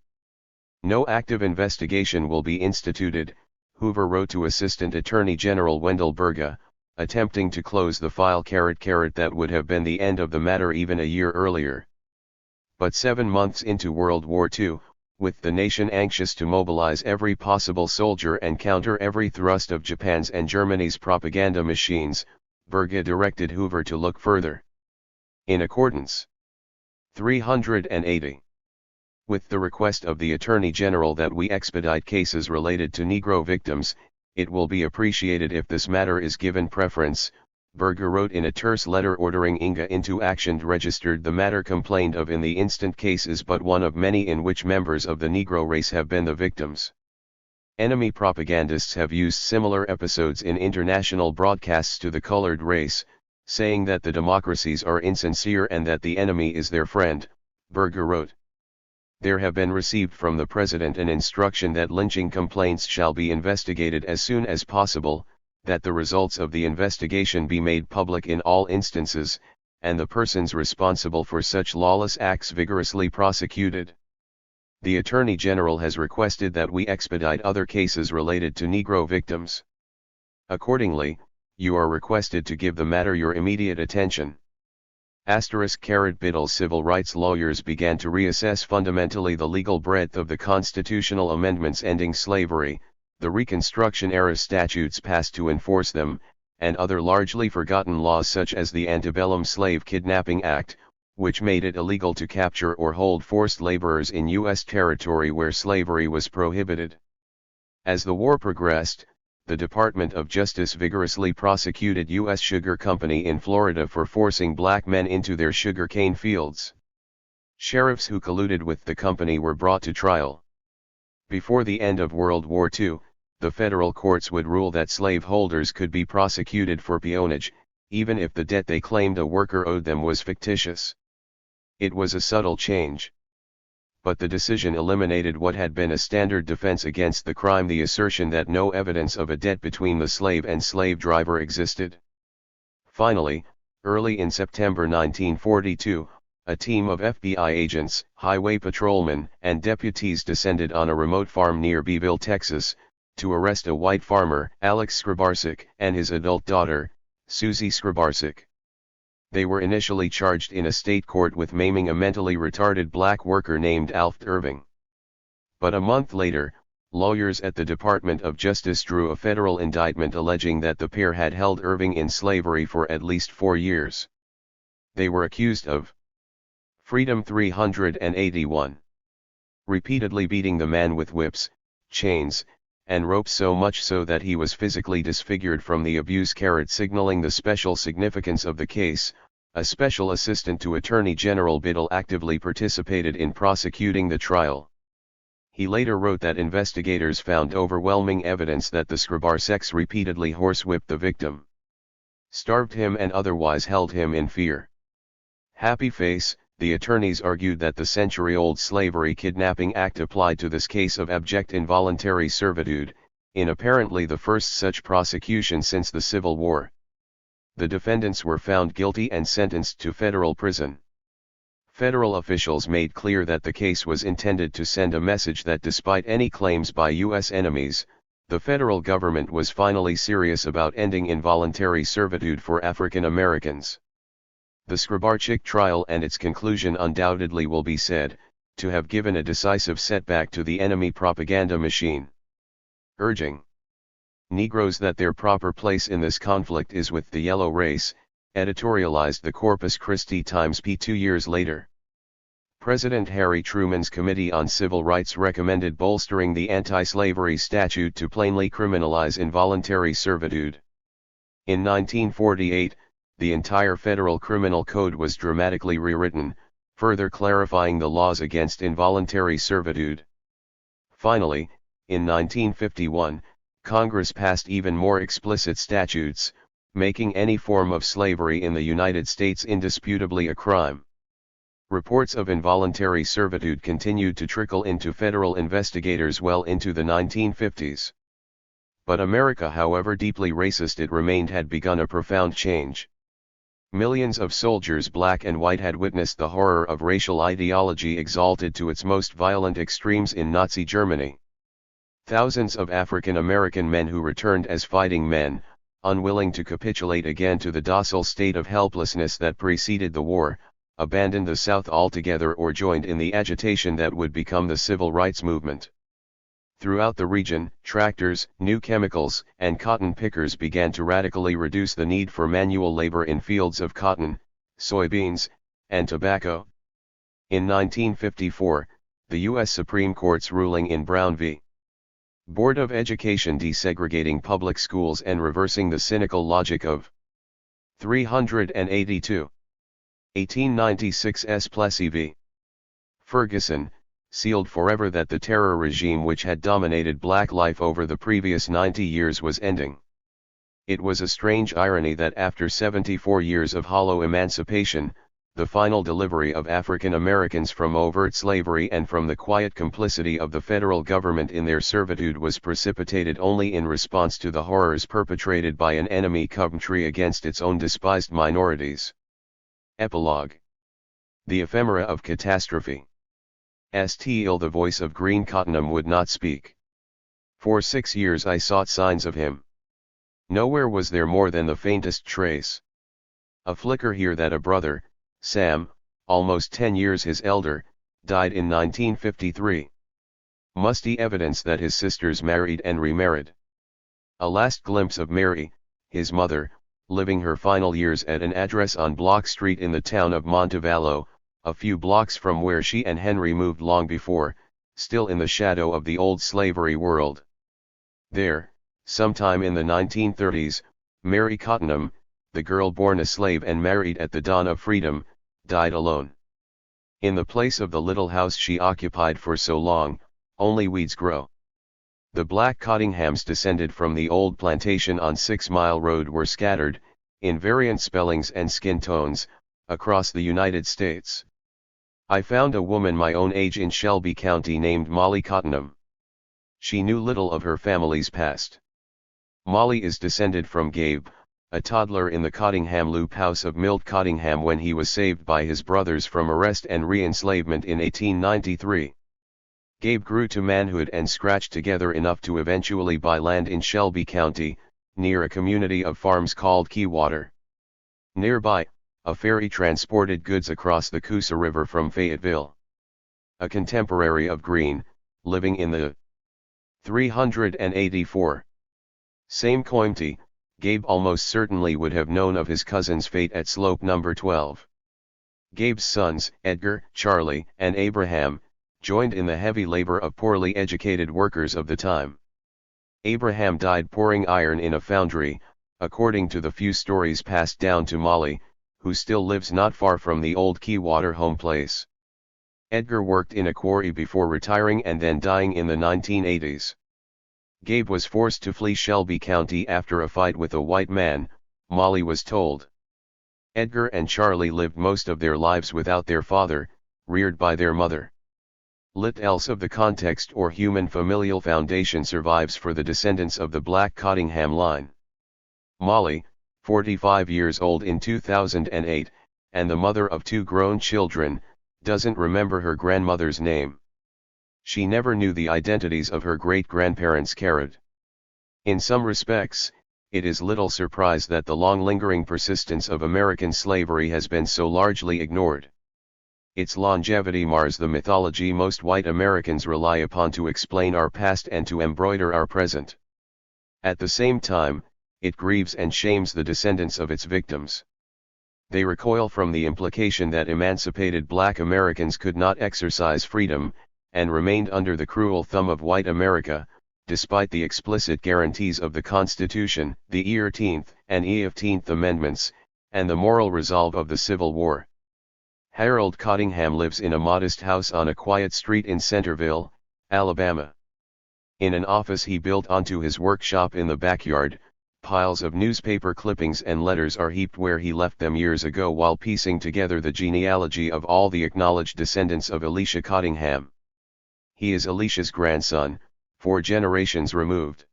"No active investigation will be instituted," Hoover wrote to Assistant Attorney General Wendell Berger, attempting to close the file. That would have been the end of the matter even a year earlier. But 7 months into World War II, with the nation anxious to mobilize every possible soldier and counter every thrust of Japan's and Germany's propaganda machines, Berger directed Hoover to look further. In accordance 380. With the request of the Attorney General that we expedite cases related to Negro victims, it will be appreciated if this matter is given preference, Berger wrote in a terse letter ordering Inga into action. Registered the matter complained of in the instant case is but one of many in which members of the Negro race have been the victims. Enemy propagandists have used similar episodes in international broadcasts to the colored race, saying that the democracies are insincere and that the enemy is their friend, Berger wrote. There have been received from the President an instruction that lynching complaints shall be investigated as soon as possible, that the results of the investigation be made public in all instances, and the persons responsible for such lawless acts vigorously prosecuted. The Attorney General has requested that we expedite other cases related to Negro victims. Accordingly, you are requested to give the matter your immediate attention. Biddle's civil rights lawyers began to reassess fundamentally the legal breadth of the constitutional amendments ending slavery, the Reconstruction-era statutes passed to enforce them, and other largely forgotten laws such as the Antebellum Slave Kidnapping Act, which made it illegal to capture or hold forced laborers in U.S. territory where slavery was prohibited. As the war progressed, the Department of Justice vigorously prosecuted U.S. Sugar Company in Florida for forcing black men into their sugar cane fields. Sheriffs who colluded with the company were brought to trial. Before the end of World War II, the federal courts would rule that slaveholders could be prosecuted for peonage, even if the debt they claimed a worker owed them was fictitious. It was a subtle change. But the decision eliminated what had been a standard defense against the crime: the assertion that no evidence of a debt between the slave and slave driver existed. Finally, early in September 1942, a team of FBI agents, highway patrolmen, and deputies descended on a remote farm near Beeville, Texas, to arrest a white farmer, Alex Scribarczyk, and his adult daughter, Susie Scribarczyk. They were initially charged in a state court with maiming a mentally retarded black worker named Alfred Irving. But a month later, lawyers at the Department of Justice drew a federal indictment alleging that the pair had held Irving in slavery for at least 4 years. They were accused of Freedom 381. Repeatedly beating the man with whips, chains, and ropes, so much so that he was physically disfigured from the abuse. Signaling the special significance of the case, a special assistant to Attorney General Biddle actively participated in prosecuting the trial. He later wrote that investigators found overwhelming evidence that the Scribarczyks repeatedly horsewhipped the victim, starved him, and otherwise held him in fear. Happy face, the attorneys argued that the century-old Slavery Kidnapping Act applied to this case of abject involuntary servitude, in apparently the first such prosecution since the Civil War. The defendants were found guilty and sentenced to federal prison. Federal officials made clear that the case was intended to send a message that despite any claims by U.S. enemies, the federal government was finally serious about ending involuntary servitude for African Americans. The Scribarczyk trial and its conclusion undoubtedly will be said to have given a decisive setback to the enemy propaganda machine. Urging Negroes that their proper place in this conflict is with the yellow race, editorialized the Corpus Christi Times-P 2 years later. President Harry Truman's Committee on Civil Rights recommended bolstering the anti-slavery statute to plainly criminalize involuntary servitude. In 1948, the entire federal criminal code was dramatically rewritten, further clarifying the laws against involuntary servitude. Finally, in 1951, Congress passed even more explicit statutes, making any form of slavery in the United States indisputably a crime. Reports of involuntary servitude continued to trickle into federal investigators well into the 1950s. But America, however deeply racist it remained, had begun a profound change. Millions of soldiers, black and white, had witnessed the horror of racial ideology exalted to its most violent extremes in Nazi Germany. Thousands of African American men who returned as fighting men, unwilling to capitulate again to the docile state of helplessness that preceded the war, abandoned the South altogether or joined in the agitation that would become the civil rights movement. Throughout the region, tractors, new chemicals, and cotton pickers began to radically reduce the need for manual labor in fields of cotton, soybeans, and tobacco. In 1954, the U.S. Supreme Court's ruling in Brown v. Board of Education desegregating public schools and reversing the cynical logic of 382. 1896 S. Plessy v. Ferguson, sealed forever that the terror regime which had dominated black life over the previous 90 years was ending. It was a strange irony that after 74 years of hollow emancipation, the final delivery of African Americans from overt slavery and from the quiet complicity of the federal government in their servitude was precipitated only in response to the horrors perpetrated by an enemy country against its own despised minorities. Epilogue. The ephemera of catastrophe. Still the voice of Green Cottonham would not speak. For 6 years I sought signs of him. Nowhere was there more than the faintest trace. A flicker here that a brother, Sam, almost 10 years his elder, died in 1953. Musty evidence that his sisters married and remarried. A last glimpse of Mary, his mother, living her final years at an address on Block Street in the town of Montevallo, a few blocks from where she and Henry moved long before, still in the shadow of the old slavery world. There, sometime in the 1930s, Mary Cottonham, the girl born a slave and married at the dawn of freedom, died alone. In the place of the little house she occupied for so long, only weeds grow. The black Cottinghams descended from the old plantation on 6 Mile Road were scattered, in variant spellings and skin tones, across the United States. I found a woman my own age in Shelby County named Molly Cottonham. She knew little of her family's past. Molly is descended from Gabe, a toddler in the Cottingham Loop house of Milt Cottingham when he was saved by his brothers from arrest and re-enslavement in 1893. Gabe grew to manhood and scratched together enough to eventually buy land in Shelby County, near a community of farms called Keywater. Nearby, a ferry transported goods across the Coosa River from Fayetteville. A contemporary of Green, living in the 384. Same county, Gabe almost certainly would have known of his cousin's fate at slope number 12. Gabe's sons, Edgar, Charlie, and Abraham, joined in the heavy labor of poorly educated workers of the time. Abraham died pouring iron in a foundry, according to the few stories passed down to Molly, who still lives not far from the old Keywater home place. Edgar worked in a quarry before retiring and then dying in the 1980s. Gabe was forced to flee Shelby County after a fight with a white man, Molly was told. Edgar and Charlie lived most of their lives without their father, reared by their mother. Little else of the context or human familial foundation survives for the descendants of the Black Cottingham line. Molly, 45 years old in 2008, and the mother of 2 grown children, doesn't remember her grandmother's name. She never knew the identities of her great-grandparents. In some respects, it is little surprise that the long-lingering persistence of American slavery has been so largely ignored. Its longevity mars the mythology most white Americans rely upon to explain our past and to embroider our present. At the same time, it grieves and shames the descendants of its victims. They recoil from the implication that emancipated black Americans could not exercise freedom, and remained under the cruel thumb of white America, despite the explicit guarantees of the Constitution, the 13th and 15th Amendments, and the moral resolve of the Civil War. Harold Cottingham lives in a modest house on a quiet street in Centerville, Alabama. In an office he built onto his workshop in the backyard, piles of newspaper clippings and letters are heaped where he left them years ago while piecing together the genealogy of all the acknowledged descendants of Elisha Cottingham. He is Elisha's grandson, 4 generations removed.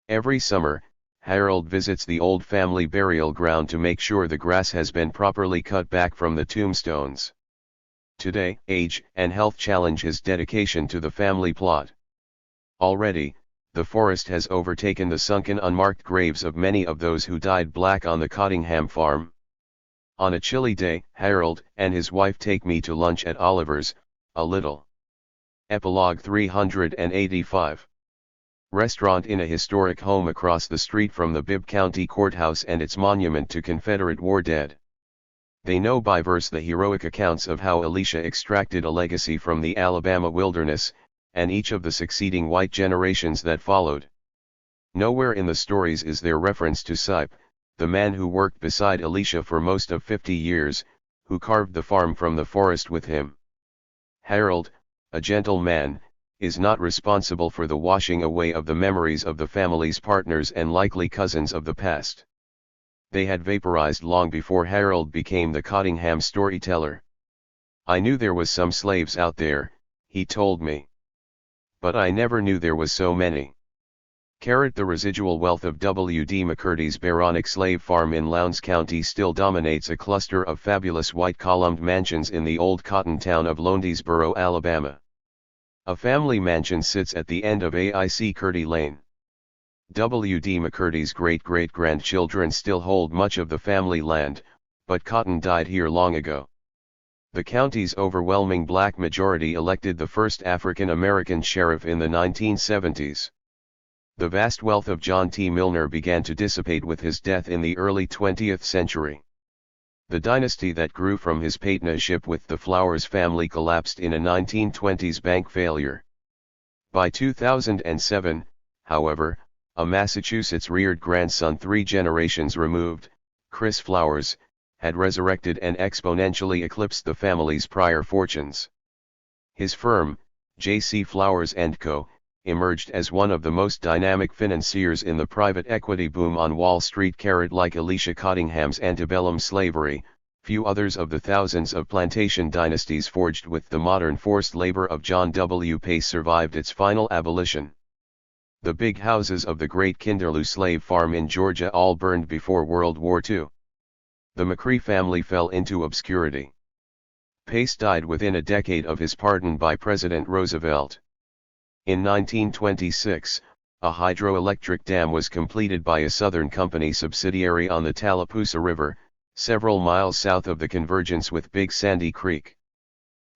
Every summer, Harold visits the old family burial ground to make sure the grass has been properly cut back from the tombstones. Today, age and health challenge his dedication to the family plot. Already, the forest has overtaken the sunken unmarked graves of many of those who died black on the Cottingham farm. On a chilly day, Harold and his wife take me to lunch at Oliver's, a little. Epilogue 385. Restaurant in a historic home across the street from the Bibb County Courthouse and its monument to Confederate war dead. They know by verse the heroic accounts of how Elisha extracted a legacy from the Alabama wilderness, and each of the succeeding white generations that followed. Nowhere in the stories is there reference to Sipe, the man who worked beside Elisha for most of 50 years, who carved the farm from the forest with him. Harold, a gentle man, is not responsible for the washing away of the memories of the family's partners and likely cousins of the past. They had vaporized long before Harold became the Cottingham storyteller. I knew there was some slaves out there, he told me. But I never knew there was so many. The residual wealth of W. D. McCurdy's Baronic slave farm in Lowndes County still dominates a cluster of fabulous white-columned mansions in the old cotton town of Lowndes-Boro, Alabama. A family mansion sits at the end of AIC Curdy Lane. W. D. McCurdy's great-great-grandchildren still hold much of the family land, but Cotton died here long ago. The county's overwhelming black majority elected the first African-American sheriff in the 1970s. The vast wealth of John T. Milner began to dissipate with his death in the early 20th century. The dynasty that grew from his partnership with the Flowers family collapsed in a 1920s bank failure. By 2007, however, a Massachusetts-reared grandson 3 generations removed, Chris Flowers, had resurrected and exponentially eclipsed the family's prior fortunes. His firm, J.C. Flowers & Co., emerged as one of the most dynamic financiers in the private equity boom on Wall Street. Like Elisha Cottingham's antebellum slavery, few others of the thousands of plantation dynasties forged with the modern forced labor of John W. Pace survived its final abolition. The big houses of the great Kinderloo slave farm in Georgia all burned before World War II. The McCree family fell into obscurity. Pace died within a decade of his pardon by President Roosevelt. In 1926, a hydroelectric dam was completed by a Southern Company subsidiary on the Tallapoosa River, several miles south of the convergence with Big Sandy Creek.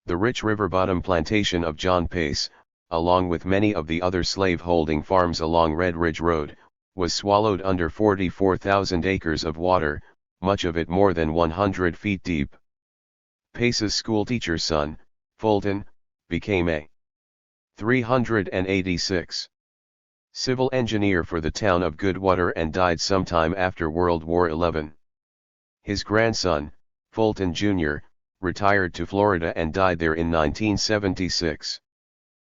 The rich river bottom plantation of John Pace, along with many of the other slave-holding farms along Red Ridge Road, was swallowed under 44,000 acres of water, much of it more than 100 feet deep. Pace's schoolteacher son, Fulton, became a 386 civil engineer for the town of Goodwater and died sometime after World War XI. His grandson, Fulton Jr., retired to Florida and died there in 1976.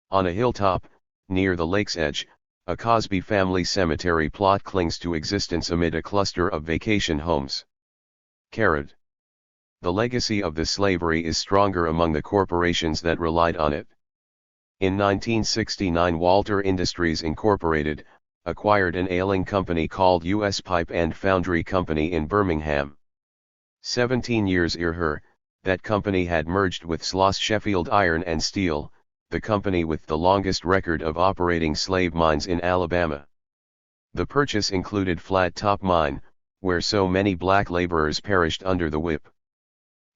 On a hilltop, near the lake's edge, a Cosby family cemetery plot clings to existence amid a cluster of vacation homes. The legacy of the slavery is stronger among the corporations that relied on it. In 1969, Walter Industries Incorporated acquired an ailing company called U.S. Pipe and Foundry Company in Birmingham. 17 years earlier, that company had merged with Sloss Sheffield Iron and Steel, the company with the longest record of operating slave mines in Alabama. The purchase included Flat Top Mine, where so many black laborers perished under the whip.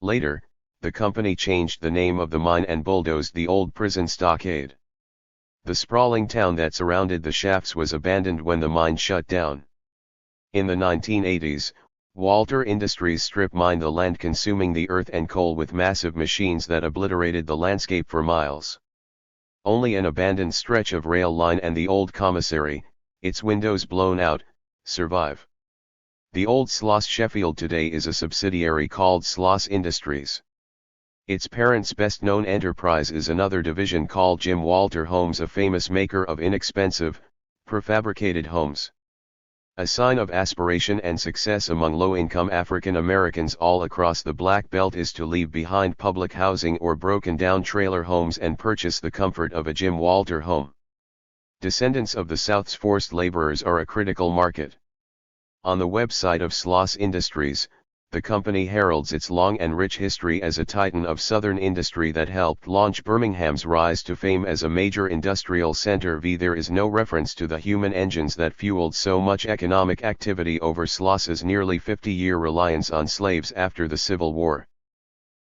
Later, the company changed the name of the mine and bulldozed the old prison stockade. The sprawling town that surrounded the shafts was abandoned when the mine shut down. In the 1980s, Walter Industries strip mined the land, consuming the earth and coal with massive machines that obliterated the landscape for miles. Only an abandoned stretch of rail line and the old commissary, its windows blown out, survive. The old Sloss Sheffield today is a subsidiary called Sloss Industries. Its parent's best-known enterprise is another division called Jim Walter Homes, a famous maker of inexpensive, prefabricated homes. A sign of aspiration and success among low-income African Americans all across the Black Belt is to leave behind public housing or broken-down trailer homes and purchase the comfort of a Jim Walter home. Descendants of the South's forced laborers are a critical market. On the website of Sloss Industries, the company heralds its long and rich history as a titan of Southern industry that helped launch Birmingham's rise to fame as a major industrial center. There is no reference to the human engines that fueled so much economic activity over Sloss's nearly 50-year reliance on slaves after the Civil War.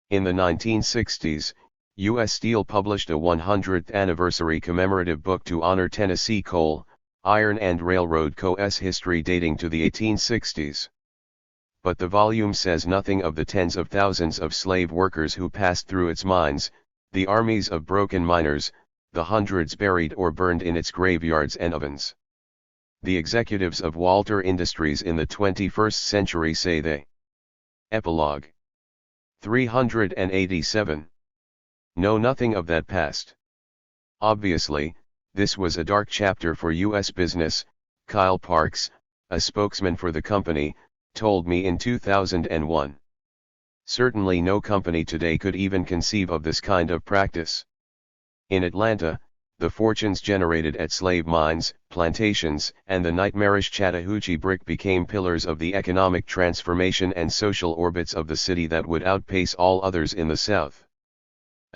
In the 1960s, U.S. Steel published a 100th anniversary commemorative book to honor Tennessee Coal, Iron and Railroad Co.'s history dating to the 1860s. But the volume says nothing of the tens of thousands of slave workers who passed through its mines, the armies of broken miners, the hundreds buried or burned in its graveyards and ovens. The executives of Walter Industries in the 21st century say they. Epilogue 387. Know nothing of that past. Obviously, this was a dark chapter for U.S. business. Kyle Parks, a spokesman for the company, told me in 2001. Certainly no company today could even conceive of this kind of practice. In Atlanta, the fortunes generated at slave mines, plantations, and the nightmarish Chattahoochee brick became pillars of the economic transformation and social orbits of the city that would outpace all others in the South.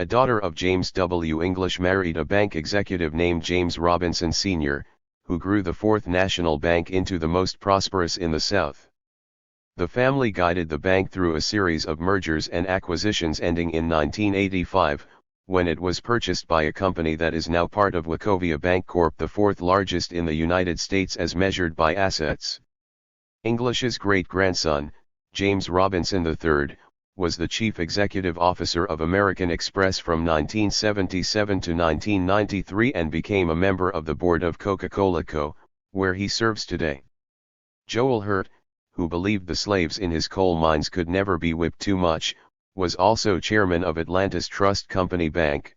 A daughter of James W. English married a bank executive named James Robinson Sr., who grew the Fourth National Bank into the most prosperous in the South. The family guided the bank through a series of mergers and acquisitions ending in 1985, when it was purchased by a company that is now part of Wachovia Bancorp, the fourth largest in the United States as measured by assets. English's great-grandson, James Robinson III, was the chief executive officer of American Express from 1977 to 1993 and became a member of the board of Coca-Cola Co., where he serves today. Joel Hurt, who believed the slaves in his coal mines could never be whipped too much, was also chairman of Atlanta's Trust Company Bank.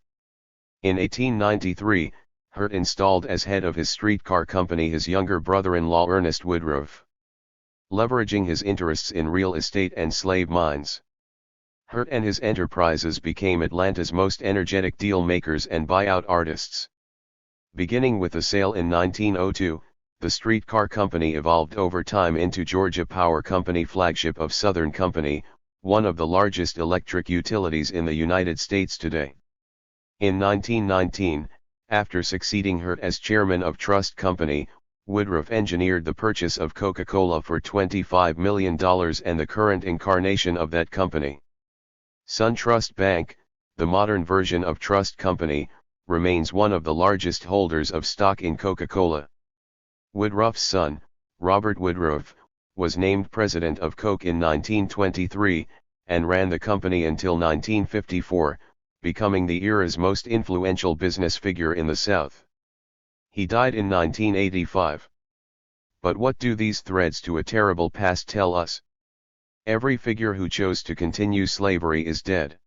In 1893, Hurt installed as head of his streetcar company his younger brother-in-law Ernest Woodruff. Leveraging his interests in real estate and slave mines, Hurt and his enterprises became Atlanta's most energetic deal makers and buyout artists. Beginning with a sale in 1902, the streetcar company evolved over time into Georgia Power Company, flagship of Southern Company, one of the largest electric utilities in the United States today. In 1919, after succeeding Hurt as chairman of Trust Company, Woodruff engineered the purchase of Coca-Cola for $25 million and the current incarnation of that company. SunTrust Bank, the modern version of Trust Company, remains one of the largest holders of stock in Coca-Cola. Woodruff's son, Robert Woodruff, was named president of Coke in 1923, and ran the company until 1954, becoming the era's most influential business figure in the South. He died in 1985. But what do these threads to a terrible past tell us? Every figure who chose to continue slavery is dead.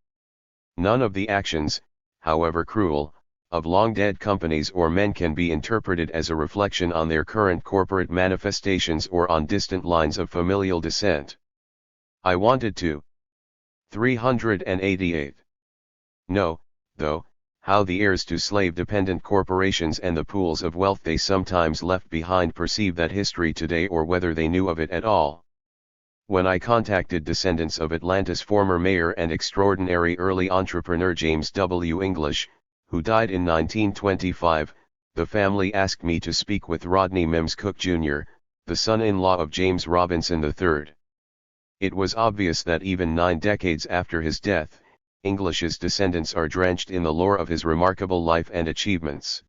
None of the actions, however cruel, of long-dead companies or men can be interpreted as a reflection on their current corporate manifestations or on distant lines of familial descent. I wanted to. 388. Know, though, how the heirs to slave-dependent corporations and the pools of wealth they sometimes left behind perceive that history today or whether they knew of it at all. When I contacted descendants of Atlanta's former mayor and extraordinary early entrepreneur James W. English, who died in 1925, the family asked me to speak with Rodney Mims Cook Jr., the son-in-law of James Robinson III. It was obvious that even 9 decades after his death, English's descendants are drenched in the lore of his remarkable life and achievements.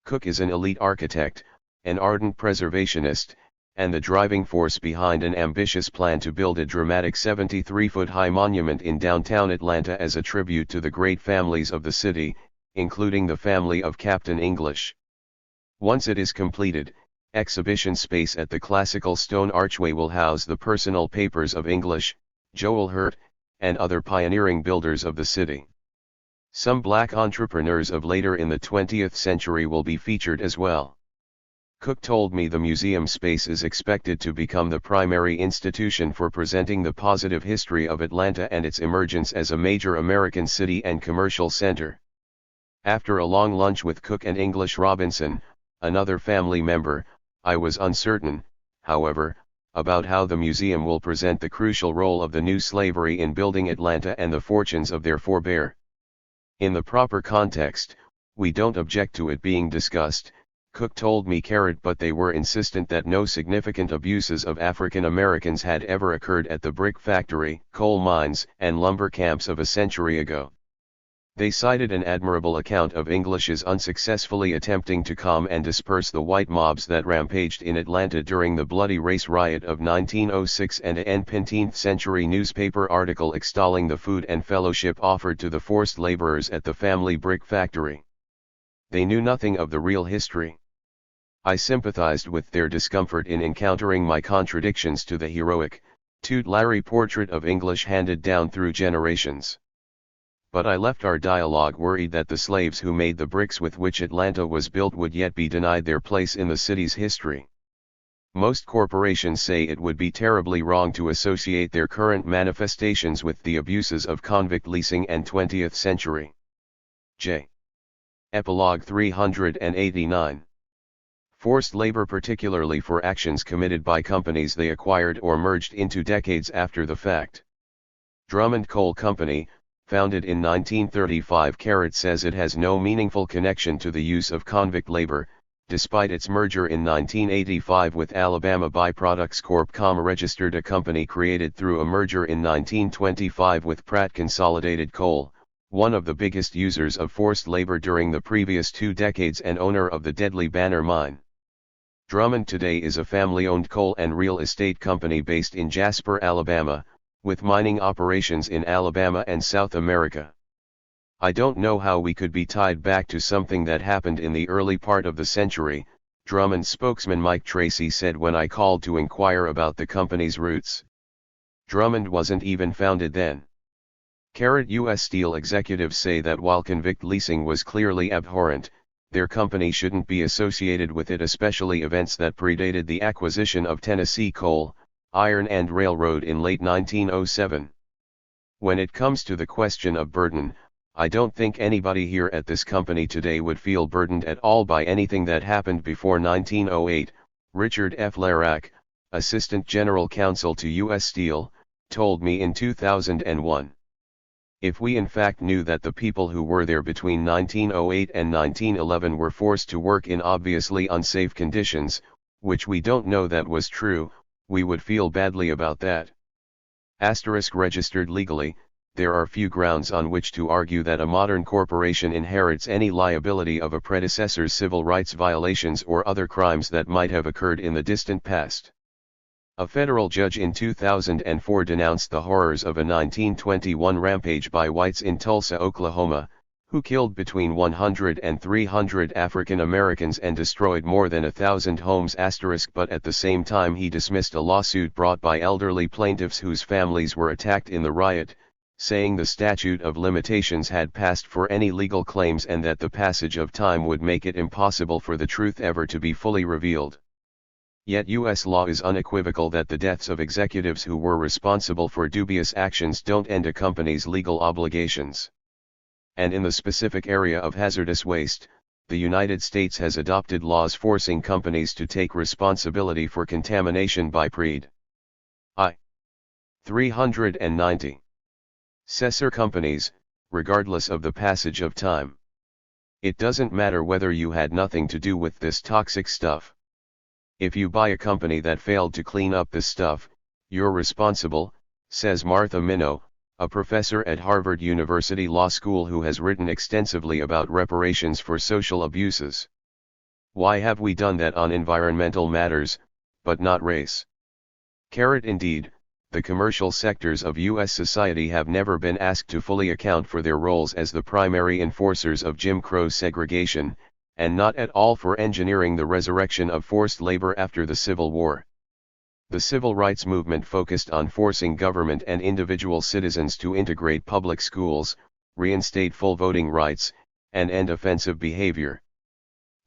Cook is an elite architect, an ardent preservationist, and the driving force behind an ambitious plan to build a dramatic 73-foot-high monument in downtown Atlanta as a tribute to the great families of the city, including the family of Captain English. Once it is completed, exhibition space at the classical stone archway will house the personal papers of English, Joel Hurt, and other pioneering builders of the city. Some black entrepreneurs of later in the 20th century will be featured as well. Cook told me the museum space is expected to become the primary institution for presenting the positive history of Atlanta and its emergence as a major American city and commercial center. After a long lunch with Cook and English Robinson, another family member, I was uncertain, however, about how the museum will present the crucial role of the new slavery in building Atlanta and the fortunes of their forebear. In the proper context, we don't object to it being discussed, Cook told me, but they were insistent that no significant abuses of African Americans had ever occurred at the brick factory, coal mines, and lumber camps of a century ago. They cited an admirable account of English's unsuccessfully attempting to calm and disperse the white mobs that rampaged in Atlanta during the bloody race riot of 1906 and a 19th century newspaper article extolling the food and fellowship offered to the forced laborers at the family brick factory. They knew nothing of the real history. I sympathized with their discomfort in encountering my contradictions to the heroic, tutelary portrait of English handed down through generations. But I left our dialogue worried that the slaves who made the bricks with which Atlanta was built would yet be denied their place in the city's history. Most corporations say it would be terribly wrong to associate their current manifestations with the abuses of convict leasing and 20th century. J. Epilogue 389. Forced labor, particularly for actions committed by companies they acquired or merged into decades after the fact. Drummond Coal Company, founded in 1935, says it has no meaningful connection to the use of convict labor, despite its merger in 1985 with Alabama Byproducts Corp. Registered a company created through a merger in 1925 with Pratt Consolidated Coal, one of the biggest users of forced labor during the previous 2 decades and owner of the deadly Banner Mine. Drummond today is a family-owned coal and real estate company based in Jasper, Alabama, with mining operations in Alabama and South America. I don't know how we could be tied back to something that happened in the early part of the century, Drummond spokesman Mike Tracy said when I called to inquire about the company's roots. Drummond wasn't even founded then. U.S. Steel executives say that while convict leasing was clearly abhorrent, their company shouldn't be associated with it, especially events that predated the acquisition of Tennessee Coal, Iron and Railroad in late 1907. When it comes to the question of burden, I don't think anybody here at this company today would feel burdened at all by anything that happened before 1908, Richard F. Larack, Assistant General Counsel to U.S. Steel, told me in 2001. If we in fact knew that the people who were there between 1908 and 1911 were forced to work in obviously unsafe conditions, which we don't know that was true, we would feel badly about that. Registered legally, there are few grounds on which to argue that a modern corporation inherits any liability of a predecessor's civil rights violations or other crimes that might have occurred in the distant past. A federal judge in 2004 denounced the horrors of a 1921 rampage by whites in Tulsa, Oklahoma, who killed between 100 and 300 African Americans and destroyed more than 1,000 homes. But at the same time he dismissed a lawsuit brought by elderly plaintiffs whose families were attacked in the riot, saying the statute of limitations had passed for any legal claims and that the passage of time would make it impossible for the truth ever to be fully revealed. Yet U.S. law is unequivocal that the deaths of executives who were responsible for dubious actions don't end a company's legal obligations. And in the specific area of hazardous waste, the United States has adopted laws forcing companies to take responsibility for contamination by Pred. I. 390. Cessor companies, regardless of the passage of time. It doesn't matter whether you had nothing to do with this toxic stuff. If you buy a company that failed to clean up this stuff, you're responsible, says Martha Minow, a professor at Harvard University Law School who has written extensively about reparations for social abuses. Why have we done that on environmental matters, but not race? Indeed, the commercial sectors of U.S. society have never been asked to fully account for their roles as the primary enforcers of Jim Crow segregation, and not at all for engineering the resurrection of forced labor after the Civil War. The civil rights movement focused on forcing government and individual citizens to integrate public schools, reinstate full voting rights, and end offensive behavior.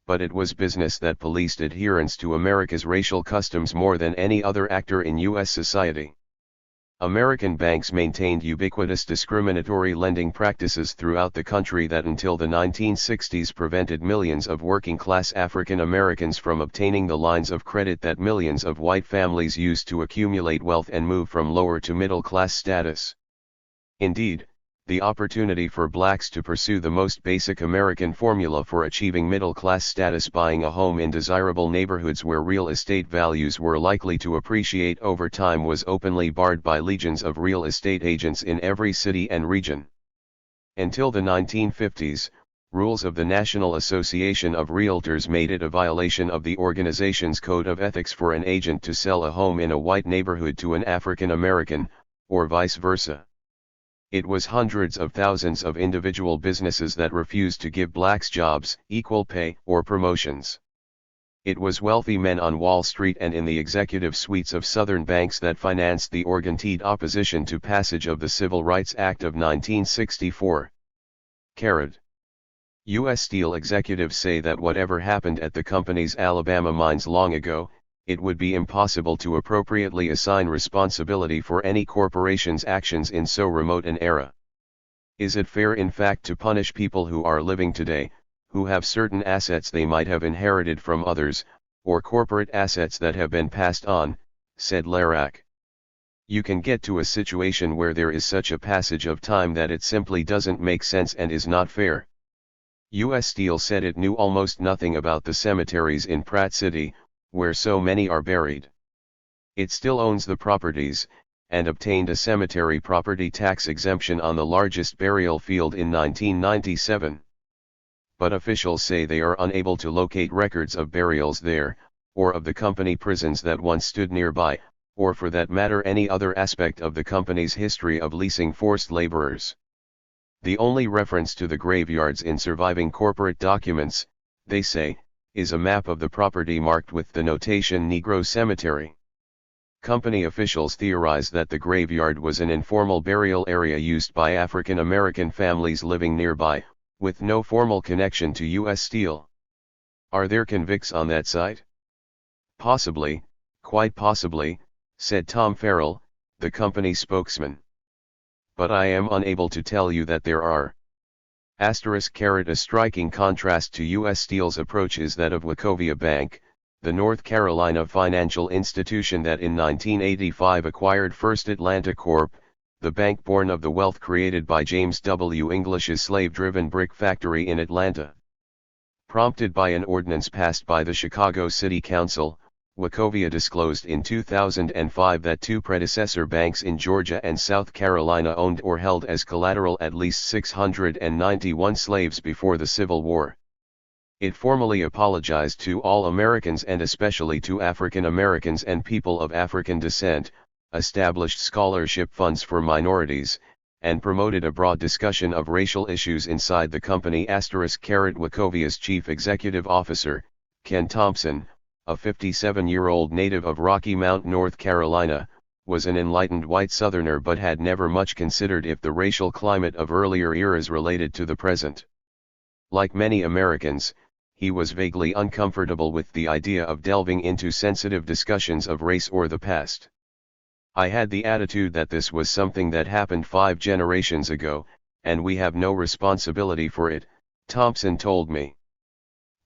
But it was business that policed adherence to America's racial customs more than any other actor in U.S. society. American banks maintained ubiquitous discriminatory lending practices throughout the country that until the 1960s prevented millions of working-class African Americans from obtaining the lines of credit that millions of white families used to accumulate wealth and move from lower to middle-class status. Indeed, the opportunity for blacks to pursue the most basic American formula for achieving middle-class status, buying a home in desirable neighborhoods where real estate values were likely to appreciate over time, was openly barred by legions of real estate agents in every city and region. Until the 1950s, rules of the National Association of Realtors made it a violation of the organization's code of ethics for an agent to sell a home in a white neighborhood to an African American, or vice versa. It was hundreds of thousands of individual businesses that refused to give blacks jobs, equal pay, or promotions. It was wealthy men on Wall Street and in the executive suites of Southern banks that financed the organteed opposition to passage of the Civil Rights Act of 1964. U.S. Steel executives say that whatever happened at the company's Alabama mines long ago, it would be impossible to appropriately assign responsibility for any corporation's actions in so remote an era. Is it fair in fact to punish people who are living today, who have certain assets they might have inherited from others, or corporate assets that have been passed on, said Larac. You can get to a situation where there is such a passage of time that it simply doesn't make sense and is not fair. U.S. Steel said it knew almost nothing about the cemeteries in Pratt City, where so many are buried. It still owns the properties, and obtained a cemetery property tax exemption on the largest burial field in 1997. But officials say they are unable to locate records of burials there, or of the company prisons that once stood nearby, or for that matter any other aspect of the company's history of leasing forced laborers. The only reference to the graveyards in surviving corporate documents, they say, is a map of the property marked with the notation Negro Cemetery. Company officials theorize that the graveyard was an informal burial area used by African American families living nearby, with no formal connection to U.S. Steel. Are there convicts on that site? Possibly, quite possibly, said Tom Farrell, the company spokesman. But I am unable to tell you that there are. A striking contrast to U.S. Steel's approach is that of Wachovia Bank, the North Carolina financial institution that in 1985 acquired First Atlanta Corp., the bank born of the wealth created by James W. English's slave-driven brick factory in Atlanta. Prompted by an ordinance passed by the Chicago City Council, Wachovia disclosed in 2005 that two predecessor banks in Georgia and South Carolina owned or held as collateral at least 691 slaves before the Civil War. It formally apologized to all Americans and especially to African Americans and people of African descent, established scholarship funds for minorities, and promoted a broad discussion of racial issues inside the company. Wachovia's chief executive officer, Ken Thompson, a 57-year-old native of Rocky Mount, North Carolina, was an enlightened white Southerner but had never much considered if the racial climate of earlier eras related to the present. Like many Americans, he was vaguely uncomfortable with the idea of delving into sensitive discussions of race or the past. I had the attitude that this was something that happened 5 generations ago, and we have no responsibility for it, Thompson told me.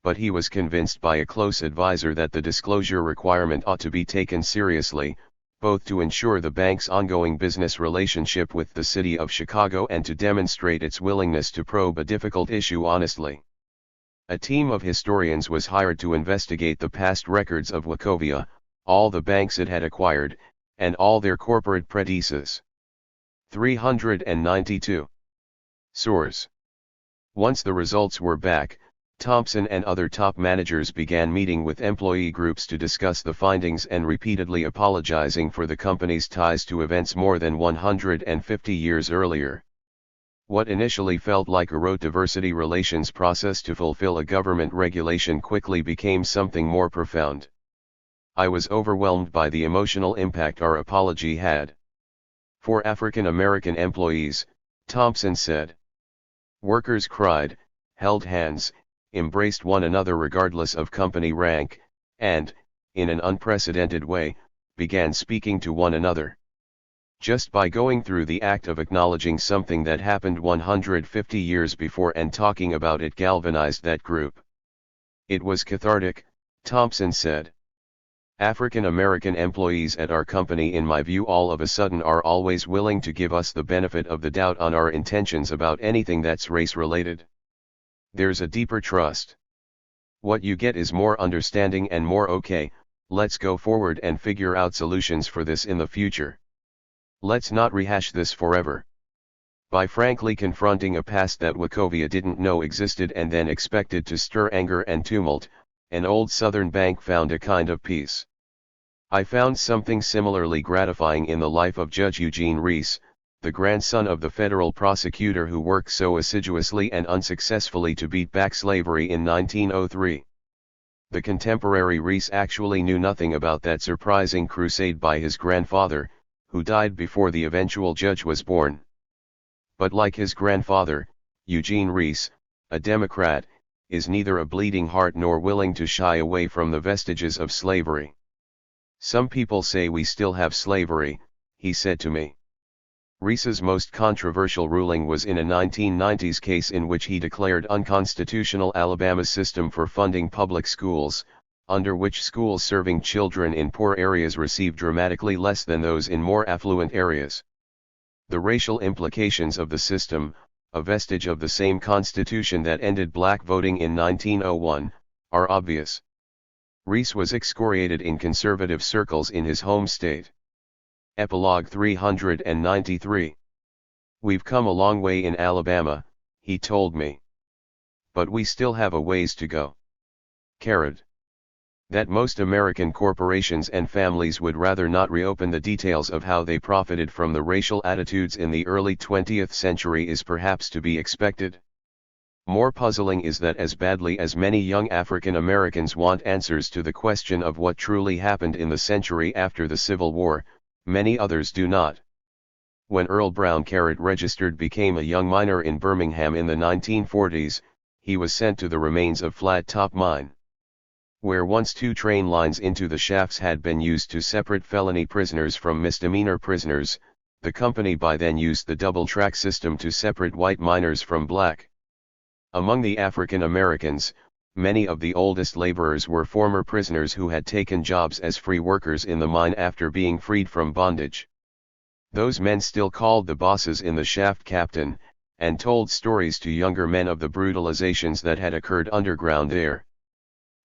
But he was convinced by a close advisor that the disclosure requirement ought to be taken seriously, both to ensure the bank's ongoing business relationship with the city of Chicago and to demonstrate its willingness to probe a difficult issue honestly. A team of historians was hired to investigate the past records of Wachovia, all the banks it had acquired, and all their corporate predecessors. 392. Source. Once the results were back, Thompson and other top managers began meeting with employee groups to discuss the findings and repeatedly apologizing for the company's ties to events more than 150 years earlier. What initially felt like a rote diversity relations process to fulfill a government regulation quickly became something more profound. I was overwhelmed by the emotional impact our apology had. For African American employees, Thompson said. Workers cried, held hands, embraced one another regardless of company rank, and, in an unprecedented way, began speaking to one another. Just by going through the act of acknowledging something that happened 150 years before and talking about it galvanized that group. It was cathartic, Thompson said. African American employees at our company, in my view, all of a sudden are always willing to give us the benefit of the doubt on our intentions about anything that's race-related. There's a deeper trust. What you get is more understanding and more okay, let's go forward and figure out solutions for this in the future. Let's not rehash this forever. By frankly confronting a past that Wachovia didn't know existed and then expected to stir anger and tumult, an old Southern bank found a kind of peace. I found something similarly gratifying in the life of Judge Eugene Reese, the grandson of the federal prosecutor who worked so assiduously and unsuccessfully to beat back slavery in 1903. The contemporary Reese actually knew nothing about that surprising crusade by his grandfather, who died before the eventual judge was born. But like his grandfather, Eugene Reese, a Democrat, is neither a bleeding heart nor willing to shy away from the vestiges of slavery. Some people say we still have slavery, he said to me. Reese's most controversial ruling was in a 1990s case in which he declared unconstitutional Alabama's system for funding public schools, under which schools serving children in poor areas receive dramatically less than those in more affluent areas. The racial implications of the system, a vestige of the same constitution that ended black voting in 1901, are obvious. Reese was excoriated in conservative circles in his home state. Epilogue 393. We've come a long way in Alabama, he told me. But we still have a ways to go. Carrot. That most American corporations and families would rather not reopen the details of how they profited from the racial attitudes in the early 20th century is perhaps to be expected. More puzzling is that as badly as many young African Americans want answers to the question of what truly happened in the century after the Civil War, many others do not. When Earl Brown Carrot registered became a young miner in Birmingham in the 1940s, he was sent to the remains of Flat Top Mine. Where once two train lines into the shafts had been used to separate felony prisoners from misdemeanor prisoners, the company by then used the double-track system to separate white miners from black. Among the African Americans, many of the oldest laborers were former prisoners who had taken jobs as free workers in the mine after being freed from bondage. Those men still called the bosses in the shaft captain, and told stories to younger men of the brutalizations that had occurred underground there.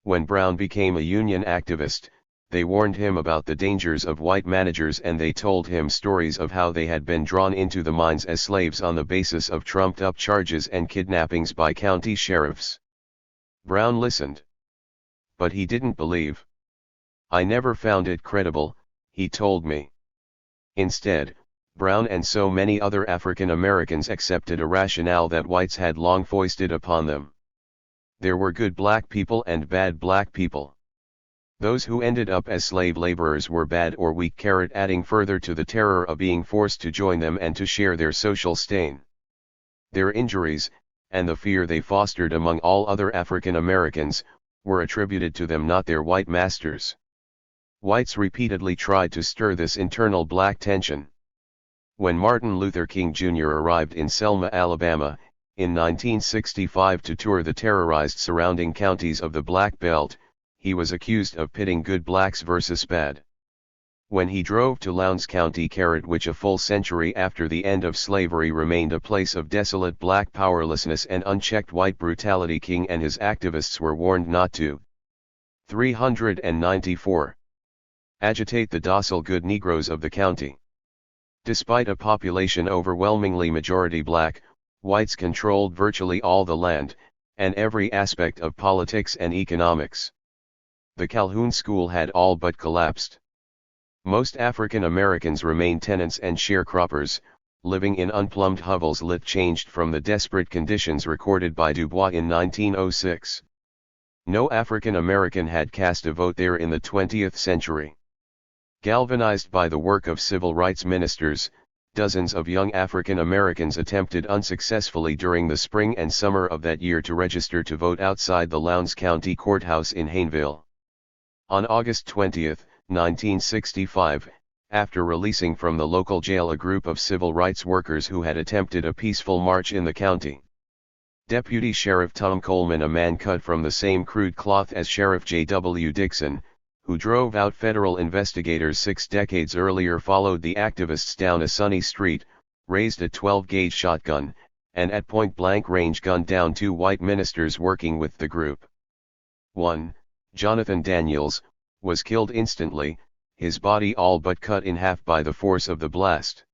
When Brown became a union activist, they warned him about the dangers of white managers, and they told him stories of how they had been drawn into the mines as slaves on the basis of trumped-up charges and kidnappings by county sheriffs. Brown listened. But he didn't believe. I never found it credible, he told me. Instead, Brown and so many other African Americans accepted a rationale that whites had long foisted upon them. There were good black people and bad black people. Those who ended up as slave laborers were bad or weak, Carrot adding further to the terror of being forced to join them and to share their social stain. Their injuries, and the fear they fostered among all other African Americans, were attributed to them, not their white masters. Whites repeatedly tried to stir this internal black tension. When Martin Luther King Jr. arrived in Selma, Alabama, in 1965 to tour the terrorized surrounding counties of the Black Belt, he was accused of pitting good blacks versus bad. When he drove to Lowndes County, Carrot, which a full century after the end of slavery remained a place of desolate black powerlessness and unchecked white brutality, King and his activists were warned not to 394. Agitate the docile good Negroes of the county. Despite a population overwhelmingly majority black, whites controlled virtually all the land, and every aspect of politics and economics. The Calhoun School had all but collapsed. Most African Americans remained tenants and sharecroppers, living in unplumbed hovels lit changed from the desperate conditions recorded by Dubois in 1906. No African American had cast a vote there in the 20th century. Galvanized by the work of civil rights ministers, dozens of young African Americans attempted unsuccessfully during the spring and summer of that year to register to vote outside the Lowndes County Courthouse in Hayneville. On August 20, 1965, after releasing from the local jail a group of civil rights workers who had attempted a peaceful march in the county, Deputy Sheriff Tom Coleman, a man cut from the same crude cloth as Sheriff J.W. Dixon, who drove out federal investigators 6 decades earlier, followed the activists down a sunny street, raised a 12-gauge shotgun, and at point-blank range gunned down 2 white ministers working with the group. 1, Jonathan Daniels, was killed instantly, his body all but cut in half by the force of the blast.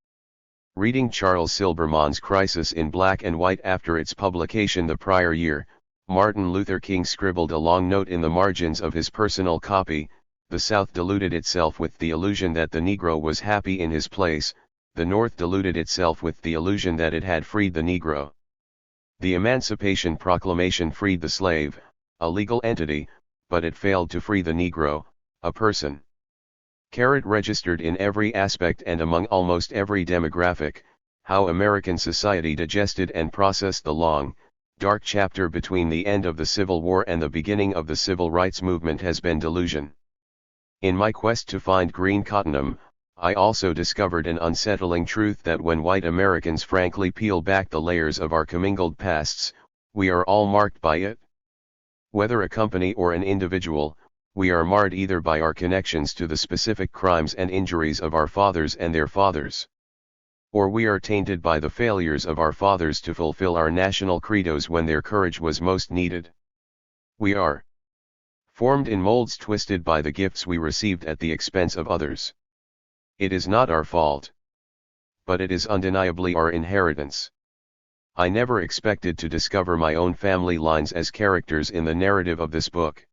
Reading Charles Silberman's Crisis in Black and White after its publication the prior year, Martin Luther King scribbled a long note in the margins of his personal copy: "The South deluded itself with the illusion that the Negro was happy in his place, the North deluded itself with the illusion that it had freed the Negro. The Emancipation Proclamation freed the slave, a legal entity, but it failed to free the Negro, a person. Registered in every aspect and among almost every demographic, how American society digested and processed the long, dark chapter between the end of the Civil War and the beginning of the Civil Rights Movement has been delusion. In my quest to find green cottonum, I also discovered an unsettling truth that when white Americans frankly peel back the layers of our commingled pasts, we are all marked by it. Whether a company or an individual, we are marred either by our connections to the specific crimes and injuries of our fathers and their fathers, or we are tainted by the failures of our fathers to fulfill our national credos when their courage was most needed. We are formed in molds twisted by the gifts we received at the expense of others. It is not our fault, but it is undeniably our inheritance. I never expected to discover my own family lines as characters in the narrative of this book.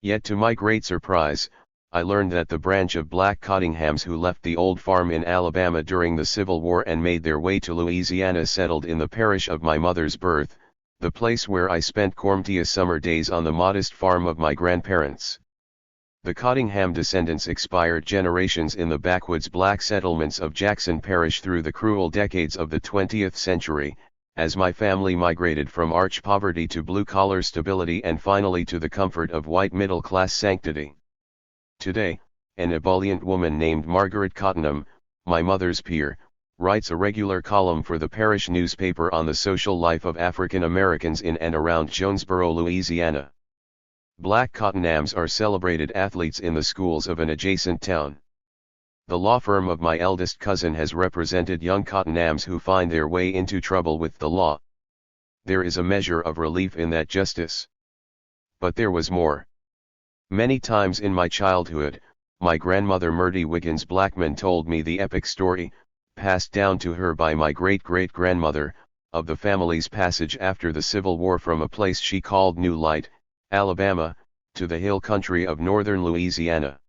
Yet to my great surprise, I learned that the branch of Black Cottinghams who left the old farm in Alabama during the Civil War and made their way to Louisiana settled in the parish of my mother's birth, the place where I spent Cormtia summer days on the modest farm of my grandparents. The Cottingham descendants expired generations in the backwoods black settlements of Jackson Parish through the cruel decades of the 20th century, as my family migrated from arch poverty to blue-collar stability and finally to the comfort of white middle-class sanctity. Today, an ebullient woman named Margaret Cottingham, my mother's peer, writes a regular column for the parish newspaper on the social life of African Americans in and around Jonesboro, Louisiana. Black Cottinghams are celebrated athletes in the schools of an adjacent town. The law firm of my eldest cousin has represented young Cottinghams who find their way into trouble with the law. There is a measure of relief in that justice. But there was more. Many times in my childhood, my grandmother Myrtie Wiggins Blackmon told me the epic story, passed down to her by my great-great-grandmother, of the family's passage after the Civil War from a place she called New Light, Alabama, to the hill country of northern Louisiana.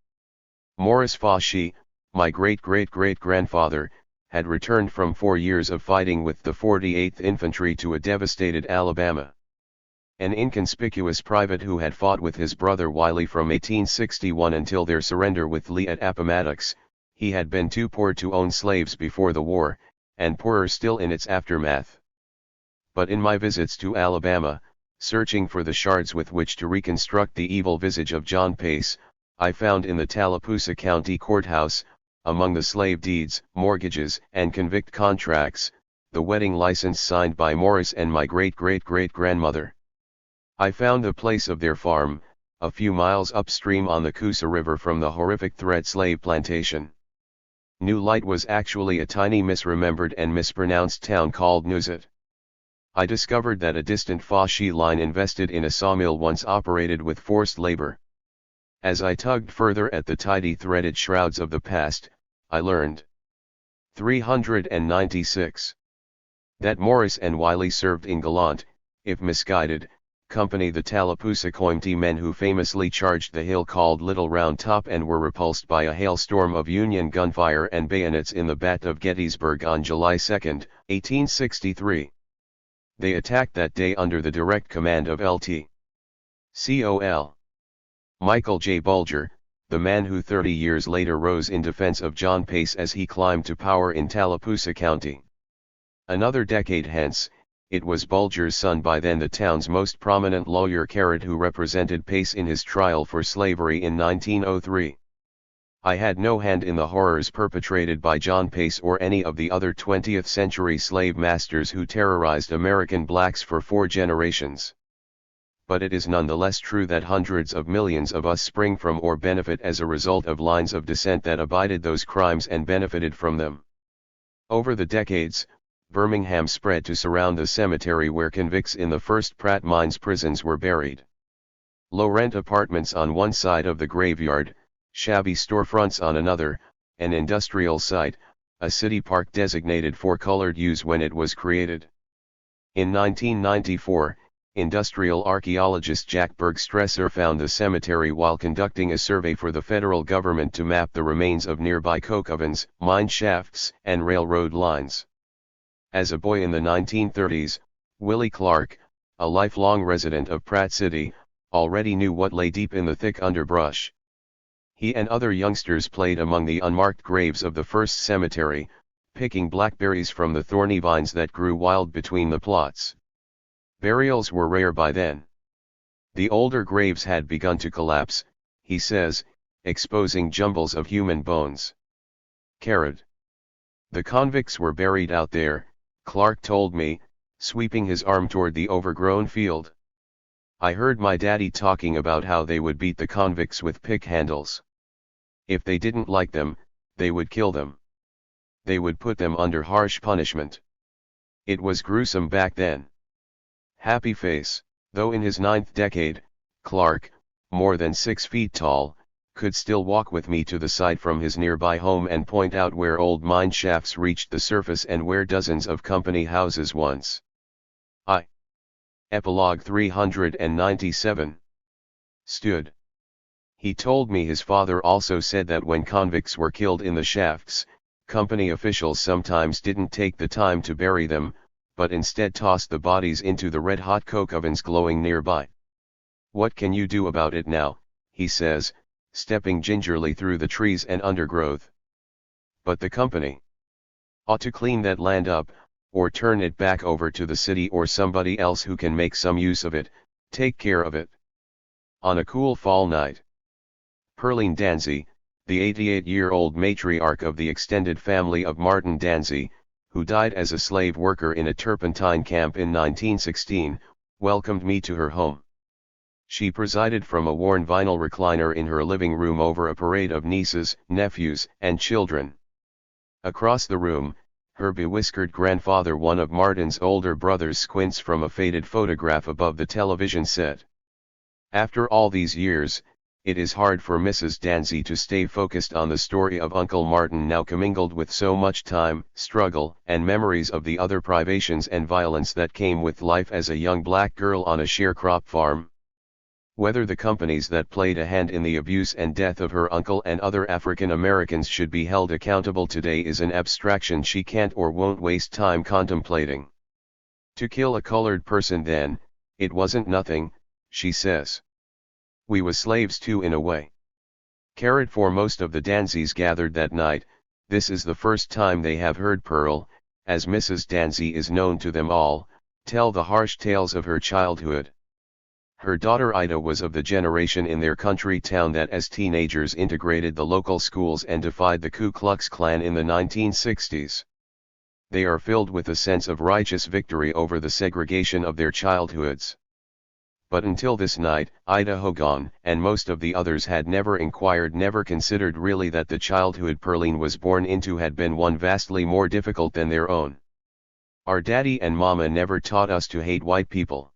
Morris Fauché, my great-great-great-grandfather, had returned from 4 years of fighting with the 48th Infantry to a devastated Alabama. An inconspicuous private who had fought with his brother Wiley from 1861 until their surrender with Lee at Appomattox, he had been too poor to own slaves before the war, and poorer still in its aftermath. But in my visits to Alabama, searching for the shards with which to reconstruct the evil visage of John Pace, I found in the Tallapoosa County Courthouse, among the slave deeds, mortgages, and convict contracts, the wedding license signed by Morris and my great-great-great-grandmother. I found the place of their farm, a few miles upstream on the Coosa River from the horrific Thread slave plantation. New Light was actually a tiny misremembered and mispronounced town called Newsett. I discovered that a distant Fauché line invested in a sawmill once operated with forced labor. As I tugged further at the tidy threaded shrouds of the past, I learned 396. That Morris and Wiley served in gallant, if misguided, Company. The Tallapoosa-Coimtee men who famously charged the hill called Little Round Top and were repulsed by a hailstorm of Union gunfire and bayonets in the Battle of Gettysburg on July 2, 1863. They attacked that day under the direct command of Lt. Col. Michael J. Bulger, the man who 30 years later rose in defense of John Pace as he climbed to power in Tallapoosa County. Another decade hence, it was Bulger's son, by then the town's most prominent lawyer, who represented Pace in his trial for slavery in 1903. I had no hand in the horrors perpetrated by John Pace or any of the other 20th century slave masters who terrorized American blacks for 4 generations. But it is nonetheless true that hundreds of millions of us spring from or benefit as a result of lines of descent that abided those crimes and benefited from them. Over the decades, Birmingham spread to surround the cemetery where convicts in the first Pratt Mines prisons were buried. Low-rent apartments on one side of the graveyard, shabby storefronts on another, an industrial site, a city park designated for colored use when it was created. In 1994, industrial archaeologist Jack Bergstresser found the cemetery while conducting a survey for the federal government to map the remains of nearby coke ovens, mine shafts, and railroad lines. As a boy in the 1930s, Willie Clark, a lifelong resident of Pratt City, already knew what lay deep in the thick underbrush. He and other youngsters played among the unmarked graves of the first cemetery, picking blackberries from the thorny vines that grew wild between the plots. Burials were rare by then. The older graves had begun to collapse, he says, exposing jumbles of human bones. The convicts were buried out there, Clark told me, sweeping his arm toward the overgrown field. I heard my daddy talking about how they would beat the convicts with pick handles. If they didn't like them, they would kill them. They would put them under harsh punishment. It was gruesome back then. Happy face. Though in his 9th decade, Clark, more than 6 feet tall, could still walk with me to the side from his nearby home and point out where old mine shafts reached the surface and where dozens of company houses once. Epilogue 397. Stood. He told me his father also said that when convicts were killed in the shafts, company officials sometimes didn't take the time to bury them, but instead tossed the bodies into the red-hot coke ovens glowing nearby. What can you do about it now, he says, stepping gingerly through the trees and undergrowth. But the company ought to clean that land up, or turn it back over to the city or somebody else who can make some use of it, take care of it. On a cool fall night, Pearline Danzy, the 88-year-old matriarch of the extended family of Martin Danzy, who died as a slave worker in a turpentine camp in 1916, welcomed me to her home. She presided from a worn vinyl recliner in her living room over a parade of nieces, nephews, and children. Across the room, her bewhiskered grandfather, one of Martin's older brothers, squints from a faded photograph above the television set. After all these years, it is hard for Mrs. Danzy to stay focused on the story of Uncle Martin, now commingled with so much time, struggle, and memories of the other privations and violence that came with life as a young black girl on a sharecrop farm. Whether the companies that played a hand in the abuse and death of her uncle and other African Americans should be held accountable today is an abstraction she can't or won't waste time contemplating. To kill a colored person then, it wasn't nothing, she says. We was slaves too in a way. For most of the Danzys gathered that night, this is the first time they have heard Pearl, as Mrs. Danzy is known to them all, tell the harsh tales of her childhood. Her daughter Ida was of the generation in their country town that as teenagers integrated the local schools and defied the Ku Klux Klan in the 1960s. They are filled with a sense of righteous victory over the segregation of their childhoods. But until this night, Ida Hogan and most of the others had never inquired, never considered really that the childhood Pearline was born into had been one vastly more difficult than their own. Our daddy and mama never taught us to hate white people.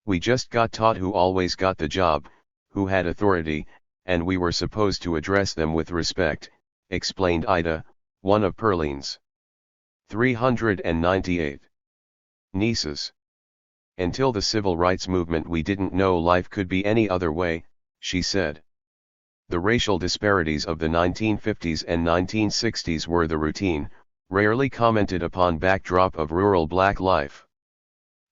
We just got taught who always got the job, who had authority, and we were supposed to address them with respect, explained Ida, one of Pearline's 398 nieces. Until the civil rights movement we didn't know life could be any other way, she said. The racial disparities of the 1950s and 1960s were the routine, rarely commented upon backdrop of rural black life.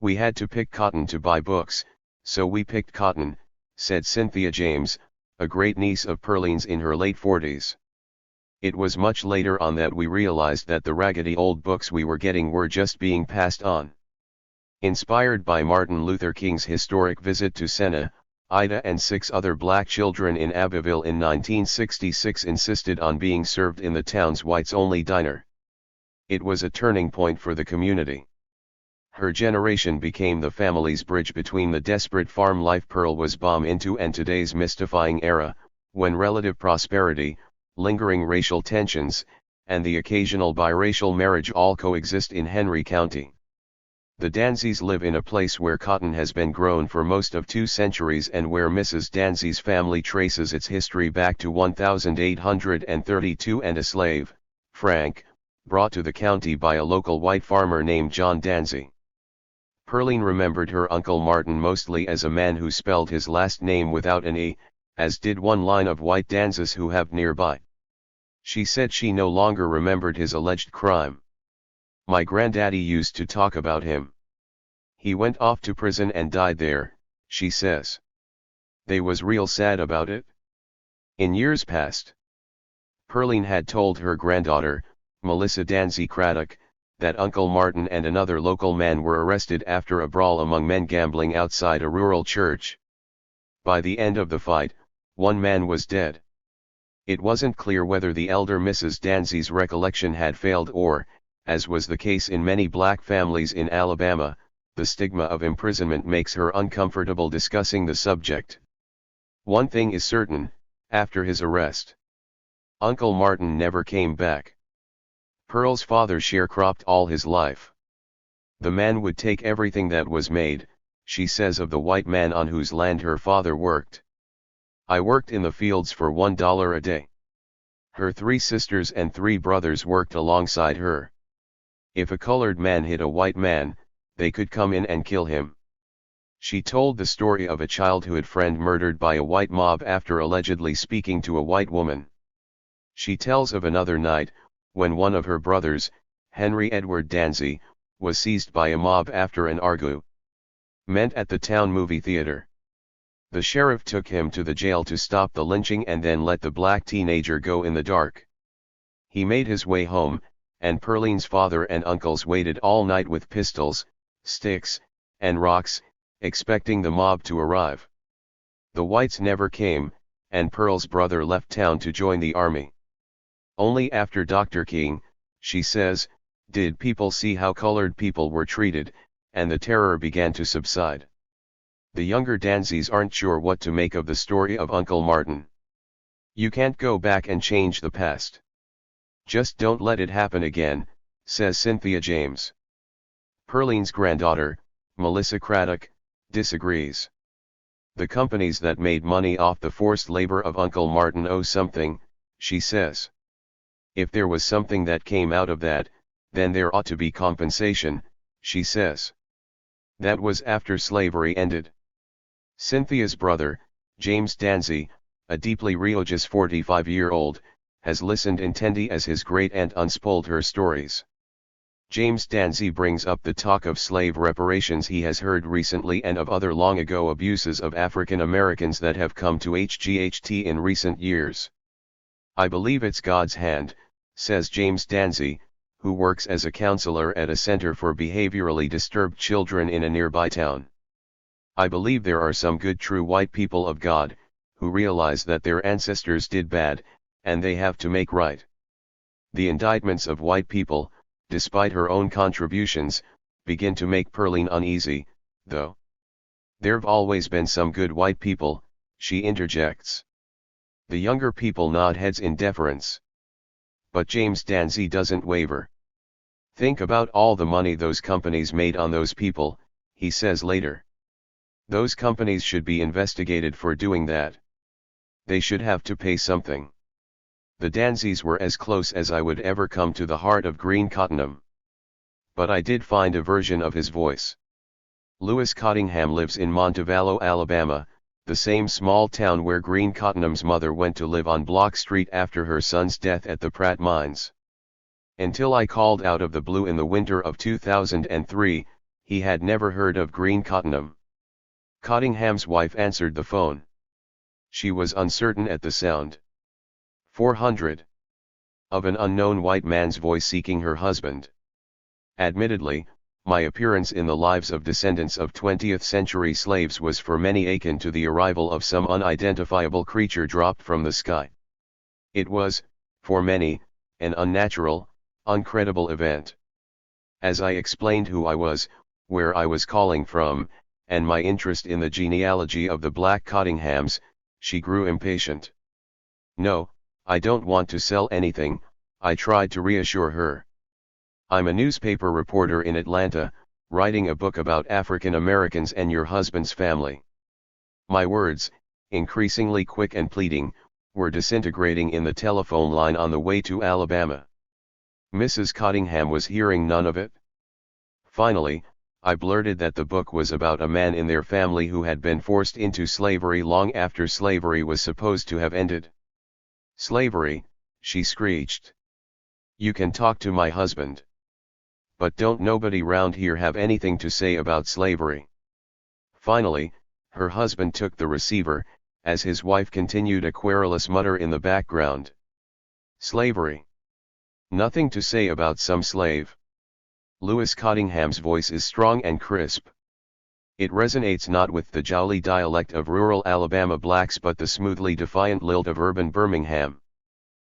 We had to pick cotton to buy books, so we picked cotton, said Cynthia James, a great-niece of Pearline's in her late 40s. It was much later on that we realized that the raggedy old books we were getting were just being passed on. Inspired by Martin Luther King's historic visit to Senna, Ida and 6 other black children in Abbeville in 1966 insisted on being served in the town's whites-only diner. It was a turning point for the community. Her generation became the family's bridge between the desperate farm life Pearl was born into and today's mystifying era, when relative prosperity, lingering racial tensions, and the occasional biracial marriage all coexist in Henry County. The Danzeys live in a place where cotton has been grown for most of 2 centuries and where Mrs. Danzey's family traces its history back to 1832 and a slave, Frank, brought to the county by a local white farmer named John Danzey. Pearline remembered her Uncle Martin mostly as a man who spelled his last name without an E, as did one line of white Danzas who lived nearby. She said she no longer remembered his alleged crime. My granddaddy used to talk about him. He went off to prison and died there, she says. They was real sad about it. In years past, Pearline had told her granddaughter, Melissa Danzey Craddock, that Uncle Martin and another local man were arrested after a brawl among men gambling outside a rural church. By the end of the fight, one man was dead. It wasn't clear whether the elder Mrs. Danzey's recollection had failed or, as was the case in many black families in Alabama, the stigma of imprisonment makes her uncomfortable discussing the subject. One thing is certain, after his arrest, Uncle Martin never came back. Pearl's father sharecropped all his life. The man would take everything that was made, she says of the white man on whose land her father worked. I worked in the fields for $1 a day. Her 3 sisters and 3 brothers worked alongside her. If a colored man hit a white man, they could come in and kill him. She told the story of a childhood friend murdered by a white mob after allegedly speaking to a white woman. She tells of another night, when one of her brothers, Henry Edward Danzey, was seized by a mob after an argument at the town movie theater. The sheriff took him to the jail to stop the lynching and then let the black teenager go in the dark. He made his way home, and Pearline's father and uncles waited all night with pistols, sticks, and rocks, expecting the mob to arrive. The whites never came, and Pearl's brother left town to join the army. Only after Dr. King, she says, did people see how colored people were treated, and the terror began to subside. The younger Danzeys aren't sure what to make of the story of Uncle Martin. You can't go back and change the past. Just don't let it happen again, says Cynthia James. Pearline's granddaughter, Melissa Craddock, disagrees. The companies that made money off the forced labor of Uncle Martin owe something, she says. If there was something that came out of that, then there ought to be compensation, she says. That was after slavery ended. Cynthia's brother, James Danzey, a deeply religious 45-year-old, has listened intently as his great-aunt unspooled her stories. James Danzey brings up the talk of slave reparations he has heard recently and of other long-ago abuses of African Americans that have come to HGHT in recent years. I believe it's God's hand, says James Danzey, who works as a counselor at a center for behaviorally disturbed children in a nearby town. I believe there are some good true white people of God, who realize that their ancestors did bad, and they have to make right. The indictments of white people, despite her own contributions, begin to make Pearline uneasy, though. There've always been some good white people, she interjects. The younger people nod heads in deference. But James Danzey doesn't waver. Think about all the money those companies made on those people, he says later. Those companies should be investigated for doing that. They should have to pay something. The Danzeys were as close as I would ever come to the heart of Green Cottonham. But I did find a version of his voice. Lewis Cottingham lives in Montevallo, Alabama, the same small town where Green Cottingham's mother went to live on Block Street after her son's death at the Pratt Mines. Until I called out of the blue in the winter of 2003, he had never heard of Green Cottingham. Cottingham's wife answered the phone. She was uncertain at the sound. 400. Of an unknown white man's voice seeking her husband. Admittedly, my appearance in the lives of descendants of 20th-century slaves was for many akin to the arrival of some unidentifiable creature dropped from the sky. It was, for many, an unnatural, uncredible event. As I explained who I was, where I was calling from, and my interest in the genealogy of the Black Cottinghams, she grew impatient. "No, I don't want to sell anything," I tried to reassure her. "I'm a newspaper reporter in Atlanta, writing a book about African Americans and your husband's family." My words, increasingly quick and pleading, were disintegrating in the telephone line on the way to Alabama. Mrs. Cottingham was hearing none of it. Finally, I blurted that the book was about a man in their family who had been forced into slavery long after slavery was supposed to have ended. "Slavery," she screeched. "You can talk to my husband. But don't nobody round here have anything to say about slavery." Finally, her husband took the receiver, as his wife continued a querulous mutter in the background. "Slavery. Nothing to say about some slave." Lewis Cottingham's voice is strong and crisp. It resonates not with the jowly dialect of rural Alabama blacks but the smoothly defiant lilt of urban Birmingham.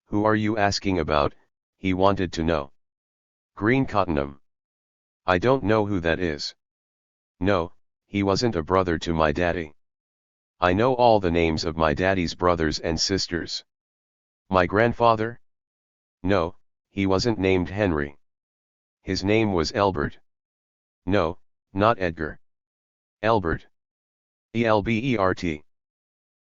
"Who are you asking about?" he wanted to know. "Green Cottingham. I don't know who that is. No, he wasn't a brother to my daddy. I know all the names of my daddy's brothers and sisters." "My grandfather?" "No, he wasn't named Henry. His name was Elbert." "No, not Edgar. Elbert. Elbert."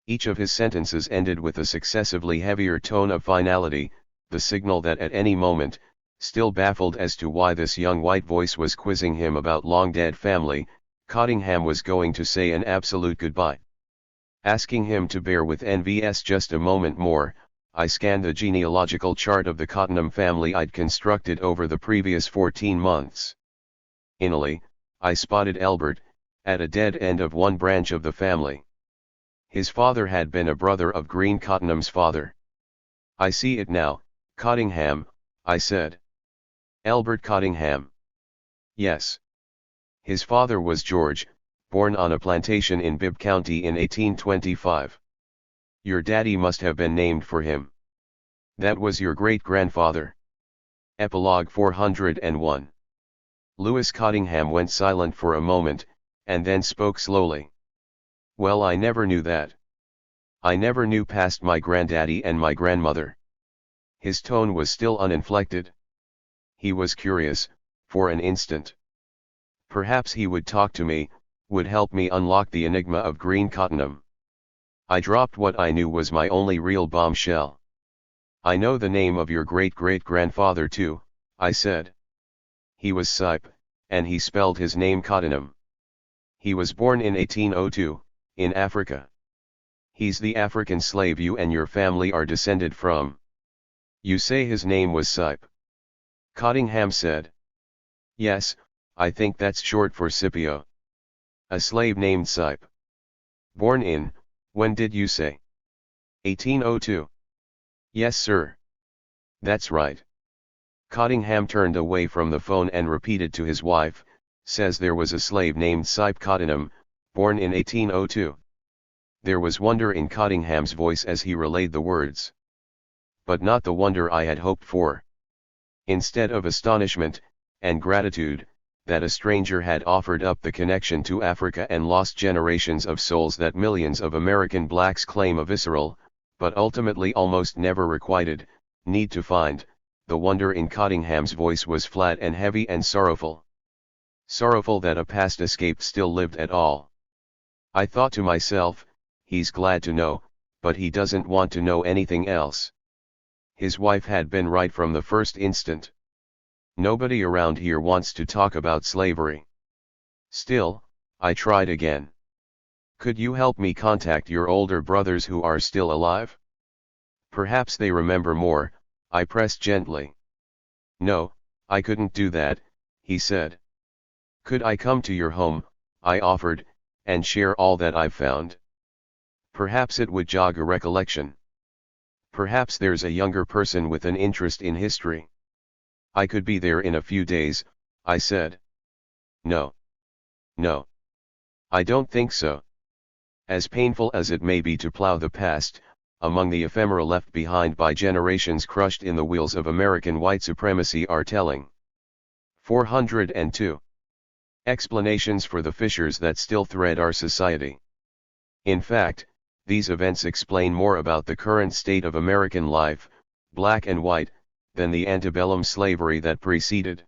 Each of his sentences ended with a successively heavier tone of finality, the signal that at any moment, still baffled as to why this young white voice was quizzing him about long-dead family, Cottingham was going to say an absolute goodbye. Asking him to bear with NVS just a moment more, I scanned the genealogical chart of the Cottingham family I'd constructed over the previous 14 months. In Italy, I spotted Elbert, at a dead end of one branch of the family. His father had been a brother of Green Cottingham's father. "I see it now, Cottingham," I said. "Elbert Cottingham." "Yes. His father was George, born on a plantation in Bibb County in 1825. Your daddy must have been named for him. That was your great-grandfather." Epilogue 401. Lewis Cottingham went silent for a moment, and then spoke slowly. "Well, I never knew that. I never knew past my granddaddy and my grandmother." His tone was still uninflected. He was curious, for an instant. Perhaps he would talk to me, would help me unlock the enigma of Green Cottingham. I dropped what I knew was my only real bombshell. "I know the name of your great-great-grandfather too," I said. "He was Sipe, and he spelled his name Cottingham. He was born in 1802, in Africa. He's the African slave you and your family are descended from." "You say his name was Sipe?" Cottingham said. "Yes, I think that's short for Scipio. A slave named Sipe. Born in, when did you say?" 1802. "Yes, sir. That's right." Cottingham turned away from the phone and repeated to his wife, "Says there was a slave named Sipe Cottingham, born in 1802. There was wonder in Cottingham's voice as he relayed the words. But not the wonder I had hoped for. Instead of astonishment, and gratitude, that a stranger had offered up the connection to Africa and lost generations of souls that millions of American blacks claim a visceral, but ultimately almost never requited, need to find, the wonder in Cottingham's voice was flat and heavy and sorrowful. Sorrowful that a past escape still lived at all. I thought to myself, he's glad to know, but he doesn't want to know anything else. His wife had been right from the first instant. Nobody around here wants to talk about slavery. Still, I tried again. Could you help me contact your older brothers who are still alive? Perhaps they remember more, I pressed gently. No, I couldn't do that, he said. Could I come to your home, I offered, and share all that I've found? Perhaps it would jog a recollection. Perhaps there's a younger person with an interest in history. I could be there in a few days, I said. No. No. I don't think so. As painful as it may be to plow the past, among the ephemera left behind by generations crushed in the wheels of American white supremacy are telling. 402. Explanations for the fissures that still thread our society. In fact, these events explain more about the current state of American life, black and white, than the antebellum slavery that preceded.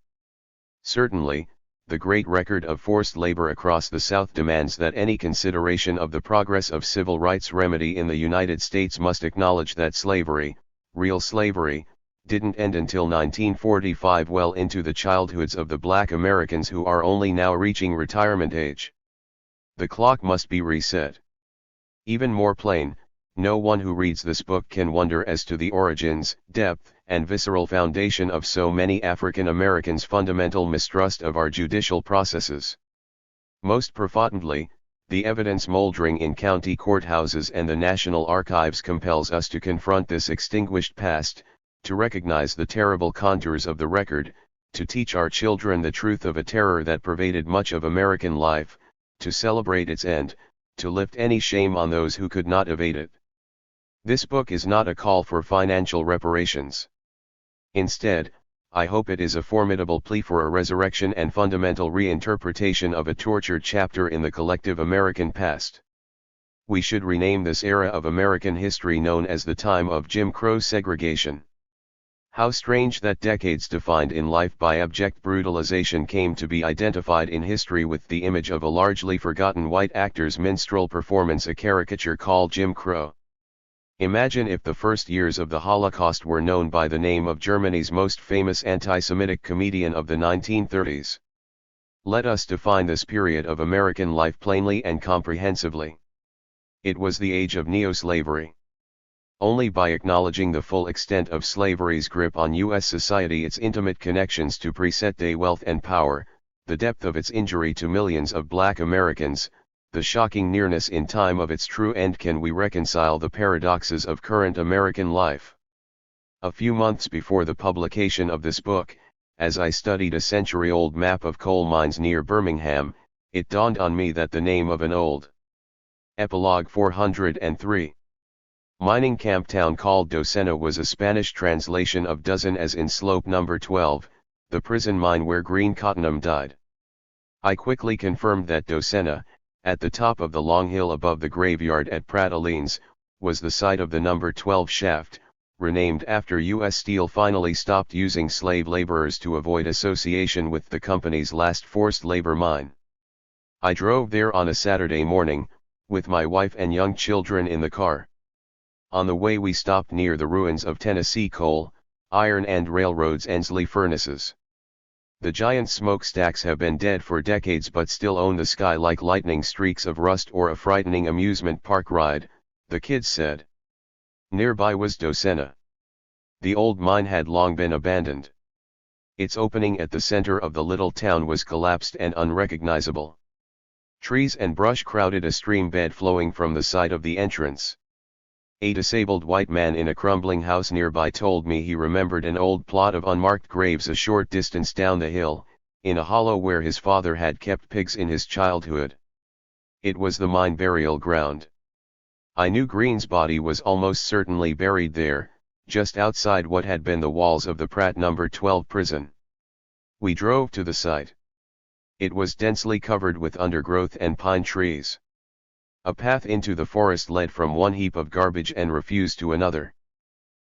Certainly, the great record of forced labor across the South demands that any consideration of the progress of civil rights remedy in the United States must acknowledge that slavery, real slavery, didn't end until 1945, well into the childhoods of the black Americans who are only now reaching retirement age. The clock must be reset. Even more plain, no one who reads this book can wonder as to the origins, depth, and visceral foundation of so many African Americans' fundamental mistrust of our judicial processes. Most profoundly, the evidence moldering in county courthouses and the National Archives compels us to confront this extinguished past, to recognize the terrible contours of the record, to teach our children the truth of a terror that pervaded much of American life, to celebrate its end, to lift any shame on those who could not evade it. This book is not a call for financial reparations. Instead, I hope it is a formidable plea for a resurrection and fundamental reinterpretation of a tortured chapter in the collective American past. We should rename this era of American history known as the time of Jim Crow segregation. How strange that decades defined in life by abject brutalization came to be identified in history with the image of a largely forgotten white actor's minstrel performance, a caricature called Jim Crow. Imagine if the first years of the Holocaust were known by the name of Germany's most famous anti-Semitic comedian of the 1930s. Let us define this period of American life plainly and comprehensively. It was the age of neo-slavery. Only by acknowledging the full extent of slavery's grip on U.S. society, its intimate connections to present-day wealth and power, the depth of its injury to millions of black Americans, the shocking nearness in time of its true end, can we reconcile the paradoxes of current American life. A few months before the publication of this book, as I studied a century-old map of coal mines near Birmingham, it dawned on me that the name of an old Epilogue 403 mining camp town called Docena was a Spanish translation of dozen, as in Slope number 12, the prison mine where Green Cottonham died. I quickly confirmed that Docena, at the top of the long hill above the graveyard at Pratelenes, was the site of the number 12 shaft, renamed after U.S. Steel finally stopped using slave laborers to avoid association with the company's last forced labor mine. I drove there on a Saturday morning, with my wife and young children in the car. On the way we stopped near the ruins of Tennessee Coal, Iron and Railroad's Ensley furnaces. The giant smokestacks have been dead for decades but still own the sky like lightning streaks of rust or a frightening amusement park ride, the kids said. Nearby was Docena. The old mine had long been abandoned. Its opening at the center of the little town was collapsed and unrecognizable. Trees and brush crowded a stream bed flowing from the side of the entrance. A disabled white man in a crumbling house nearby told me he remembered an old plot of unmarked graves a short distance down the hill, in a hollow where his father had kept pigs in his childhood. It was the mine burial ground. I knew Green's body was almost certainly buried there, just outside what had been the walls of the Pratt No. 12 prison. We drove to the site. It was densely covered with undergrowth and pine trees. A path into the forest led from one heap of garbage and refused to another.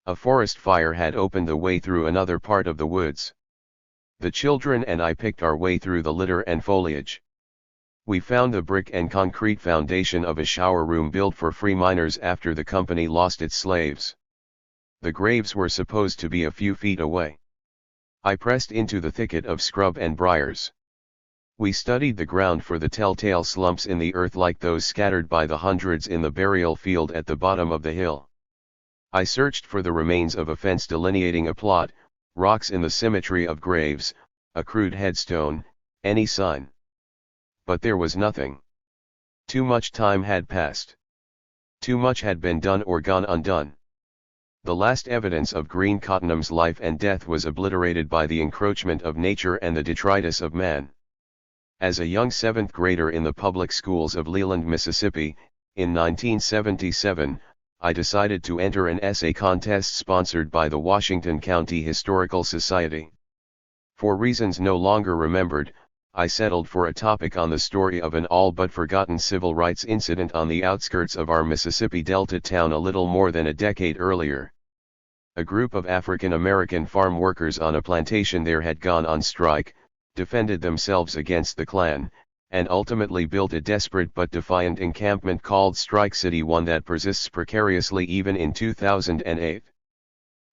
A forest fire had opened the way through another part of the woods. The children and I picked our way through the litter and foliage. We found the brick and concrete foundation of a shower room built for free miners after the company lost its slaves. The graves were supposed to be a few feet away. I pressed into the thicket of scrub and briars. We studied the ground for the telltale slumps in the earth like those scattered by the hundreds in the burial field at the bottom of the hill. I searched for the remains of a fence delineating a plot, rocks in the symmetry of graves, a crude headstone, any sign. But there was nothing. Too much time had passed. Too much had been done or gone undone. The last evidence of Green Cottonham's life and death was obliterated by the encroachment of nature and the detritus of man. As a young seventh grader in the public schools of Leland, Mississippi, in 1977, I decided to enter an essay contest sponsored by the Washington County Historical Society. For reasons no longer remembered, I settled for a topic on the story of an all but forgotten civil rights incident on the outskirts of our Mississippi Delta town a little more than a decade earlier. A group of African American farm workers on a plantation there had gone on strike, defended themselves against the Klan, and ultimately built a desperate but defiant encampment called Strike City, one that persists precariously even in 2008.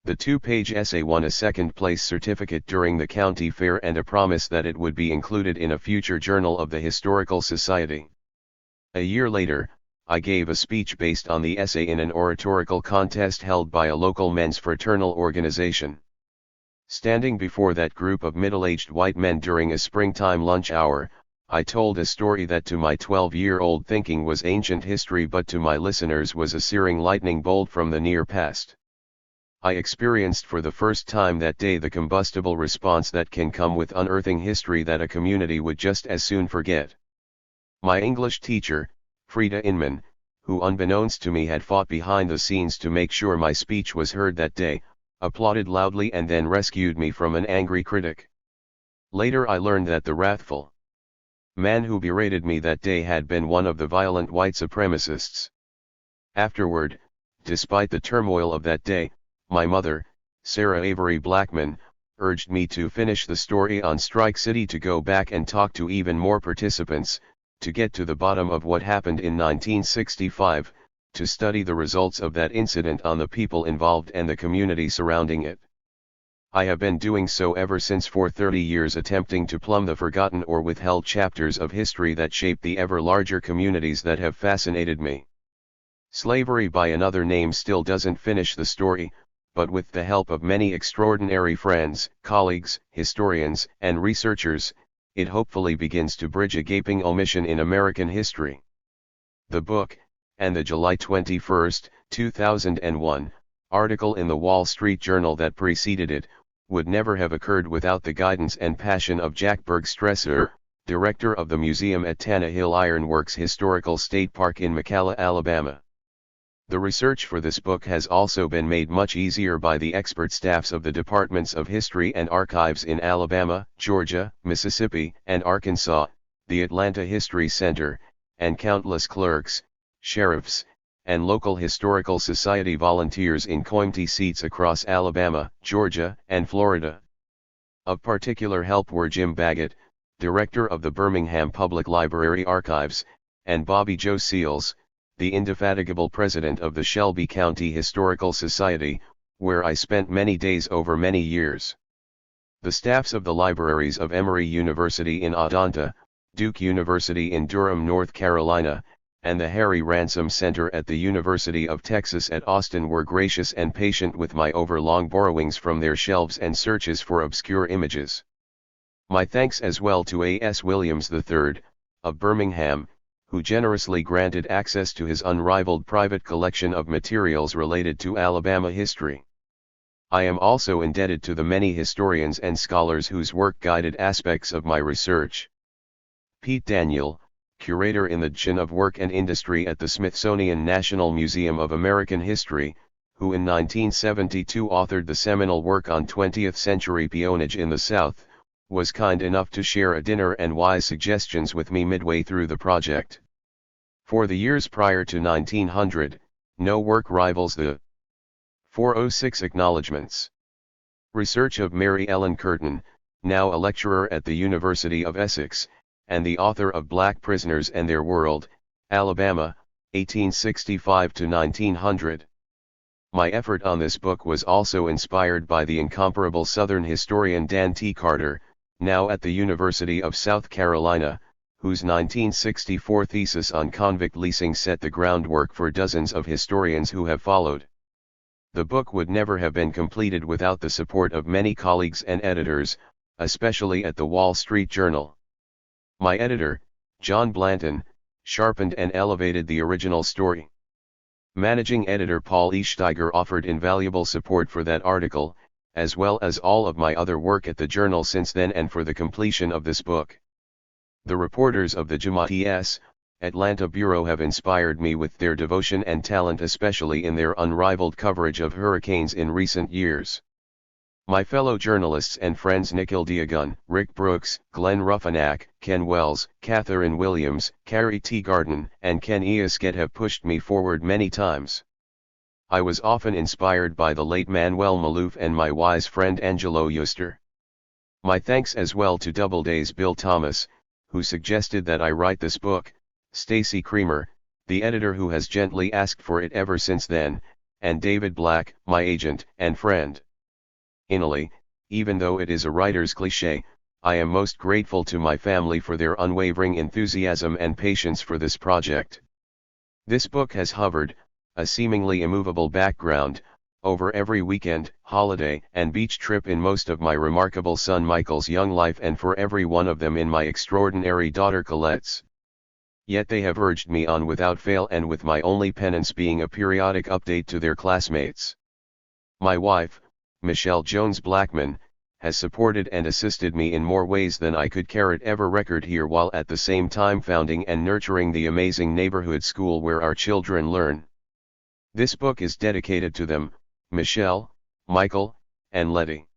The two-page essay won a second-place certificate during the county fair and a promise that it would be included in a future journal of the Historical Society. A year later, I gave a speech based on the essay in an oratorical contest held by a local men's fraternal organization. Standing before that group of middle-aged white men during a springtime lunch hour, I told a story that to my 12-year-old thinking was ancient history but to my listeners was a searing lightning bolt from the near past. I experienced for the first time that day the combustible response that can come with unearthing history that a community would just as soon forget. My English teacher, Frida Inman, who unbeknownst to me had fought behind the scenes to make sure my speech was heard that day, applauded loudly and then rescued me from an angry critic. Later I learned that the wrathful man who berated me that day had been one of the violent white supremacists. Afterward, despite the turmoil of that day, my mother, Sarah Avery Blackmon, urged me to finish the story on Strike City, to go back and talk to even more participants, to get to the bottom of what happened in 1965, to study the results of that incident on the people involved and the community surrounding it. I have been doing so ever since for 30 years, attempting to plumb the forgotten or withheld chapters of history that shape the ever larger communities that have fascinated me. Slavery by another name still doesn't finish the story, but with the help of many extraordinary friends, colleagues, historians, and researchers, it hopefully begins to bridge a gaping omission in American history. The book, and the July 21, 2001, article in the Wall Street Journal that preceded it, would never have occurred without the guidance and passion of Jack Bergstresser, director of the museum at Tannehill Iron Works Historical State Park in McCalla, Alabama. The research for this book has also been made much easier by the expert staffs of the Departments of History and Archives in Alabama, Georgia, Mississippi, and Arkansas, the Atlanta History Center, and countless clerks, sheriffs, and local historical society volunteers in county seats across Alabama, Georgia, and Florida. Of particular help were Jim Baggett, director of the Birmingham Public Library Archives, and Bobby Joe Seals, the indefatigable president of the Shelby County Historical Society, where I spent many days over many years. The staffs of the libraries of Emory University in Atlanta, Duke University in Durham, North Carolina, and the Harry Ransom Center at the University of Texas at Austin were gracious and patient with my overlong borrowings from their shelves and searches for obscure images. My thanks as well to A.S. Williams III, of Birmingham, who generously granted access to his unrivaled private collection of materials related to Alabama history. I am also indebted to the many historians and scholars whose work guided aspects of my research. Pete Daniel, curator in the Division of Work and Industry at the Smithsonian National Museum of American History, who in 1972 authored the seminal work on 20th-century peonage in the South, was kind enough to share a dinner and wise suggestions with me midway through the project. For the years prior to 1900, no work rivals the 406 acknowledgments. Research of Mary Ellen Curtin, now a lecturer at the University of Essex, and the author of Black Prisoners and Their World, Alabama, 1865 to 1900. My effort on this book was also inspired by the incomparable Southern historian Dan T. Carter, now at the University of South Carolina, whose 1964 thesis on convict leasing set the groundwork for dozens of historians who have followed. The book would never have been completed without the support of many colleagues and editors, especially at the Wall Street Journal. My editor, John Blanton, sharpened and elevated the original story. Managing editor Paul E. Steiger offered invaluable support for that article, as well as all of my other work at the journal since then and for the completion of this book. The reporters of the Jamaat's Atlanta bureau have inspired me with their devotion and talent, especially in their unrivaled coverage of hurricanes in recent years. My fellow journalists and friends Nikhil Diagun, Rick Brooks, Glenn Ruffinack, Ken Wells, Catherine Williams, Carrie T. Garden, and Ken Easket have pushed me forward many times. I was often inspired by the late Manuel Malouf and my wise friend Angelo Euster. My thanks as well to Doubleday's Bill Thomas, who suggested that I write this book, Stacy Creamer, the editor who has gently asked for it ever since then, and David Black, my agent and friend. Inally, even though it is a writer's cliché, I am most grateful to my family for their unwavering enthusiasm and patience for this project. This book has hovered, a seemingly immovable background, over every weekend, holiday, and beach trip in most of my remarkable son Michael's young life, and for every one of them in my extraordinary daughter Colette's. Yet they have urged me on without fail, and with my only penance being a periodic update to their classmates. My wife, Michelle Jones Blackmon, has supported and assisted me in more ways than I could ever record here, while at the same time founding and nurturing the amazing neighborhood school where our children learn. This book is dedicated to them, Michelle, Michael, and Letty.